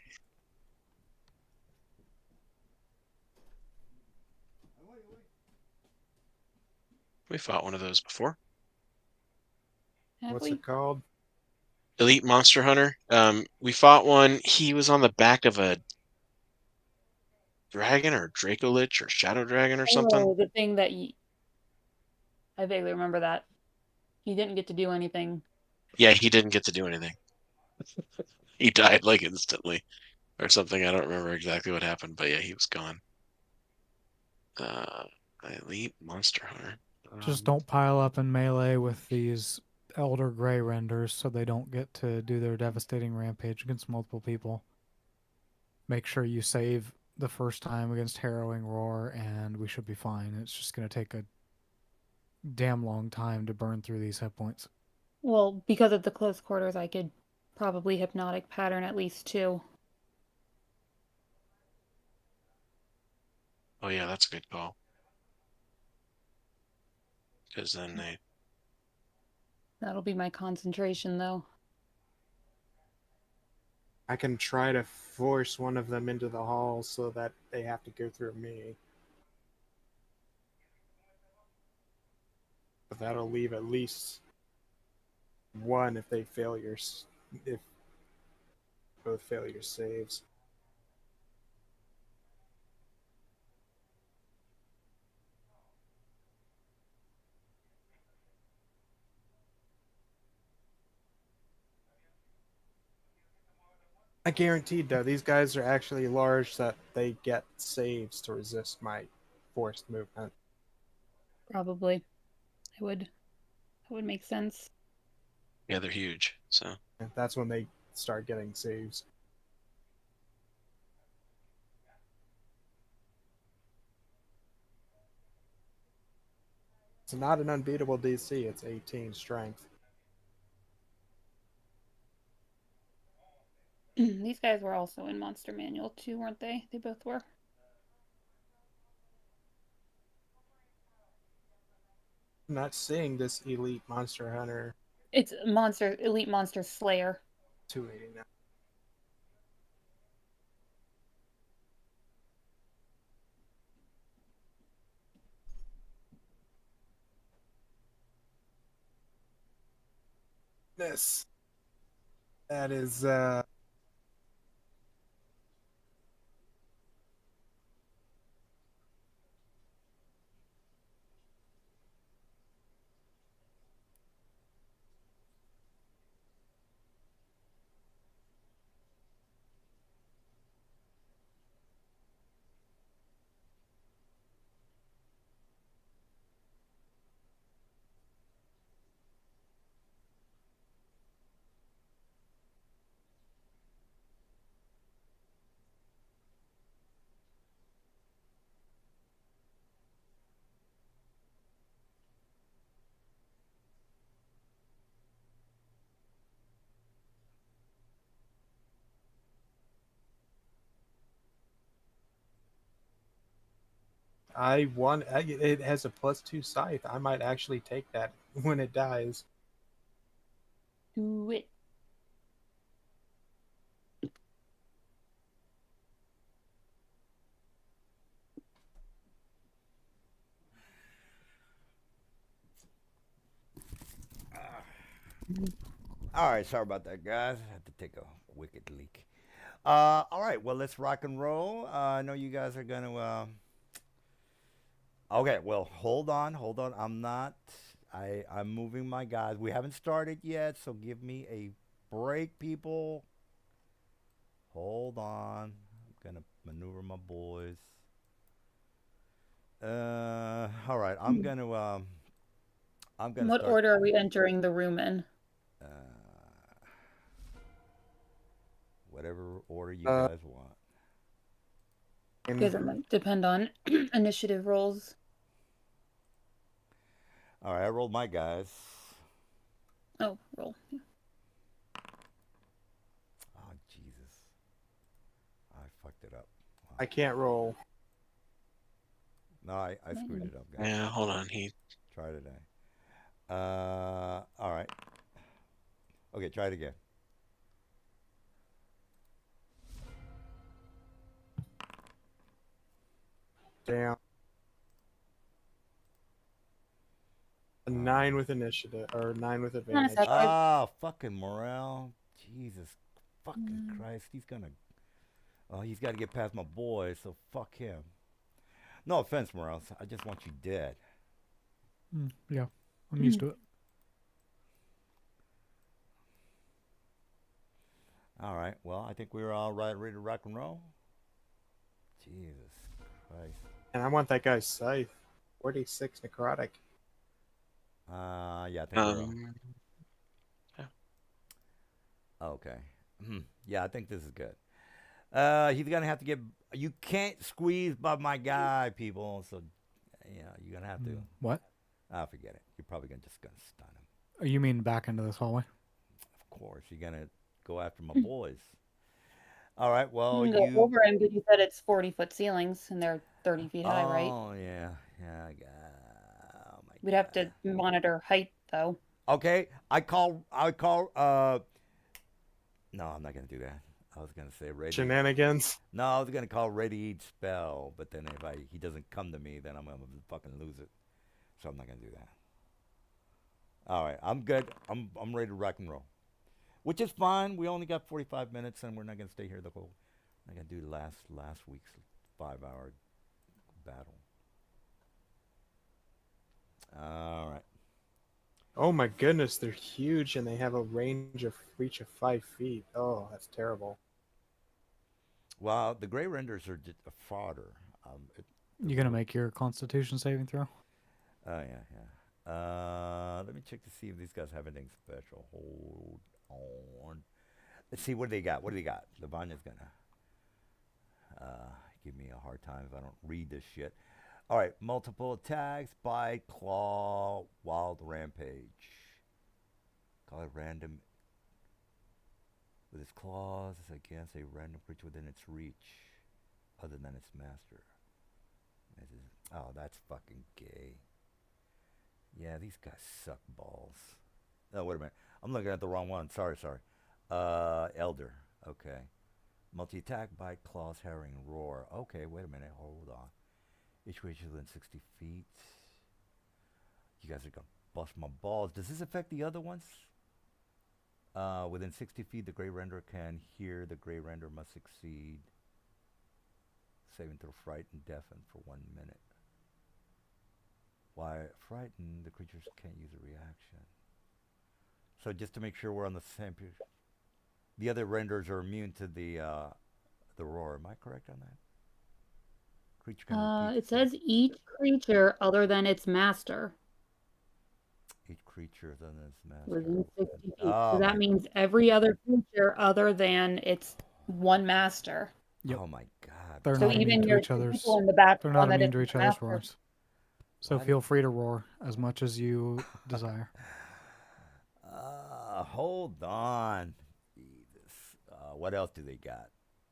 We fought one of those before. Have What's we? it called? Elite Monster Hunter. We fought one. He was on the back of a dragon or Dracolich or Shadow Dragon or something. Oh, the thing that I vaguely remember that. He didn't get to do anything. Yeah, he didn't get to do anything. He died like instantly or something. I don't remember exactly what happened, but yeah, he was gone. Uh, Elite Monster Hunter. Just don't pile up in melee with these Elder Grey renders so they don't get to do their devastating rampage against multiple people. Make sure you save the first time against Harrowing Roar, and we should be fine. It's just going to take a damn long time to burn through these hit points. Well, because of the close quarters, I could probably hypnotic pattern at least 2. Oh yeah, that's a good call. Because then they. That'll be my concentration, though. I can try to force one of them into the hall so that they have to go through me. But that'll leave at least one if they failures if both failures saves. I guaranteed though, these guys are actually large that they get saves to resist my forced movement. Probably. I would. That would make sense. Yeah, they're huge. So And that's when they start getting saves. It's not an unbeatable DC, it's 18 strength. These guys were also in Monster Manual 2, weren't they? They both were. I'm not seeing this Elite Monster Hunter It's Elite Monster Slayer. 289. Goodness. That is it has a +2 scythe. I might actually take that when it dies. Do it. All right, sorry about that, guys. I had to take a wicked leak. All right, well, let's rock and roll. I know you guys are gonna. Okay, well, hold on. I'm not. I'm moving my guys. We haven't started yet, so give me a break, people. Hold on. I'm gonna maneuver my boys. All right. I'm gonna What start. order are we entering the room in? Uh, whatever order you Uh, guys want. Because it might depend on initiative rolls. All right, I rolled my guys. Oh, roll. Oh Jesus, I fucked it up. Wow. I can't roll. No, I screwed it up, guys. Yeah, hold on. He Try today. All right. Okay, try it again. Damn. A 9 with initiative or 9 with On a advantage. sec. Ah, fucking Morel. Jesus fucking Christ. He's gonna. Oh, he's got to get past my boy, so fuck him. No offense, Morel. I just want you dead. Yeah, I'm used to it. All right. Well, I think we're all right, ready to rock and roll. Jesus Christ. And I want that guy's scythe. 46 necrotic. Yeah, I think we're all. yeah. Okay. Yeah, I think this is good. He's gonna have to get. You can't squeeze by my guy, people. So, yeah, you're gonna have to. What? Forget it. You're probably just gonna stun him. Oh, you mean back into this hallway? Of course, you're gonna go after my boys. All right. Well, You can go you. over him because you said it's 40-foot ceilings and they're 30 feet high, right? Oh yeah, yeah. Oh my We'd have God. to monitor height though. Okay. I call. No, I'm not gonna do that. I was gonna say ready. Shenanigans. No, I was gonna call radiate spell, but then if he doesn't come to me, then I'm gonna fucking lose it. So I'm not gonna do that. All right, I'm good. I'm ready to rock and roll, which is fine. We only got 45 minutes, and we're not gonna stay here the whole. I'm not gonna do last week's 5-hour battle. All right. Oh my goodness, they're huge and they have a reach of 5 feet. Oh, that's terrible. Well, the gray renders are just a fodder. You gonna make your Constitution saving throw? Oh yeah. Let me check to see if these guys have anything special. Hold on. Let's see what they got. What do they got? Lavagna's gonna give me a hard time if I don't read this shit. All right, multiple attacks, bite, claw, wild rampage. Call it random. With its claws against a random creature within its reach, other than its master. Oh, that's fucking gay. Yeah, these guys suck balls. No, wait a minute. I'm looking at the wrong one. Sorry. Elder. Okay. Multi-attack, bite, claws, herring, roar. Okay, wait a minute. Hold on. Each creature within 60 feet. You guys are gonna bust my balls. Does this affect the other ones? Within 60 feet, the gray render can hear. The gray render must succeed. Saving throw frightened, deafened for 1 minute. Why frightened, the creatures can't use a reaction. So just to make sure we're on the same page. The other renders are immune to the roar. Am I correct on that? Creature can repeat. It says each creature other than its master Each creature other than its master. within 60 feet. Oh, So that means every other creature other than its one master. Yep. Oh my God. They're So not even immune to your each other's. people in the back, They're one not that immune to is each the other's master. roars. So What? feel free to roar as much as you desire. Hold on. Jesus. What else do they got?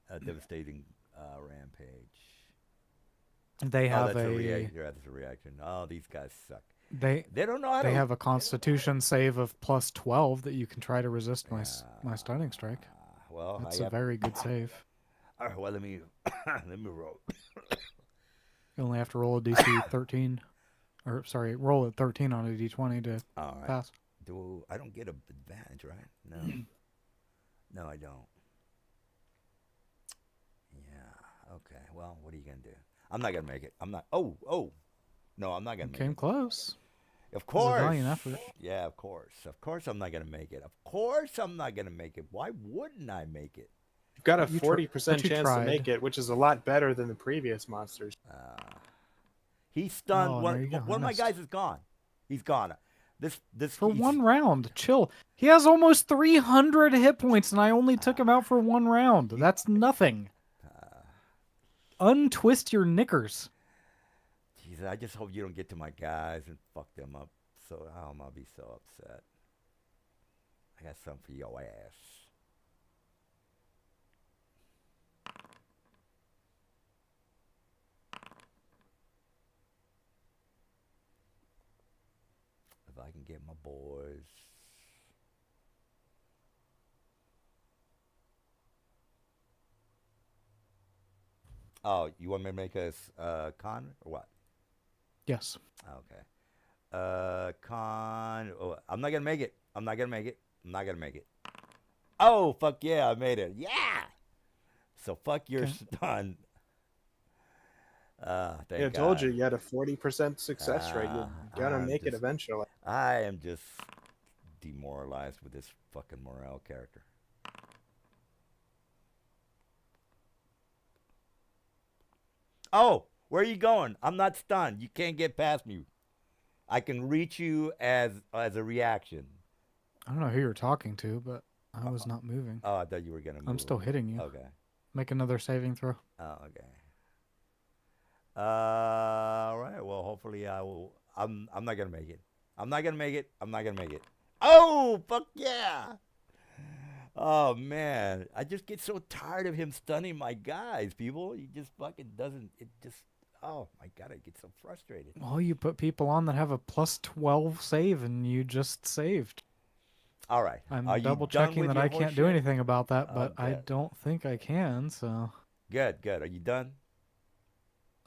A devastating rampage. They have that's a that's a reaction. Oh, these guys suck. they They don't know how to. they have a Constitution save of plus 12 that you can try to resist my stunning strike. Well, That's a very good save. All right, well, let me let me roll. You only have to roll a DC 13, or sorry, roll a 13 on a D20 to All right. pass. I don't get an advantage, right? No. No, I don't. Yeah. Okay. Well, what are you gonna do? I'm not gonna make it. I'm not. Oh. No, I'm not gonna make Came it. close. Of It was a course. valiant effort. Yeah, of course. Of course, I'm not gonna make it. Of course, I'm not gonna make it. Why wouldn't I make it? You've got a You 40% you chance tried. to make it, which is a lot better than the previous monsters. He stunned Oh, one. there you go. One of I my missed. guys is gone. He's gone. This For he's- one round. Chill. He has almost 300 hit points, and I only took him out for one round. That's nothing. Untwist your knickers. Jesus, I just hope you don't get to my guys and fuck them up. So I'll be so upset. I got something for your ass. If I can get my boys. Oh, you want me to make a con or what? Yes. Okay. Con. Oh, I'm not gonna make it. I'm not gonna make it. I'm not gonna make it. Oh, fuck yeah, I made it. Yeah. So fuck your Okay. stun. Thank Yeah, I God. told you had a 40% success rate. You're gonna I'm make it just- eventually. I am just demoralized with this fucking morale character. Oh, where are you going? I'm not stunned. You can't get past me. I can reach you as a reaction. I don't know who you're talking to, but I was not moving. Oh, I thought you were gonna move. I'm still hitting you. Okay. Make another saving throw. Oh, okay. All right. Well, hopefully I will. I'm not gonna make it. I'm not gonna make it. I'm not gonna make it. Oh, fuck yeah! Oh man, I just get so tired of him stunning my guys. People, he just fucking doesn't. It just. Oh my god, I get so frustrated. Well, you put people on that have a plus 12 save, and you just saved. All right. I'm Are you double done checking with that your I can't horse do shit? anything about that, but I Okay. don't think I can, so Good, good. Are you done?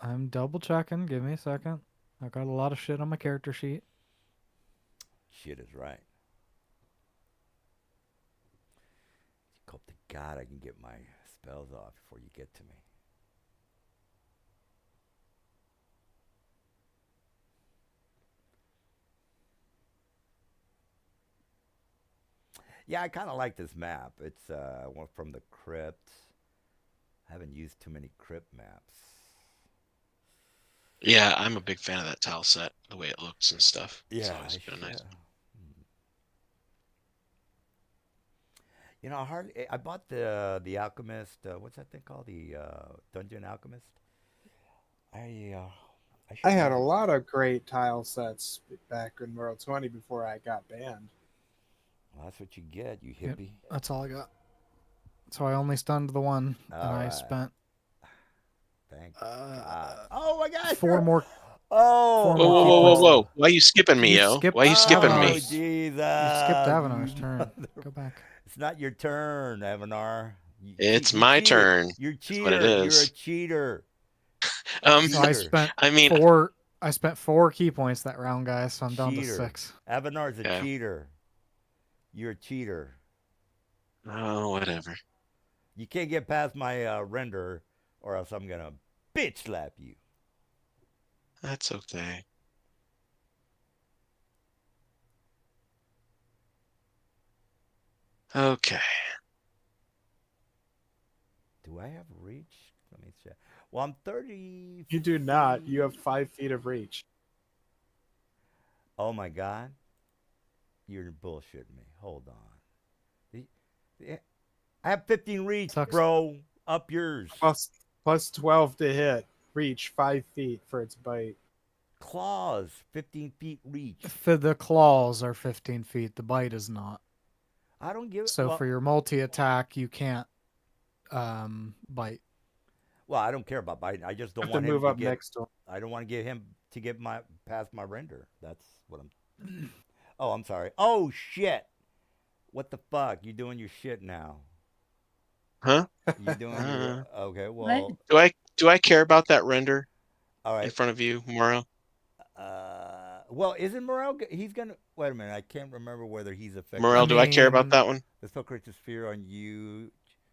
I'm double checking. Give me a second. I got a lot of shit on my character sheet. Shit is right. Hope to God I can get my spells off before you get to me. Yeah, I kind of like this map. It's one from the crypt. I haven't used too many crypt maps. Yeah, I'm a big fan of that tile set, the way it looks and stuff. It's always been nice. You know, I bought the Alchemist. What's that thing called? The Dungeon Alchemist. I I had a lot of great tile sets back in World 20 before I got banned. Well, that's what you get, you Yep. hippie. That's all I got. So I only stunned the one, and I Alright. spent Thank God. Oh my gosh. 4 more. Oh. Four Whoa, more whoa, key whoa, whoa, points. whoa! Why are you skipping me, You yo? skipped Why are you skipping Avanar's. me? Oh, Jesus. You skipped Avanar's turn. mother- Go back. It's not your turn, Avanar. It's you my cheated. turn. You're a That's cheater. what it You're a is. cheater. So I Cheater. spent I mean, 4. I spent 4 key points that round, guys. So I'm down to Cheater. 6. Avanar's a Yeah. cheater. You're a cheater. Oh, whatever. You can't get past my render, or else I'm gonna bitch slap you. That's okay. Okay. Do I have reach? Let me check. Well, I'm 30. You do not. You have feet. 5 feet of reach. Oh my god. You're bullshitting me. Hold on. The- I have 15 reach, Sucks. bro. Up yours. Plus 12 to hit. Reach 5 feet for its bite. Claws, 15 feet reach. The claws are 15 feet. The bite is not. I don't give it. So for your multi attack, you can't bite. Well, I don't care about biting. I just You don't have to want him move to up get. next to him. I don't want to get him to get my past my render. That's what I'm. Oh, I'm sorry. Oh shit! What the fuck? You doing your shit now? Huh? You doing your okay? Well, Do I care about that render all in right. front of you, Morrow? Well, isn't Morel? He's gonna. Wait a minute. I can't remember whether he's affected. Morel, do I care about that one? The spell creates a sphere on you.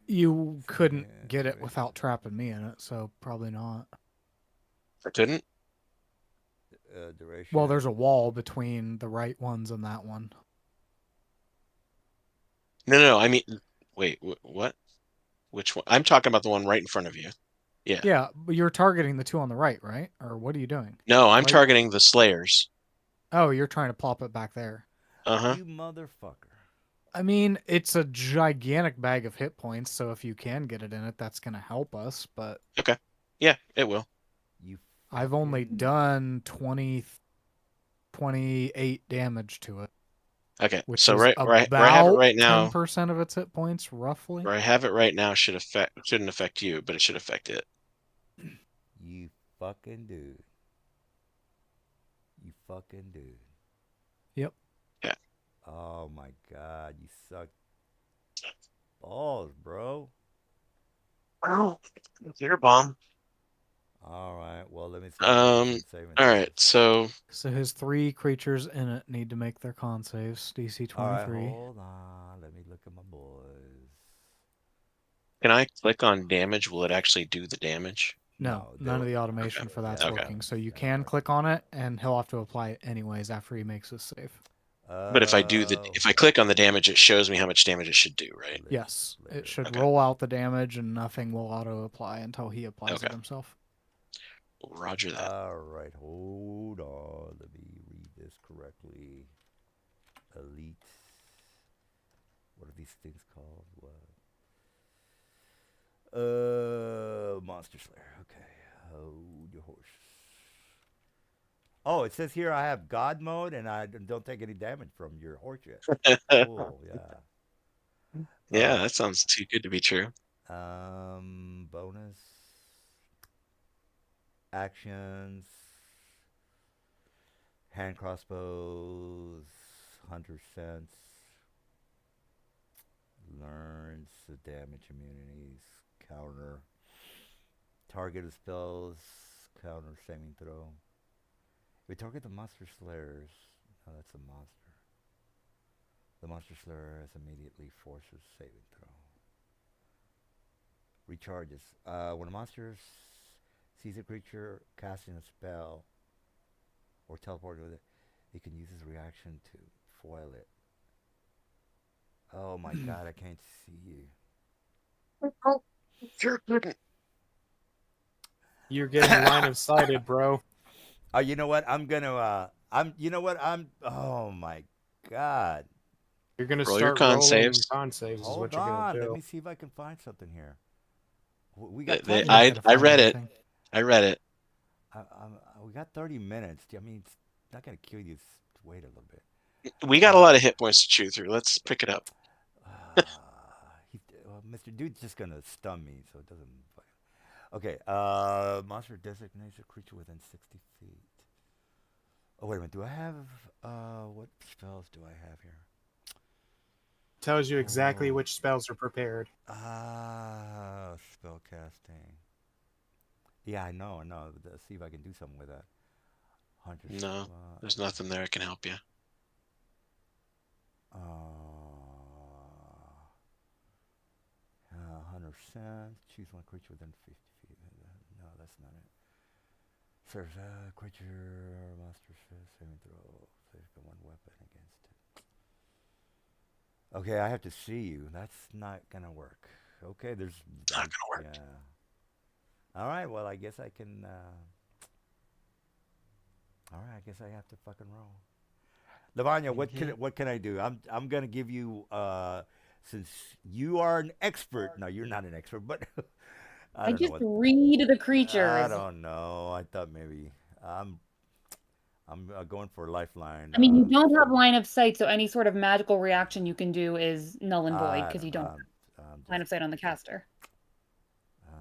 You couldn't get it without trapping me in it, so probably not. I couldn't. Duration. Well, there's a wall between the right ones and that one. No. I mean, wait. What? Which one? I'm talking about the one right in front of you. Yeah. Yeah, but you're targeting the two on the right, right? Or what are you doing? No, I'm Why- targeting the Slayers. Oh, you're trying to plop it back there. Uh-huh. You motherfucker. I mean, it's a gigantic bag of hit points, so if you can get it in it, that's going to help us, but Okay. Yeah, it will. You. I've only fucking- done 28 damage to it, Okay. which So is right where I have it about right now, 10% of its hit points, roughly. where I have it right now shouldn't affect you, but it should affect it. You fucking dude. You fucking dude. Yep. Yeah. Oh my god, you suck balls, bro. Oh, your bomb. All right. Well, let me see. If I can do some saving All right. throws. So So his 3 creatures in it need to make their con saves, DC 23. All right, hold on. Let me look at my boys. can I click on damage? Will it actually do the damage? No, none of the automation Okay. for that's Yeah, okay. working. So you yeah, can okay. click on it, and he'll have to apply it anyways after he makes his save. But if I click on the damage, it shows me how much damage it should do, right? Yes, it should Okay. roll out the damage, and nothing will auto-apply until he applies Okay. it himself. Roger that. All right, hold on. Let me read this correctly. Elite. What are these things called? What? Monster Slayer. Okay. Hold your horse. Oh, it says here I have God mode, and I don't take any damage from your horse yet. Cool. Yeah. Yeah, Alright. that sounds too good to be true. Bonus actions, hand crossbows, hunter sense, learns the damage immunities, counter, targeted spells, counter saving throw. We target the monster slayers. No, that's a monster. The monster slayer has immediately forces saving throw. Recharges. When a monster sees a creature casting a spell or teleport with it, he can use his reaction to foil it. Oh my god, I can't see you. Oh, sure couldn't. You're getting line of sighted, bro. Oh, you know what? You know what? Oh my god. You're gonna Roll your start con rolling saves. con saves. Is Hold what you're gonna on. Let do. me see if I can find something here. We got They- 30 You're not I minutes. gonna I find read it. anything. I read it. We got 30 minutes. I mean, it's not going to kill you. Wait a little bit. We got a lot of hit points to chew through. Let's pick it up. Mr. Dude's just going to stun me, so it doesn't. Okay. Monster designates a creature within 60 feet. Oh, wait a minute. Do I have. What spells do I have here? Tells you exactly Oh. which spells are prepared. Spell casting. Yeah, I know. Let's see if I can do something with that. Hunter. No, there's nothing there that can help you. or sense. Choose one creature within 50 feet. No, that's not it. Serves creature, monster, saving throw. Save one weapon against it. Okay, I have to see you. That's not gonna work. Okay, there's. Not gonna work. Yeah. All right. Well, I guess I can. All right. I guess I have to fucking roll. Lavanya, what can I do? I'm gonna give you since you are an expert. No, you're not an expert, but I I don't know just what. read the I creatures. don't know. I thought maybe I'm going for a lifeline. I mean, you don't have line of sight, so any sort of magical reaction you can do is null and void I because you don't. don't I'm have line of just. sight on the caster. I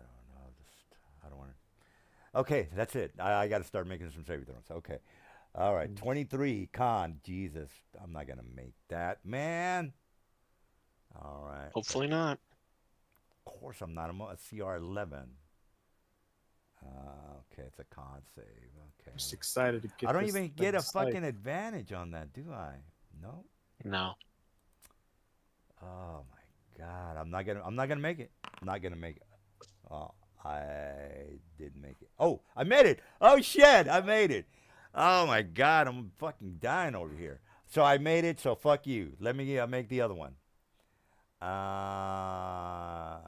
don't know. Just I don't want to. Okay, that's it. I got to start making some saving throws. Okay. All right. 23 con. Jesus, I'm not gonna make that, man. All right. Hopefully not. Of course, I'm not. I'm a CR 11. Okay, it's a con save. Okay. Just excited to get I don't this even thing get a psyched. fucking advantage on that, do I? No. No. Oh my god, I'm not gonna make it. I'm not gonna make it. Oh, I did make it. Oh, I made it. Oh shit, I made it. Oh my god, I'm fucking dying over here. So I made it. So fuck you. Let me make the other one.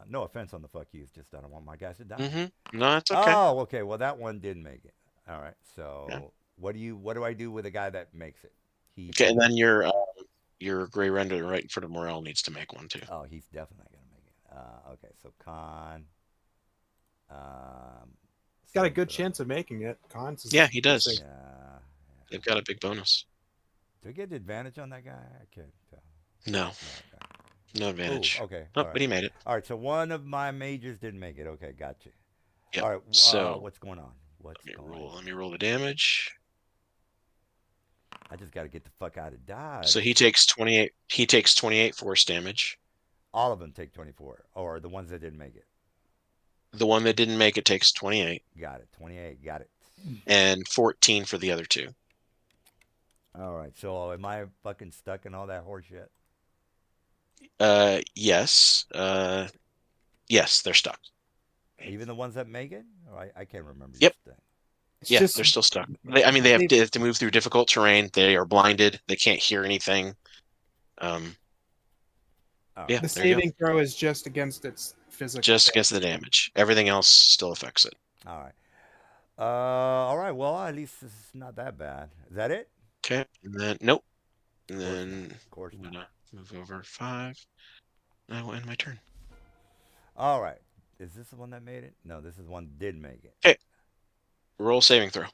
No offense on the fuck you. It's just I don't want my guys to die. Mm-hmm. No, it's okay. Oh, okay. Well, that one didn't make it. All right. So Yeah. what do I do with a guy that makes it? He. Okay, and then your gray render right in front of Morel needs to make one too. Oh, he's definitely not gonna make it. Okay. So con. Got a saving good throw. chance of making it. Cons is Yeah, he does. basic. Yeah. They've got a big bonus. Do we get advantage on that guy? I can't tell. No, No, okay. no advantage. Ooh, okay. Oh, All right. but he made it. All right. So one of my majors didn't make it. Okay, gotcha. Yep. All right. So What's going on? What's let me going roll. on? Let me roll the damage. I just got to get the fuck out of Dodge. So he takes 28. He takes 28 force damage. All of them take 24, or the ones that didn't make it. The one that didn't make it takes 28, Got it. 28. Got it. and 14 for the other two. All right. So am I fucking stuck in all that horse shit? Yes. Yes, they're stuck. Even the ones that make it? Oh, I can't remember Yep. this thing. It's Yeah, just they're still stuck. They have to move through difficult terrain. They are blinded. They can't hear anything. All Yeah, the there you go. saving throw is just against its physical. Just against the damage. Everything else still affects it. All right. All right. Well, at least it's not that bad. Is that it? Okay, and then nope. And Of course then not. Of course I'm not. gonna move over 5. And I will end my turn. All right. Is this the one that made it? No, this is the one that did make it. Okay. Roll saving throw.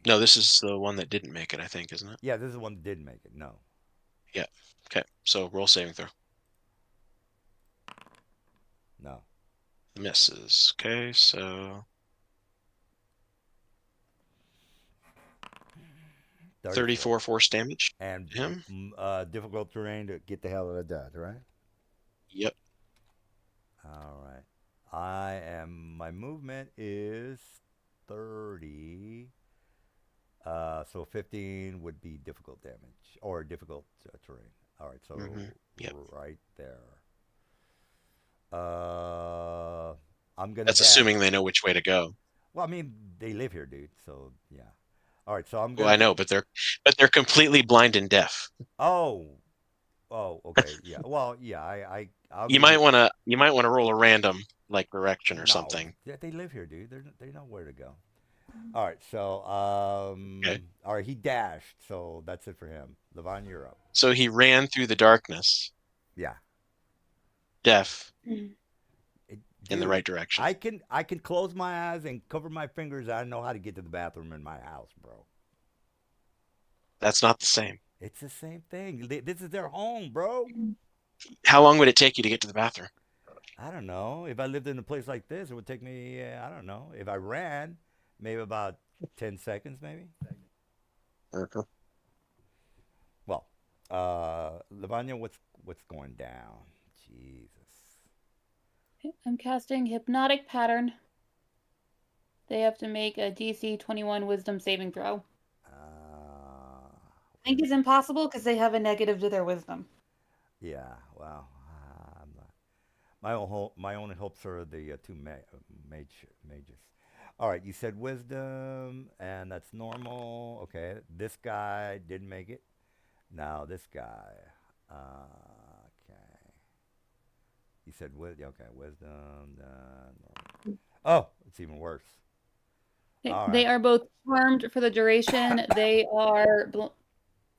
No, this is the one that didn't make it, I think, isn't it? Yeah, this is the one that didn't make it. No. Yeah. Okay. So roll saving throw. No. Misses. Okay, so 34 force damage. And Him? difficult terrain to get the hell out of that, right? Yep. All right. My movement is 30. So 15 would be difficult damage or difficult terrain. All right, so Yep. right there. I'm gonna. That's dash. assuming they know which way to go. Well, I mean, they live here, dude. So yeah. All right, so I'm Well, gonna. I know, but they're completely blind and deaf. Oh, okay, yeah. Well, yeah. I'll You give might want to roll a random like direction or No, something. Yeah, they live here, dude. They know where to go. All right, so Okay. all right, he dashed, so that's it for him. Levon, you're up. So he ran through the darkness, Yeah. deaf, Mm. in the Dude, right direction. I can close my eyes and cover my fingers. I know how to get to the bathroom in my house, bro. That's not the same. It's the same thing. This is their home, bro. How long would it take you to get to the bathroom? I don't know. If I lived in a place like this, it would take me. I don't know. If I ran, maybe about 10 seconds, maybe. Okay. Well, Lavanya, what's going down? Jesus. I'm casting Hypnotic Pattern. They have to make a DC 21 Wisdom saving throw. I think it's impossible because they have a negative to their Wisdom. Yeah. Well, my only hopes are the two mages. All right, you said wisdom, and that's normal. Okay, this guy didn't make it. Now this guy. Okay, you said okay, wisdom. Normal. Oh, it's even worse. All They right. are both charmed for the duration. They are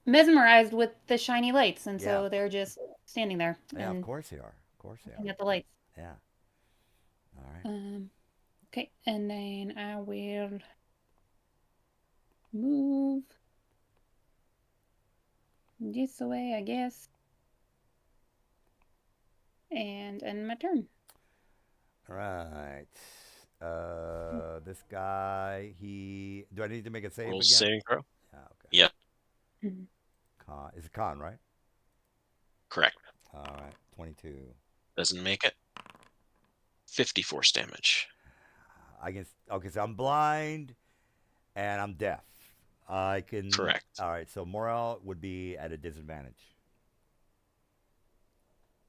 mesmerized with the shiny lights, and Yeah. so they're just standing there Yeah, of and course they are. Of course they are. looking at the lights. Yeah. All right. Okay, and then I will move this way, I guess, and end my turn. All right. This guy, he. Do I need to make a save Roll again? saving throw. Yeah, okay. Yep, Mhm. Con. It's a con, right? correct. All right. 22. Doesn't make it. 50 force damage. I can. Okay, so I'm blind and I'm deaf. I can. Correct. All right, so morale would be at a disadvantage.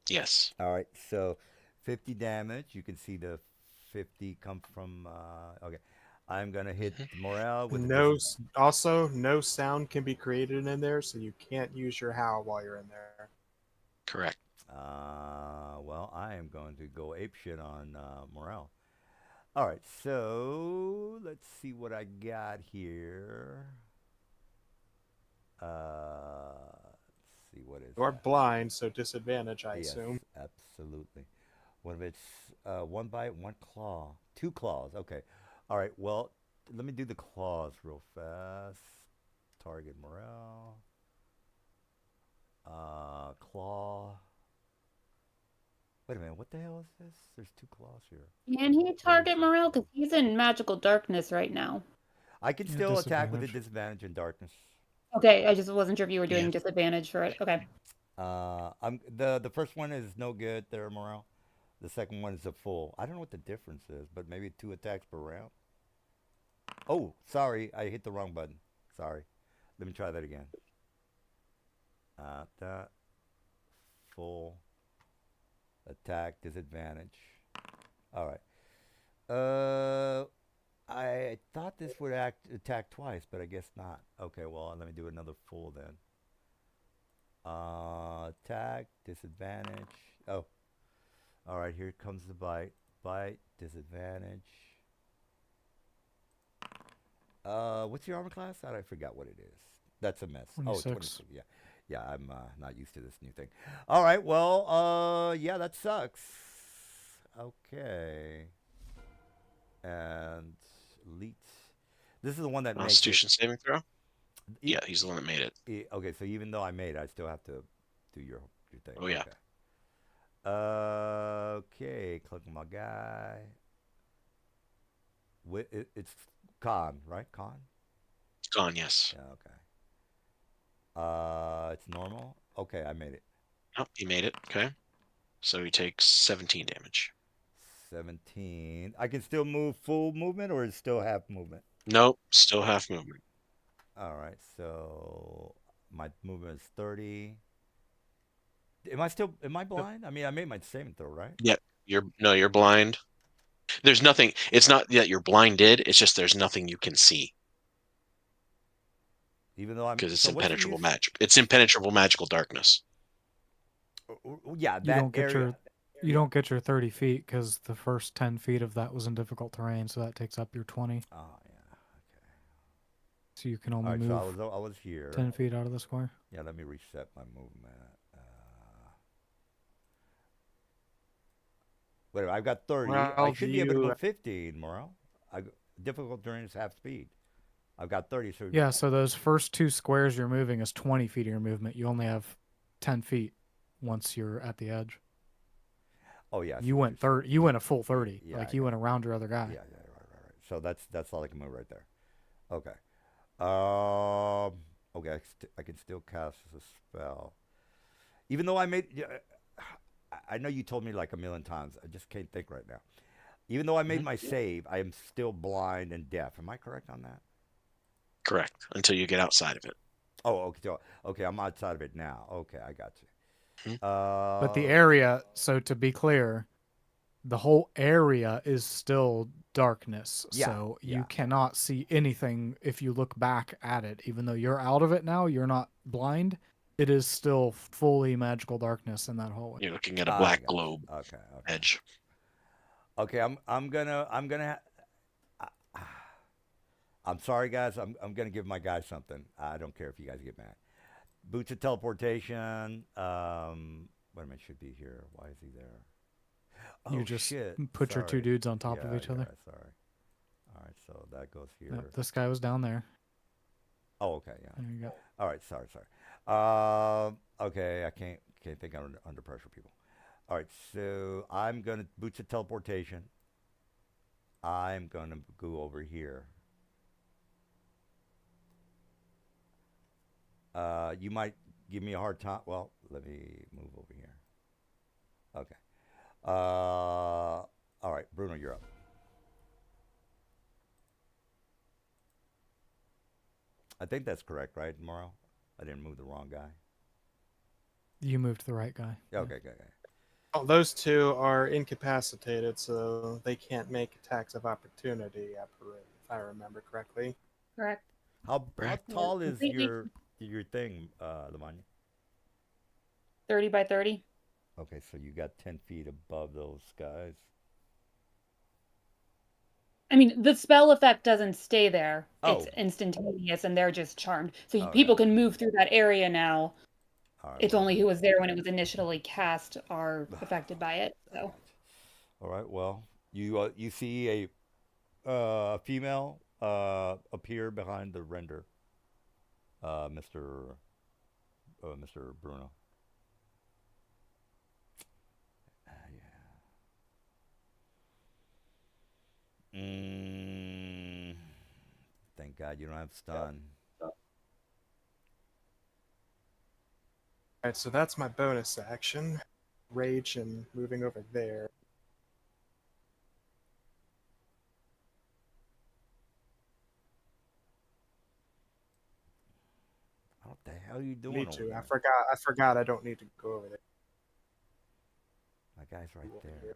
Yes. All right, so 50 damage. You can see the 50 come from. Okay, I'm gonna hit the morale with a No, also no sound can be created in there, so you can't use your howl while you're in there. Correct. Well, I am going to go apeshit on morale. All right, so let's see what I got here. Let's see what is You are that? blind, so disadvantage, I Yes, assume. absolutely. What if it's one bite, one claw, two claws? Okay. All right. Well, let me do the claws real fast. Target morale. Claw. Wait a minute. What the hell is this? There's two claws here. Can he target Morel? Because he's in magical darkness right now. I can Yeah, still attack with a disadvantage. disadvantage in darkness. Okay, I just wasn't sure if you were doing Yeah. disadvantage for it. Okay. I'm the first one is no good there, morale. The second one is a full. I don't know what the difference is, but maybe 2 attacks per round. Oh, sorry, I hit the wrong button. Sorry. Let me try that again. That full attack disadvantage. All right. I thought this would attack twice, but I guess not. Okay, well, let me do another full then. Attack disadvantage. Oh, all right. Here comes the bite. Bite disadvantage. What's your armor class? I forgot what it is. That's a mess. 26. Oh, 26. Yeah, yeah. I'm not used to this new thing. All right. Well, yeah, that sucks. Okay. And elite. This is the one that makes it. Constitution saving throw. E- Yeah, he's the one that made it. Okay, so even though I made it, I still have to do your thing. Oh, yeah. Okay, click on my guy. It's con, right? Con. It's gone. Yes. Yeah. Okay. It's normal. Okay, I made it. Oh, he made it. Okay. So he takes 17 damage. 17. I can still move full movement, or is still half movement? Nope. Still half movement. All right. So my movement is 30. Am I blind? I mean, I made my saving throw, right? Yep. You're blind. There's nothing. It's not that you're blinded. It's just there's nothing you can see Even though I'm because it's so what's the impenetrable use? magic. It's impenetrable magical darkness. Yeah, You that don't get area. your you don't get your 30 feet because the first 10 feet of that was in difficult terrain, so that takes up your 20. Oh yeah. So you can All only right. move So I was here. 10 feet out of the square. Yeah. Let me reset my movement. Wait, I've got 30. I Well, should be able to move 15, Morel. Difficult terrain is half speed. I've got 30. So Yeah, so those first 2 squares you're moving is 20 feet of your movement. You only have 10 feet once you're at the edge. Oh yeah. I see You what went you're 30. You went a full 30. Yeah, Like I you went around your other guy. saying. Yeah. Right. So that's all I can move right there. Okay. Okay. I can still cast a spell, even though I made. I know you told me like a million times. I just can't think right now. Even though I made my save, I am still blind and deaf. Am I correct on that? Correct. Until you get outside of it. Oh, okay. Okay, I'm outside of it now. Okay, I got you. Mhm. But the area, so to be clear, the whole area is still darkness. Yeah, So you yeah. cannot see anything if you look back at it. Even though you're out of it now, you're not blind. It is still fully magical darkness in that hallway. You're looking at a I black got you. globe Okay. edge. Okay. I'm sorry, guys. I'm gonna give my guy something. I don't care if you guys get mad. Boots of teleportation. Wait a minute. Should be here. Why is he there? You Oh just shit. put your two Sorry. dudes on top of Yeah, each other. Sorry. All right. So that goes here. Yep, this guy was down there. Oh, okay. Yeah. There you go. All right. Sorry. Okay. I can't think under pressure, people. All right. So I'm gonna boots of teleportation. I'm gonna go over here. You might give me a hard time. Well, let me move over here. Okay. All right, Bruno, you're up. I think that's correct, right, Morrow? I didn't move the wrong guy. You moved the right guy. Okay. Oh, those two are incapacitated, so they can't make attacks of opportunity, if I remember correctly. Correct. How Correct. tall is Completely. your thing, Lamanya? 30 by 30. Okay, so you got 10 feet above those guys. I mean, the spell effect doesn't stay there. It's Oh. instantaneous, and they're just charmed. So Okay. people can move through that area now. All right. It's well, only who was there when it was initially cast are affected by it. So All right. Well, you see a female appear behind the render, Mr. Bruno. Yeah. Thank God you don't have stun. Alright, so that's my bonus action. Rage and moving over there. What the hell are you doing Need over to. there? I forgot I don't need to go over there. My guy's right there.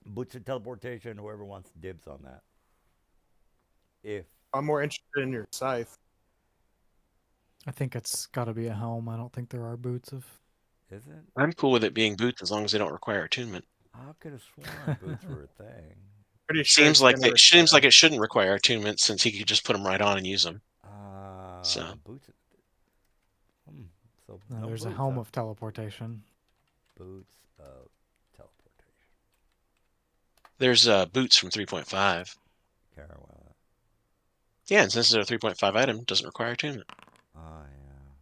Boots of teleportation. Whoever wants dibs on that. If I'm more interested in your scythe. I think it's got to be a helm. I don't think there are boots of. is it? I'm cool with it being boots as long as they don't require attunement. I could have sworn boots were a thing. Pretty sure Seems it's like gonna seems like require- it shouldn't require attunement since he could just put them right on and use them. So. Boots. So No, no there's a boots, helm huh? of teleportation. Boots of teleportation. There's boots from 3.5. Caraway. Yeah, and since it's a 3.5 item, it doesn't require attunement. Oh yeah.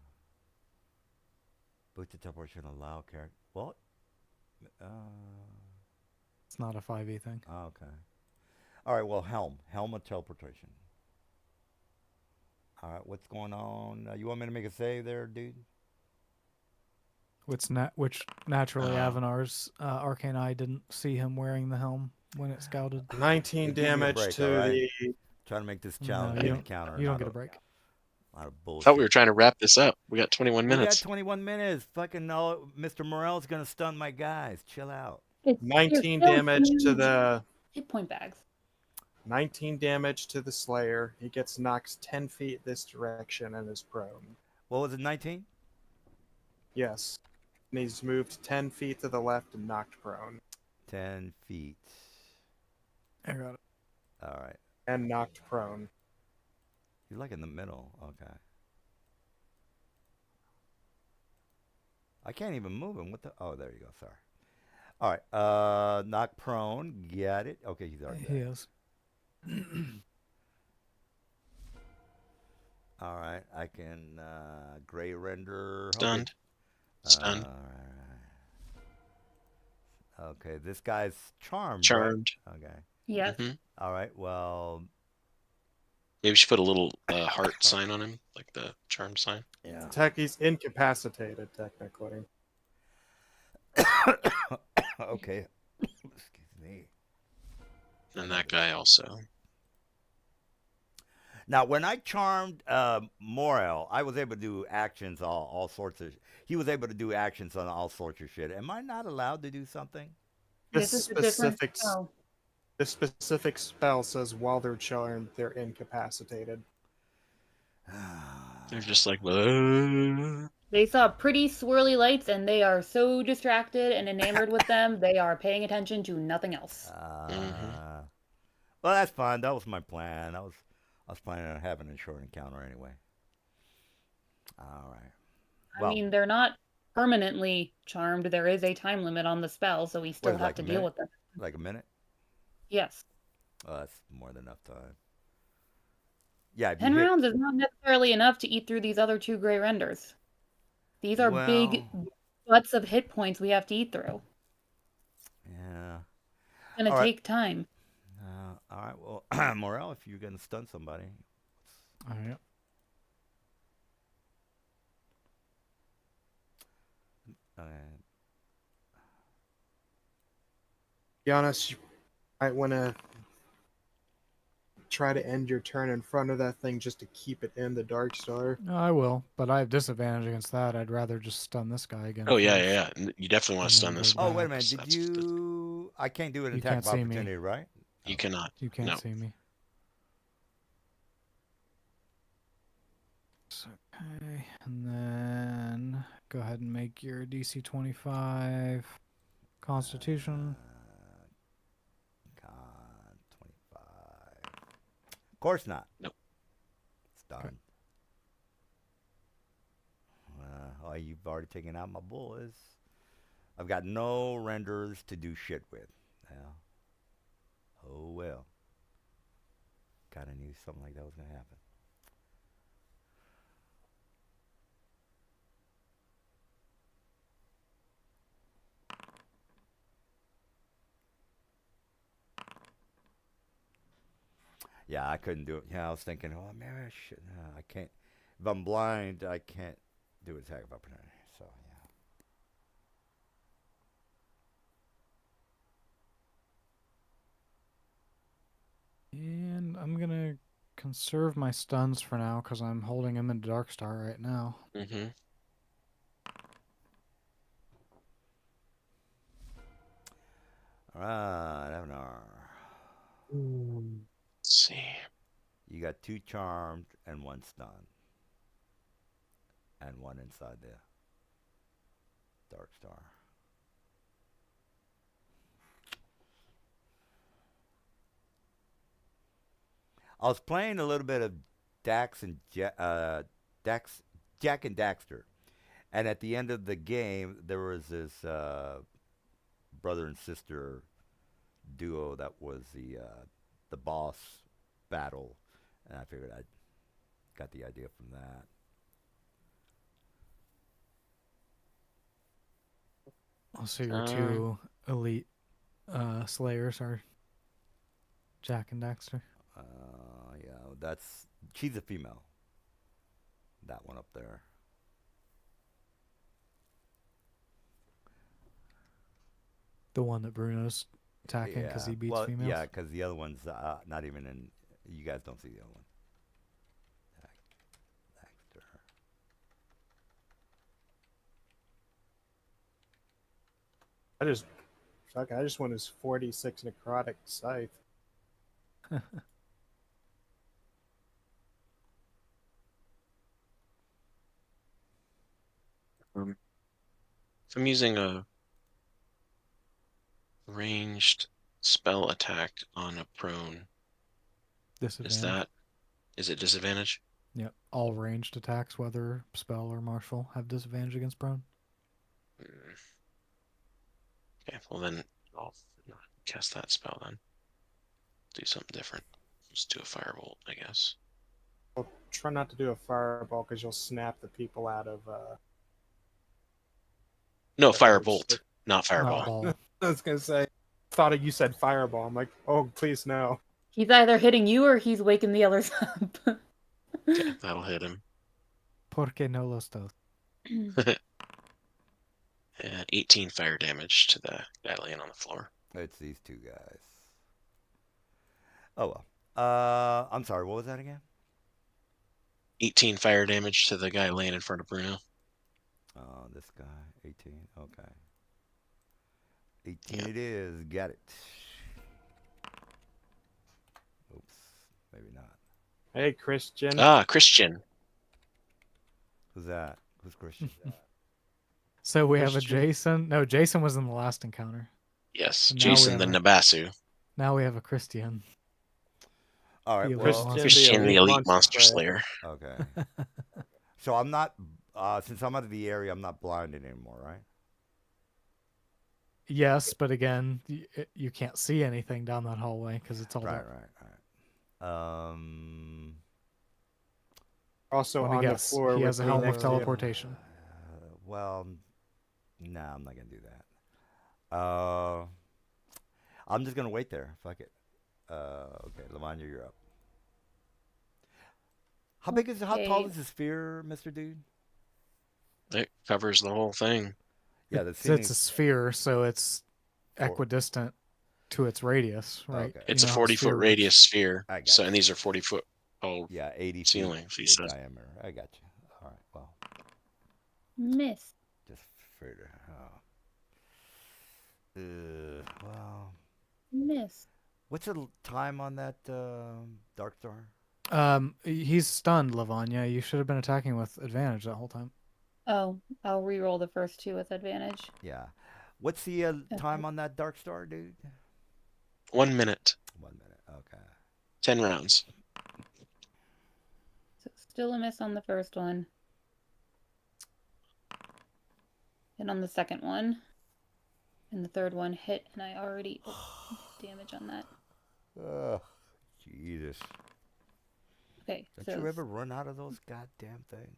Boots of teleportation allow character. What? It's not a 5e thing. Okay. All right. Well, helm of teleportation. All right. What's going on? You want me to make a save there, dude? Which naturally Oh. Avenar's arcane eye didn't see him wearing the helm when it scouted. 19 Give me a damage break, to alright? the. Trying to make this No, challenge you an don't- encounter. You don't not get a break. Lot of bullshit. Thought we were trying to wrap this up. We got 21 We got minutes. 21 minutes. Fucking no, Mr. Morel's gonna stun my guys. Chill out. it's 19 they're so damage to huge. the. Hit point bags. 19 damage to the Slayer. He gets knocked 10 feet this direction and is prone. What was it? 19? Yes. And he's moved 10 feet to the left and knocked prone. 10 feet. I got it. All right. And knocked prone. You're like in the middle. Okay. I can't even move him. What the? Oh, there you go. Sorry. All right. Knock prone. Got it. Okay, he's already He there. is. All right. I can gray render. Stunned. Stunned. Okay. This guy's charmed. Charmed. Right? Okay. Yes. hmm All right. Well. Maybe we should put a little heart sign on him, like the charm sign. Yeah. He's incapacitated, technically. Okay. Excuse me. And that guy also. Now, when I charmed Morel, I was able to do actions, all sorts of. He was able to do actions on all sorts of shit. Am I not allowed to do something? This This is a different specific spell. this specific spell says while they're charmed, they're incapacitated. They're just like, They saw pretty swirly lights and they are so distracted and enamored with them, they are paying attention to nothing else. Well, that's fine. That was my plan. I was planning on having a short encounter anyway. All right. I Well, mean, they're not permanently charmed. There is a time limit on the spell, so we still what, have like to a deal minute? with them. Like a minute? Yes. Oh, that's more than enough time. Yeah, if you 10 hit. rounds is not necessarily enough to eat through these other 2 gray renders. These are big Well, butts of hit points we have to eat through. yeah. It's gonna All right. take time. All right. Well, Morel, if you're gonna stun somebody, All right. uh, Be honest, you might want to try to end your turn in front of that thing just to keep it in the Dark Star. No, I will, but I have disadvantage against that. I'd rather just stun this guy again. oh yeah, first. yeah, yeah. You definitely want And to then stun this go one. oh, wait a back. minute. Did That's- you? I can't do an You attack can't of see me. opportunity, right? You Oh. cannot. You can't No. see me. Okay, and then go ahead and make your DC 25 Constitution. Con 25. Of course not. Nope. It's done. Oh, you've already taken out my bullets. I've got no renders to do shit with. Yeah. Oh well. Kinda knew something like that was gonna happen. Yeah, I couldn't do it. Yeah, I was thinking, oh, maybe I should. No, I can't. If I'm blind, I can't do attack of opportunity. So, yeah. And I'm gonna conserve my stuns for now because I'm holding him in Dark Star right now. Mm-hmm. All right, Avanar. Let's see. You got 2 charmed and 1 stunned. And 1 inside the Dark Star. I was playing a little bit of Dax and Jack and Daxter, and at the end of the game, there was this brother and sister duo that was the boss battle, and I figured I got the idea from that. Also, your 2 elite slayers are Jack and Daxter. Yeah, she's a female. That one up there. The one that Bruno's attacking because he beats females. Yeah, because the other one's not even in. You guys don't see the other one. Daxter. I just want his 46 necrotic scythe. If I'm using a ranged spell attack on a prone, Disadvantage. is it disadvantage? Yep. All ranged attacks, whether spell or martial, have disadvantage against prone. Okay, well then I'll not cast that spell then. Do something different. Just do a firebolt, I guess. Well, try not to do a fireball because you'll snap the people out of. No, that firebolt, first- not fireball. Not ball. I was gonna say. Thought you said fireball. I'm like, oh, please no. He's either hitting you or he's waking the others up. Okay, that'll hit him. Porque no los dos. And 18 fire damage to the guy laying on the floor. It's these 2 guys. Oh well. I'm sorry. What was that again? 18 fire damage to the guy laying in front of Bruno. Oh, this guy, 18. Okay. 18 Yeah. it is. Got it. Oops. Maybe not. Hey, Christian. Ah, Christian. Who's that? Who's Christian? So we have a Christian. Jason. No, Jason was in the last encounter. Yes, And now we Jason the have a- Nabasu. Now we have a Christian. All right. The elite Well, monster Christian the slayer. elite monster slayer. okay. So I'm not, since I'm out of the area, I'm not blinded anymore, right? Yes, but again, you can't see anything down that hallway because it's all Right, dark. right. Also Let me on the guess. floor He with has a me helm of next to you. teleportation. Well, no, I'm not gonna do that. I'm just gonna wait there. Fuck it. Okay, Lavanya, you're up. How big is? How tall Okay. is the sphere, Mister Dude? It covers the whole thing. Yeah, the So ceiling. it's a sphere, so it's equidistant to its radius, right? Okay. It's You a know how a 40-foot sphere works. radius sphere. I got So, you. and these are 40-foot tall Yeah, 80 ceilings. He feet says. diameter. I got you. All right. Well, Miss. just further. Well, Miss. what's the time on that Dark Star? He's stunned, Lavanya. You should have been attacking with advantage that whole time. Oh, I'll re-roll the first two with advantage. Yeah. What's the time on that Dark Star, dude? 1 minute. 1 minute. Okay. 10 rounds. So still a miss on the first one. And on the second one. And the third one hit, and I already damage on that. Ugh, Jesus. Okay, Don't so you ever run out of those goddamn things?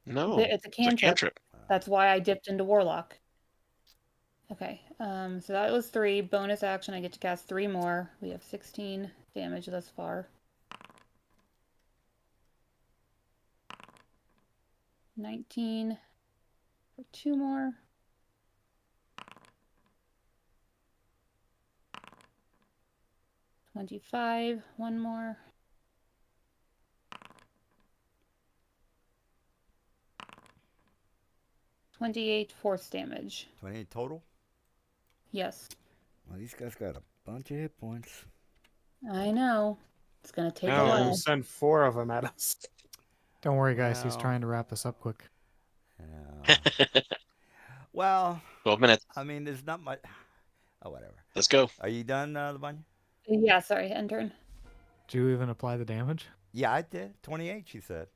No. it's a cantrip. That's why I dipped into Warlock. Okay, so that was 3. Bonus action, I get to cast 3 more. We have 16 damage thus far. 19 for 2 more. $25, 1 more. $28 force damage. 28 total? Yes, Well, these guys got a bunch of hit points. I know. It's gonna take a No, while. you send 4 of them at us. Don't worry, guys. He's Well. trying to wrap this up quick. Yeah. Well, 12 minutes. I mean, there's not much. Oh, whatever. Let's go. Are you done, Lavanya? Yeah, sorry, end turn. Do you even apply the damage Yeah, I did. 28, she said.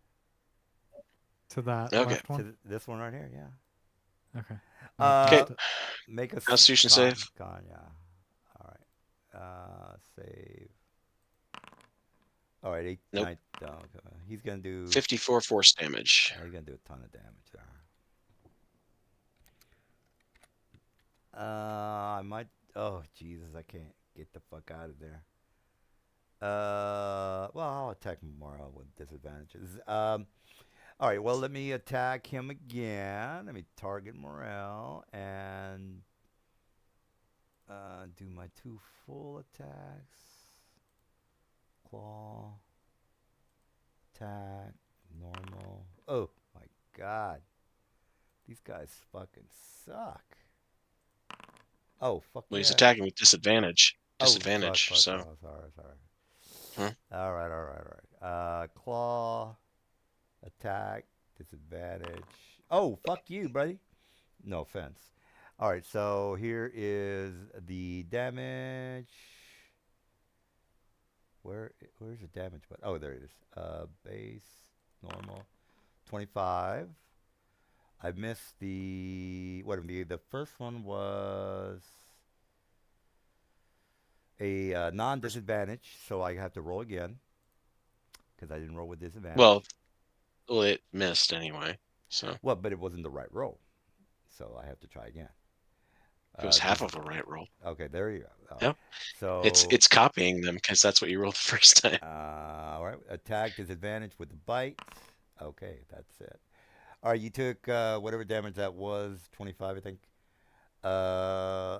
to that Okay. left one? To this one right here, yeah. Okay. Okay. Make a Constitution save. Con, yeah. All right. Save. All right. 8, Nope. 9, okay. He's gonna do. 54 force damage. He's gonna do a ton of damage there. I might. Oh Jesus, I can't get the fuck out of there. Well, I'll attack Morale with disadvantages. All right. Well, let me attack him again. Let me target Morale and do my 2 full attacks. Claw, attack, normal. Oh my God, these guys fucking suck. Oh fuck. Well, he's yeah. attacking with disadvantage. Oh, Disadvantage. fuck, So oh, sorry. Huh? All right. Claw, attack, disadvantage. Oh, fuck you, buddy. No offense. All right, so here is the damage. Where's the damage? But oh, there it is. Base, normal, 25. I missed the the first one was a non-disadvantage, so I have to roll again because I didn't roll with disadvantage. well, it missed anyway. So Well, but it wasn't the right roll, so I have to try again. it was half of a right roll. Okay, there you go. Yep. So It's copying them because that's what you rolled the first time. all right, attack disadvantage with the bite. Okay, that's it. All right, you took whatever damage that was, 25, I think. Yeah.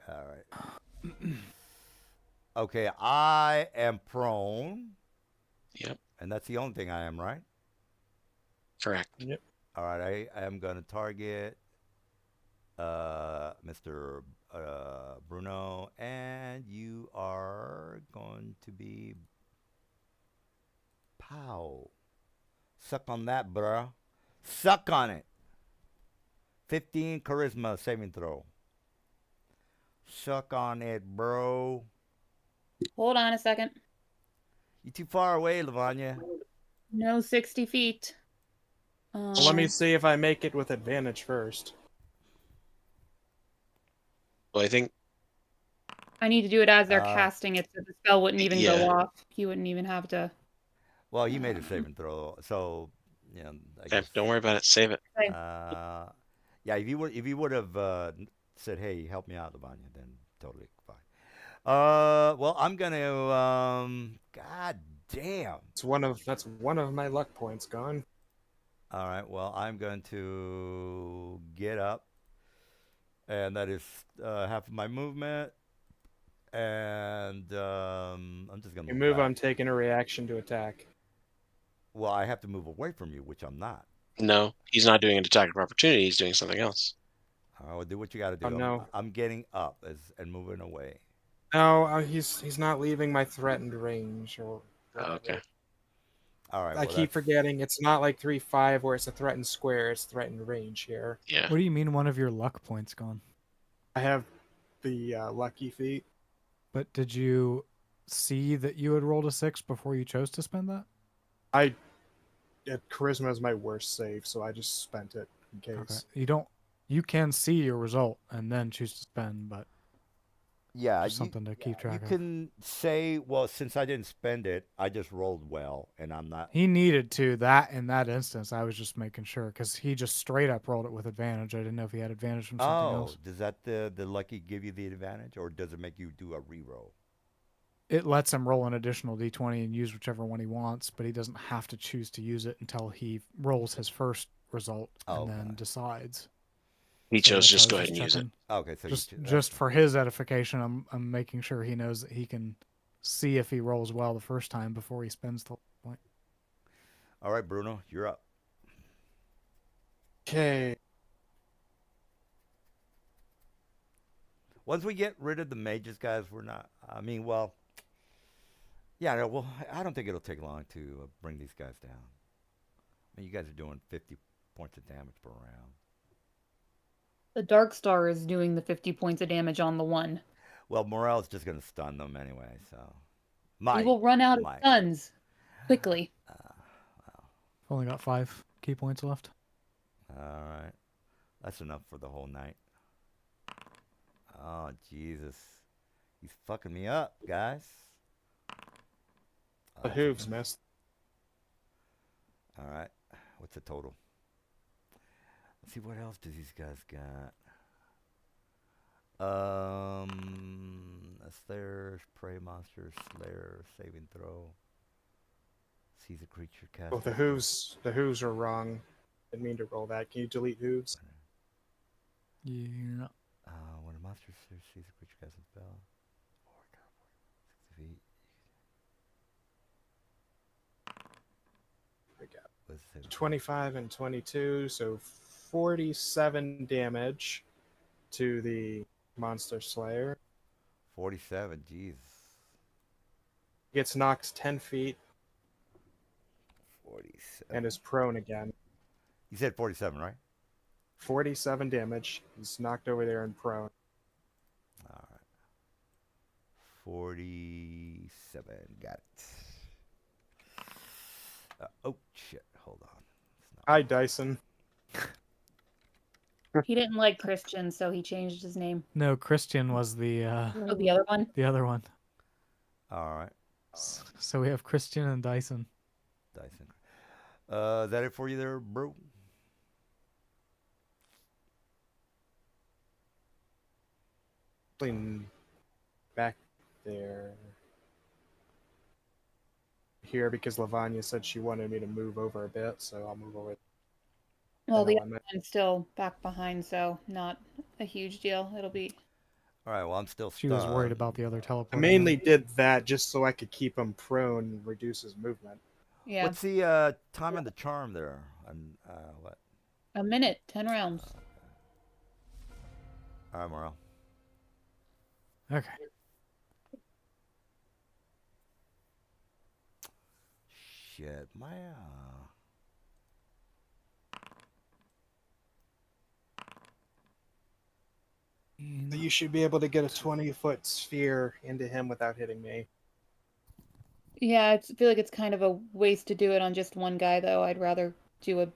All right. Okay, I am prone. Yep. And that's the only thing I am, right? Correct. Yep. All right, I am going to target Mr. Bruno, and you are going to be pow. Suck on that, bruh. Suck on it. 15 charisma saving throw. Suck on it, bro. Hold on a second. You too far away, Lavanya. No 60 feet. Well, let me see if I make it with advantage first. Well, I think I need to do it as they're Uh, casting it, so the spell wouldn't even Yeah. go off. You wouldn't even have to. Well, you made a saving throw, so you know. I okay, guess. don't worry about it. Save it. Yeah. If you would have said, "Hey, help me out, Lavanya," then totally fine. Well, I'm gonna. God damn. That's one of my luck points gone. All right. Well, I'm going to get up, and that is half of my movement, and I'm just gonna You move move, back. I'm taking a reaction to attack. Well, I have to move away from you, which I'm not. No, he's not doing an attack of opportunity. He's doing something else. All right, do what you got to do. Oh no. I'm getting up and moving away. No, he's not leaving my threatened range or whatever. Okay. All right. I keep forgetting it's not like 3-5 where it's a threatened square, it's threatened range here. Yeah. What do you mean one of your luck points gone? I have the lucky feat. But did you see that you had rolled a 6 before you chose to spend that? Charisma is my worst save, so I just spent it in case. Okay. You can see your result and then choose to spend, but Yeah, just something to keep track you of. can say, well, since I didn't spend it, I just rolled well, and I'm not. He needed to that in that instance. I was just making sure because he just straight up rolled it with advantage. I didn't know if he had advantage from something else. Does that the lucky give you the advantage, or does it make you do a reroll? It lets him roll an additional d20 and use whichever one he wants, but he doesn't have to choose to use it until he rolls his first result and then decides. He chose just go ahead and use it. Okay, so just for his edification, I'm making sure he knows that he can see if he rolls well the first time before he spends the point. All right, Bruno, you're up. Okay. Once we get rid of the mages, guys, we're not. I mean, well, yeah. No, well, I don't think it'll take long to bring these guys down. I mean, you guys are doing 50 points of damage per round. The Dark Star is doing the 50 points of damage on the one. Well, Morel's just going to stun them anyway, so. We will run out of stuns quickly. I've only got 5 key points left. All right. That's enough for the whole night. Oh, Jesus. He's fucking me up, guys. The hooves missed. All right. What's the total? Let's see, what else do these guys got? A Slayer, Prey Monster, Slayer, Saving Throw. Sees a creature cast. Oh, the hooves are wrong. Didn't mean to roll that. Can you delete hooves? Yeah. When a monster sees a creature cast a spell, 60 feet. We got 25 and 22, so 47 damage to the Monster Slayer. 47, jeez. Gets knocked 10 feet 47. and is prone again. You said 47, right? 47 damage. He's knocked over there and prone. All right. 47. Got it. Oh, shit. Hold on. Hi, Dyson. He didn't like Christian, so he changed his name. No, Christian was the Oh, the other one? The other one. All right. So we have Christian and Dyson. Dyson. Is that it for you there, bro? Back there. Here because Lavanya said she wanted me to move over a bit, so I'll move over. Well, the other one's still back behind, so not a huge deal. It'll be. All right, well, I'm still She was worried about the other teleport. I mainly did that just so I could keep him prone and reduce his movement. Yeah. What's the time on the charm there? And what? A minute, 10 rounds. All right, Morel. Okay. Shit, my You should be able to get a 20-foot sphere into him without hitting me. Yeah, I feel like it's kind of a waste to do it on just one guy, though. I'd rather do a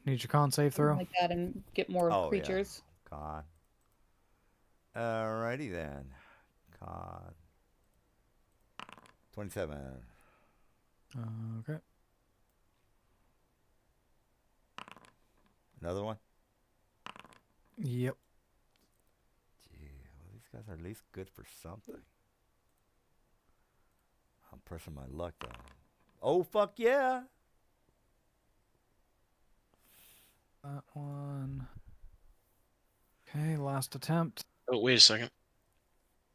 Need your con save something throw. like that and get more Oh, yeah. creatures. con. Alrighty then. Con. 27. Okay. Another one. Yep. Gee, well, these guys are at least good for something. I'm pressing my luck though. Oh fuck yeah! That one. Okay, last attempt. Oh, wait a second.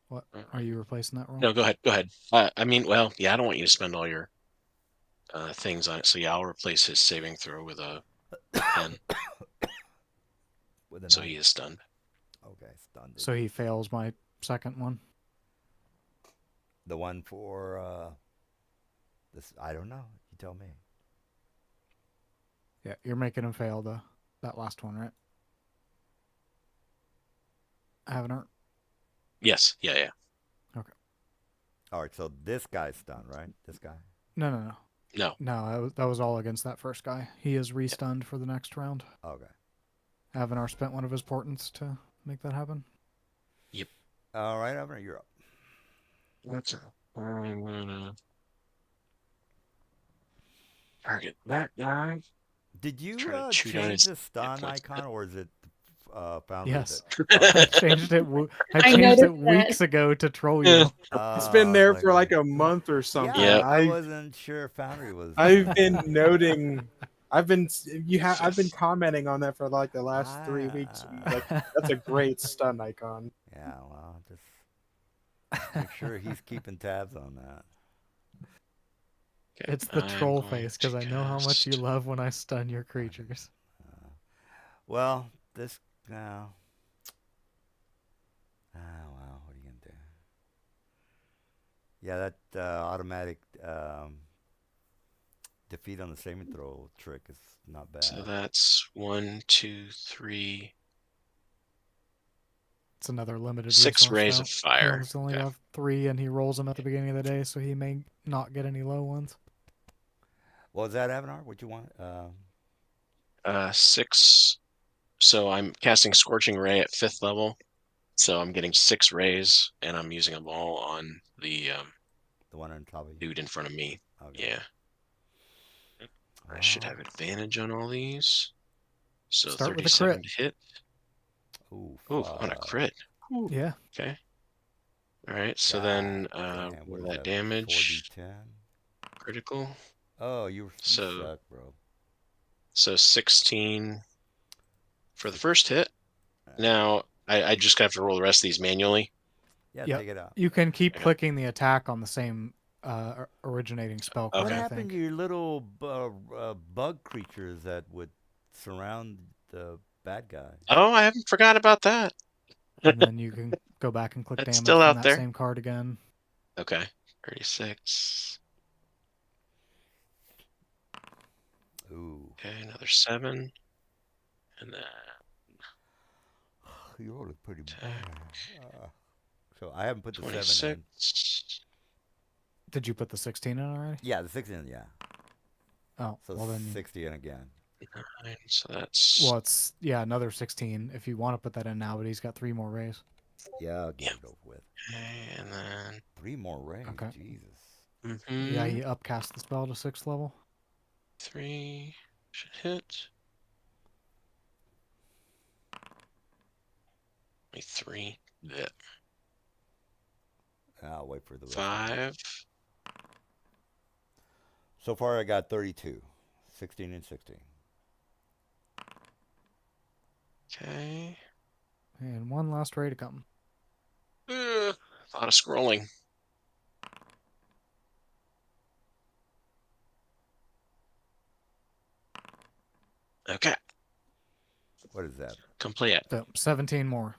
What? Are you replacing that roll? No, go ahead. Go ahead. I mean, well, yeah, I don't want you to spend all your things on it. So yeah, I'll replace his saving throw with a 10. With a So nine. he is stunned. Okay, stunned. So he fails my second one. The one for this, I don't know. You tell me. Yeah, you're making him fail that last one, right? Haven't. Yes. Yeah. Yeah. All right, so this guy's stunned, right? This guy. No. No. No, that was all against that first guy. He is restunned for the next round. Okay. Avanar spent one of his portents to make that happen. Yep. All right, Abner, you're up. That's I'm gonna target that guy. Did you Try to chew down change his the stun points. icon, or is it found? Yes. With I it? changed it. I I changed noticed it weeks ago to troll you. It's been there for like okay. a month or something. Yeah, Yep. I wasn't sure Foundry was. I've been noting. I've been commenting on that for like the last 3 weeks. Like, that's a great stun icon. Yeah, well, just make sure he's keeping tabs on that. Okay, It's the I'm troll going face because to I know how much you cast- love when I stun your creatures. Well, this now. Well, what are you gonna do? Yeah, that automatic defeat on the saving throw trick is not bad. So that's 1, 2, 3, It's another limited 6 resource, rays though. of fire. He's only Okay. got 3, and he rolls them at the beginning of the day, so he may not get any low ones. What was that, Avanar? What you want? 6. So I'm casting Scorching Ray at 5th level. So I'm getting 6 rays, and I'm using them all on the one on top of you. dude in front of me. Okay. Yeah. I should have advantage on all these. So Start with a 37 crit. to hit. Ooh, Ooh, on a crit. Ooh. Yeah. Okay. All right. So God then, damn, what is that damage? 4d10. Critical. Oh, you So- suck, bro. So 16 for the first hit. Now I just have to roll the rest of these manually. Yeah, Yep. take it out. You can keep Yeah. clicking the attack on the same originating spell Okay. card, What I happened think. to your little bug creatures that would surround the bad guy? Oh, I haven't forgot about that. And then you can go back and click That's damage still from out that there. same card again. Okay. 36. Ooh, Okay, another 7. And then you rolled it pretty Attack. bad. So I haven't put the 7 in. 26. Did you put the 16 in already? Yeah, the 6 in, yeah. Oh, So well then. 60 in again. 9. So that's Well, it's another 16 if you want to put that in now, but he's got 3 more rays. Yeah, I'll get Yeah. it over with. okay. And then 3 more rays, Okay. Jesus. Yeah, he upcast the spell to 6th level. 3 should hit. Only 3. Yeah. I'll wait for the rest. 5. So far I got 32. 16 and 16. Okay. And one last ray to come. A lot of scrolling. Okay, What is that? complete. So 17 more.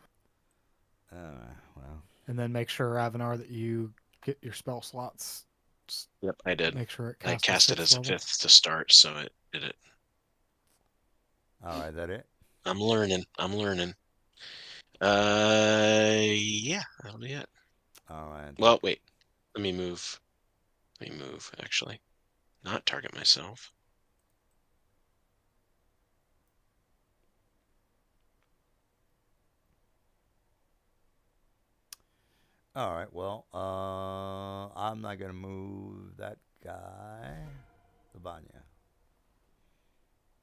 Well. And then make sure, Avanar, that you get your spell slots. Just Yep, I did. make sure it I casts cast at it 6th as a level. 5th to start, so it did it. All right, that it? I'm learning. Yeah, that'll be it. All right. Well, wait. Let me move. Actually. Not target myself. All right. Well, I'm not gonna move that guy, Lavanya.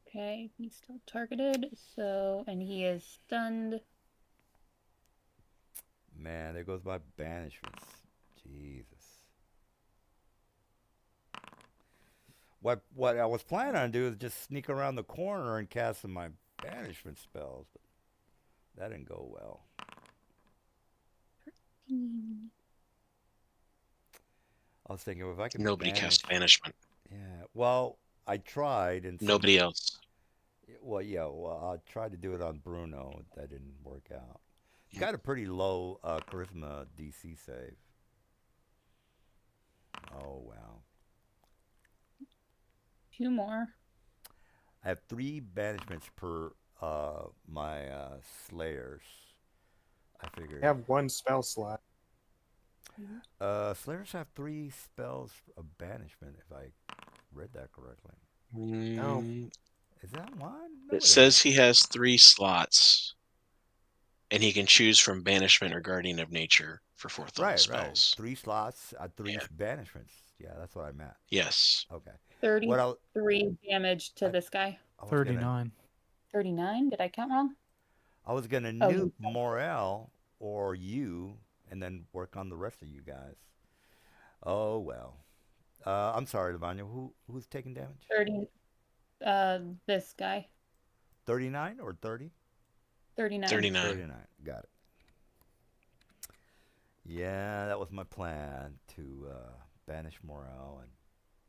Okay, he's still targeted, so, and he is stunned. Man, there goes my banishments. Jesus. What I was planning on doing is just sneak around the corner and cast some of my banishment spells, but that didn't go well. I was thinking if I could Nobody banish. cast banishment. Yeah. Well, I tried and Nobody else. Well, yeah. Well, I tried to do it on Bruno. That didn't work out. He's got a pretty low charisma DC save. Oh wow. 2 more. I have 3 banishments per my slayers. I figured. You have 1 spell slot. Slayers have 3 spells of banishment. If I read that correctly, No. is that one? No, It says he has 3 slots, and he can choose from banishment or guardian of nature for 4th level right. spells. 3 slots, 3 Yeah. banishments. Yeah, that's what I meant. Yes. Okay. 33 damage to I- this guy. I was 39. 39? Did I count wrong? I was gonna Oh, nuke Morel or you, and then work on the rest of you guys. Oh well. I'm sorry, Lavanya. Who's taking damage? 30. This guy. 39 or 30? 39. 39. 39. Got it. Yeah, that was my plan to banish Morel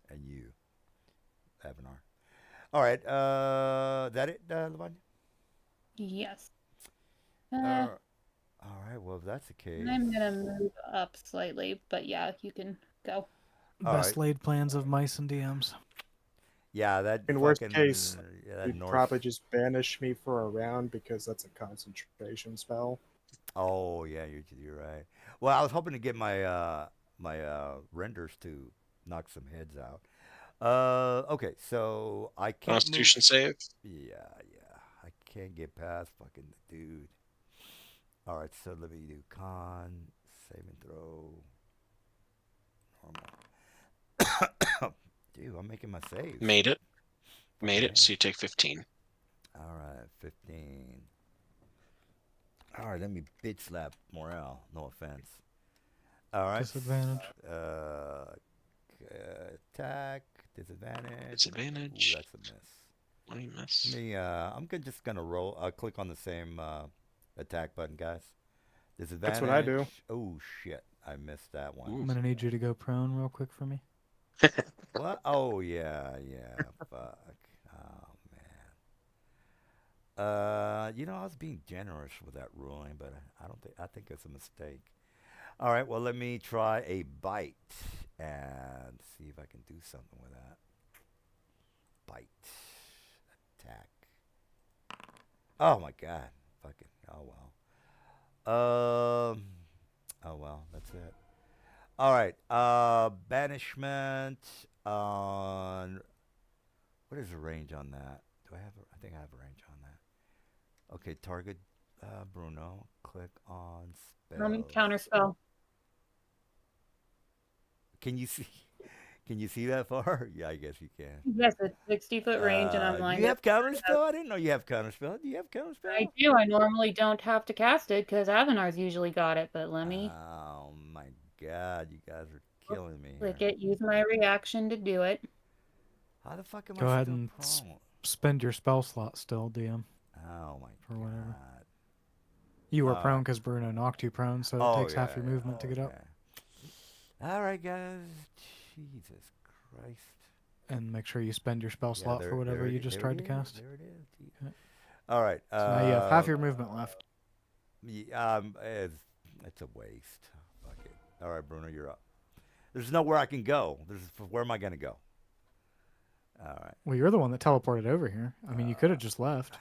and you, Avanar. All right. That it, Lavanya? Yes. All right. Well, if that's the case, I'm gonna move up slightly, but yeah, you can go. All Best right. laid plans of mice and DMs. Yeah, that In worst fucking case, yeah, that You'd Norse. probably just banish me for a round because that's a concentration spell. Oh yeah, you're right. Well, I was hoping to get my renders to knock some heads out. Okay, so I can't move. Constitution save. Yeah, I can't get past fucking the dude. All right, so let me do con save and throw normal. Dude, I'm making my saves. Made it. Made Okay. it. So you take 15. All right, 15. All right, let me bitch slap Morale. No offense. All right. Disadvantage. Attack. Disadvantage. Disadvantage. Ooh, that's a miss. What do you miss? Just gonna roll. Click on the same attack button, guys. Disadvantage. That's what I do. Oh shit, I missed that one. I'm gonna need you to go prone real quick for me. What? Oh yeah. Fuck. Oh man. I was being generous with that ruling, but I think it's a mistake. All right. Well, let me try a bite and see if I can do something with that. Bite. Attack. Oh my god. Fucking. Oh well. Oh well. That's it. All right. Banishment on. What is the range on that? I think I have a range on that. Okay. Target Bruno. Click on spell. Counter spell. Can you see? Can you see that far? Yeah, I guess you can. Yes, it's 60-foot range, and I'm lined You up. have counterspell? I didn't know you have counterspell. Do you have counterspell? I do. I normally don't have to cast it because Avanar's usually got it, but let me Oh my god, you guys are killing me click here. it, use my reaction to do it. How the fuck am Go I ahead still and prone? spend your spell slot still, DM. Oh my or whatever. god. You were All prone right. because Bruno knocked you prone, so it Oh takes half your yeah. movement to get up. Okay. All right, guys. Jesus Christ. and make sure you spend your spell Yeah, slot for whatever you just tried to cast. There it is. Okay. All right. So now you have half your movement left. It's a waste. Fuck it. All right, Bruno, you're up. There's nowhere I can go. Where am I gonna go? All right. Well, you're the one that teleported over here. I mean, you could have just left.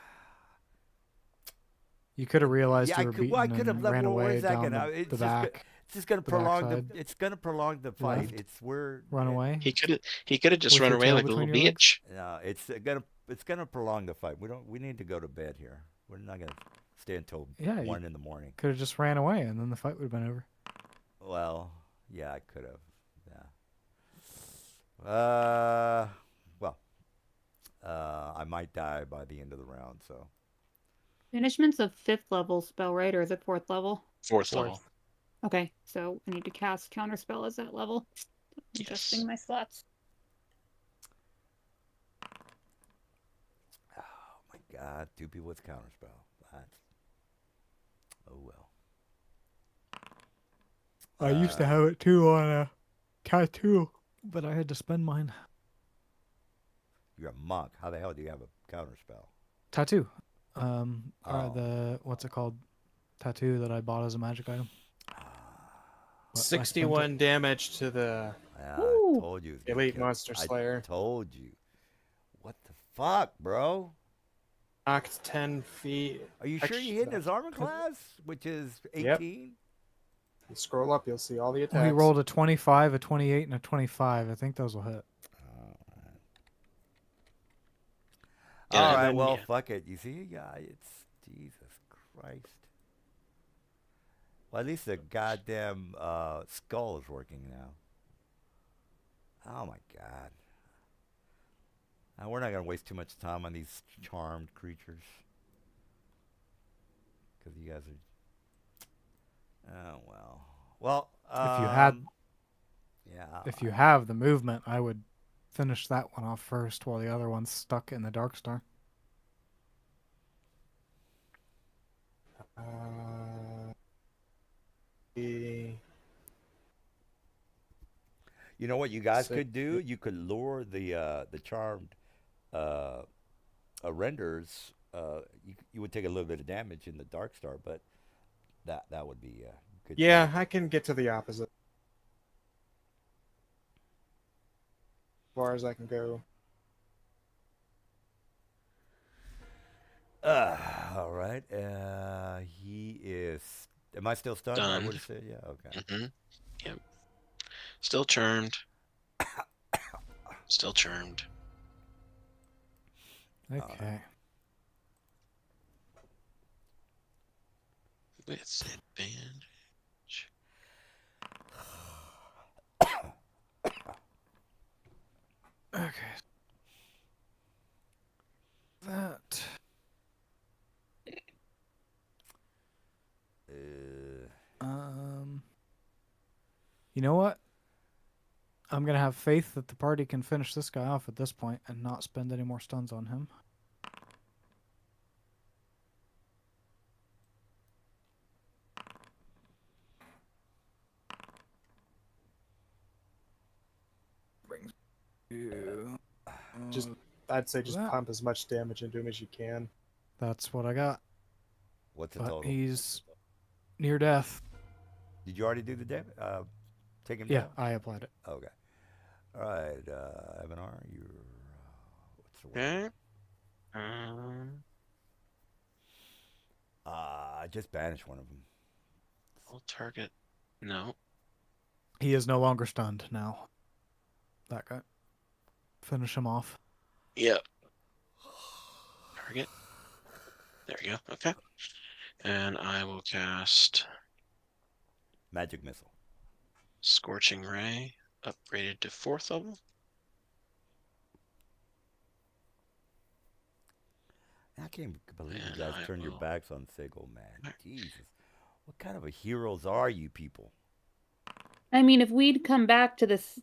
You could have realized Yeah, you were beaten I could have and left. ran Well, away where's that down gonna? the back. It's just gonna the prolong backside. It's gonna prolong the fight. Left. It's where. Run away. He could have just With run your away tail like a between little your legs? bitch. No, it's gonna prolong the fight. We need to go to bed here. We're not gonna stay until Yeah, you 1 in the morning. could have just ran away, and then the fight would have been over. Well, yeah, I could have. Yeah. Well, I might die by the end of the round. So Banishment's a 5th level spell, right? Or is it 4th level? Fourth level. Okay, so I need to cast counterspell as that level. Yes. Adjusting my slots. oh my God, 2 people with counterspell. That's oh well. I used to have it too on a tattoo, but I had to spend mine. You're a monk. How the hell do you have a counterspell? Tattoo. Oh. The what's it called? Tattoo that I bought as a magic item. But I spent it. 61 damage to the Yeah, I Ooh. told you. it was gonna Elite kill- Monster Slayer. I told you. What the fuck, bro? Knocked 10 feet. Are you sure you hit his armor class, which is 18? You scroll up, you'll see all the attacks. Well, he rolled a 25, a 28, and a 25. I think those will hit. Yeah, All and right, then, well, yeah. fuck it. You see, yeah, it's Jesus Christ. Well, at least the goddamn skull is working now. Oh my God. Now, we're not gonna waste too much time on these charmed creatures, because you guys are. Oh well. Well, If you had, yeah. if you have the movement, I would finish that one off first while the other one's stuck in the Dark Star. The You know what you guys So- could do? You could lure the charmed renders. You would take a little bit of damage in the Dark Star, but that would be good. Yeah, I can get to the opposite. As far as I can go. All right. He is. Am I still stunned? I Stunned. would have said, yeah. Okay. Mm-hmm. Yep. Still charmed. Still charmed. Okay. With advantage. Okay. That. You know what? I'm gonna have faith that the party can finish this guy off at this point and not spend any more stuns on him. Brings you. Just I'd say just that. pump as much damage into him as you can. That's what I got. What's the But total? he's near death. Did you already do the damage? Take him Yeah, down? I applied it. Okay. All right, Evanar, you're. What's the word? Okay. Um, Just banish one of them. I'll target. No. He is no longer stunned now. That guy. Finish him off. Yep. Target. There we go. Okay. And I will cast Magic missile. Scorching Ray, upgraded to 4th level. I can't believe And you guys I turned your will- backs on Sigil, man. Right. Jesus. What kind of a heroes are you people? I mean, if we'd come back to this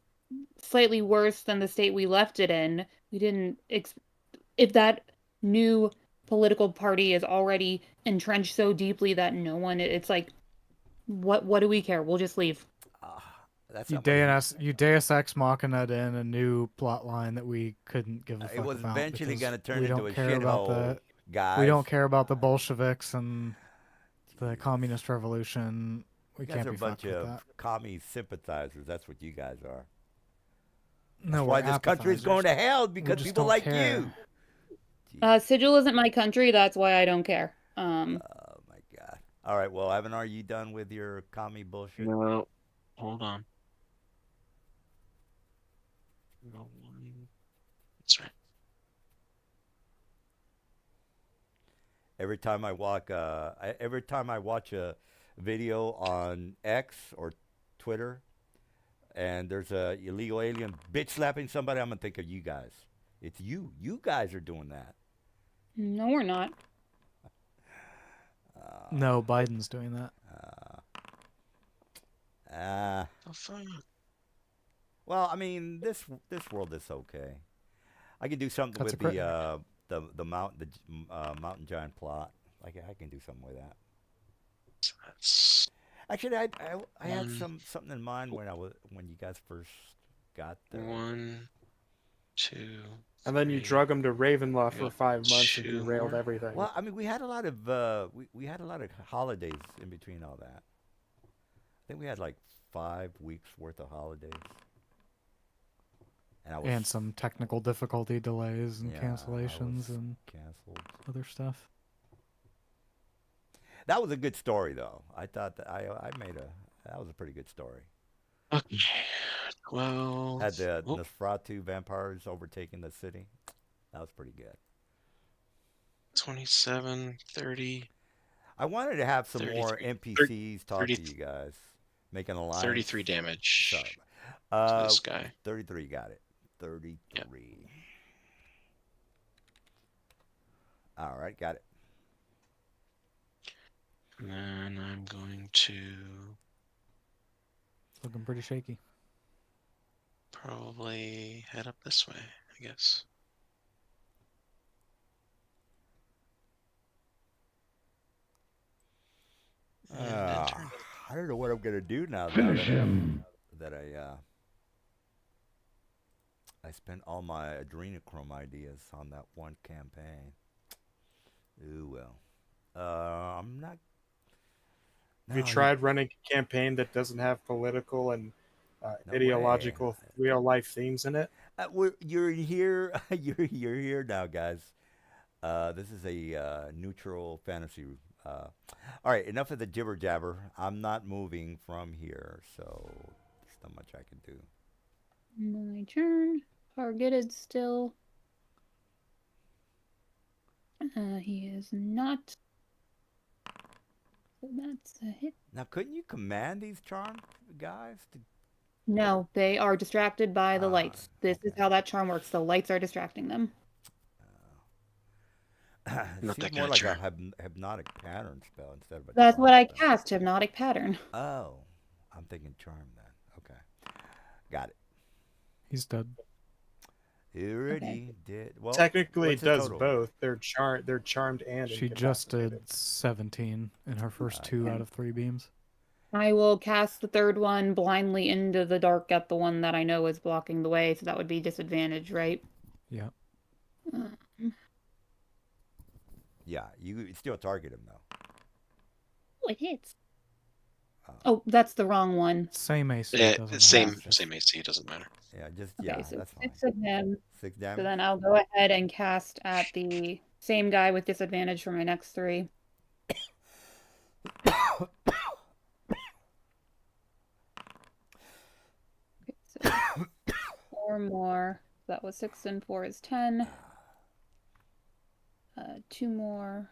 slightly worse than the state we left it in, we didn't. If that new political party is already entrenched so deeply that no one, it's like, what do we care? We'll just leave. That's You not what you Deus Ex Machina'd in a new plot line that we couldn't give a it fuck was about eventually because going to turn we into don't a care about shithole, guys. we don't care about the Bolsheviks and the communist revolution. We You guys can't are a be bunch fucked with of that. commie sympathizers. That's what you guys are. That's No, why we're this country is going appetizers. to hell, We because just people don't like care. you. Jeez. Sigil isn't my country. That's why I don't care. Oh my god. All right. Well, Evan, are you done with your commie bullshit? No, hold on. No one. That's right. Every time I watch a video on X or Twitter, and there's a illegal alien bitch slapping somebody, I'm gonna think of you guys. It's you. You guys are doing that. No, we're not. No, Biden's doing that. Oh, fuck. Well, I mean, this world is okay. I can do something That's with a the mountain giant plot. I can do something with that. That's Actually, I had One. something in mind when you guys first got there. 1, 2. And then you 3. drug him to Ravenloft We for got 5 months and 2 derailed more. everything. Well, I mean, we had a lot of we had a lot of holidays in between all that. I think we had like 5 weeks worth of holidays, and I was And some technical difficulty delays and yeah, I cancellations was and canceled. other stuff. That was a good story, though. I thought that that was a pretty good story. Okay. 12. Had the Oh, Nosferatu vampires overtaking the city. That was pretty good. 27, 30, I wanted to have some more 33, NPCs talk 30, to you guys, make an alliance. 33 damage Sorry. to this guy. 33, got it. 33. All right, got it. And then I'm going to Looking pretty shaky. probably head up this way, I guess. And then turn. I don't know what I'm gonna do now. That I spent all my adrenochrome ideas on that one campaign. Ooh well. I'm not. Have you No, tried running a campaign that doesn't have political and No ideological real life themes in it? you're here. You're here now, guys. This is a neutral fantasy. All right, enough of the jibber jabber. I'm not moving from here, so there's not much I can do. My turn. Targeted still. He is not. So that's a hit. Now, couldn't you command these charmed guys to? No, they are distracted by the lights. This is okay. how that charm works. The lights are distracting them. It Not seems that more kind of like charm. a hypnotic pattern spell instead of a That's charm what I spell. cast, Hypnotic Pattern. Oh, I'm thinking charm then. Okay, got it. He's dead. You already did. Well, Technically, what's it the does total? both. They're charmed and She just did incapacitated. 17 in her first 2 Okay. out of 3 beams. I will cast the third one blindly into the dark at the one that I know is blocking the way, so that would be disadvantage, right? Yeah. Yeah, you still target him though. Oh, it hits. Oh, that's the wrong one. Same AC. Yeah, doesn't same matter. same AC, doesn't matter. Yeah, just Okay, yeah, so that's fine. 6 of them. 6 So damage. then I'll go ahead and cast at the same guy with disadvantage for my next 3. Okay, so 4 more. That was 6 and 4 is 10. 2 more.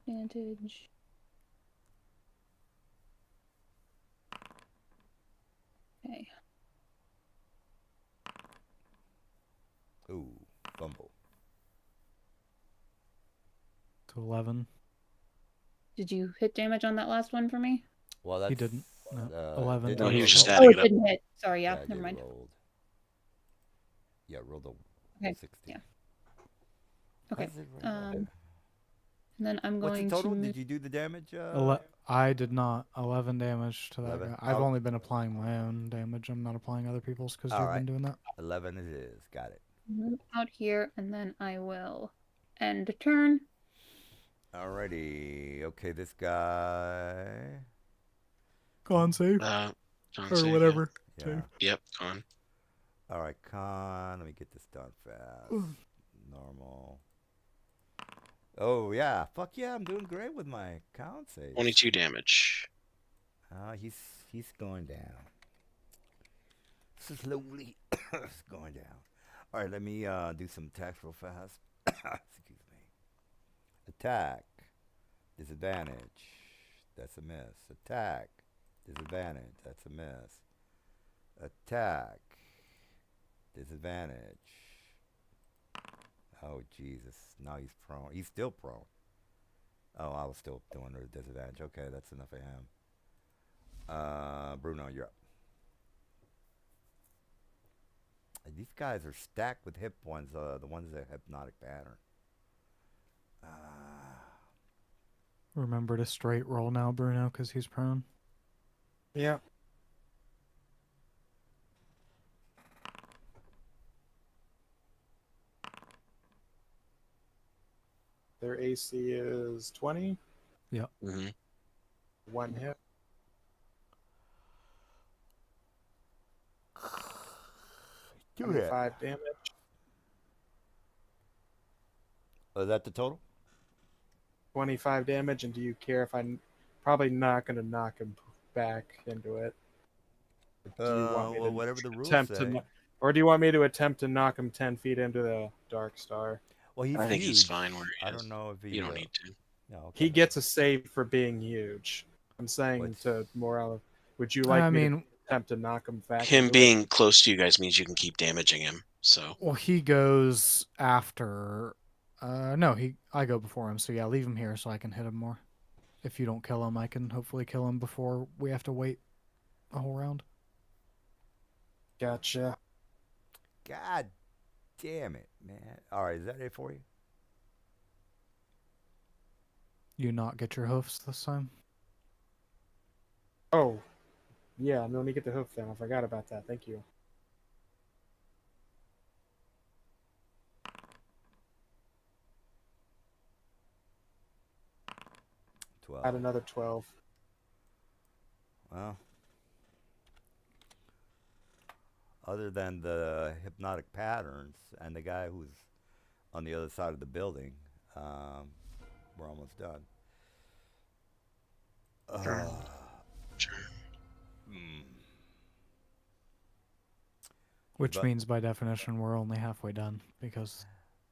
Advantage. Okay. Ooh, fumble. To 11. Did you hit damage on that last one for me? Well, that's He didn't. No, 11. did No, he you was just roll? adding Oh, it it up. didn't hit. Sorry, yeah, I never did mind. rolled. Yeah, rolled a Okay, 60. yeah. Why Okay. is it rolled? And then I'm What's the going total? to move. Did you do the damage? I did not. 11 damage to that 11. guy. I've Oh. only been applying my own damage. I'm not applying other people's because All you've right. been doing that. 11 it is. Got it. Move out here, and then I will end turn. Alrighty. Okay, this guy. Con save. Con Or save, whatever. Yeah. Save. Yep, con. All right, con. Let me get this done fast. Normal. Oh yeah, fuck yeah! I'm doing great with my con save. 22 damage. He's going down. Slowly, it's going down. All right, let me do some attacks real fast. Excuse me. Attack. Disadvantage. That's a miss. Attack. Disadvantage. That's a miss. Attack. Disadvantage. Oh, Jesus. Now he's prone. He's still prone. Oh, I was still doing the disadvantage. Okay, that's enough of him. Bruno, you're up. These guys are stacked with hip ones, the ones that hypnotic pattern. Remember to straight roll now, Bruno, because he's prone. Yeah. Their AC is 20. Mm-hmm. One hit. Two hit. 25 damage. Is that the total? 25 damage, and do you care if I'm probably not going to knock him back into it? Or do you want me Well, to whatever the rules attempt say. to, or do you want me to attempt to knock him 10 feet into the Dark Star? Well, he's I think huge. he's fine where he I is. don't know if he. You don't need to. No, okay. He gets a save for being huge. I'm saying What's- to Morella, would you like I me mean, to attempt to knock him back Him into being close to you guys means you can keep damaging him. So well, he goes after. No, I go before him. So yeah, leave him here so I can hit him more. If you don't kill him, I can hopefully kill him before we have to wait a whole round. it? Gotcha. God damn it, man. All right, is that it for you? You not get your hoofs this time? Oh, yeah, let me get the hoof then. I forgot about that. Thank you. Add 12. another 12. Well, other than the hypnotic patterns and the guy who's on the other side of the building, we're almost done. Sure. Sure. Which But- means by definition we're only halfway done because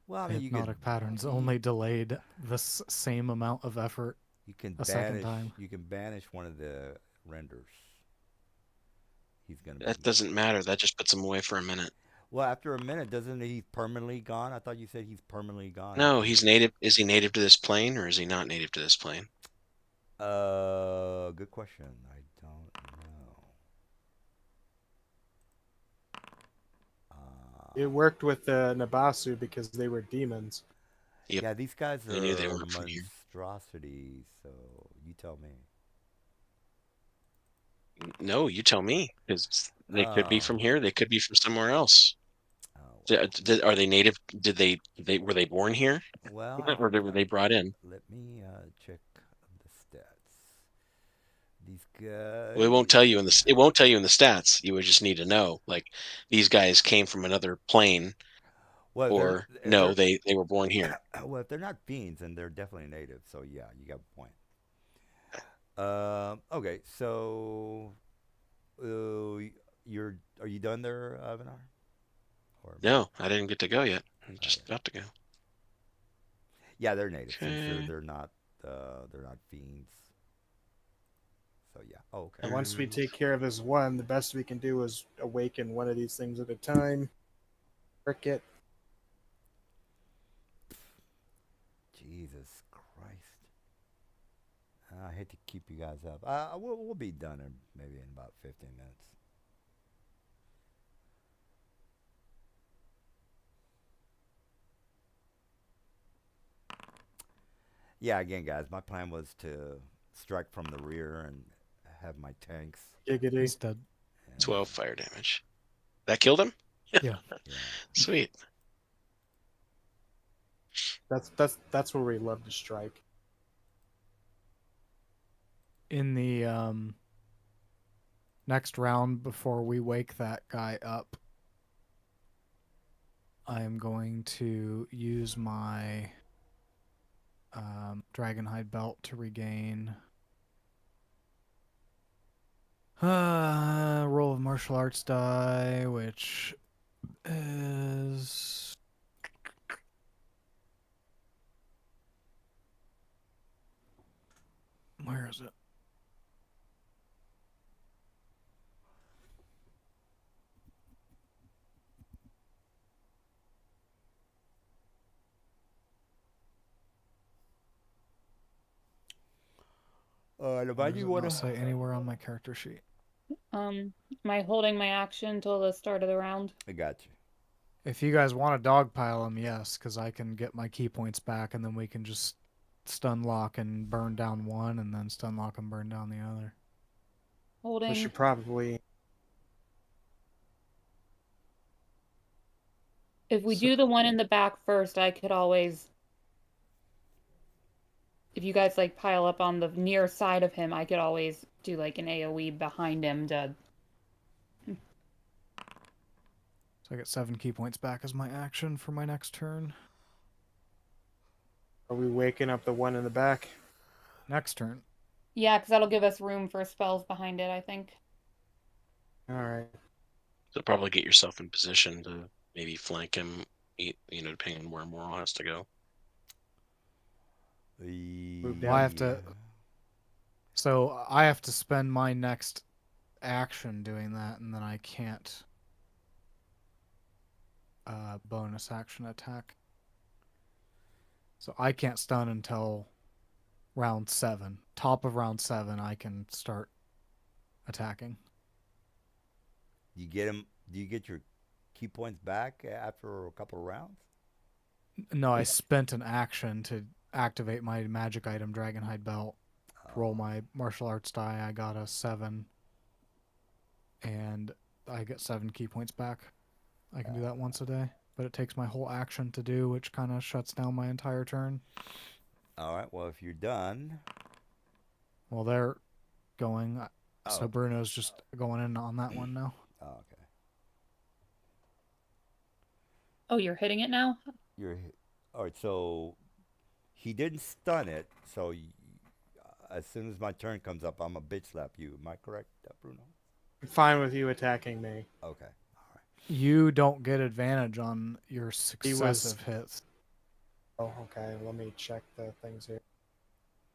Well, I the mean, hypnotic patterns only delayed the same amount of effort. you can a second banish. time. You can banish one of the renders. He's gonna. That be, doesn't matter. That just puts him away for a minute. Well, after a minute, doesn't he permanently gone? I thought you said he's permanently gone. No, after he's native. Is he native to this plane or is he not native to this plane? Good question. I don't know. It worked with Nabasu because they were demons. Yep. Yeah, these guys They knew they are weren't from here. monstrosities. So you tell me. No, you tell me. Because they could be Oh. from here. They could be from somewhere else. Oh, Are they native? Were they born here, well, or were they brought in? let me check the stats. These guys. Well, it won't tell you in the. It won't tell you in the stats. You would just need to know. Like these guys came from another plane, Well, or if no, they're- they were born here. well, if they're not fiends, then they're definitely native. So yeah, you got a point. Okay, so are you done there, Avanar? Or No, I didn't get to go yet. I'm just Okay. about to go. Yeah, they're native. Since Okay. they're not fiends. So yeah. Oh, okay. And once we take care of this one, the best we can do is awaken one of these things at a time. Cricket. Jesus Christ. I hate to keep you guys up. We'll be done in maybe in about 15 minutes. Yeah, again, guys, my plan was to strike from the rear and have my tanks. Giggity. He's dead. 12 fire damage. That killed him? Yeah. Yeah. Sweet. That's where we love to strike. In the next round, before we wake that guy up, I am going to use my Dragonhide belt to regain roll of martial arts die, which is where is it? The Why you does it want not to say anywhere on my character sheet? Am I holding my action until the start of the round? I got you. If you guys want to dogpile them, yes, because I can get my key points back, and then we can just stun lock and burn down one, and then stun lock and burn down the other. We Holding. should probably. If we do the one in the back first, I could always. If you guys like pile up on the near side of him, I could always do like an AoE behind him to. So I get 7 key points back as my action for my next turn. Are we waking up the one in the back? Next turn. Yeah, because that'll give us room for spells behind it, I think. All right. So probably get yourself in position to maybe flank him, depending on where Moral has to go. Move Well, I down. have to. So I have to spend my next action doing that, and then I can't bonus action attack. So I can't stun until round 7. Top of round 7, I can start attacking. You get him. Do you get your key points back after a couple of rounds? No, I spent an action to activate my magic item, Dragonhide Belt. Roll my martial arts die. I got a 7. And I get 7 key points back. I can do that once a day. But it takes my whole action to do, which kind of shuts down my entire turn. All right. Well, if you're done. Well, they're going. So Oh. Bruno's just going in on that one now. Oh, okay. Oh, you're hitting it now? All right. So he didn't stun it. So as soon as my turn comes up, I'm a bitch slap you. Am I correct, Bruno? I'm fine with you attacking me. Okay. You don't get advantage on your successive hits. Oh, okay. Let me check the things here.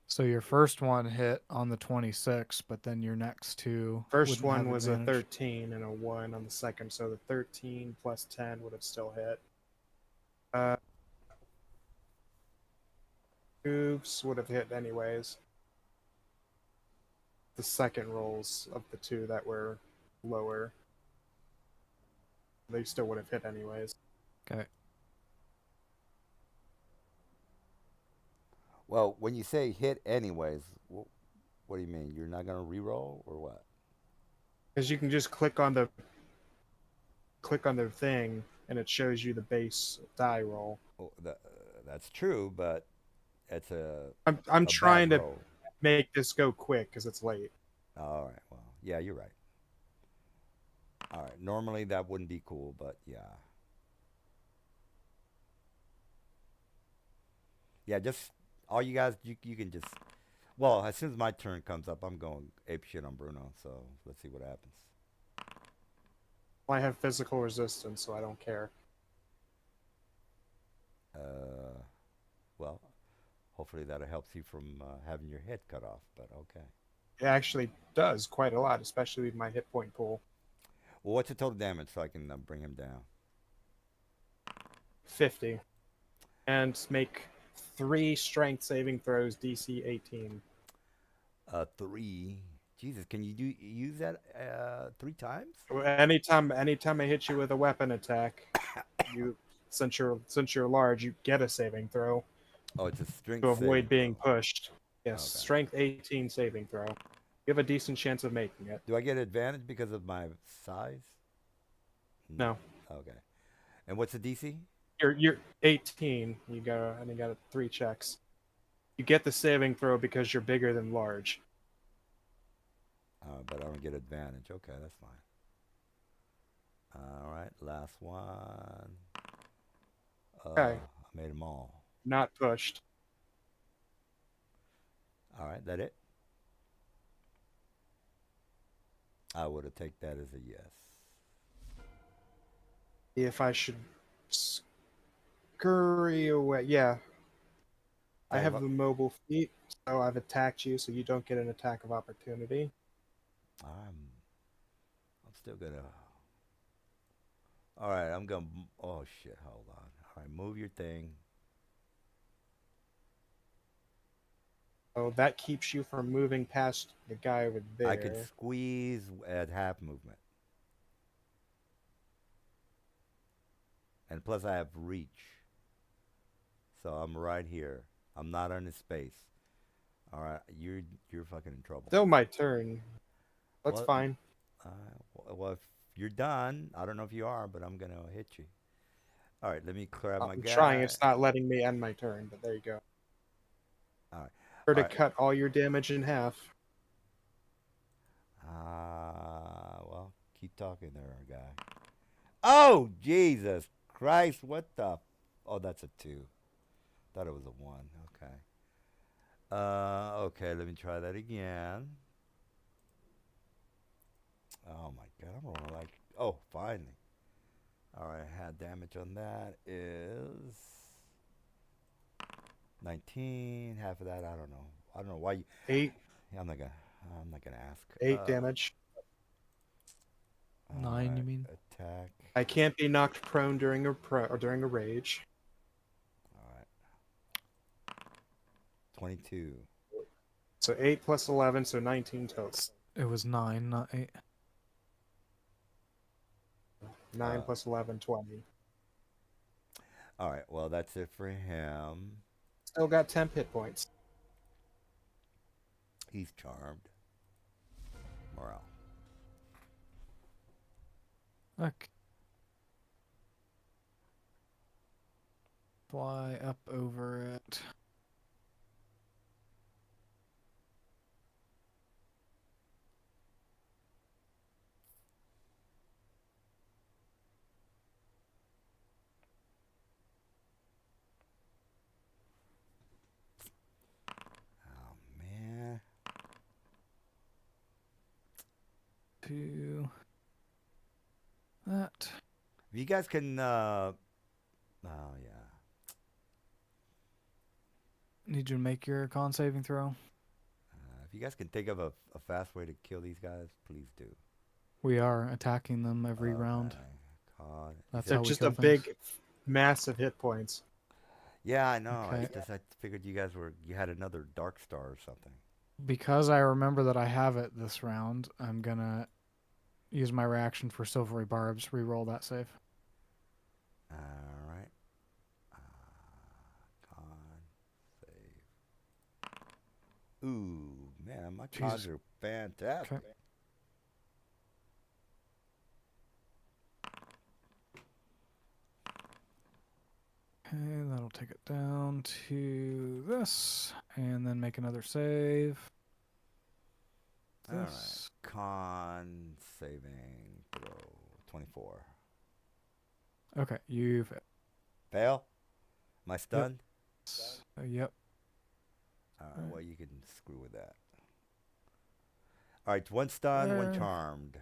So your first one hit on the 26, but then your next two. First wouldn't one have was advantage. a 13 and a 1 on the second, so the 13 plus 10 would have still hit. Oops, would have hit anyways. The second rolls of the two that were lower, they still would have hit anyways. Okay. Well, when you say hit anyways, what do you mean? You're not going to re-roll or what? Because you can just click on the thing and it shows you the base die roll. Well, that's true, but it's a. I'm a trying bad to roll. make this go quick because it's late. All right. Well, yeah, you're right. All right. Normally that wouldn't be cool, but yeah. Yeah, just all you guys, you can just. Well, as soon as my turn comes up, I'm going ape shit on Bruno. So let's see what happens. I have physical resistance, so I don't care. Well, hopefully that helps you from having your head cut off. But okay. It actually does quite a lot, especially with my hit point pool. Well, what's the total damage so I can bring him down? 50. And make 3 strength saving throws, DC 18. 3. Jesus, can you use that 3 times? Anytime I hit you with a weapon attack, you since you're large, you get a saving throw. Oh, it's a to strength avoid saving being throw. pushed. Yes, Okay. strength 18 saving throw. You have a decent chance of making it. Do I get advantage because of my size? No. No, Okay. And what's the DC? you're 18. You got 3 checks. You get the saving throw because you're bigger than large. But I don't get advantage. Okay, that's fine. All right, last one. Okay, I made them all. not pushed. All right, that it? I would have take that as a yes. If I should scurry away, yeah. I Attack have of the mobile feat, so I've attacked you, so you don't get an attack of opportunity. I'm still gonna. All right, I'm gonna. Oh shit! Hold on. All right, move your thing. So that keeps you from moving past the guy over I could there. squeeze at half movement, and plus I have reach, so I'm right here. I'm not on his space. All right, you're fucking in trouble. Still my turn. That's Well, fine. well, if you're done, I don't know if you are, but I'm gonna hit you. All right, let me grab my I'm trying. guy. It's not letting me end my turn, but there you go. All right, Or all to right. cut all your damage in half. Well, keep talking there, guy. Oh, Jesus Christ! What the? Oh, that's a 2. Thought it was a 1. Okay. Okay. Let me try that again. Oh my God, I'm rolling like. Oh, finally. All right, had damage on that is 19. Half of that, I don't know. I don't know why you. Eight, I'm not gonna. I'm not gonna ask. damage. All 9, you right, mean? attack. I can't be knocked prone during or during a rage. All right, 22. So 8 plus 11, so 19 total. It was 9, not 8. 9 Uh, plus 11, 20. all right, well that's it for him. Still got 10 hit points. He's charmed. Morale. Okay. Fly up over it. Oh man. To that. If you guys can. Oh yeah. Need you to make your con saving throw. If you guys can think of a fast way to kill these guys, please do. We are attacking them every round. Okay. God. That's They're how we just kill a things. big, massive hit points. Yeah, I know. Okay. I figured you had another Dark Star or something. Because I remember that I have it this round, I'm gonna use my reaction for silvery barbs. Reroll that save. All right. Con save. Ooh, man, my cons Jesus. are fantastic. Okay. Okay, that'll take it down to this, and then make another save. All right. This. Con saving throw 24. Okay, you've hit. Fail? Am I stunned? Yep. All right, well, you can screw with that. All right, one stunned, one Uh, charmed.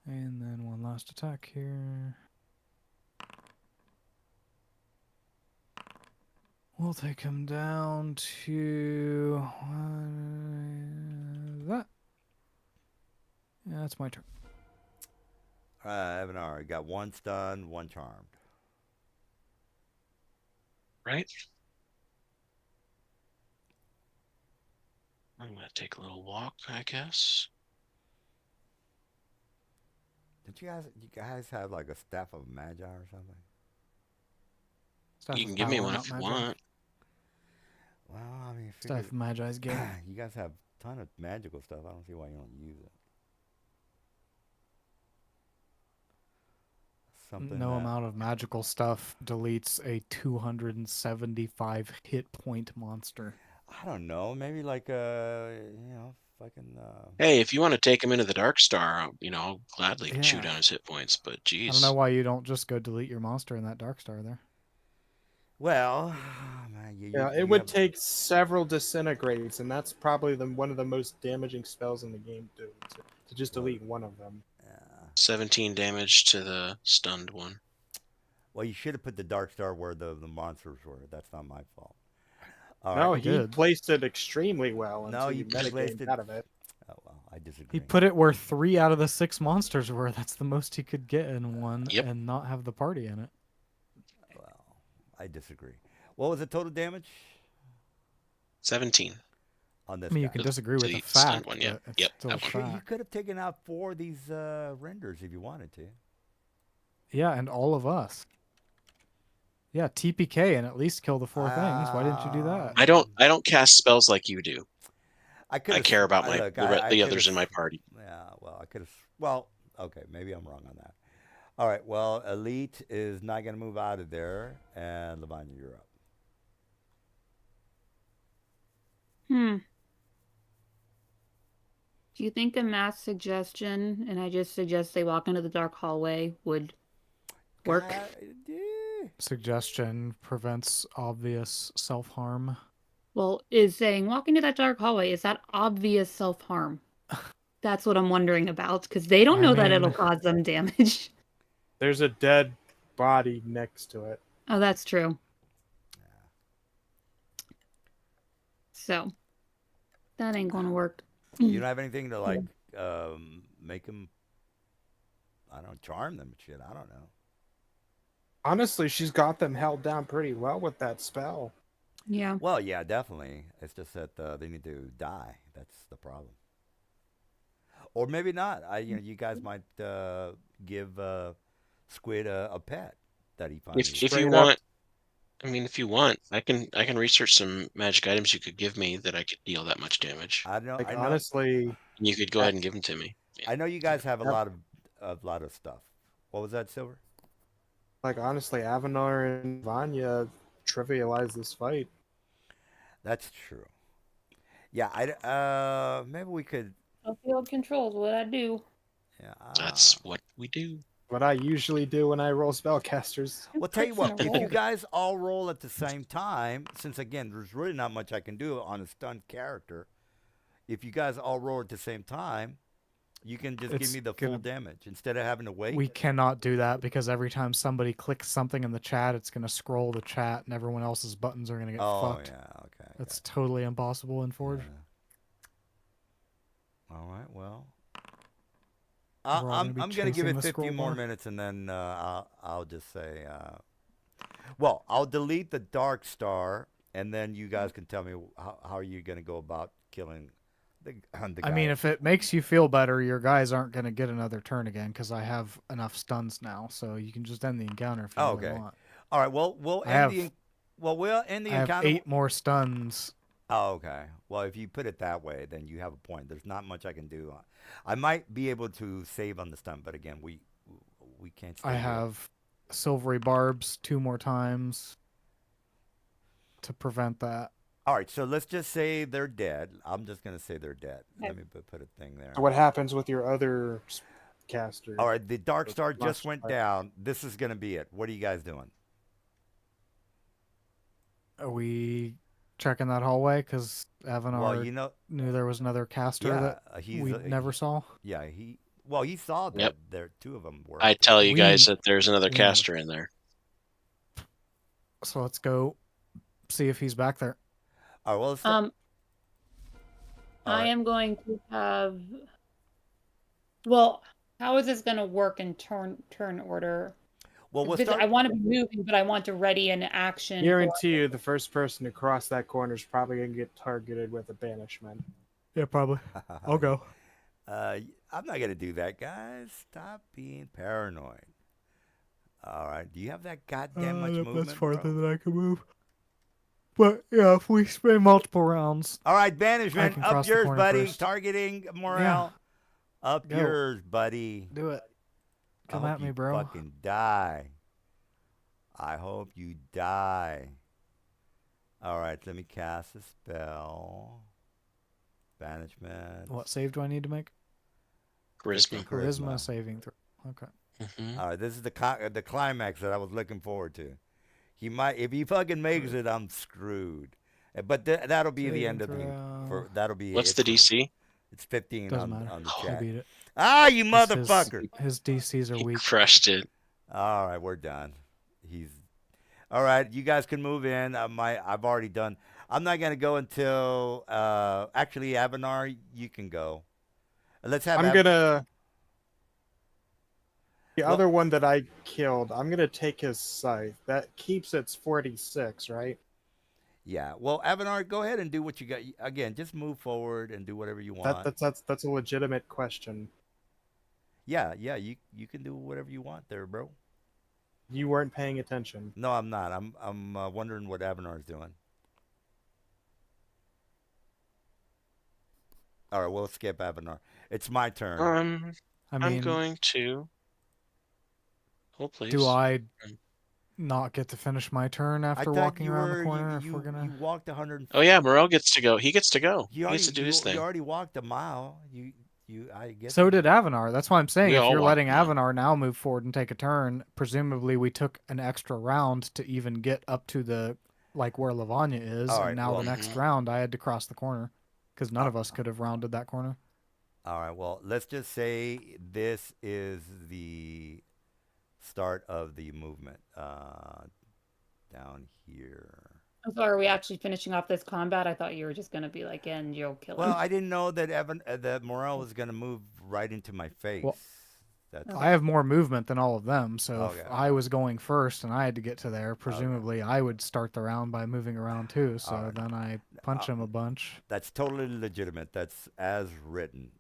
And then one last attack here. We'll take him down to that. Yeah, that's my turn. Evanar, you got one stunned, one charmed. Right? I'm gonna take a little walk, I guess. Did you guys have like a staff of magi or something? Staff You of can give me Power, one not if you Magi. want. Well, I mean, Staff of Magi's good. you guys have a ton of magical stuff. I don't see why you don't use it. Something No that amount of magical stuff deletes a 275 hit point monster. I don't know. Maybe like fucking. Hey, if you want to take him into the Dark Star, I'll gladly chew Yeah. down his hit points. But I don't geez, know why you don't just go delete your monster in that Dark Star there. Well, man, Yeah, it would take several disintegrates, and that's probably one of the most damaging spells in the game to just Well, delete one of them. 17 damage to the stunned one. Well, you should have put the Dark Star where the monsters were. That's not my fault. All right. No, You he did. placed it extremely well No, until you you placed metagamed it- out of it. Oh well, I disagree. He put it where 3 out of the 6 monsters were. That's the most he could get in one Yep. and not have the party in it. Well, I disagree. What was the total damage 17. on this I mean, you guy? can disagree To with the the stunned fact, one, yeah. but it's Yep, still a that one. Sure, you fact. could have taken out 4 of these renders if you wanted to. Yeah, and all of us. Yeah, TPK and at least kill the 4 things. Why didn't you do that? I don't cast spells like you do. I could. I care about the others could've- in my party. Yeah, well, I could have. Well, okay, maybe I'm wrong on that. All right, well, Elite is not going to move out of there, and Lavanya, you're up. Do you think a mass suggestion, and I just suggest they walk into the dark hallway, would work? Suggestion prevents obvious self-harm. Well, is saying walk into that dark hallway, is that obvious self-harm? That's what I'm wondering about, because they don't I know that mean- it'll cause them damage. There's a dead body next to it. Oh, that's true. So, that ain't gonna work. You don't have anything to like make them. I don't know, charm them, and shit. I don't know. Honestly, she's got them held down pretty well with that spell. Yeah. Well, yeah, definitely. It's just that they need to die. That's the problem. Or maybe not. You guys might give Squid a pet that he finds. If you want, if you want, I can research some magic items you could give me that I could deal that much damage. I know. Like I know. honestly, You could go ahead and give them to me. I know you guys have a lot of stuff. What was that, Silver? Avenor and Vanya trivialized this fight. That's true. Yeah, maybe we could. Field controls what I do. Yeah. That's what we do. What I usually do when I roll spellcasters. Well, tell you what, Puts in if a you roll. guys all roll at the same time, since again, there's really not much I can do on a stunned character. If you guys all roll at the same time, you can just give It's me the full gonna- damage instead of having to wait. We cannot do that because every time somebody clicks something in the chat, it's going to scroll the chat and everyone else's buttons are going to get Oh fucked. yeah, okay. That's totally impossible in Forge. Yeah. All right, well, We're all I'm gonna be gonna give chasing it the 50 scroll more bar. minutes, and then I'll just say, well, I'll delete the Dark Star, and then you guys can tell me how are you gonna go about killing the guy. I mean, if it makes you feel better, your guys aren't going to get another turn again because I have enough stuns now, so you can just end the encounter if you Oh, really okay. want. All right, well, we'll I end have- the we'll end the I have encounter. 8 more stuns. Oh, okay. Well, if you put it that way, then you have a point. There's not much I can do. I might be able to save on the stun, but again, we can't. I save it. have silvery barbs 2 more times to prevent that. All right, so let's just say they're dead. I'm just gonna say they're dead. Okay. Let me put a thing there. So what happens with your other caster? All right, the Dark The Star just monster went fight. down. This is gonna be it. What are you guys doing? Are we checking that hallway? Because Avanar Well, you know, knew there was another caster yeah, that he's we never saw. Yeah, he saw that Yep. there 2 of them were. I tell you We- guys that there's another we- caster in there. So let's go see if he's back there. All right, well, let's All right. I am going to have. Well, how is this going to work in turn order? well, we'll Because start. I want to be moving, but I want to ready an action. Guarantee you, the first person to cross that corner is probably gonna get targeted with a banishment. Yeah, probably. I'll go. I'm not gonna do that, guys. Stop being paranoid. All right. Do you have that goddamn much That's movement, farther bro? than I can move. But yeah, if we spend multiple rounds, All right, I banishment. can Up cross the yours, corner buddy. first. Targeting Yeah, morale. Up go. yours, buddy. Do it. I Come hope at me, you bro. fucking die. I hope you die. All right, let me cast a spell. Banishment. What save do I need to make? 15 Charisma. Charisma saving throw. Okay. Mm-hmm. All right, this is the climax that I was looking forward to. He might, if he fucking makes it, I'm screwed. But that'll be the end of the. That'll be What's it the for- DC? It's 15 Doesn't on, matter. on the He chat. beat it. Ah, you His- motherfucker! His DCs are He weak. crushed it. All right, we're done. He's all right. You guys can move in. I've already done. I'm not gonna go until actually Avanar. You can go. Let's have. I'm gonna. The Well- other one that I killed, I'm gonna take his scythe. That keeps its 46, right? Yeah. Well, Avanar, go ahead and do what you got. Again, just move forward and do whatever you want. That's a legitimate question. Yeah. You can do whatever you want there, bro. You weren't paying attention. No, I'm not. I'm wondering what Avanar's doing. All right, we'll skip Avanar. It's my turn. I mean, I'm going to. Hold, please. do I not get to finish my turn I after thought walking you around were the corner? you, if we're gonna. you walked 100. Oh yeah, Morel gets to go. He gets to go. You He gets to do his you thing. already walked a mile. I guess. So did Avanar. That's why I'm saying We if all you're walked letting a mile. Avanar now move forward and take a turn, presumably we took an extra round to even get up to the where Lavanya is, All right, and now well- the next Mhm. round I had to cross the corner because none of us could have rounded that corner. All right. Well, let's just say this is the start of the movement down here. So are we actually finishing off this combat? I thought you were just gonna be like, and you'll kill him. Well, I didn't know that that Morel was going to move right into my face. Well, That's I have more movement than all of them, so Okay. if I was going first and I had to get to there, presumably I would start the round by moving around too. So Alright. then I punch him a bunch. That's totally legitimate. That's as written.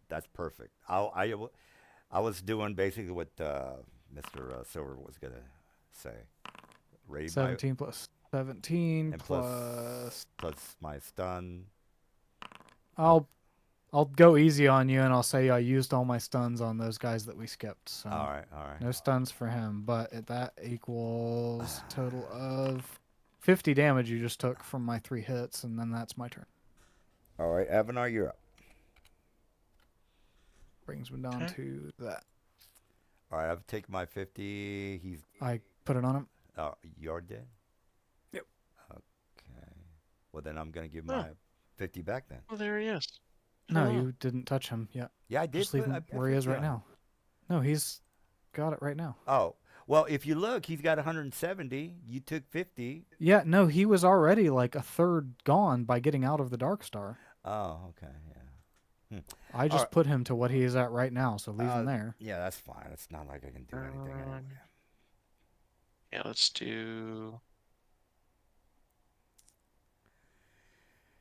That's perfect. I was doing basically what Mr. Silver was gonna say. Raid by 17 plus 17 and plus. plus my stun. I'll go easy on you and I'll say I used all my stuns on those guys that we skipped. So All right. no stuns for him, but that equals a total of 50 damage you just took from my 3 hits, and then that's my turn. All right, Avanar, you're up. Brings me down Okay. to that. All right, I've taken my 50. He's I put it on him. you're dead. Yep. Okay. Well, then I'm gonna give Oh. my 50 back then. Oh, there he is. No, Oh. you didn't touch him yet. Yeah, I did. Just leave put- him I put where he is 50 right on. now. No, he's got it right now. Oh, well, if you look, he's got 170. You took 50. Yeah, no, he was already like a third gone by getting out of the Dark Star. Oh, okay, yeah. I just Alright. put him to what he is at right now, so leave him there. Yeah, that's fine. It's not like I can do anything anyway. Yeah, let's do.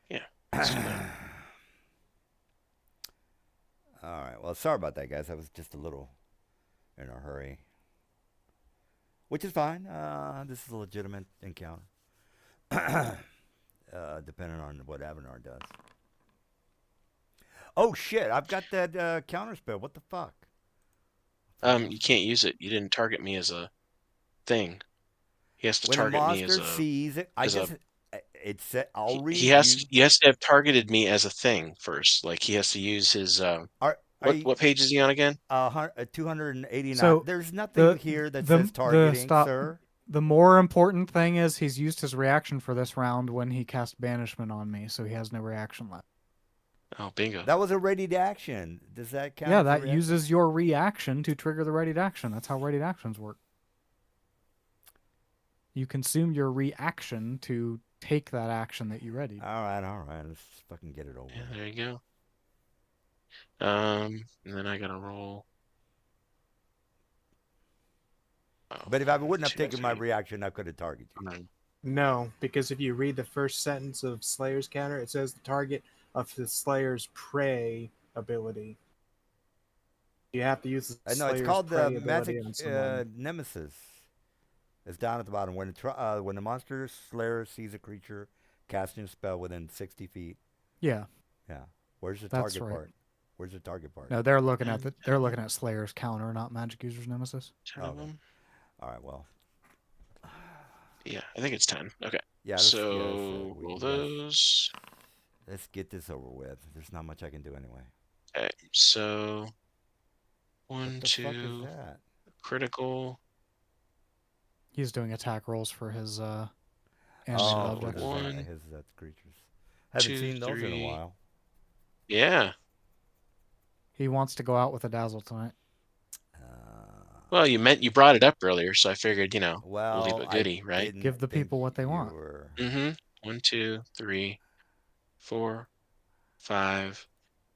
Yeah. let's do that. All right. Well, sorry about that, guys. I was just a little in a hurry, which is fine. This is a legitimate encounter, depending on what Avanar does. Oh shit! I've got that counter spell. What the fuck? You can't use it. You didn't target me as a thing. He has to When a target me monster as a. sees it, I as a- guess it said. I'll read He has you. he has to have targeted me as a thing first. Like he has to use his. What page is he on again? 289. So, There's nothing here that says targeting, sir. The more important thing is he's used his reaction for this round when he cast banishment on me, so he has no reaction left. Oh, bingo. That was a ready to action. Does that count? Yeah, as a that reaction? uses your reaction to trigger the ready to action. That's how ready to actions work. You consume your reaction to take that action that you readied. All right. Let's fucking get it over. Yeah, with. there you go. And then I gotta roll. Oh, But if I wouldn't have 2, taken my 3, reaction, I could have targeted you. 9. No, because if you read the first sentence of Slayer's counter, it says the target of the Slayer's prey ability. You have to use the No, it's Slayer's called prey the ability magic on someone. nemesis. It's down at the bottom. When the monster slayer sees a creature casting a spell within 60 feet. Yeah, Yeah. Where's the that's target right. part? Where's the target part? No, they're looking at And they're looking at Slayer's counter, not Magic User's Nemesis. 10 Oh, of okay. them. All right. Well. Yeah, I think it's 10. Okay. Yeah. So roll those. Let's get this over with. There's not much I can do anyway. Okay. So What 1, the fuck is 2, that? critical. He's doing attack rolls for his animated Oh, for objects. the One, his creatures. Haven't 2, seen those in a 3. while. Yeah. He wants to go out with a dazzle tonight. Well, you brought it up earlier, so I figured, we'll leave Well, it I goodie, right? didn't Give the think people what they you want. were. Mm-hmm. 1, 2, 3, 4, 5,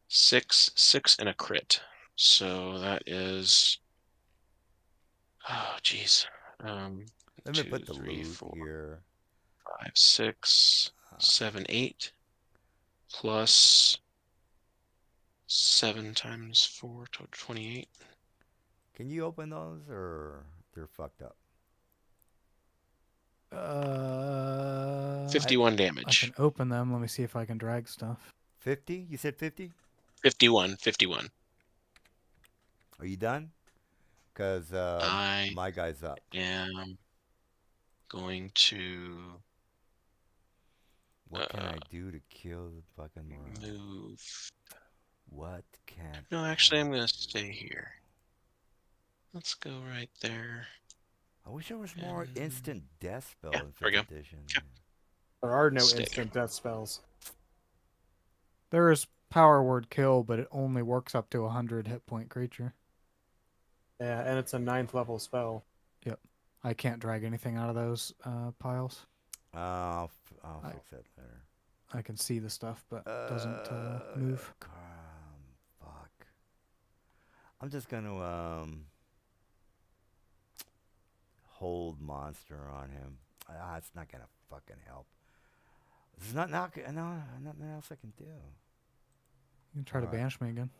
6, 6, and a crit. So that is. Oh, jeez. Let me 2, put the 3, loot 4, here. 5, 6, 7, 8, plus 7 times 4, 28. Can you open those, or they're fucked up? 51 I damage. can open them. Let me see if I can drag stuff. 50? You said 50? 51. 51. Are you done? Because I my guy's up. am going to What can I do to kill the fucking moron? move. What can No, actually, I'm going to stay here. Let's go right there. I wish there was more And- instant death spell Yeah, in there we 5th go. edition. Yep. There are no Stay instant death spells. There is power word kill, but it only works up to 100 hit point creature. Yeah, and it's a 9th level spell. I can't drag anything out of those piles. I'll I- fix that later. I can see the stuff, but it doesn't move. Fuck. I'm just gonna hold monster on him. It's not gonna fucking help. There's nothing else I can do. You can try to Alright. banish me again.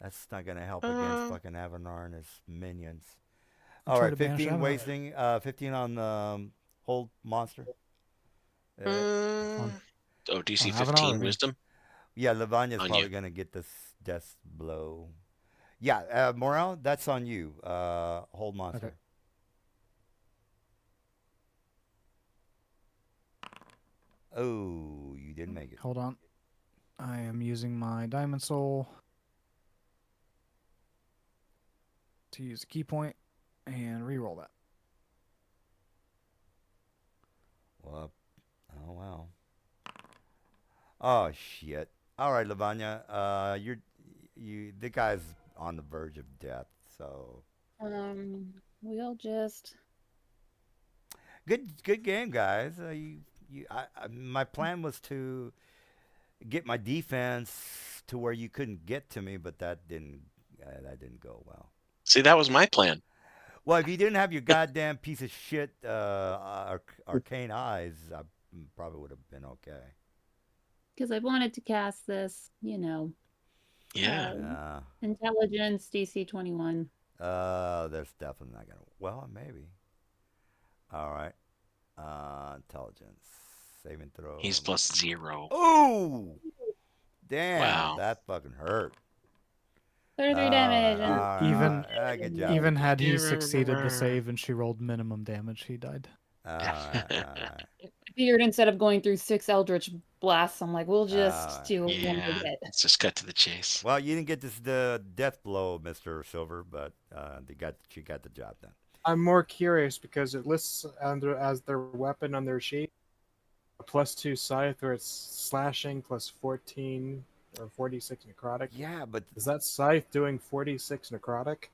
That's not gonna help against fucking Avanar and his minions. I'll All try right, to banish 15 Avanar. wasting. 15 on hold monster. Oh, DC on Avanar or 15 me? wisdom. Yeah, Lavagna's On probably you. gonna get this death blow. Yeah, Morel, that's on you. Hold monster. Okay. Oh, you didn't make it. Hold on. I am using my Diamond Soul to use a key point and re-roll that. Well, oh well. Oh shit. All right, Lavagna. The guy's on the verge of death. So We'll just. good game, guys. My plan was to get my defense to where you couldn't get to me, but that didn't go well. See, that was my plan. Well, if you didn't have your goddamn piece of shit arcane eyes, I probably would have been okay. Because I wanted to cast this, Yeah. intelligence DC 21. There's definitely not gonna. Well, maybe. All right. Intelligence saving throw. He's +0. Oh, damn! Wow. That fucking hurt. 33 damage. And Good job. Even had he succeeded the save and she rolled minimum damage, he died. All right. I figured instead of going through 6 Eldritch blasts, I'm like, we'll just do one Yeah. hit. Let's just cut to the chase. Well, you didn't get the death blow, Mr. Silver, but she got the job done. I'm more curious because it lists as their weapon on their sheet a +2 scythe, or it's slashing +14 or 46 necrotic. Yeah, but Is that scythe doing 46 necrotic?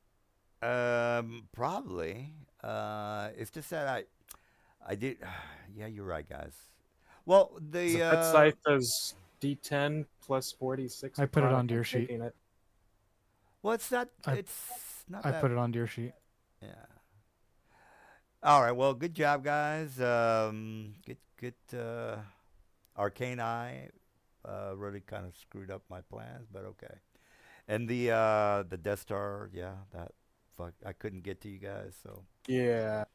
probably. It's just that I did. Yeah, you're right, guys. Well, the That scythe does D10 +46. I put it necrotic. onto your I'm sheet. taking it. well, it's not. I It's not. I that, put it onto your sheet. Yeah. All right. Well, good job, guys. Good. Arcane Eye really kind of screwed up my plans, but okay. And the Death Star, yeah, that fuck, I couldn't get to you guys, so Yeah.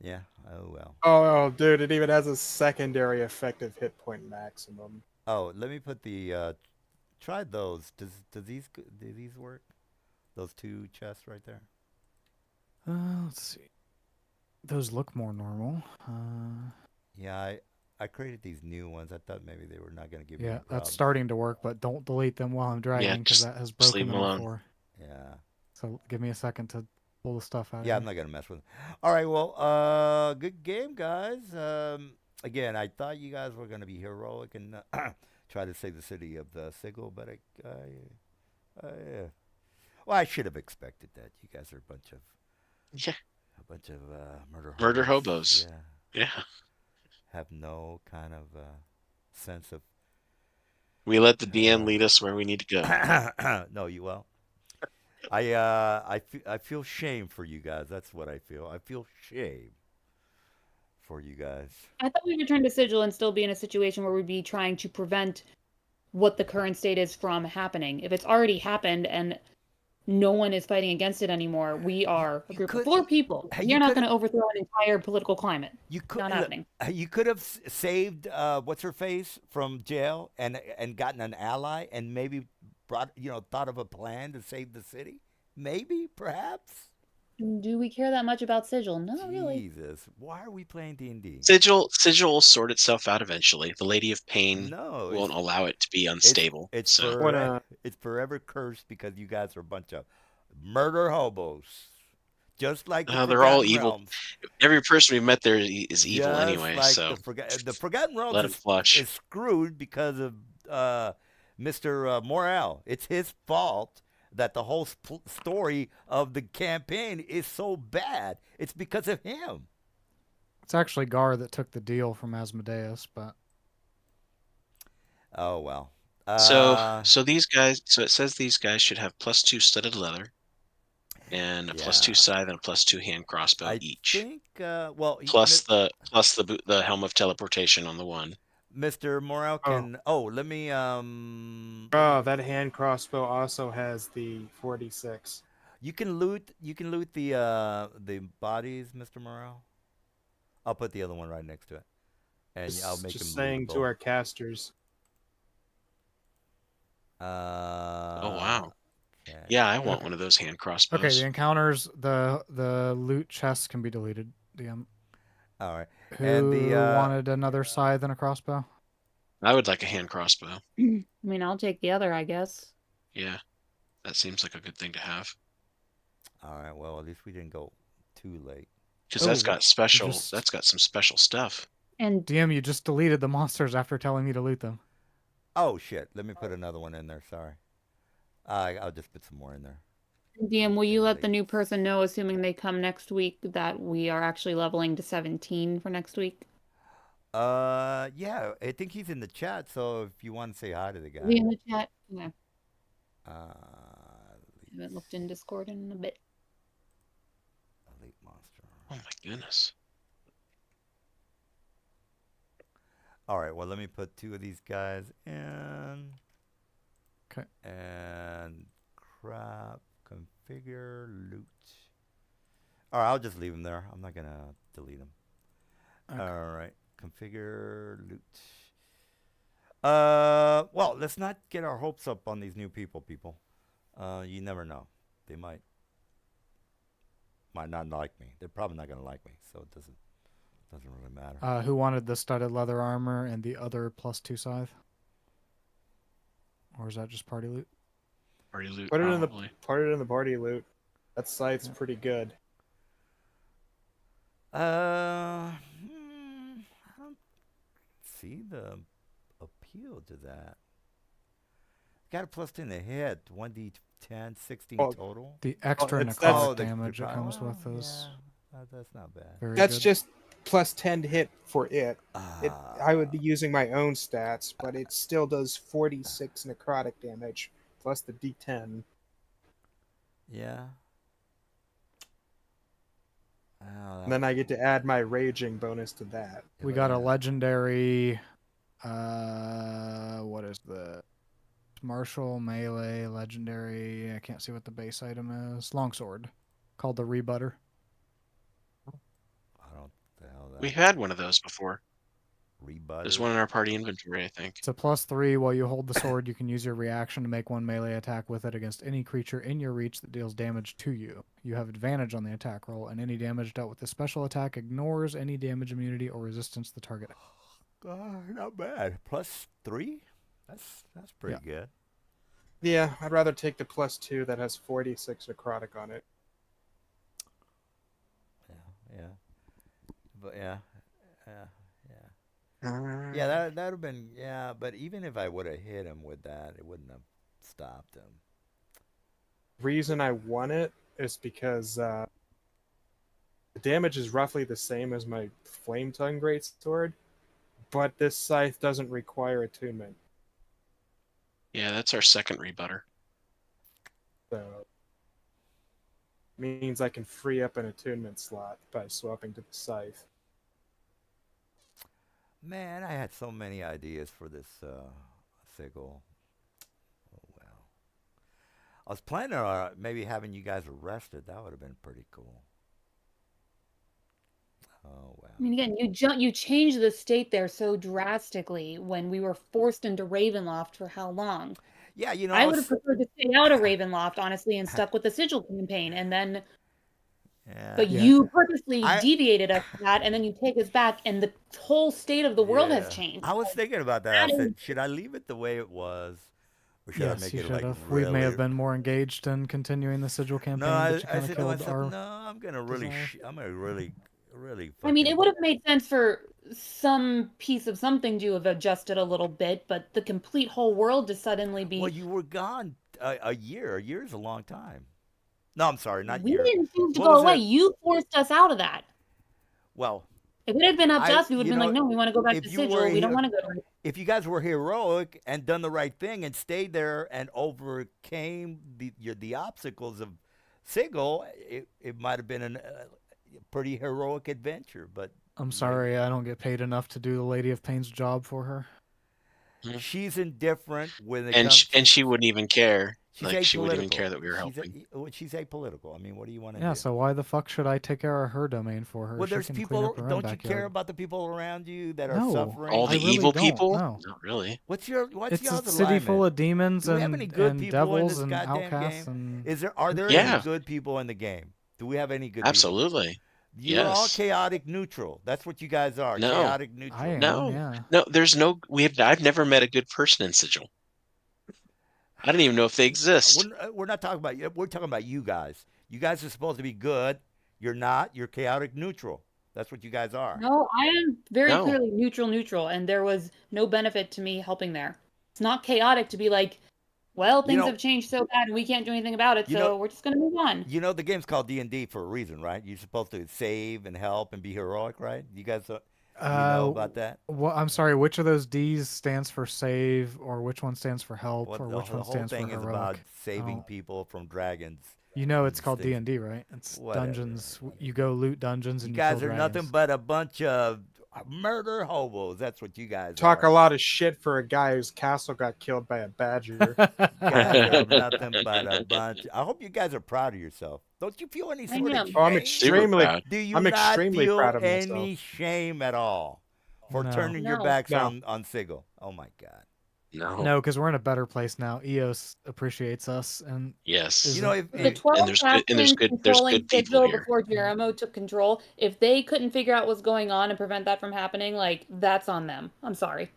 Yeah. Oh well. Oh, dude, it even has a secondary effective hit point maximum. Oh, let me put the try those. Do these work? Those two chests right there. Let's see. Those look more normal. Yeah, I created these new ones. I thought maybe they were not going to give me Yeah, any that's problems. starting to work, but don't delete them while I'm Yeah, dragging because that has just leave broken them them alone. before. Yeah. So give me a second to pull the stuff out Yeah, of I'm here. not gonna mess with them. All right, well, good game, guys. Again, I thought you guys were gonna be heroic and try to save the city of Sigil, but well, I should have expected that. You guys are Yeah, a bunch of murder murder hobos. hobos. Yeah, Yeah, have no kind of sense of. we let the DM lead us where we need to go. No, you well. I feel shame for you guys. That's what I feel. I feel shame for you guys. I thought we returned to Sigil and still be in a situation where we'd be trying to prevent what the current state is from happening. If it's already happened and no one is fighting against it anymore, we are a You group of could 4 people. hey, You're not going to overthrow an entire political climate. you could Not look, happening. you could have saved what's her face from jail and gotten an ally and maybe brought thought of a plan to save the city. Maybe, perhaps. Do we care that much about Sigil? Not really. Jesus, why are we playing D&D? Sigil will sort itself out eventually. The Lady of Pain No, won't allow it to be it's unstable. it's So forever it's forever cursed because you guys are a bunch of murder hobos, just like the they're all Forgotten evil. Realms. Every person we met there is evil Just anyway. like So the Forgotten Realms let them flush. is screwed because of Mr. Morale. It's his fault that the whole story of the campaign is so bad. It's because of him. It's actually Gar that took the deal from Asmodeus, but Oh well. So these guys. So it says these guys should have +2 studded leather and a +2 Yeah. scythe and a +2 hand crossbow I each. think well, Plus the helm of teleportation on the one. Mr. Morale Oh. can. Oh, let me Oh, that hand crossbow also has the 46. You can loot the bodies, Mr. Morale. I'll put the other one right next to it, and I'll make him Just loot saying to both. our casters. Oh wow. Okay. Yeah, I want Okay. one of those hand okay. crossbows. The encounters, the loot chests can be deleted. DM. All right. Who And the wanted another scythe and a crossbow? I would like a hand crossbow. I mean, I'll take the other, I guess. Yeah, that seems like a good thing to have. all right. Well, at least we didn't go too late. Because that's Oh, got special. just- That's got some special stuff. And DM, you just deleted the monsters after telling me to loot them. Oh shit! Let me put another one in there. Sorry. I'll just put some more in there. DM, will you let the new person know, assuming they come next week, that we are actually leveling to 17 for next week? Yeah. I think he's in the chat. So if you want to say hi to the Is guy. he in the chat? Okay. Uh, I haven't looked in Discord in a bit. Elite monster. Oh my goodness. All right. Well, let me put 2 of these guys in. Okay. And crap, configure, loot. All right, I'll just leave them there. I'm not gonna delete them. Okay. All right, configure, loot. Well, let's not get our hopes up on these new people. You never know. They might not like me. They're probably not gonna like me, so it doesn't really matter. Who wanted the studded leather armor and the other +2 scythe? Or is that just party loot? Party loot. Put it in Probably. the party loot. That site's pretty good. I don't see the appeal to that. Got a +10 to hit, 1d10, 16 Well, total. The extra it's- necrotic the damage that necrotic- comes with well, is yeah, that's not bad. very That's good. just +10 to hit for it. I would be Ah, using my own stats, but it still does 46 necrotic damage plus the d10. yeah. Oh, And then I get to add my raging bonus to that. We got a legendary. What is the martial melee legendary? I can't see what the base item is. Longsword, called the Rebutter. I don't that. We've had one of those before. Rebutter. There's one in our party inventory, I think. It's a +3. While you hold the sword, you can use your reaction to make one melee attack with it against any creature in your reach that deals damage to you. You have advantage on the attack roll, and any damage dealt with the special attack ignores any damage immunity or resistance the target. Not bad. +3? That's pretty good. Yeah, I'd rather take the +2 that has 46 necrotic on it. Yeah. But yeah. Yeah, that would have been, yeah, but even if I would have hit him with that, it wouldn't have stopped him. Reason I won it is because the damage is roughly the same as my Flame Tongue Greatsword, but this scythe doesn't require attunement. Yeah, that's our second rebutter. So means I can free up an attunement slot by swapping to the scythe. Man, I had so many ideas for this Sigil. Oh, well. I was planning on maybe having you guys arrested. That would have been pretty cool. Oh, wow. I mean, again, you changed the state there so drastically when we were forced into Ravenloft for how long? Yeah, you know, I would have preferred to stay out of Ravenloft, honestly, and stuck with the Sigil campaign, and then but Yeah. you purposely I- deviated us from that, and then you take us back, and the whole state of the world has Yeah. changed. I was Like, thinking about that. I that said, is- should I leave it the way it was? Or should I Yes, make you it should like have. really... We may have been more engaged in continuing the Sigil campaign, No, but you I kind of said to killed myself, our... no, I'm going to really... desire. I'm going to really I mean, fucking- it would have made sense for some piece of something to have adjusted a little bit, but the complete whole world to suddenly be. Well, you were gone a year. A year is a long time. No, I'm sorry, not We year. didn't choose to What go was away. it? You forced us out of that. Well, If it had been up to us, we would you have been like, know, no, we want to go back if to you were Sigil. We don't here- want to go to. if you guys were heroic and done the right thing and stayed there and overcame the obstacles of Sigil, it might have been a pretty heroic adventure. But I'm sorry, I don't get paid enough to do the Lady of Pain's job for her. she's indifferent when it And comes to... she wouldn't even care. She's Like, she wouldn't even apolitical. care that we were helping. She's apolitical. I mean, what do you want to Yeah, do? so why the fuck should I take care of her domain for her? Well, She there's can clean people. up her own Don't you backyard. care about the people around you that are No. suffering? All I the really evil don't, people? no. Not really. What's your It's a other city full alignment? of demons Do we have any good and people in devils this and goddamn outcasts game? and... Are there Yeah. any good people in the game? Do we have any good Absolutely. people? You're all Yes. chaotic neutral. That's what you guys are. No. Chaotic neutral. I am, No. yeah. No, there's no. I've never met a good person in Sigil. I don't even know if they exist. We're not talking about you. We're talking about you guys. You guys are supposed to be good. You're not. You're chaotic neutral. That's what you guys are. No, I am very No. clearly neutral, and there was no benefit to me helping there. It's not chaotic to be like, well, things have changed so bad and we can't do anything about it, so we're just going to move on. You know the game's called D&D for a reason, right? You're supposed to save and help and be heroic, right? You guys you know about that? Well, I'm sorry, which of those D's stands for save, or which one stands for help, Well, or the which one whole stands for thing is about heroic? saving Oh. people from dragons. You know it's and called things. D&D, right? It's Whatever. dungeons. You go loot dungeons and You guys kill are dragons. nothing but a bunch of murder hobos. That's what you guys Talk are. a lot of shit for a guy whose castle got killed by a badger. You guys are nothing but a bunch. I hope you guys are proud of yourself. Don't you feel any I sort of am. shame? Oh, I'm Super extremely proud. Do you I'm not extremely feel proud of any myself. shame at all for No. turning your No. backs No. on Sigil? Oh my God. No. No, because we're in a better place now. EOS appreciates us, and Yes. Is You know, it- The 12 there's good- and there's factions good- there's controlling good people Sigil here. before Jeremo took control, if they couldn't figure out what's going on and prevent that from happening, like, that's on them. I'm sorry.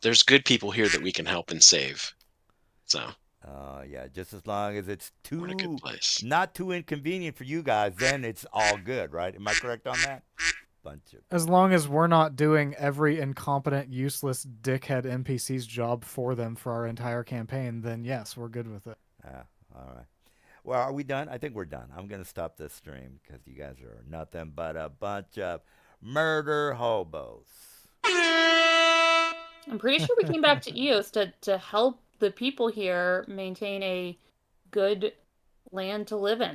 There's good people here that we can help and save. So yeah, just as long as it's we're in a good place. not too inconvenient for you guys, then it's all good, right? Am I correct on that? Bunch of as long as we're not doing every incompetent, useless, dickhead NPC's job for them for our entire campaign, then yes, we're good with it. all right. Well, are we done? I think we're done. I'm gonna stop this stream because you guys are nothing but a bunch of murder hobos. I'm pretty sure we came back to EOS to help the people here maintain a good land to live in.